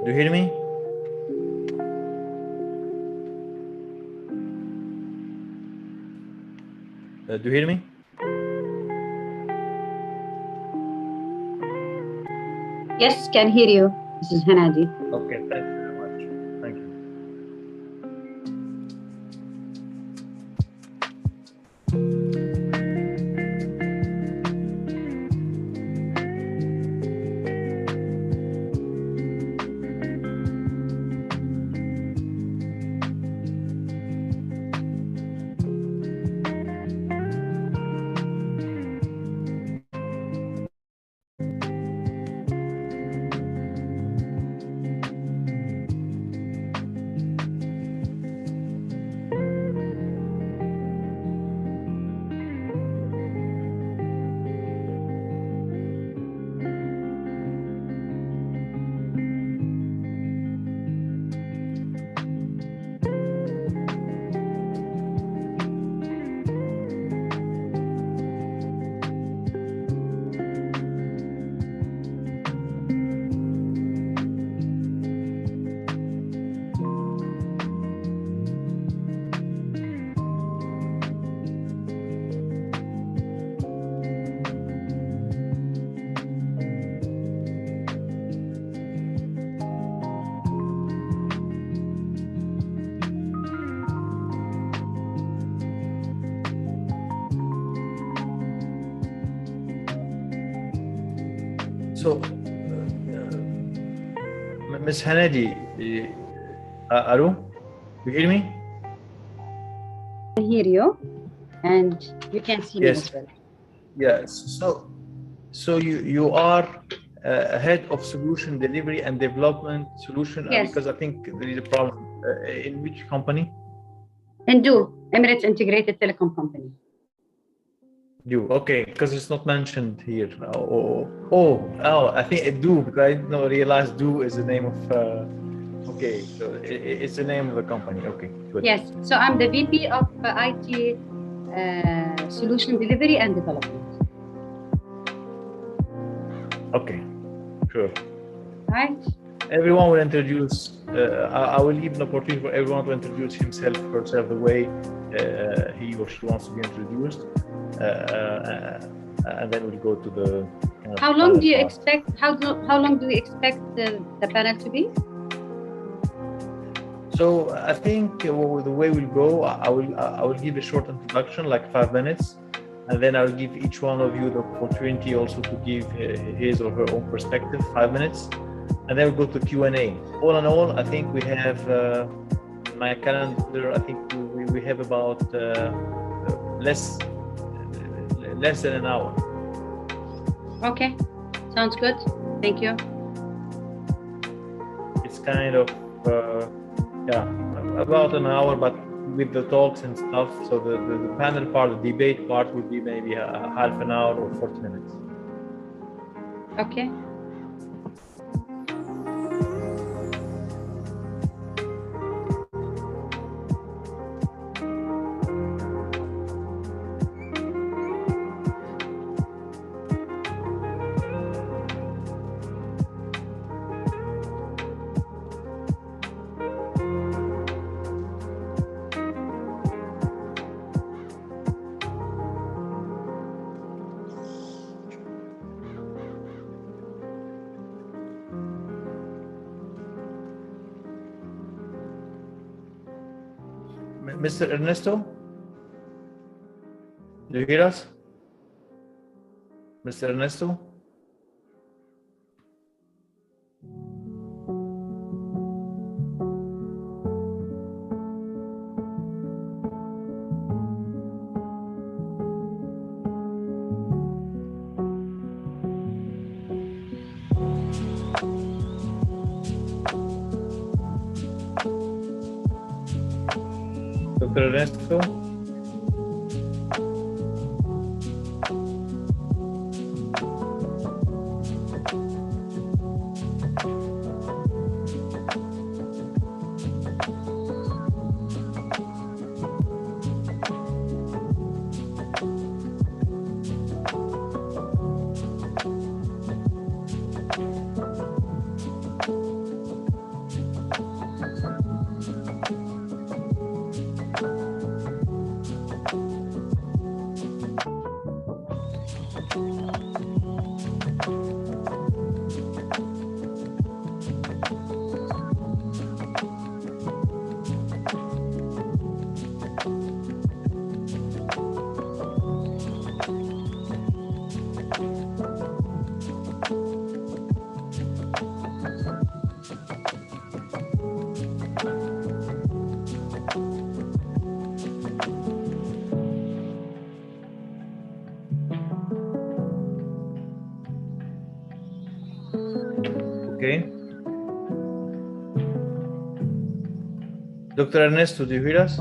Do you hear me? Do you hear me? Yes, can hear you. This is Hanadi. Okay, thank you very much. Thank you. So, Ms. Hanadi, Aru, you hear me? I hear you, and you can see me Yes. as well. Yes. So you are head of solution delivery and development solution, Yes. because I think there is a problem. In which company? Indu, Emirates Integrated Telecom Company. You okay? Because it's not mentioned here. I think Do, because I didn't realize Do is the name of. Okay, so it's the name of the company. Okay, good. Yes, so I'm the VP of IT Solution Delivery and Development. Okay, sure. Right. Everyone will introduce. I will leave an opportunity for everyone to introduce himself or herself the way he or she wants to be introduced, and then we'll go to the. How long do you part. expect? How long do we expect the panel to be? So I think the way we'll go, I will give a short introduction, like 5 minutes, and then I'll give each one of you the opportunity also to give his or her own perspective, 5 minutes, and then we'll go to Q&A. All in all, I think we have my calendar. I think we have about less than an hour. Okay, sounds good. Thank you. It's kind of about an hour, but with the talks and stuff. So the panel part, the debate part will be maybe half an hour or 40 minutes. Okay. Mr. Ernesto, do you hear us? Mr. Ernesto? Dr. Ernesto? Okay. Dr. Ernesto, do you hear us?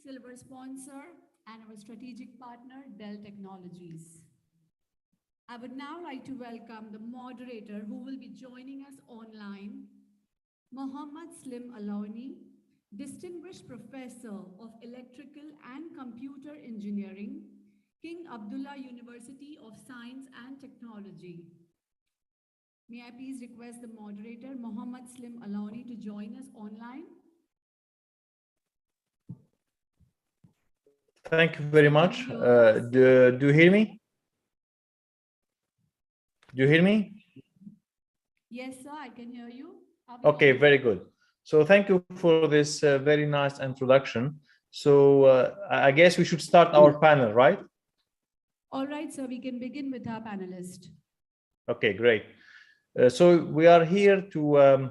Silver sponsor and our strategic partner, Dell Technologies. I would now like to welcome the moderator who will be joining us online, Mohammad Slim Alauni, Distinguished Professor of Electrical and Computer Engineering, King Abdullah University of Science and Technology. May I please request the moderator, Mohammad Slim Alauni, to join us online? Thank you very much. Do you hear me? Do you hear me? Yes, sir, I can hear you. Okay, very good. So thank you for this very nice introduction. So I guess we should start our panel, right? All right, sir, we can begin with our panelist. Okay, great. So we are here to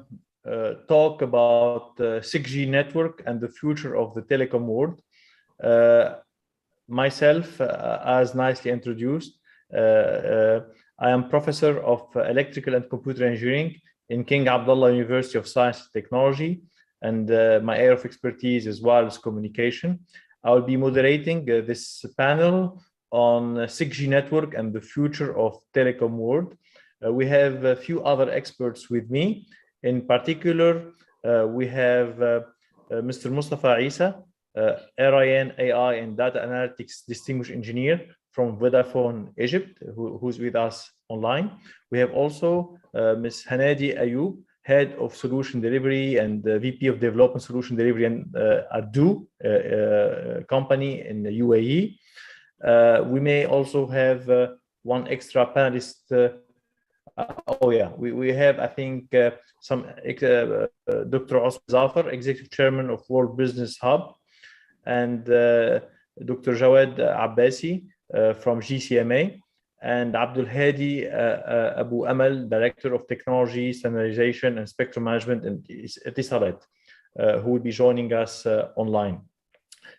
talk about 6G network and the future of the telecom world. Myself, as nicely introduced, I am professor of electrical and computer engineering in King Abdullah University of Science and Technology, and my area of expertise is wireless communication. I will be moderating this panel on 6G network and the future of telecom world. We have a few other experts with me. In particular, we have Mr. Mustafa Isa, RIN AI and Data Analytics Distinguished Engineer from Vodafone Egypt, who's with us online. We have also Ms. Hanadi Ayub, Head of Solution Delivery and VP of Development Solution Delivery and Adu company in the UAE. We may also have one extra panelist. We have, I think, Dr. Osman Zafar, Executive Chairman of World Business Hub, and Dr. Jawad Abbasi from GCMA, and Abdul Hadi Abu Amal, Director of Technology, Standardization and Spectrum Management at Etisalat, who will be joining us online.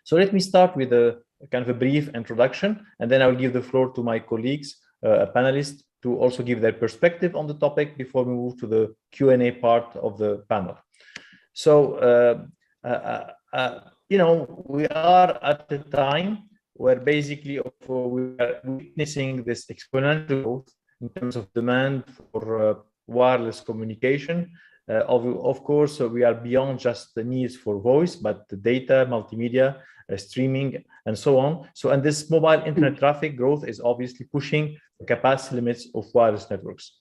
So let me start with a kind of a brief introduction, and then I will give the floor to my colleagues, panelists, to also give their perspective on the topic before we move to the Q&A part of the panel. So, you know, we are at a time where basically we are witnessing this exponential growth in terms of demand for wireless communication. Of course, we are beyond just the needs for voice, but the data, multimedia, streaming, and so on. So, and this mobile internet traffic growth is obviously pushing the capacity limits of wireless networks.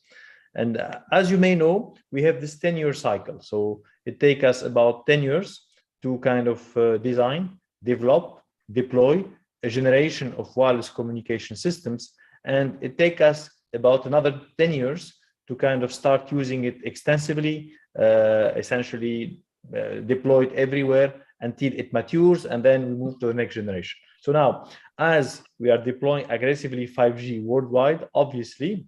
And as you may know, we have this 10-year cycle. So it takes us about 10 years to kind of design, develop, deploy a generation of wireless communication systems. And it takes us about another 10 years to kind of start using it extensively, essentially deployed everywhere until it matures, and then we move to the next generation. So now, as we are deploying aggressively 5G worldwide, obviously,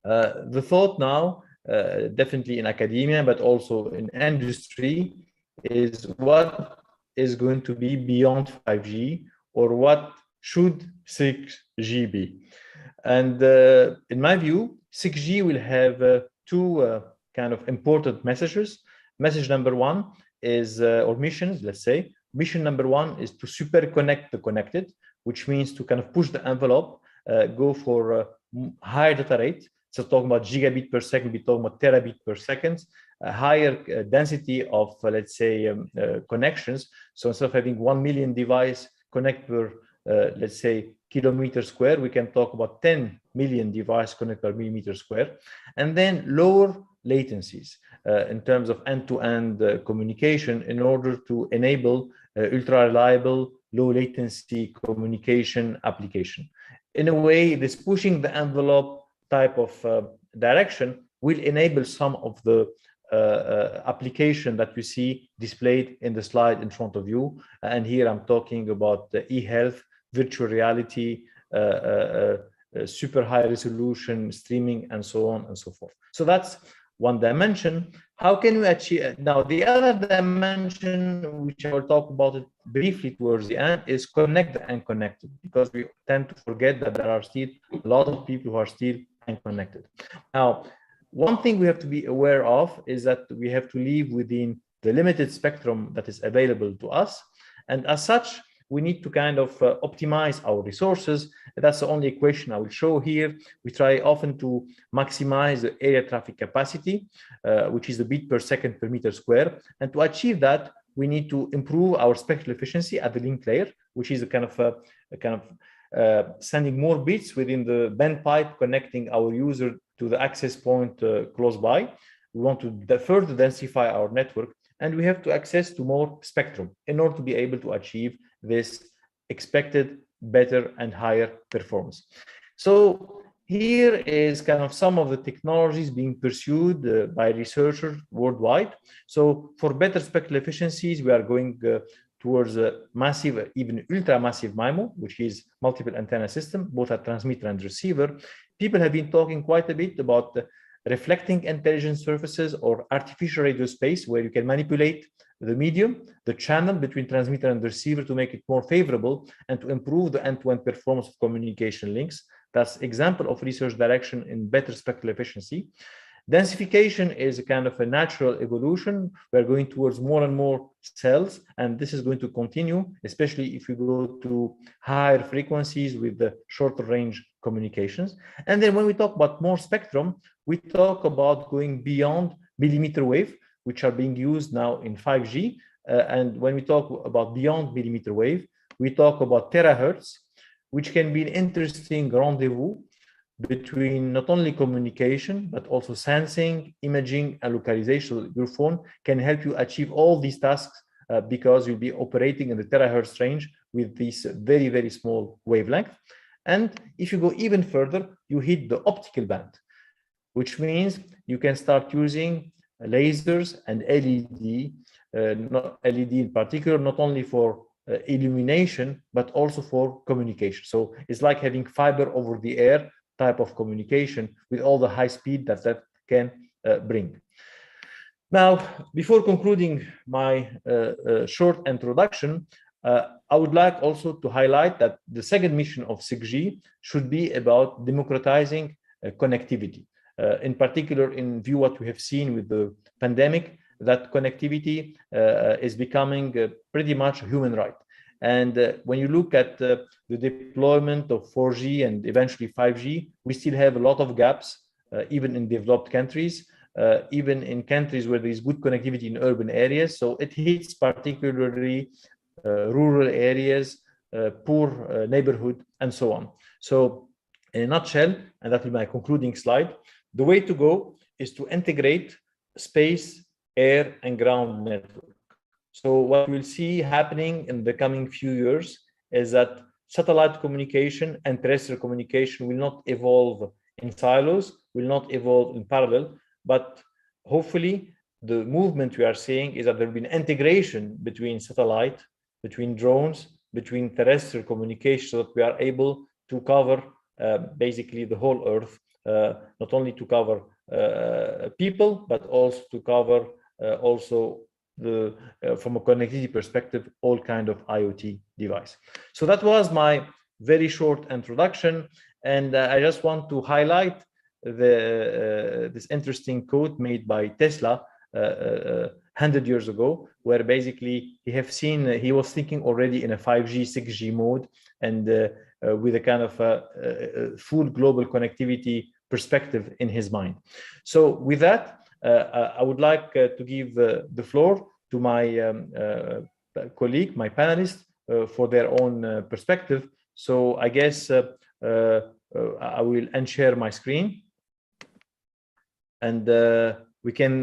the thought now, definitely in academia, but also in industry, is what is going to be beyond 5G, or what should 6G be? And in my view, 6G will have two kind of important messages. Message number one is, or missions, let's say. Mission number one is to super connect the connected, which means to kind of push the envelope, go for higher data rate. So talking about gigabit per second, we're talking about terabit per second, a higher density of, let's say, connections. So instead of having 1 million device connect per, let's say, kilometer square, we can talk about 10 million devices connected per millimeter square, and then lower latencies in terms of end-to-end communication in order to enable ultra-reliable, low-latency communication application. In a way, this pushing the envelope type of direction will enable some of the application that you see displayed in the slide in front of you. And here I'm talking about the e-health, virtual reality, super high resolution streaming, and so on and so forth. So that's one dimension. How can we achieve? Now, the other dimension, which I will talk about it briefly towards the end, is connect the unconnected, because we tend to forget that there are still a lot of people who are still unconnected. Now, one thing we have to be aware of is that we have to live within the limited spectrum that is available to us. And as such, we need to kind of optimize our resources. That's the only equation I will show here. We try often to maximize the area traffic capacity, which is the bit per second per meter square. And to achieve that, we need to improve our spectral efficiency at the link layer, which is a kind of sending more bits within the band pipe connecting our user to the access point close by. We want to further densify our network, and we have to access to more spectrum in order to be able to achieve this expected better and higher performance. So here is kind of some of the technologies being pursued by researchers worldwide. So for better spectral efficiencies, we are going towards a massive, even ultra-massive MIMO, which is multiple antenna system, both at transmitter and receiver. People have been talking quite a bit about reflecting intelligence surfaces or artificial radio space, where you can manipulate the medium, the channel between transmitter and receiver to make it more favorable and to improve the end-to-end performance of communication links. That's example of research direction in better spectral efficiency. Densification is a kind of a natural evolution. We're going towards more and more cells, and this is going to continue, especially if you go to higher frequencies with the shorter range communications. And then when we talk about more spectrum, we talk about going beyond millimeter wave, which are being used now in 5G. And when we talk about beyond millimeter wave, we talk about terahertz, which can be an interesting rendezvous between not only communication, but also sensing, imaging, and localization. So your phone can help you achieve all these tasks because you'll be operating in the terahertz range with this very, very small wavelength. And if you go even further, you hit the optical band, which means you can start using lasers and LED, not LED in particular, not only for illumination, but also for communication. So it's like having fiber over the air type of communication with all the high speed that that can bring. Now, before concluding my short introduction, I would like also to highlight that the second mission of 6G should be about democratizing connectivity. In particular, in view what we have seen with the pandemic, that connectivity is becoming pretty much a human right. And when you look at the deployment of 4G and eventually 5G, we still have a lot of gaps, even in developed countries, even in countries where there is good connectivity in urban areas. So it hits particularly rural areas, poor neighborhood, and so on. So in a nutshell, and that will be my concluding slide, the way to go is to integrate space, air, and ground network. So what we'll see happening in the coming few years is that satellite communication and terrestrial communication will not evolve in silos, will not evolve in parallel, but hopefully the movement we are seeing is that there will be an integration between satellite, between drones, between terrestrial communication, so that we are able to cover basically the whole Earth, not only to cover people, but also to cover also the from a connectivity perspective, all kind of IoT device. So that was my very short introduction, and I just want to highlight this interesting quote made by Tesla 100 years ago, where basically he was thinking already in a 5G, 6G mode, and with a kind of full global connectivity perspective in his mind. So with that, I would like to give the floor to my colleague, my panelists, for their own perspective So I guess I will unshare my screen, and we can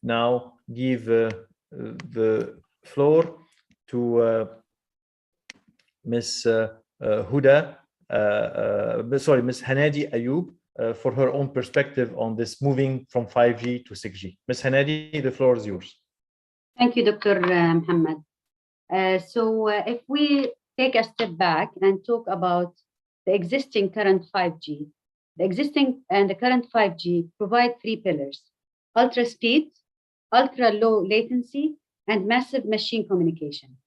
now give the floor to Ms. Huda, Ms. Hanadi Ayub, for her own perspective on this moving from 5G to 6G. Ms. Hanadi, the floor is yours. Thank you, Dr. Muhammad. If we take a step back and talk about the existing current 5G, the existing and the current 5G provide three pillars: ultra speed, ultra low latency, and massive machine communication.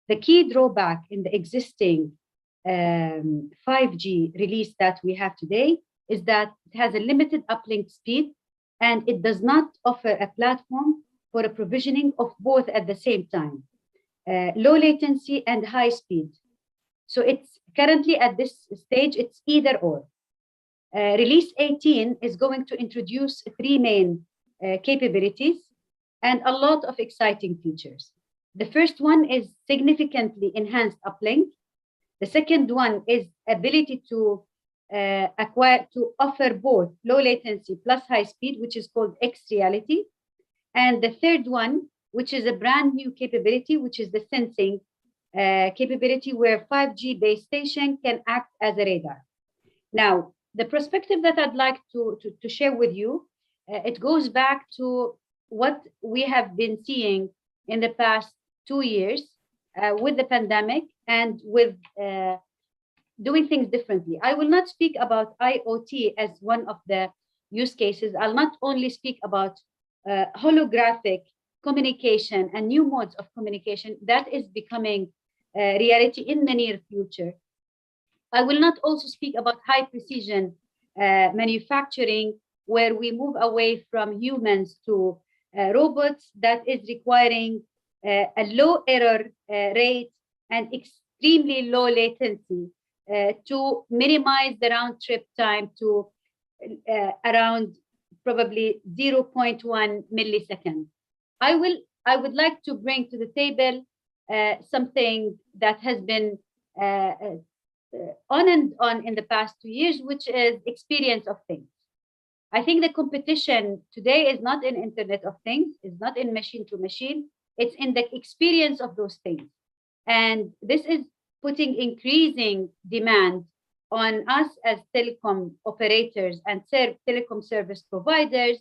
The key drawback in the existing 5G release that we have today is that it has a limited uplink speed, and it does not offer a platform for a provisioning of both at the same time, low latency and high speed. So it's currently at this stage, it's either or. Release 18 is going to introduce three main capabilities and a lot of exciting features. The first one is significantly enhanced uplink. The second one is ability to offer both low latency plus high speed, which is called X-Reality. And the third one, which is a brand new capability, which is the sensing capability, where 5G base station can act as a radar. Now, the perspective that I'd like to share with you, it goes back to what we have been seeing in the past 2 years with the pandemic and with doing things differently. I will not speak about IoT as one of the use cases. I'll not only speak about holographic communication and new modes of communication that is becoming reality in the near future. I will not also speak about high precision manufacturing, where we move away from humans to robots that is requiring a low error rate and extremely low latency to minimize the round trip time to around probably 0.1 millisecond. I would like to bring to the table something that has been on and on in the past 2 years, which is experience of things. I think the competition today is not in Internet of Things, it's not in machine to machine, it's in the experience of those things. And this is putting increasing demand on us as telecom operators and telecom service providers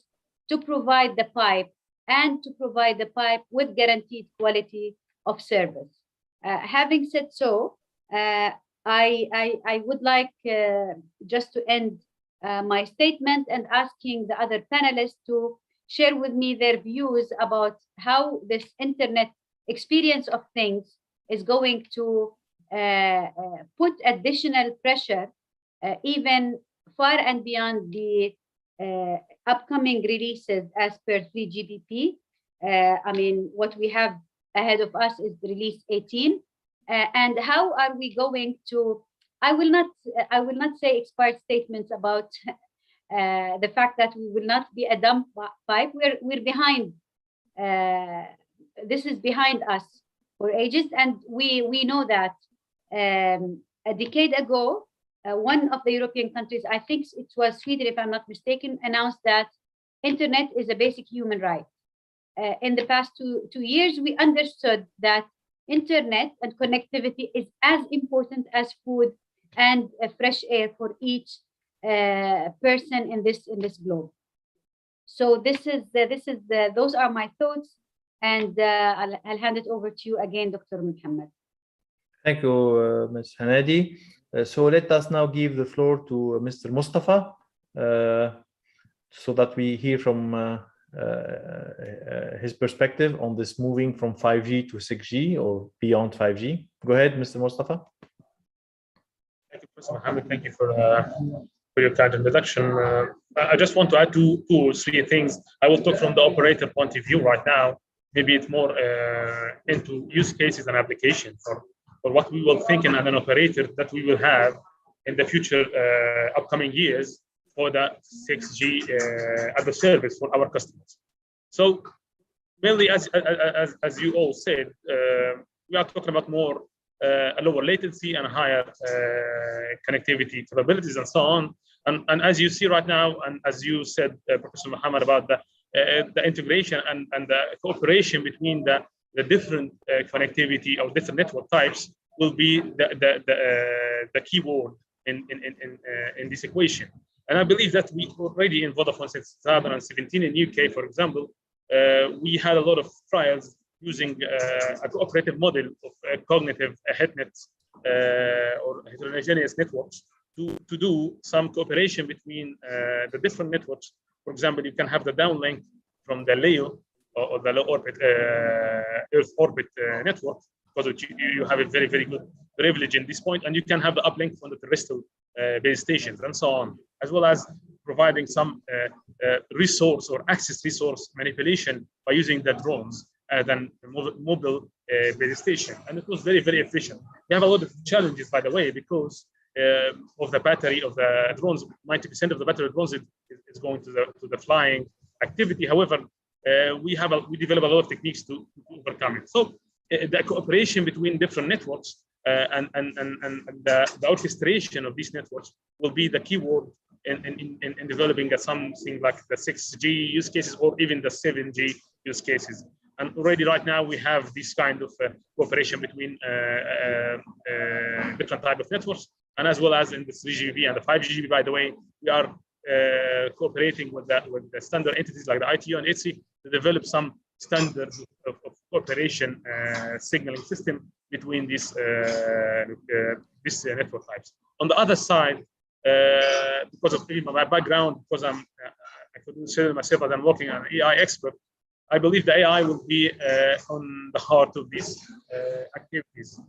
to provide the pipe and to provide the pipe with guaranteed quality of service. Having said so, I would like just to end my statement and asking the other panelists to share with me their views about how this internet experience of things is going to put additional pressure even far and beyond the upcoming releases as per 3GPP. I mean, what we have ahead of us is release 18. And how are we going to, I will not say expired statements about the fact that we will not be a dumb pipe. We're behind. This is behind us for ages, and we know that a decade ago, one of the European countries, I think it was Sweden, if I'm not mistaken, announced that internet is a basic human right. In the past two years, we understood that internet and connectivity is as important as food and fresh air for each person in this globe. So those are my thoughts, and I'll hand it over to you again, Dr. Muhammad. Thank you, Ms. Hanadi. So let us now give the floor to Mr. Mustafa, so that we hear from his perspective on this moving from 5G to 6G or beyond 5G. Go ahead, Mr. Mustafa. Thank you, Mr. Mohammed. Thank you for your kind introduction. I just want to add two or three things. I will talk from the operator point of view right now. Maybe it's more into use cases and applications for what we will think in an operator that we will have in the future upcoming years for the 6G as a service for our customers. So mainly, as you all said, we are talking about more a lower latency and higher connectivity capabilities and so on. And as you see right now, and as you said, Professor Muhammad, about the integration and the cooperation between the different connectivity of different network types will be the key word in this equation. And I believe that we already in Vodafone since 2017 in UK, for example, we had a lot of trials using a cooperative model of cognitive HETNets or heterogeneous networks to do some cooperation between the different networks. For example, you can have the downlink from the LEO or the low orbit Earth orbit network, because you have a very, very good privilege in this point, and you can have the uplink from the terrestrial base stations and so on, as well as providing some resource or access resource manipulation by using the drones than mobile base station. And it was very, very efficient. We have a lot of challenges, by the way, because of the battery of the drones. 90% of the battery of drones is going to the flying activity. However, we develop a lot of techniques to overcome it. So the cooperation between different networks and the orchestration of these networks will be the key word in developing something like the 6G use cases or even the 7G use cases. And already right now we have this kind of cooperation between different type of networks, and as well as in the 3GPP and the 5GPP. By the way, we are cooperating with the standard entities like the ITU and ETSI to develop some standards of cooperation signaling system between these network types. On the other side, because of my background, because I consider myself as I'm working as an AI expert, I believe the AI will be on the heart of these activities.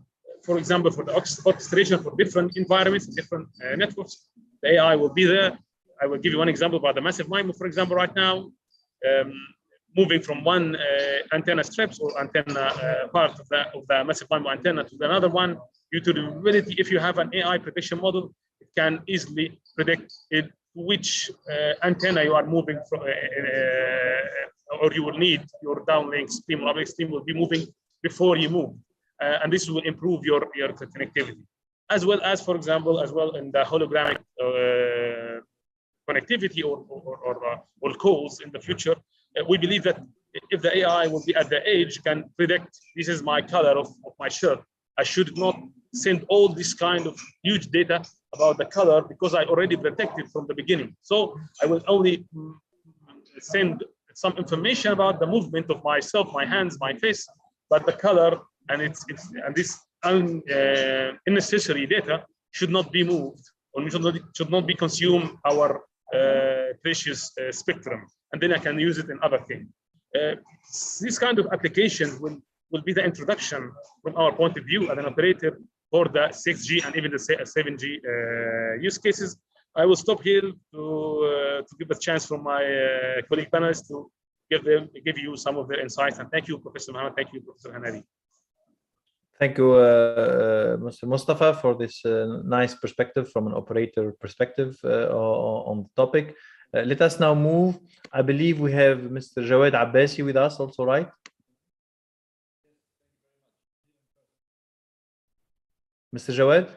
For example, for the orchestration for different environments, different networks, the AI will be there. I will give you one example about the massive MIMO, for example, right now, moving from one antenna strips or antenna part of the massive MIMO antenna to another one, due to the ability, if you have an AI prediction model, it can easily predict which antenna you are moving from, or you will need your downlink stream or uplink stream will be moving before you move. And this will improve your connectivity. As well as, for example, in the hologramic connectivity or calls in the future, we believe that if the AI will be at the edge, can predict, this is my color of my shirt. I should not send all this kind of huge data about the color because I already protected from the beginning. So I will only send some information about the movement of myself, my hands, my face, but the color and this unnecessary data should not be moved, or should not be consumed our precious spectrum, and then I can use it in other things. This kind of application will be the introduction from our point of view as an operator for the 6G and even the 7G use cases. I will stop here to give a chance for my colleague panelists to give you some of their insights. And thank you, Professor Mohammed. Thank you, Professor Hanadi. Thank you, Mr. Mustafa, for this nice perspective from an operator perspective on the topic. Let us now move. I believe we have Mr. Jawad Abbasi with us also, right? Mr. Jawad?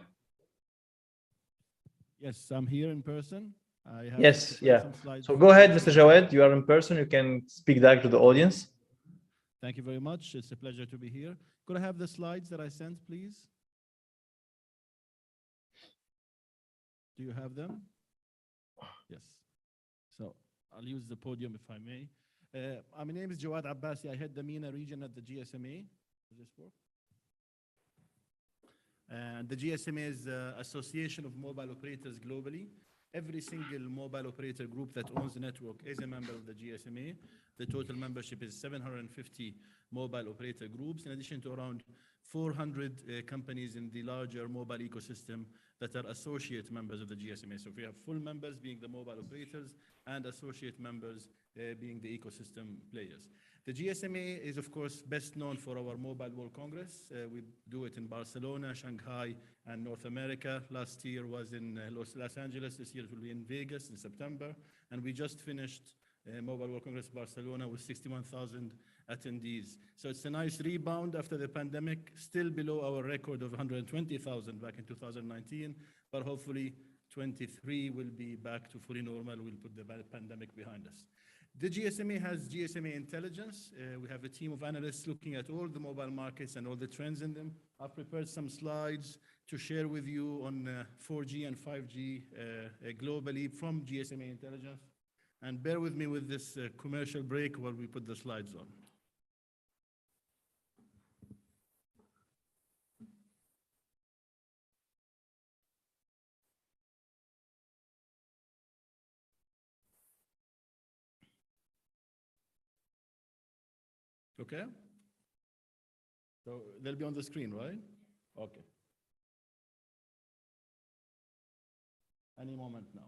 Yes, I'm here in person. Yes, yeah. So go ahead, Mr. Jawad. You are in person. You can speak back to the audience. Thank you very much. It's a pleasure to be here. Could I have the slides that I sent, please? Do you have them? Yes. So I'll use the podium if I may. My name is Jawad Abbasi. I head the MENA region at the GSMA. Does this work? And the GSMA is the Association of Mobile Operators globally. Every single mobile operator group that owns the network is a member of the GSMA. The total membership is 750 mobile operator groups, in addition to around 400 companies in the larger mobile ecosystem that are associate members of the GSMA. So we have full members being the mobile operators and associate members being the ecosystem players. The GSMA is, of course, best known for our Mobile World Congress. We do it in Barcelona, Shanghai, and North America. Last year was in Los Angeles. This year it will be in Vegas in September. And we just finished Mobile World Congress Barcelona with 61,000 attendees. So it's a nice rebound after the pandemic, still below our record of 120,000 back in 2019, but hopefully 23 will be back to fully normal. We'll put the pandemic behind us. The GSMA has GSMA Intelligence. We have a team of analysts looking at all the mobile markets and all the trends in them. I've prepared some slides to share with you on 4G and 5G globally from GSMA Intelligence. And bear with me with this commercial break while we put the slides on. Okay? So they'll be on the screen, right? Okay. Any moment now.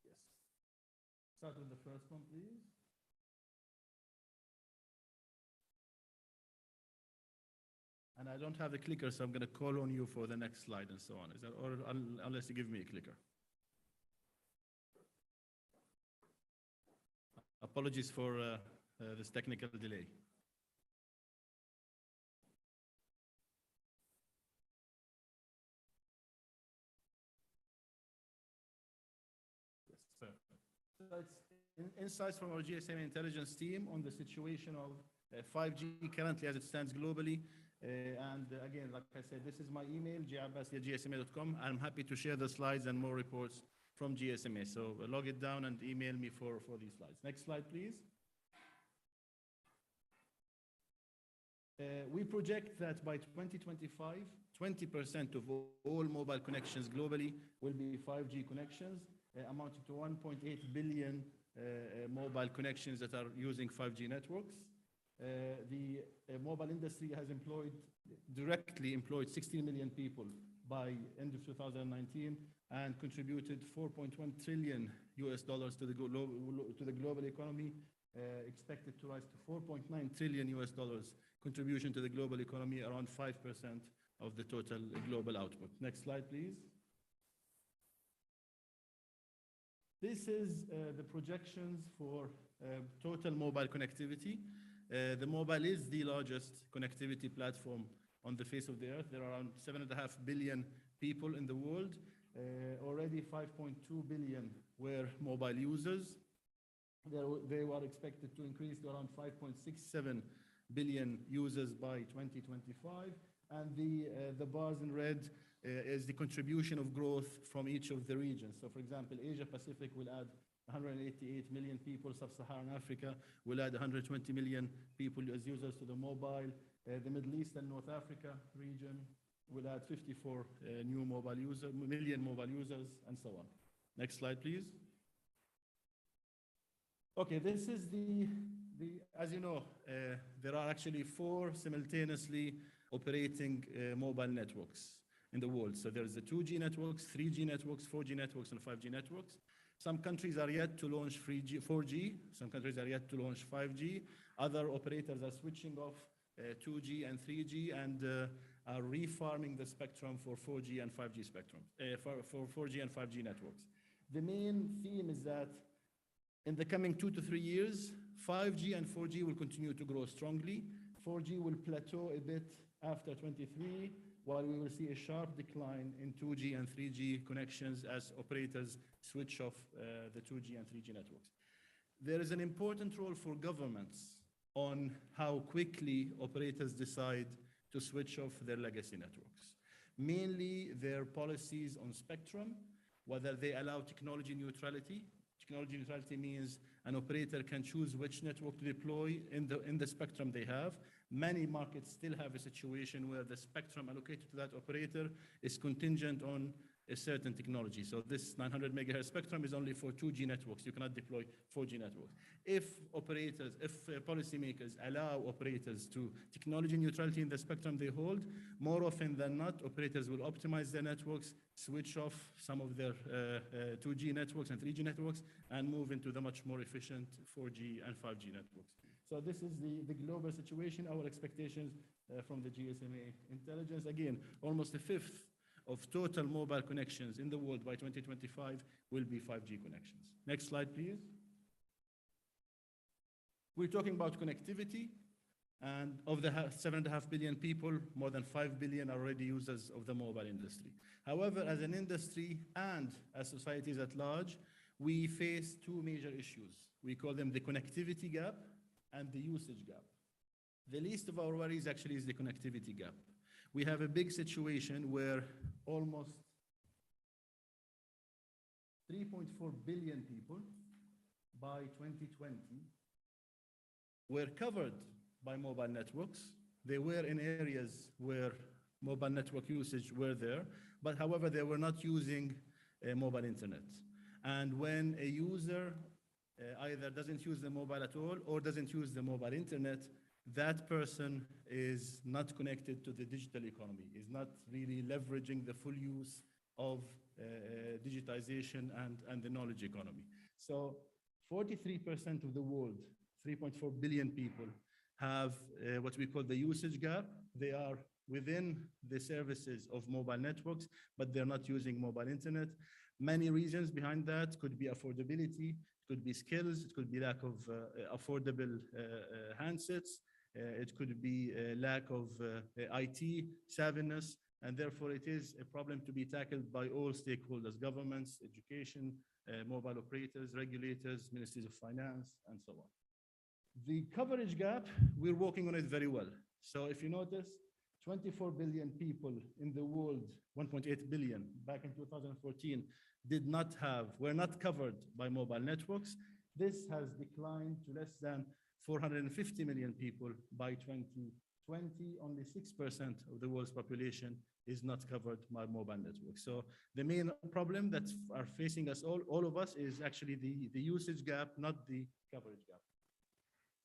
Yes. Start with the first one, please. And I don't have the clicker, so I'm going to call on you for the next slide and so on. Is that, or unless you give me a clicker? Apologies for this technical delay. Yes, perfect. So it's insights from our GSMA Intelligence team on the situation of 5G currently as it stands globally. And again, like I said, this is my email, jabbasi@gsma.com. I'm happy to share the slides and more reports from GSMA. So log it down and email me for these slides. Next slide, please. We project that by 2025, 20% of all mobile connections globally will be 5G connections, amounting to 1.8 billion mobile connections that are using 5G networks. The mobile industry has directly employed 16 million people by end of 2019 and contributed $4.1 trillion to the global economy, expected to rise to $4.9 trillion contribution to the global economy, around 5% of the total global output. Next slide, please. This is the projections for total mobile connectivity. The mobile is the largest connectivity platform on the face of the earth. There are around 7.5 billion people in the world. Already 5.2 billion were mobile users. They were expected to increase to around 5.67 billion users by 2025. And the bars in red is the contribution of growth from each of the regions. So for example, Asia Pacific will add 188 million people. Sub-Saharan Africa will add 120 million people as users to the mobile. The Middle East and North Africa region will add 54 million mobile users, and so on. Next slide, please. Okay, this is as you know, there are actually 4 simultaneously operating mobile networks in the world. So there's the 2G networks, 3G networks, 4G networks, and 5G networks. Some countries are yet to launch 4G. Some countries are yet to launch 5G. Other operators are switching off 2G and 3G and are refarming the spectrum for 4G and 5G spectrum, for 4G and 5G networks. The main theme is that in the coming 2 to 3 years, 5G and 4G will continue to grow strongly. 4G will plateau a bit after 23, while we will see a sharp decline in 2G and 3G connections as operators switch off the 2G and 3G networks. There is an important role for governments on how quickly operators decide to switch off their legacy networks. Mainly their policies on spectrum, whether they allow technology neutrality. Technology neutrality means an operator can choose which network to deploy in the spectrum they have. Many markets still have a situation where the spectrum allocated to that operator is contingent on a certain technology. So this 900 megahertz spectrum is only for 2G networks. You cannot deploy 4G networks. If policymakers allow operators to technology neutrality in the spectrum they hold, more often than not, operators will optimize their networks, switch off some of their 2G networks and 3G networks, and move into the much more efficient 4G and 5G networks. So this is the global situation. Our expectations from the GSMA intelligence. Again, almost a fifth of total mobile connections in the world by 2025 will be 5G connections. Next slide, please. We're talking about connectivity, and of the 7.5 billion people, more than 5 billion are already users of the mobile industry. However, as an industry and as societies at large, we face two major issues. We call them the connectivity gap and the usage gap. The least of our worries actually is the connectivity gap. We have a big situation where almost 3.4 billion people by 2020 were covered by mobile networks. They were in areas where mobile network usage were there, but however, they were not using mobile internet. And when a user either doesn't use the mobile at all or doesn't use the mobile internet, that person is not connected to the digital economy, is not really leveraging the full use of digitization and the knowledge economy. So 43% of the world, 3.4 billion people, have what we call the usage gap. They are within the services of mobile networks, but they're not using mobile internet. Many reasons behind that could be affordability, could be skills, it could be lack of affordable handsets, it could be a lack of IT savviness, and therefore it is a problem to be tackled by all stakeholders, governments, education, mobile operators, regulators, ministries of finance, and so on. The coverage gap, we're working on it very well. So if you notice, 24 billion people in the world, 1.8 billion back in 2014, were not covered by mobile networks. This has declined to less than 450 million people by 2020. Only 6% of the world's population is not covered by mobile networks. So the main problem that are facing us all of us is actually the usage gap, not the coverage gap.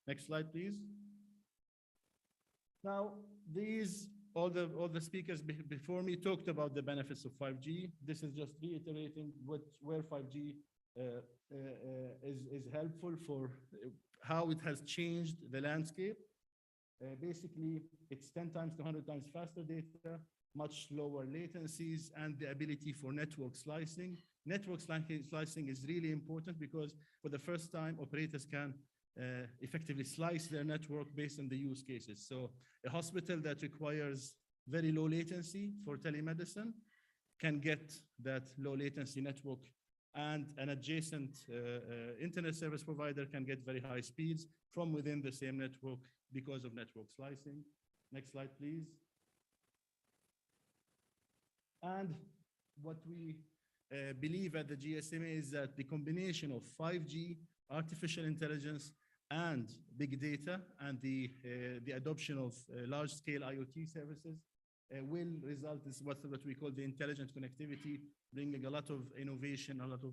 Next slide, please. Now, all the speakers before me talked about the benefits of 5G. This is just reiterating where 5G is helpful for how it has changed the landscape. Basically, it's 10 times to 100 times faster data, much lower latencies, and the ability for network slicing. Network slicing is really important because for the first time, operators can effectively slice their network based on the use cases. So a hospital that requires very low latency for telemedicine can get that low latency network, and an adjacent internet service provider can get very high speeds from within the same network because of network slicing. Next slide, please. And what we believe at the GSMA is that the combination of 5G, artificial intelligence, and big data, and the adoption of large-scale IoT services will result in what we call the intelligent connectivity, bringing a lot of innovation, a lot of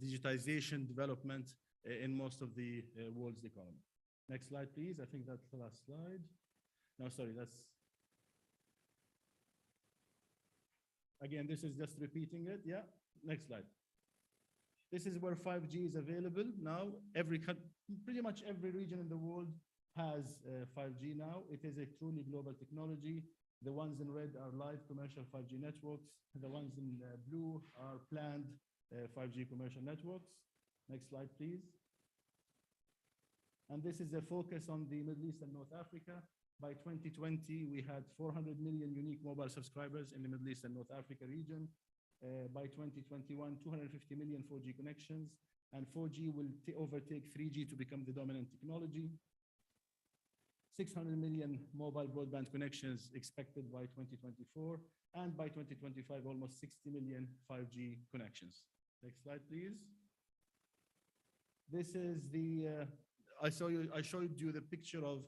digitization development in most of the world's economy. Next slide, please. I think that's the last slide. No, sorry, again, this is just repeating it. Yeah, next slide. This is where 5G is available now. Pretty much every region in the world has 5G now. It is a truly global technology. The ones in red are live commercial 5G networks. The ones in blue are planned 5G commercial networks. Next slide, please. And this is a focus on the Middle East and North Africa. By 2020, we had 400 million unique mobile subscribers in the Middle East and North Africa region. By 2021, 250 million 4G connections, and 4G will overtake 3G to become the dominant technology. 600 million mobile broadband connections expected by 2024, and by 2025, almost 60 million 5G connections. Next slide, please. This is I showed you the picture of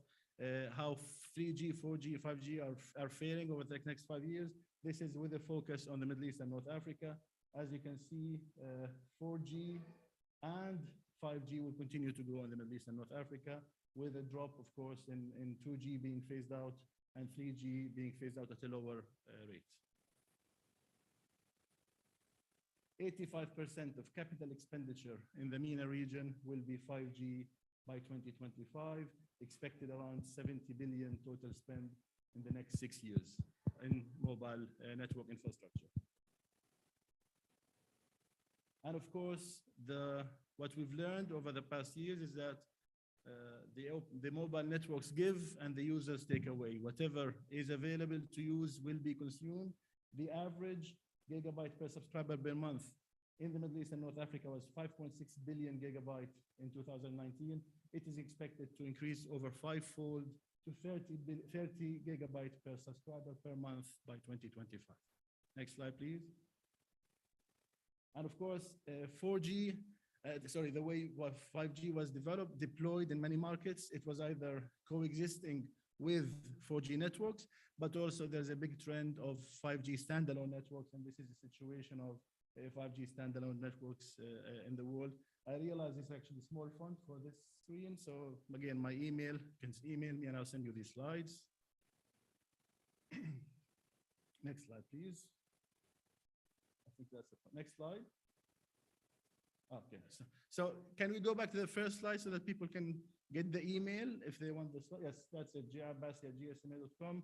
how 3G, 4G, 5G are faring over the next 5 years. This is with a focus on the Middle East and North Africa. As you can see, 4G and 5G will continue to grow in the Middle East and North Africa, with a drop, of course, in 2G being phased out and 3G being phased out at a lower rate. 85% of capital expenditure in the MENA region will be 5G by 2025. expected around 70 billion total spend in the next 6 years in mobile network infrastructure. And of course, what we've learned over the past years is that the mobile networks give and the users take away. Whatever is available to use will be consumed. The average gigabyte per subscriber per month in the Middle East and North Africa was 5.6 billion gigabyte in 2019. It is expected to increase over 5-fold to 30 gigabyte per subscriber per month by 2025. Next slide, please. And of course, 4G, the way 5G was developed, deployed in many markets, it was either coexisting with 4G networks, but also there's a big trend of 5G standalone networks, and this is the situation of 5G standalone networks in the world. I realize it's actually small font for this screen, so again, my email, you can email me and I'll send you these slides. Next slide, please. I think that's the next slide. Okay, so can we go back to the first slide so that people can get the email if they want the slide? Yes, that's at jabbasi@gsma.com.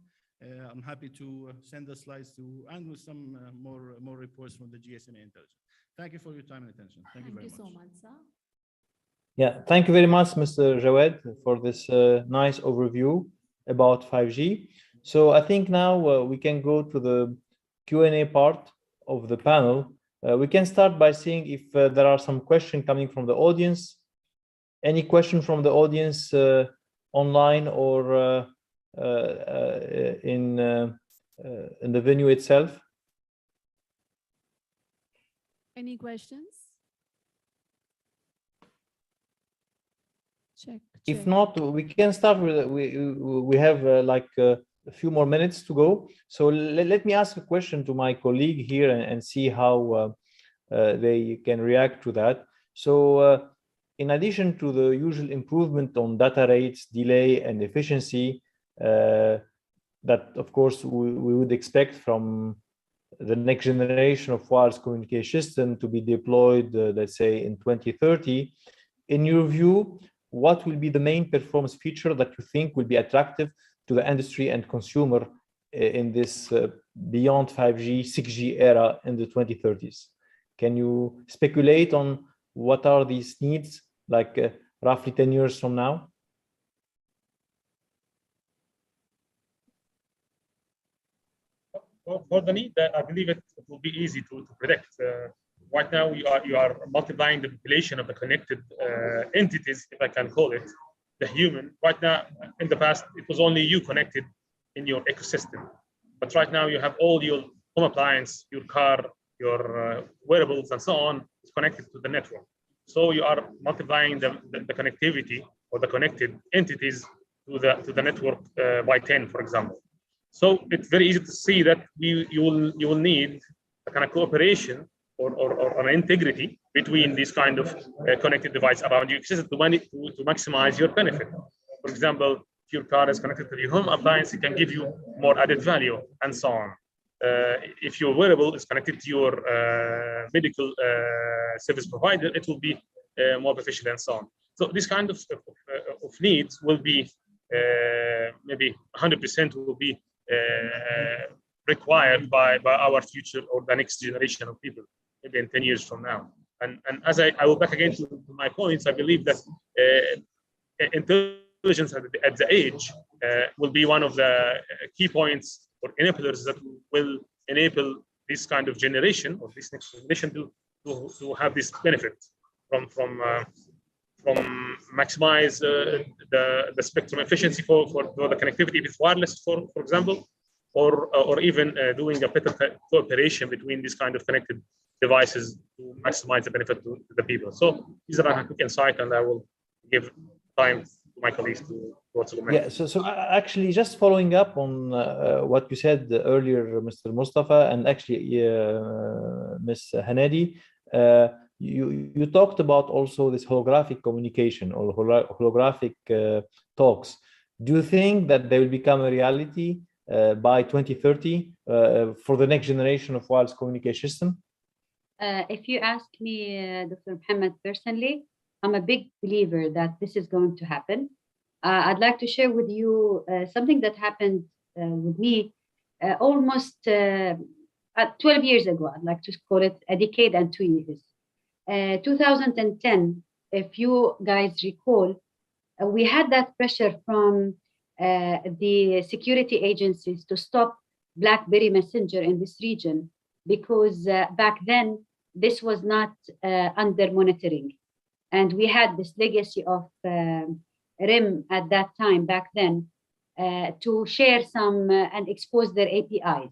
I'm happy to send the slides to, and with some more reports from the GSMA Intelligence. Thank you for your time and attention. Thank you very much. Thank you so much, sir. Yeah, thank you very much, Mr. Jawed, for this nice overview about 5G. So I think now we can go to the Q&A part of the panel. We can start by seeing if there are some questions coming from the audience. Any question from the audience online or in the venue itself? Any questions? Check. If not, we can start with, we have like a few more minutes to go. So let me ask a question to my colleague here and see how they can react to that. So in addition to the usual improvement on data rates, delay, and efficiency, that of course we would expect from the next generation of wireless communication system to be deployed, let's say in 2030, in your view, what will be the main performance feature that you think will be attractive to the industry and consumer in this beyond 5G, 6G era in the 2030s? Can you speculate on what are these needs, like roughly 10 years from now? For the need, I believe it will be easy to predict. Right now, you are multiplying the population of the connected entities, if I can call it, the human. Right now, in the past, it was only you connected in your ecosystem. But right now, you have all your home appliance, your car, your wearables, and so on, is connected to the network. So you are multiplying the connectivity or the connected entities to the network by 10, for example. So it's very easy to see that you will need a kind of cooperation or an integrity between these kind of connected devices around your system to maximize your benefit. For example, if your car is connected to your home appliance, it can give you more added value and so on. If your wearable is connected to your medical service provider, it will be more beneficial and so on. So this kind of needs will be maybe 100% will be required by our future or the next generation of people, maybe in 10 years from now. And as I will back again to my points, I believe that intelligence at the edge will be one of the key points or enablers that will enable this kind of generation or this next generation to have this benefit from maximize the spectrum efficiency for the connectivity with wireless, for example, or even doing a better cooperation between these kind of connected devices to maximize the benefit to the people. So these are a quick insight, and I will give time to my colleagues to also comment. Yeah, so actually just following up on what you said earlier, Mr. Mustafa, and actually Ms. Hanadi, you talked about also this holographic communication or holographic talks. Do you think that they will become a reality by 2030 for the next generation of wireless communication system? If you ask me, Dr. Mohammed, personally, I'm a big believer that this is going to happen. I'd like to share with you something that happened with me almost 12 years ago. I'd like to call it a decade and 2 years. 2010, if you guys recall, we had that pressure from the security agencies to stop BlackBerry Messenger in this region because back then this was not under monitoring. And we had this legacy of RIM at that time, back then, to share some and expose their APIs.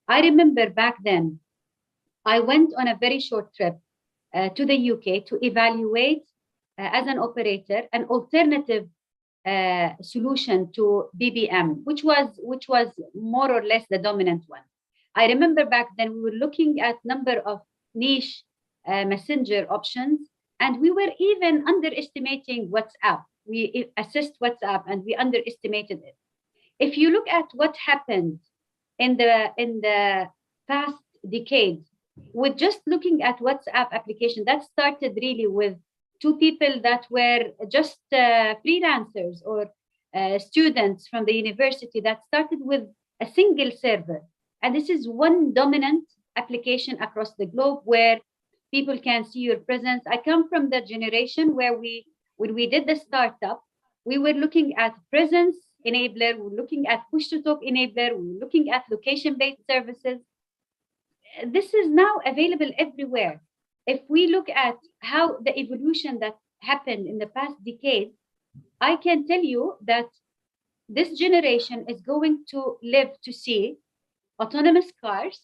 I remember back then, I went on a very short trip to the UK to evaluate as an operator an alternative solution to BBM, which was more or less the dominant one. I remember back then we were looking at number of niche messenger options, and we were even underestimating WhatsApp. We assessed WhatsApp and we underestimated it. If you look at what happened in the past decade, with just looking at WhatsApp application, that started really with two people that were just freelancers or students from the university that started with a single server. And this is one dominant application across the globe where people can see your presence. I come from the generation where when we did the startup, we were looking at presence enabler, we were looking at push-to-talk enabler, we were looking at location-based services. This is now available everywhere. If we look at how the evolution that happened in the past decade, I can tell you that this generation is going to live to see autonomous cars,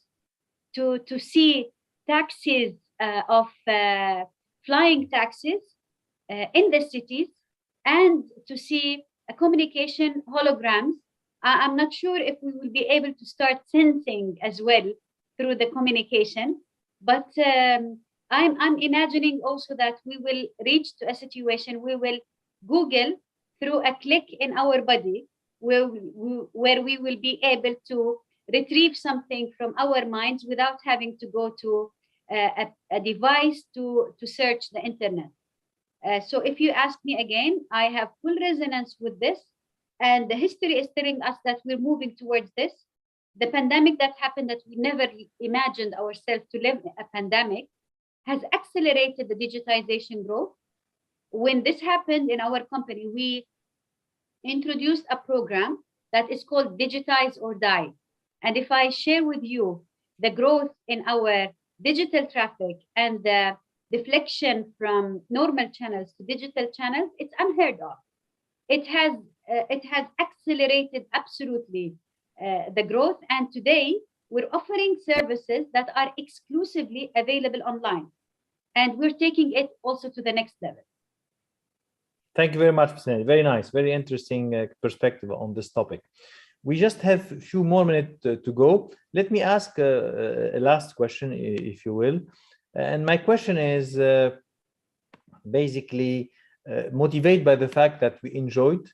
to see taxis of flying taxis in the cities, and to see a communication holograms. I'm not sure if we will be able to start sensing as well through the communication, but I'm imagining also that we will reach to a situation we will Google through a click in our body, where we will be able to retrieve something from our minds without having to go to a device to search the internet. So if you ask me again, I have full resonance with this, and the history is telling us that we're moving towards this. The pandemic that happened that we never imagined ourselves to live a pandemic has accelerated the digitization growth. When this happened in our company, we introduced a program that is called Digitize or Die. And if I share with you the growth in our digital traffic and the deflection from normal channels to digital channels, it's unheard of. It has accelerated absolutely the growth. And today we're offering services that are exclusively available online. And we're taking it also to the next level. Thank you very much, Hussein. Very nice, very interesting perspective on this topic. We just have a few more minutes to go. Let me ask a last question, if you will. And my question is basically motivated by the fact that we enjoyed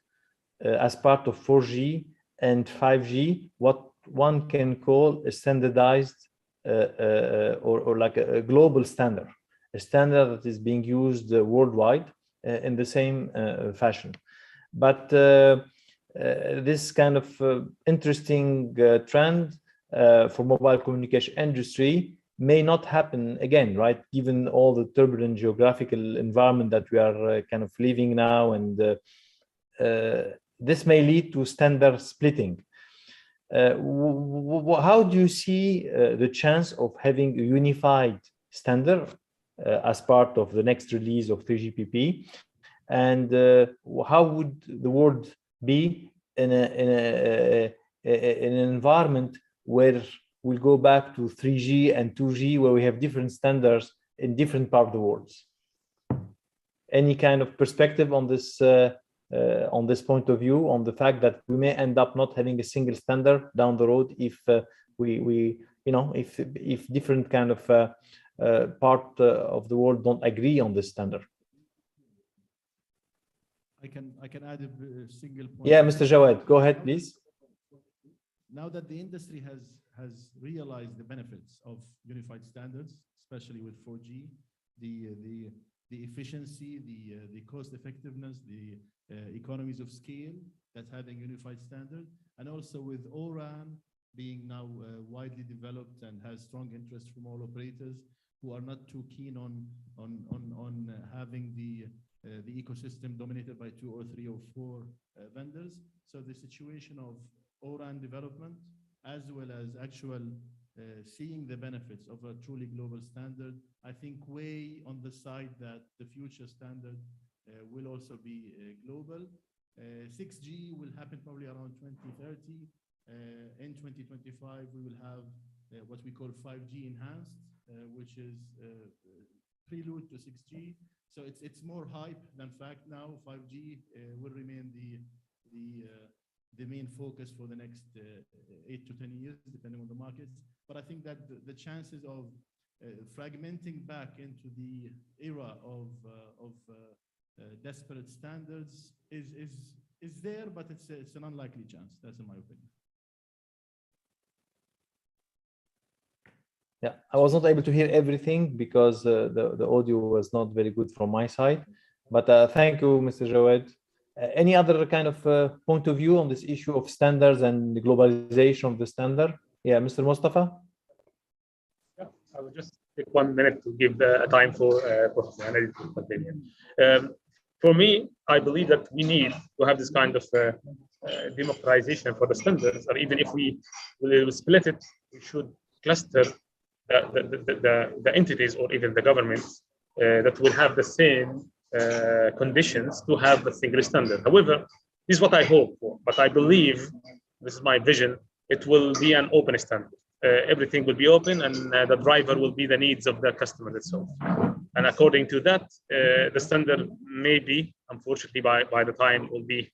as part of 4G and 5G what one can call a standardized or like a global standard, a standard that is being used worldwide in the same fashion. But this kind of interesting trend for mobile communication industry may not happen again, right? Given all the turbulent geographical environment that we are kind of living now, and this may lead to standard splitting. How do you see the chance of having a unified standard as part of the next release of 3GPP? And how would the world be in an environment where we'll go back to 3G and 2G, where we have different standards in different parts of the world? Any kind of perspective on this point of view, on the fact that we may end up not having a single standard down the road if if different kind of part of the world don't agree on this standard? I can add a single point. Yeah, Mr. Jawad, go ahead, please. Now that the industry has realized the benefits of unified standards, especially with 4G, the efficiency, the cost effectiveness, the economies of scale that having unified standard, and also with O-RAN being now widely developed and has strong interest from all operators who are not too keen on having the ecosystem dominated by 2 or 3 or 4 vendors. So the situation of O-RAN development, as well as actual seeing the benefits of a truly global standard, I think way on the side that the future standard will also be global. 6G will happen probably around 2030. In 2025, we will have what we call 5G enhanced, which is prelude to 6G. So it's more hype than fact now. 5G will remain the main focus for the next 8 to 10 years, depending on the markets. But I think that the chances of fragmenting back into the era of desperate standards is there, but it's an unlikely chance. That's in my opinion. Yeah, I was not able to hear everything because the audio was not very good from my side. But thank you, Mr. Jawed. Any other kind of point of view on this issue of standards and the globalization of the standard? Yeah, Mr. Mustafa? Yeah, I will just take 1 minute to give the time for Professor Hanadi to continue. For me, I believe that we need to have this kind of democratization for the standards, or even if we will split it, we should cluster the entities or even the governments that will have the same conditions to have a single standard. However, this is what I hope for, but I believe, this is my vision, it will be an open standard. Everything will be open, and the driver will be the needs of the customer itself. And according to that, the standard may be, unfortunately, by the time will be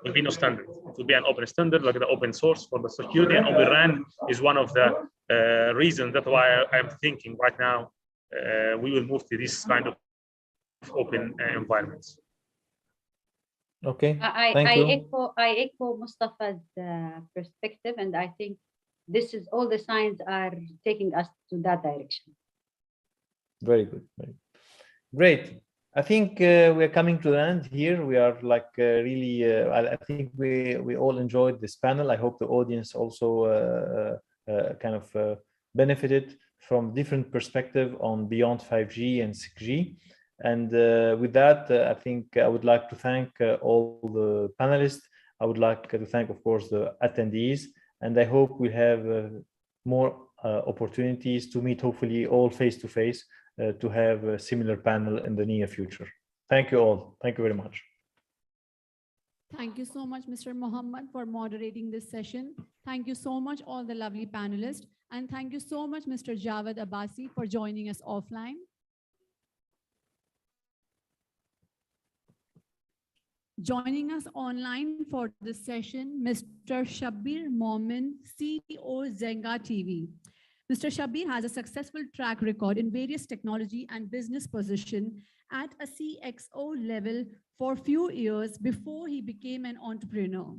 no standard. It will be an open standard, like the open source for the security, and Open RAN is one of the reasons. That's why I'm thinking right now we will move to this kind of open environments. Okay, I echo Mustafa's perspective, and I think this is all the signs are taking us to that direction. Very good. Very great. I think we are coming to the end here. We are like really, I think we all enjoyed this panel. I hope the audience also kind of benefited from different perspective on beyond 5G and 6G. And with that, I think I would like to thank all the panelists. I would like to thank, of course, the attendees. And I hope we have more opportunities to meet, hopefully all face-to-face, to have a similar panel in the near future. Thank you all. Thank you very much. Thank you so much, Mr. Mohammed, for moderating this session. Thank you so much, all the lovely panelists. And thank you so much, Mr. Javed Abbasi, for joining us offline. Joining us online for this session, Mr. Shabbir Momin, CEO Zenga TV. Mr. Shabbir has a successful track record in various technology and business positions at a CXO level for a few years before he became an entrepreneur.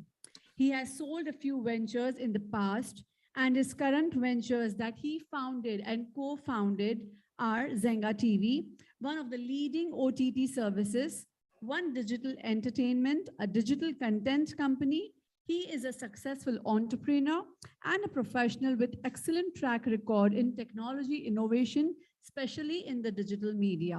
He has sold a few ventures in the past, and his current ventures that he founded and co-founded are Zenga TV, one of the leading OTT services, One Digital Entertainment, a digital content company. He is a successful entrepreneur and a professional with excellent track record in technology innovation, especially in the digital media.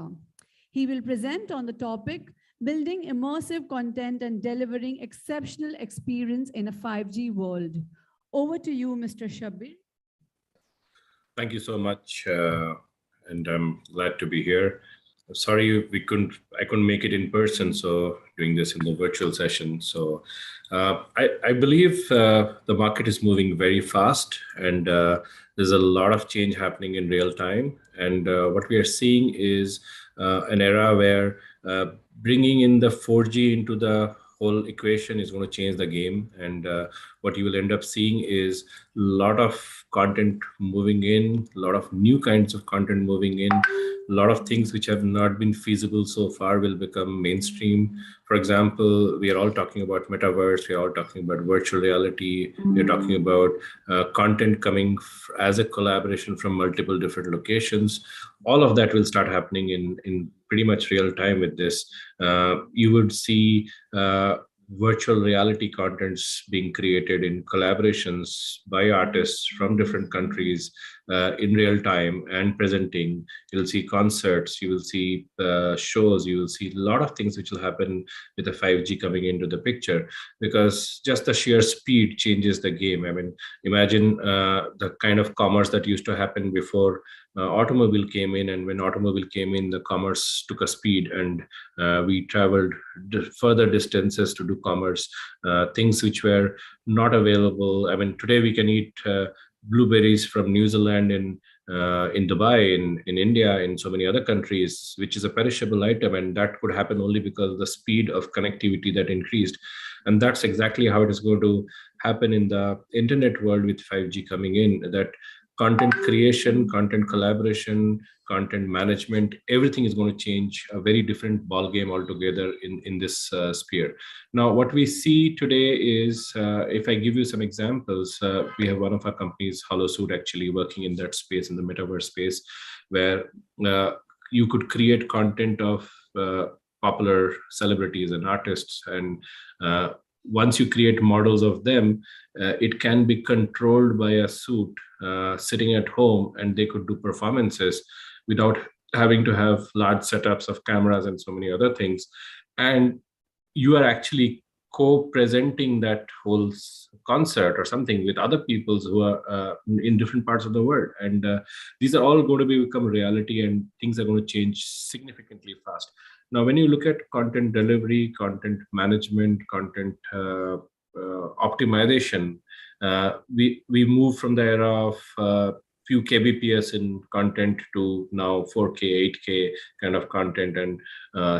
He will present on the topic, building immersive content and delivering exceptional experience in a 5G world. Over to you, Mr. Shabbir. Thank you so much, and I'm glad to be here. Sorry I couldn't make it in person, so doing this in the virtual session. So I believe the market is moving very fast, and there's a lot of change happening in real time. And what we are seeing is an era where bringing in the 4G into the whole equation is going to change the game. And what you will end up seeing is a lot of content moving in, a lot of new kinds of content moving in. A lot of things which have not been feasible so far will become mainstream. For example, we are all talking about metaverse, we are all talking about virtual reality, we're talking about content coming as a collaboration from multiple different locations. All of that will start happening in pretty much real time with this. You would see virtual reality contents being created in collaborations by artists from different countries in real time and presenting. You'll see concerts, you will see shows, you will see a lot of things which will happen with the 5G coming into the picture, because just the sheer speed changes the game. I mean, imagine the kind of commerce that used to happen before automobile came in, and when automobile came in, the commerce took a speed, and we traveled further distances to do commerce, things which were not available. I mean, today we can eat blueberries from New Zealand in Dubai, in India, in so many other countries, which is a perishable item, and that could happen only because of the speed of connectivity that increased. And that's exactly how it is going to happen in the internet world with 5G coming in, that content creation, content collaboration, content management, everything is going to change, a very different ball game altogether in this sphere. Now, what we see today is, if I give you some examples, we have one of our companies, HoloSuit, actually working in that space, in the metaverse space, where you could create content of popular celebrities and artists, and once you create models of them, it can be controlled by a suit sitting at home, and they could do performances without having to have large setups of cameras and so many other things. And you are actually co-presenting that whole concert or something with other people who are in different parts of the world. And these are all going to become reality, and things are going to change significantly fast. Now, when you look at content delivery, content management, content optimization, we move from the era of few kbps in content to now 4K, 8K kind of content, and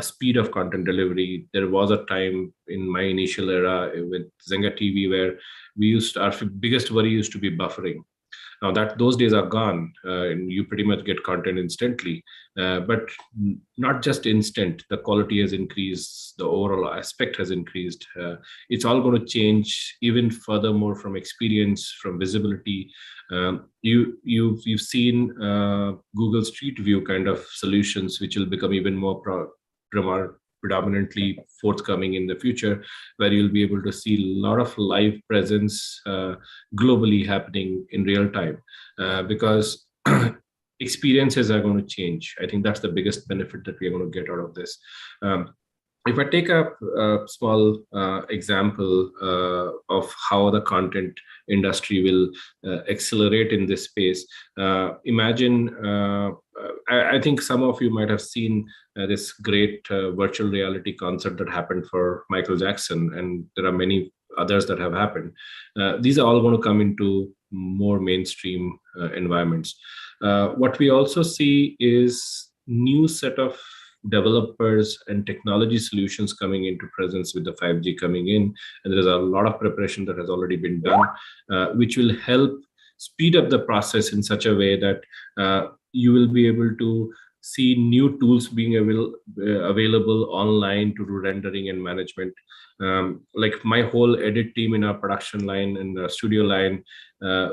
speed of content delivery. There was a time in my initial era with Zenga TV where our biggest worry used to be buffering. Now that those days are gone, and you pretty much get content instantly, but not just instant. The quality has increased, the overall aspect has increased. It's all going to change even furthermore from experience, from visibility. You've seen Google Street View kind of solutions, which will become even more predominantly forthcoming in the future, where you'll be able to see a lot of live presence globally happening in real time, because experiences are going to change. I think that's the biggest benefit that we're going to get out of this. If I take a small example of how the content industry will accelerate in this space, imagine, I think some of you might have seen this great virtual reality concert that happened for Michael Jackson, and there are many others that have happened. These are all going to come into more mainstream environments. What we also see is new set of developers and technology solutions coming into presence with the 5G coming in, and there's a lot of preparation that has already been done, which will help speed up the process in such a way that you will be able to see new tools being available online to do rendering and management. Like my whole edit team in our production line and the studio line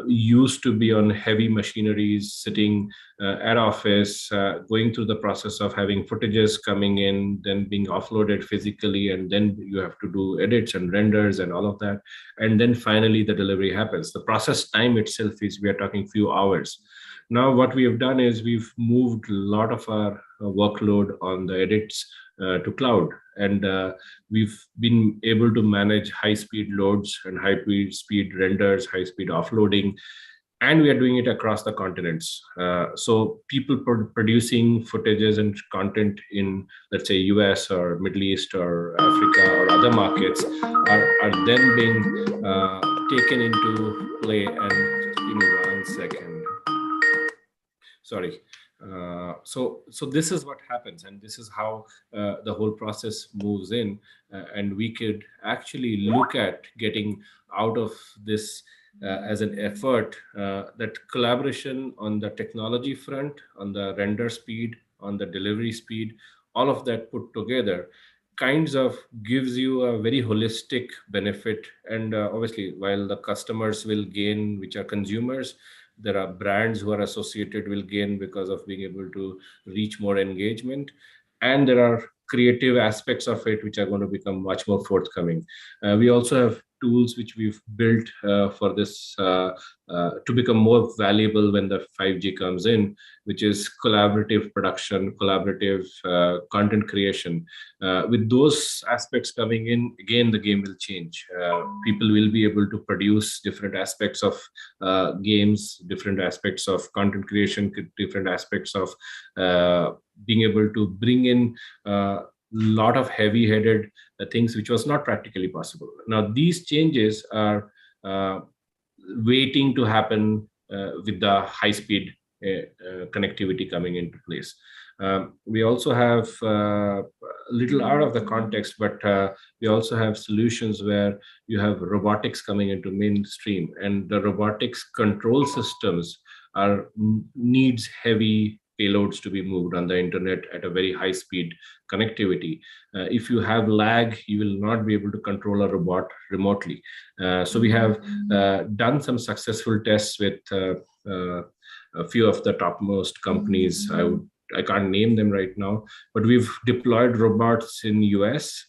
used to be on heavy machineries, sitting at office, going through the process of having footages coming in, then being offloaded physically, and then you have to do edits and renders and all of that. And then finally the delivery happens. The process time itself is, we are talking few hours. Now what we have done is we've moved a lot of our workload on the edits to cloud, and we've been able to manage high-speed loads and high-speed renders, high-speed offloading, and we are doing it across the continents. So people producing footages and content in, let's say, US or Middle East or Africa or other markets are then being taken into play. And just give me 1 second. Sorry. So this is what happens, and this is how the whole process moves in, and we could actually look at getting out of this as an effort, that collaboration on the technology front, on the render speed, on the delivery speed, all of that put together kinds of gives you a very holistic benefit. And obviously, while the customers will gain, which are consumers, there are brands who are associated will gain because of being able to reach more engagement. and there are creative aspects of it which are going to become much more forthcoming. We also have tools which we've built for this to become more valuable when the 5G comes in, which is collaborative production, collaborative content creation. With those aspects coming in, again, the game will change. People will be able to produce different aspects of games, different aspects of content creation, different aspects of being able to bring in lot of heavy-headed things which was not practically possible. Now, these changes are waiting to happen with the high-speed connectivity coming into place. We also have a little out of the context, but we also have solutions where you have robotics coming into mainstream, and the robotics control systems needs heavy payloads to be moved on the internet at a very high speed connectivity. If you have lag, you will not be able to control a robot remotely. So we have done some successful tests with a few of the topmost companies. I can't name them right now, but we've deployed robots in US,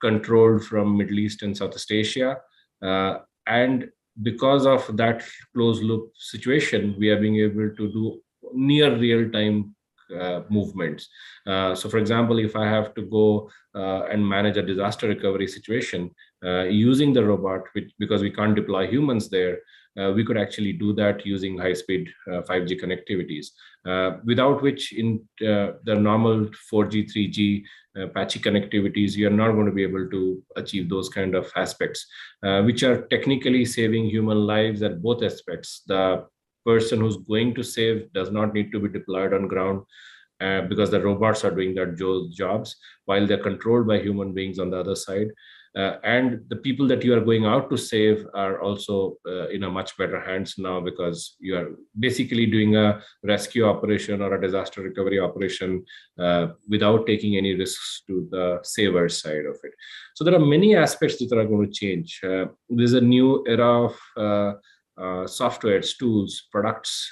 controlled from Middle East and Southeast Asia. And because of that closed loop situation, we are being able to do near real-time movements. So for example, if I have to go and manage a disaster recovery situation using the robot, because we can't deploy humans there, we could actually do that using high-speed 5G connectivities, without which in the normal 4G, 3G patchy connectivities, you are not going to be able to achieve those kind of aspects, which are technically saving human lives at both aspects. The person who's going to save does not need to be deployed on ground because the robots are doing their jobs while they're controlled by human beings on the other side. And the people that you are going out to save are also in a much better hands now, because you are basically doing a rescue operation or a disaster recovery operation without taking any risks to the saver side of it. So there are many aspects that are going to change. There's a new era of softwares, tools, products,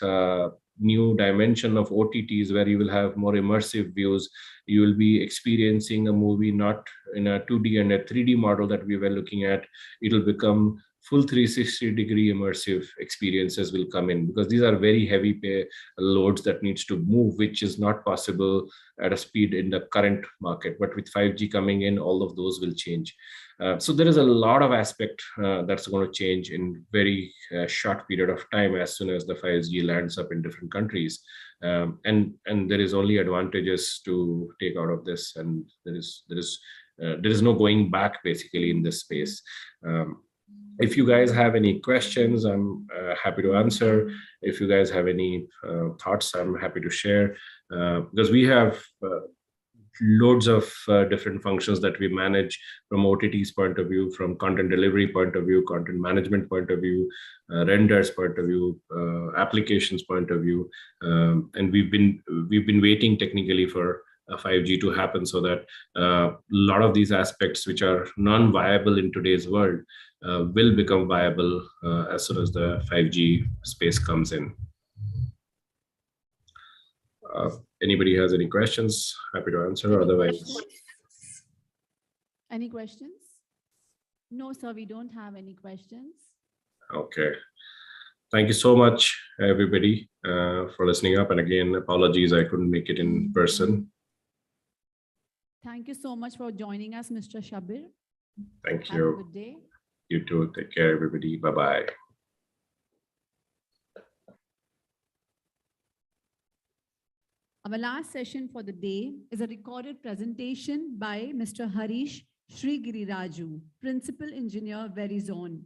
new dimension of OTTs where you will have more immersive views. You will be experiencing a movie not in a 2D and a 3D model that we were looking at. It'll become full 360-degree immersive experiences will come in, because these are very heavy loads that needs to move, which is not possible at a speed in the current market. But with 5G coming in, all of those will change. So there is a lot of aspect that's going to change in very short period of time as soon as the 5G lands up in different countries. And there is only advantages to take out of this, and there is no going back basically in this space. If you guys have any questions, I'm happy to answer. If you guys have any thoughts, I'm happy to share, because we have loads of different functions that we manage from OTT's point of view, from content delivery point of view, content management point of view, renders point of view, applications point of view, and we've been waiting technically for 5G to happen, so that a lot of these aspects which are non-viable in today's world will become viable as soon as the 5G space comes in. Anybody has any questions? Happy to answer. Otherwise, any questions? No, sir, we don't have any questions. Okay. Thank you so much, everybody, for listening up. And again, apologies, I couldn't make it in person. Thank you so much for joining us, Mr. Shabir. Thank you. Have a good day. You too. Take care, everybody. Bye-bye. Our last session for the day is a recorded presentation by Mr. Harish Srigiriraju, Principal Engineer, Verizon.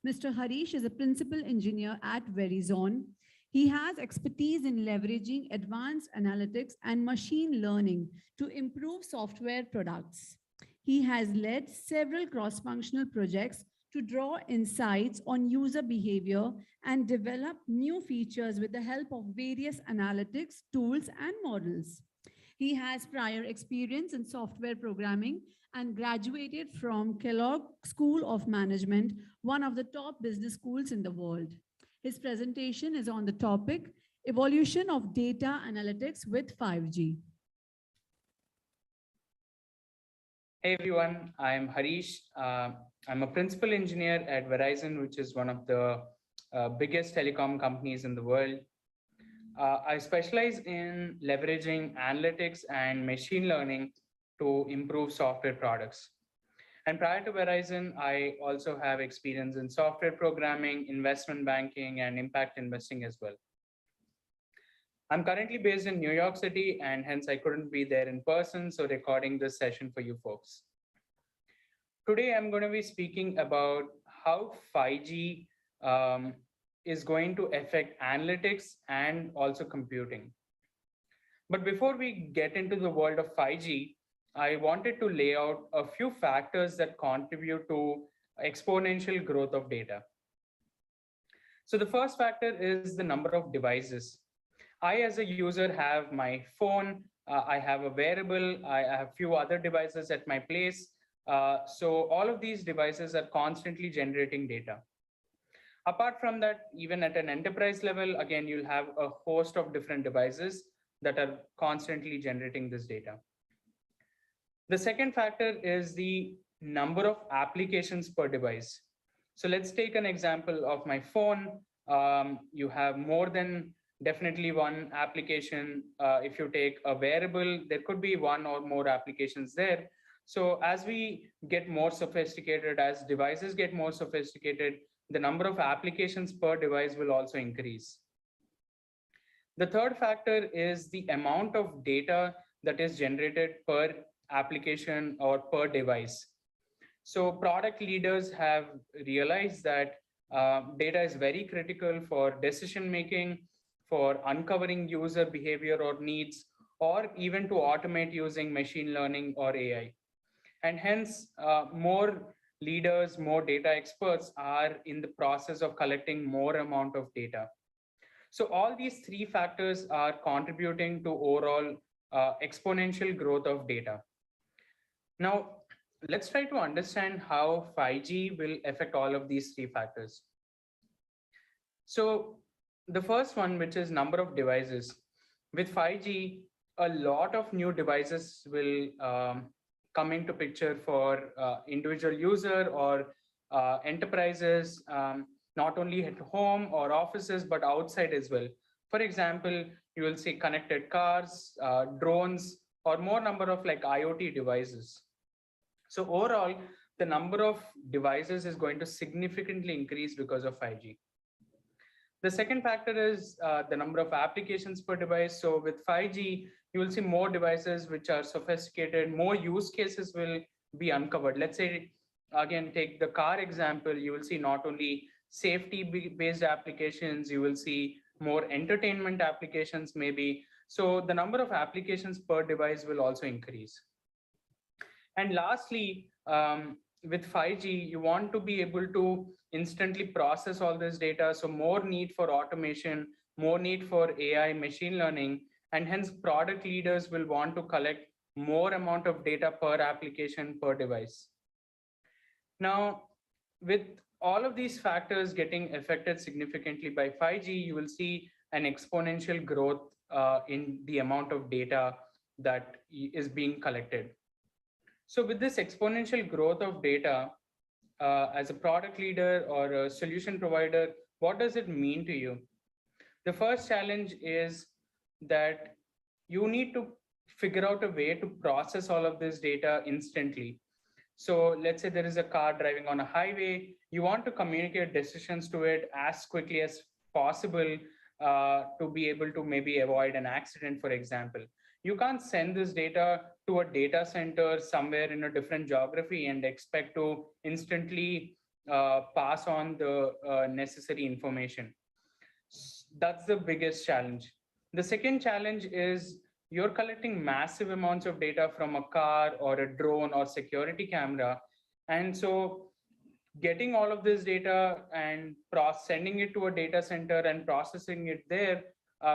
Mr. Harish is a Principal Engineer at Verizon. He has expertise in leveraging advanced analytics and machine learning to improve software products. He has led several cross-functional projects to draw insights on user behavior and develop new features with the help of various analytics tools and models. He has prior experience in software programming and graduated from Kellogg School of Management, one of the top business schools in the world. His presentation is on the topic, Evolution of Data Analytics with 5G. Hey everyone, I'm Harish. I'm a principal engineer at Verizon, which is one of the biggest telecom companies in the world. I specialize in leveraging analytics and machine learning to improve software products. And prior to Verizon, I also have experience in software programming, investment banking, and impact investing as well. I'm currently based in New York City, and hence I couldn't be there in person, so recording this session for you folks. Today, I'm going to be speaking about how 5G is going to affect analytics and also computing. But before we get into the world of 5G, I wanted to lay out a few factors that contribute to exponential growth of data. So the first factor is the number of devices. I, as a user, have my phone, I have a wearable, I have a few other devices at my place. So all of these devices are constantly generating data. Apart from that, even at an enterprise level, again, you'll have a host of different devices that are constantly generating this data. The second factor is the number of applications per device. So let's take an example of my phone. You have more than definitely one application. If you take a wearable, there could be one or more applications there. So as we get more sophisticated, as devices get more sophisticated, the number of applications per device will also increase. The third factor is the amount of data that is generated per application or per device. So product leaders have realized that data is very critical for decision-making, for uncovering user behavior or needs, or even to automate using machine learning or AI. And hence, more leaders, more data experts are in the process of collecting more amount of data. So all these three factors are contributing to overall exponential growth of data. Now, let's try to understand how 5G will affect all of these three factors. So the first one, which is number of devices. With 5G, a lot of new devices will come into picture for individual user or enterprises, not only at home or offices, but outside as well. For example, you will see connected cars, drones, or more number of like IoT devices. So overall, the number of devices is going to significantly increase because of 5G. The second factor is the number of applications per device. So with 5G, you will see more devices which are sophisticated, more use cases will be uncovered. Let's say, again, take the car example, you will see not only safety-based applications, you will see more entertainment applications maybe. So the number of applications per device will also increase. And lastly, with 5G, you want to be able to instantly process all this data. So more need for automation, more need for AI, machine learning, and hence product leaders will want to collect more amount of data per application per device. Now, with all of these factors getting affected significantly by 5G, you will see an exponential growth in the amount of data that is being collected. So with this exponential growth of data, as a product leader or a solution provider, what does it mean to you? The first challenge is that you need to figure out a way to process all of this data instantly. So let's say there is a car driving on a highway, you want to communicate decisions to it as quickly as possible to be able to maybe avoid an accident, for example. You can't send this data to a data center somewhere in a different geography and expect to instantly pass on the necessary information. That's the biggest challenge. The second challenge is you're collecting massive amounts of data from a car or a drone or security camera. And so getting all of this data and sending it to a data center and processing it there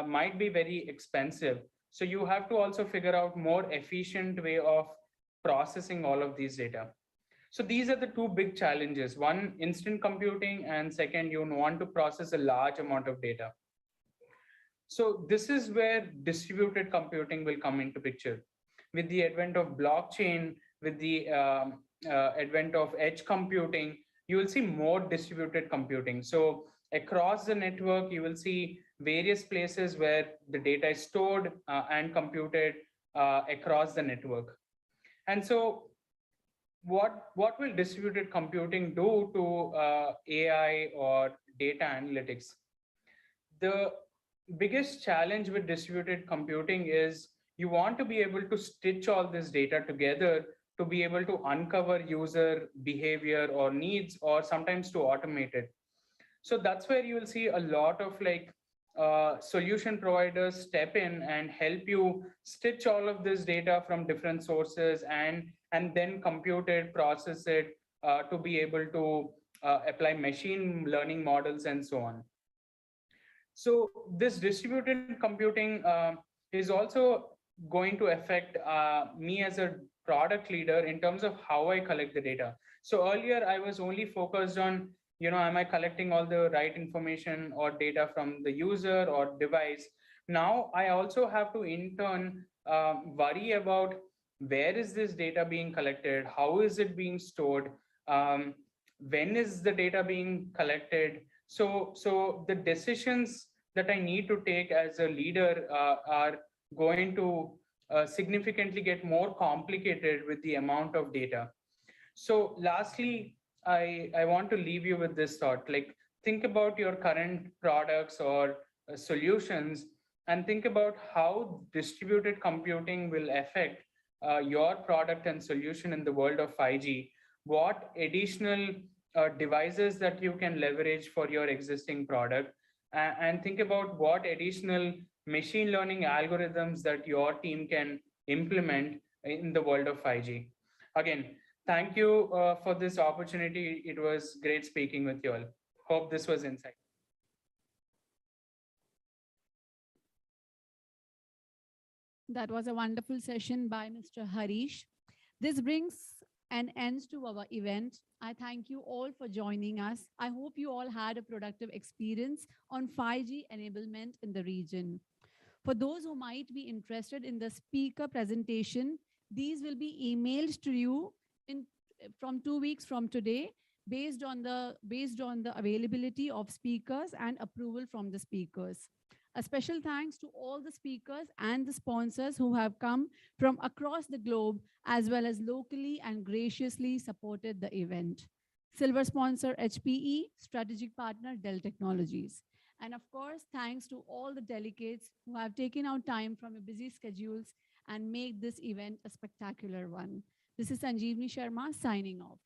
might be very expensive. So you have to also figure out more efficient way of processing all of these data. So these are the two big challenges. One, instant computing, and second, you want to process a large amount of data. So this is where distributed computing will come into picture. With the advent of blockchain, with the advent of edge computing, you will see more distributed computing. So across the network, you will see various places where the data is stored and computed across the network. And so what will distributed computing do to AI or data analytics? The biggest challenge with distributed computing is you want to be able to stitch all this data together to be able to uncover user behavior or needs, or sometimes to automate it. So that's where you will see a lot of solution providers step in and help you stitch all of this data from different sources and then compute it, process it to be able to apply machine learning models and so on. So this distributed computing is also going to affect me as a product leader in terms of how I collect the data. So earlier I was only focused on, am I collecting all the right information or data from the user or device? Now I also have to in turn worry about where is this data being collected? How is it being stored? When is the data being collected? So the decisions that I need to take as a leader are going to significantly get more complicated with the amount of data. So lastly, I want to leave you with this thought, like think about your current products or solutions and think about how distributed computing will affect your product and solution in the world of 5G. What additional devices that you can leverage for your existing product, and think about what additional machine learning algorithms that your team can implement in the world of 5G. Again, thank you for this opportunity. It was great speaking with you all. Hope this was insightful. That was a wonderful session by Mr. Harish. This brings an end to our event. I thank you all for joining us. I hope you all had a productive experience on 5G enablement in the region. For those who might be interested in the speaker presentation, these will be emailed to you from 2 weeks from today, based on the availability of speakers and approval from the speakers. A special thanks to all the speakers and the sponsors who have come from across the globe, as well as locally and graciously supported the event. Silver sponsor HPE, strategic partner Dell Technologies. And of course, thanks to all the delegates who have taken out time from your busy schedules and make this event a spectacular one. This is Sanjeevni Sharma signing off.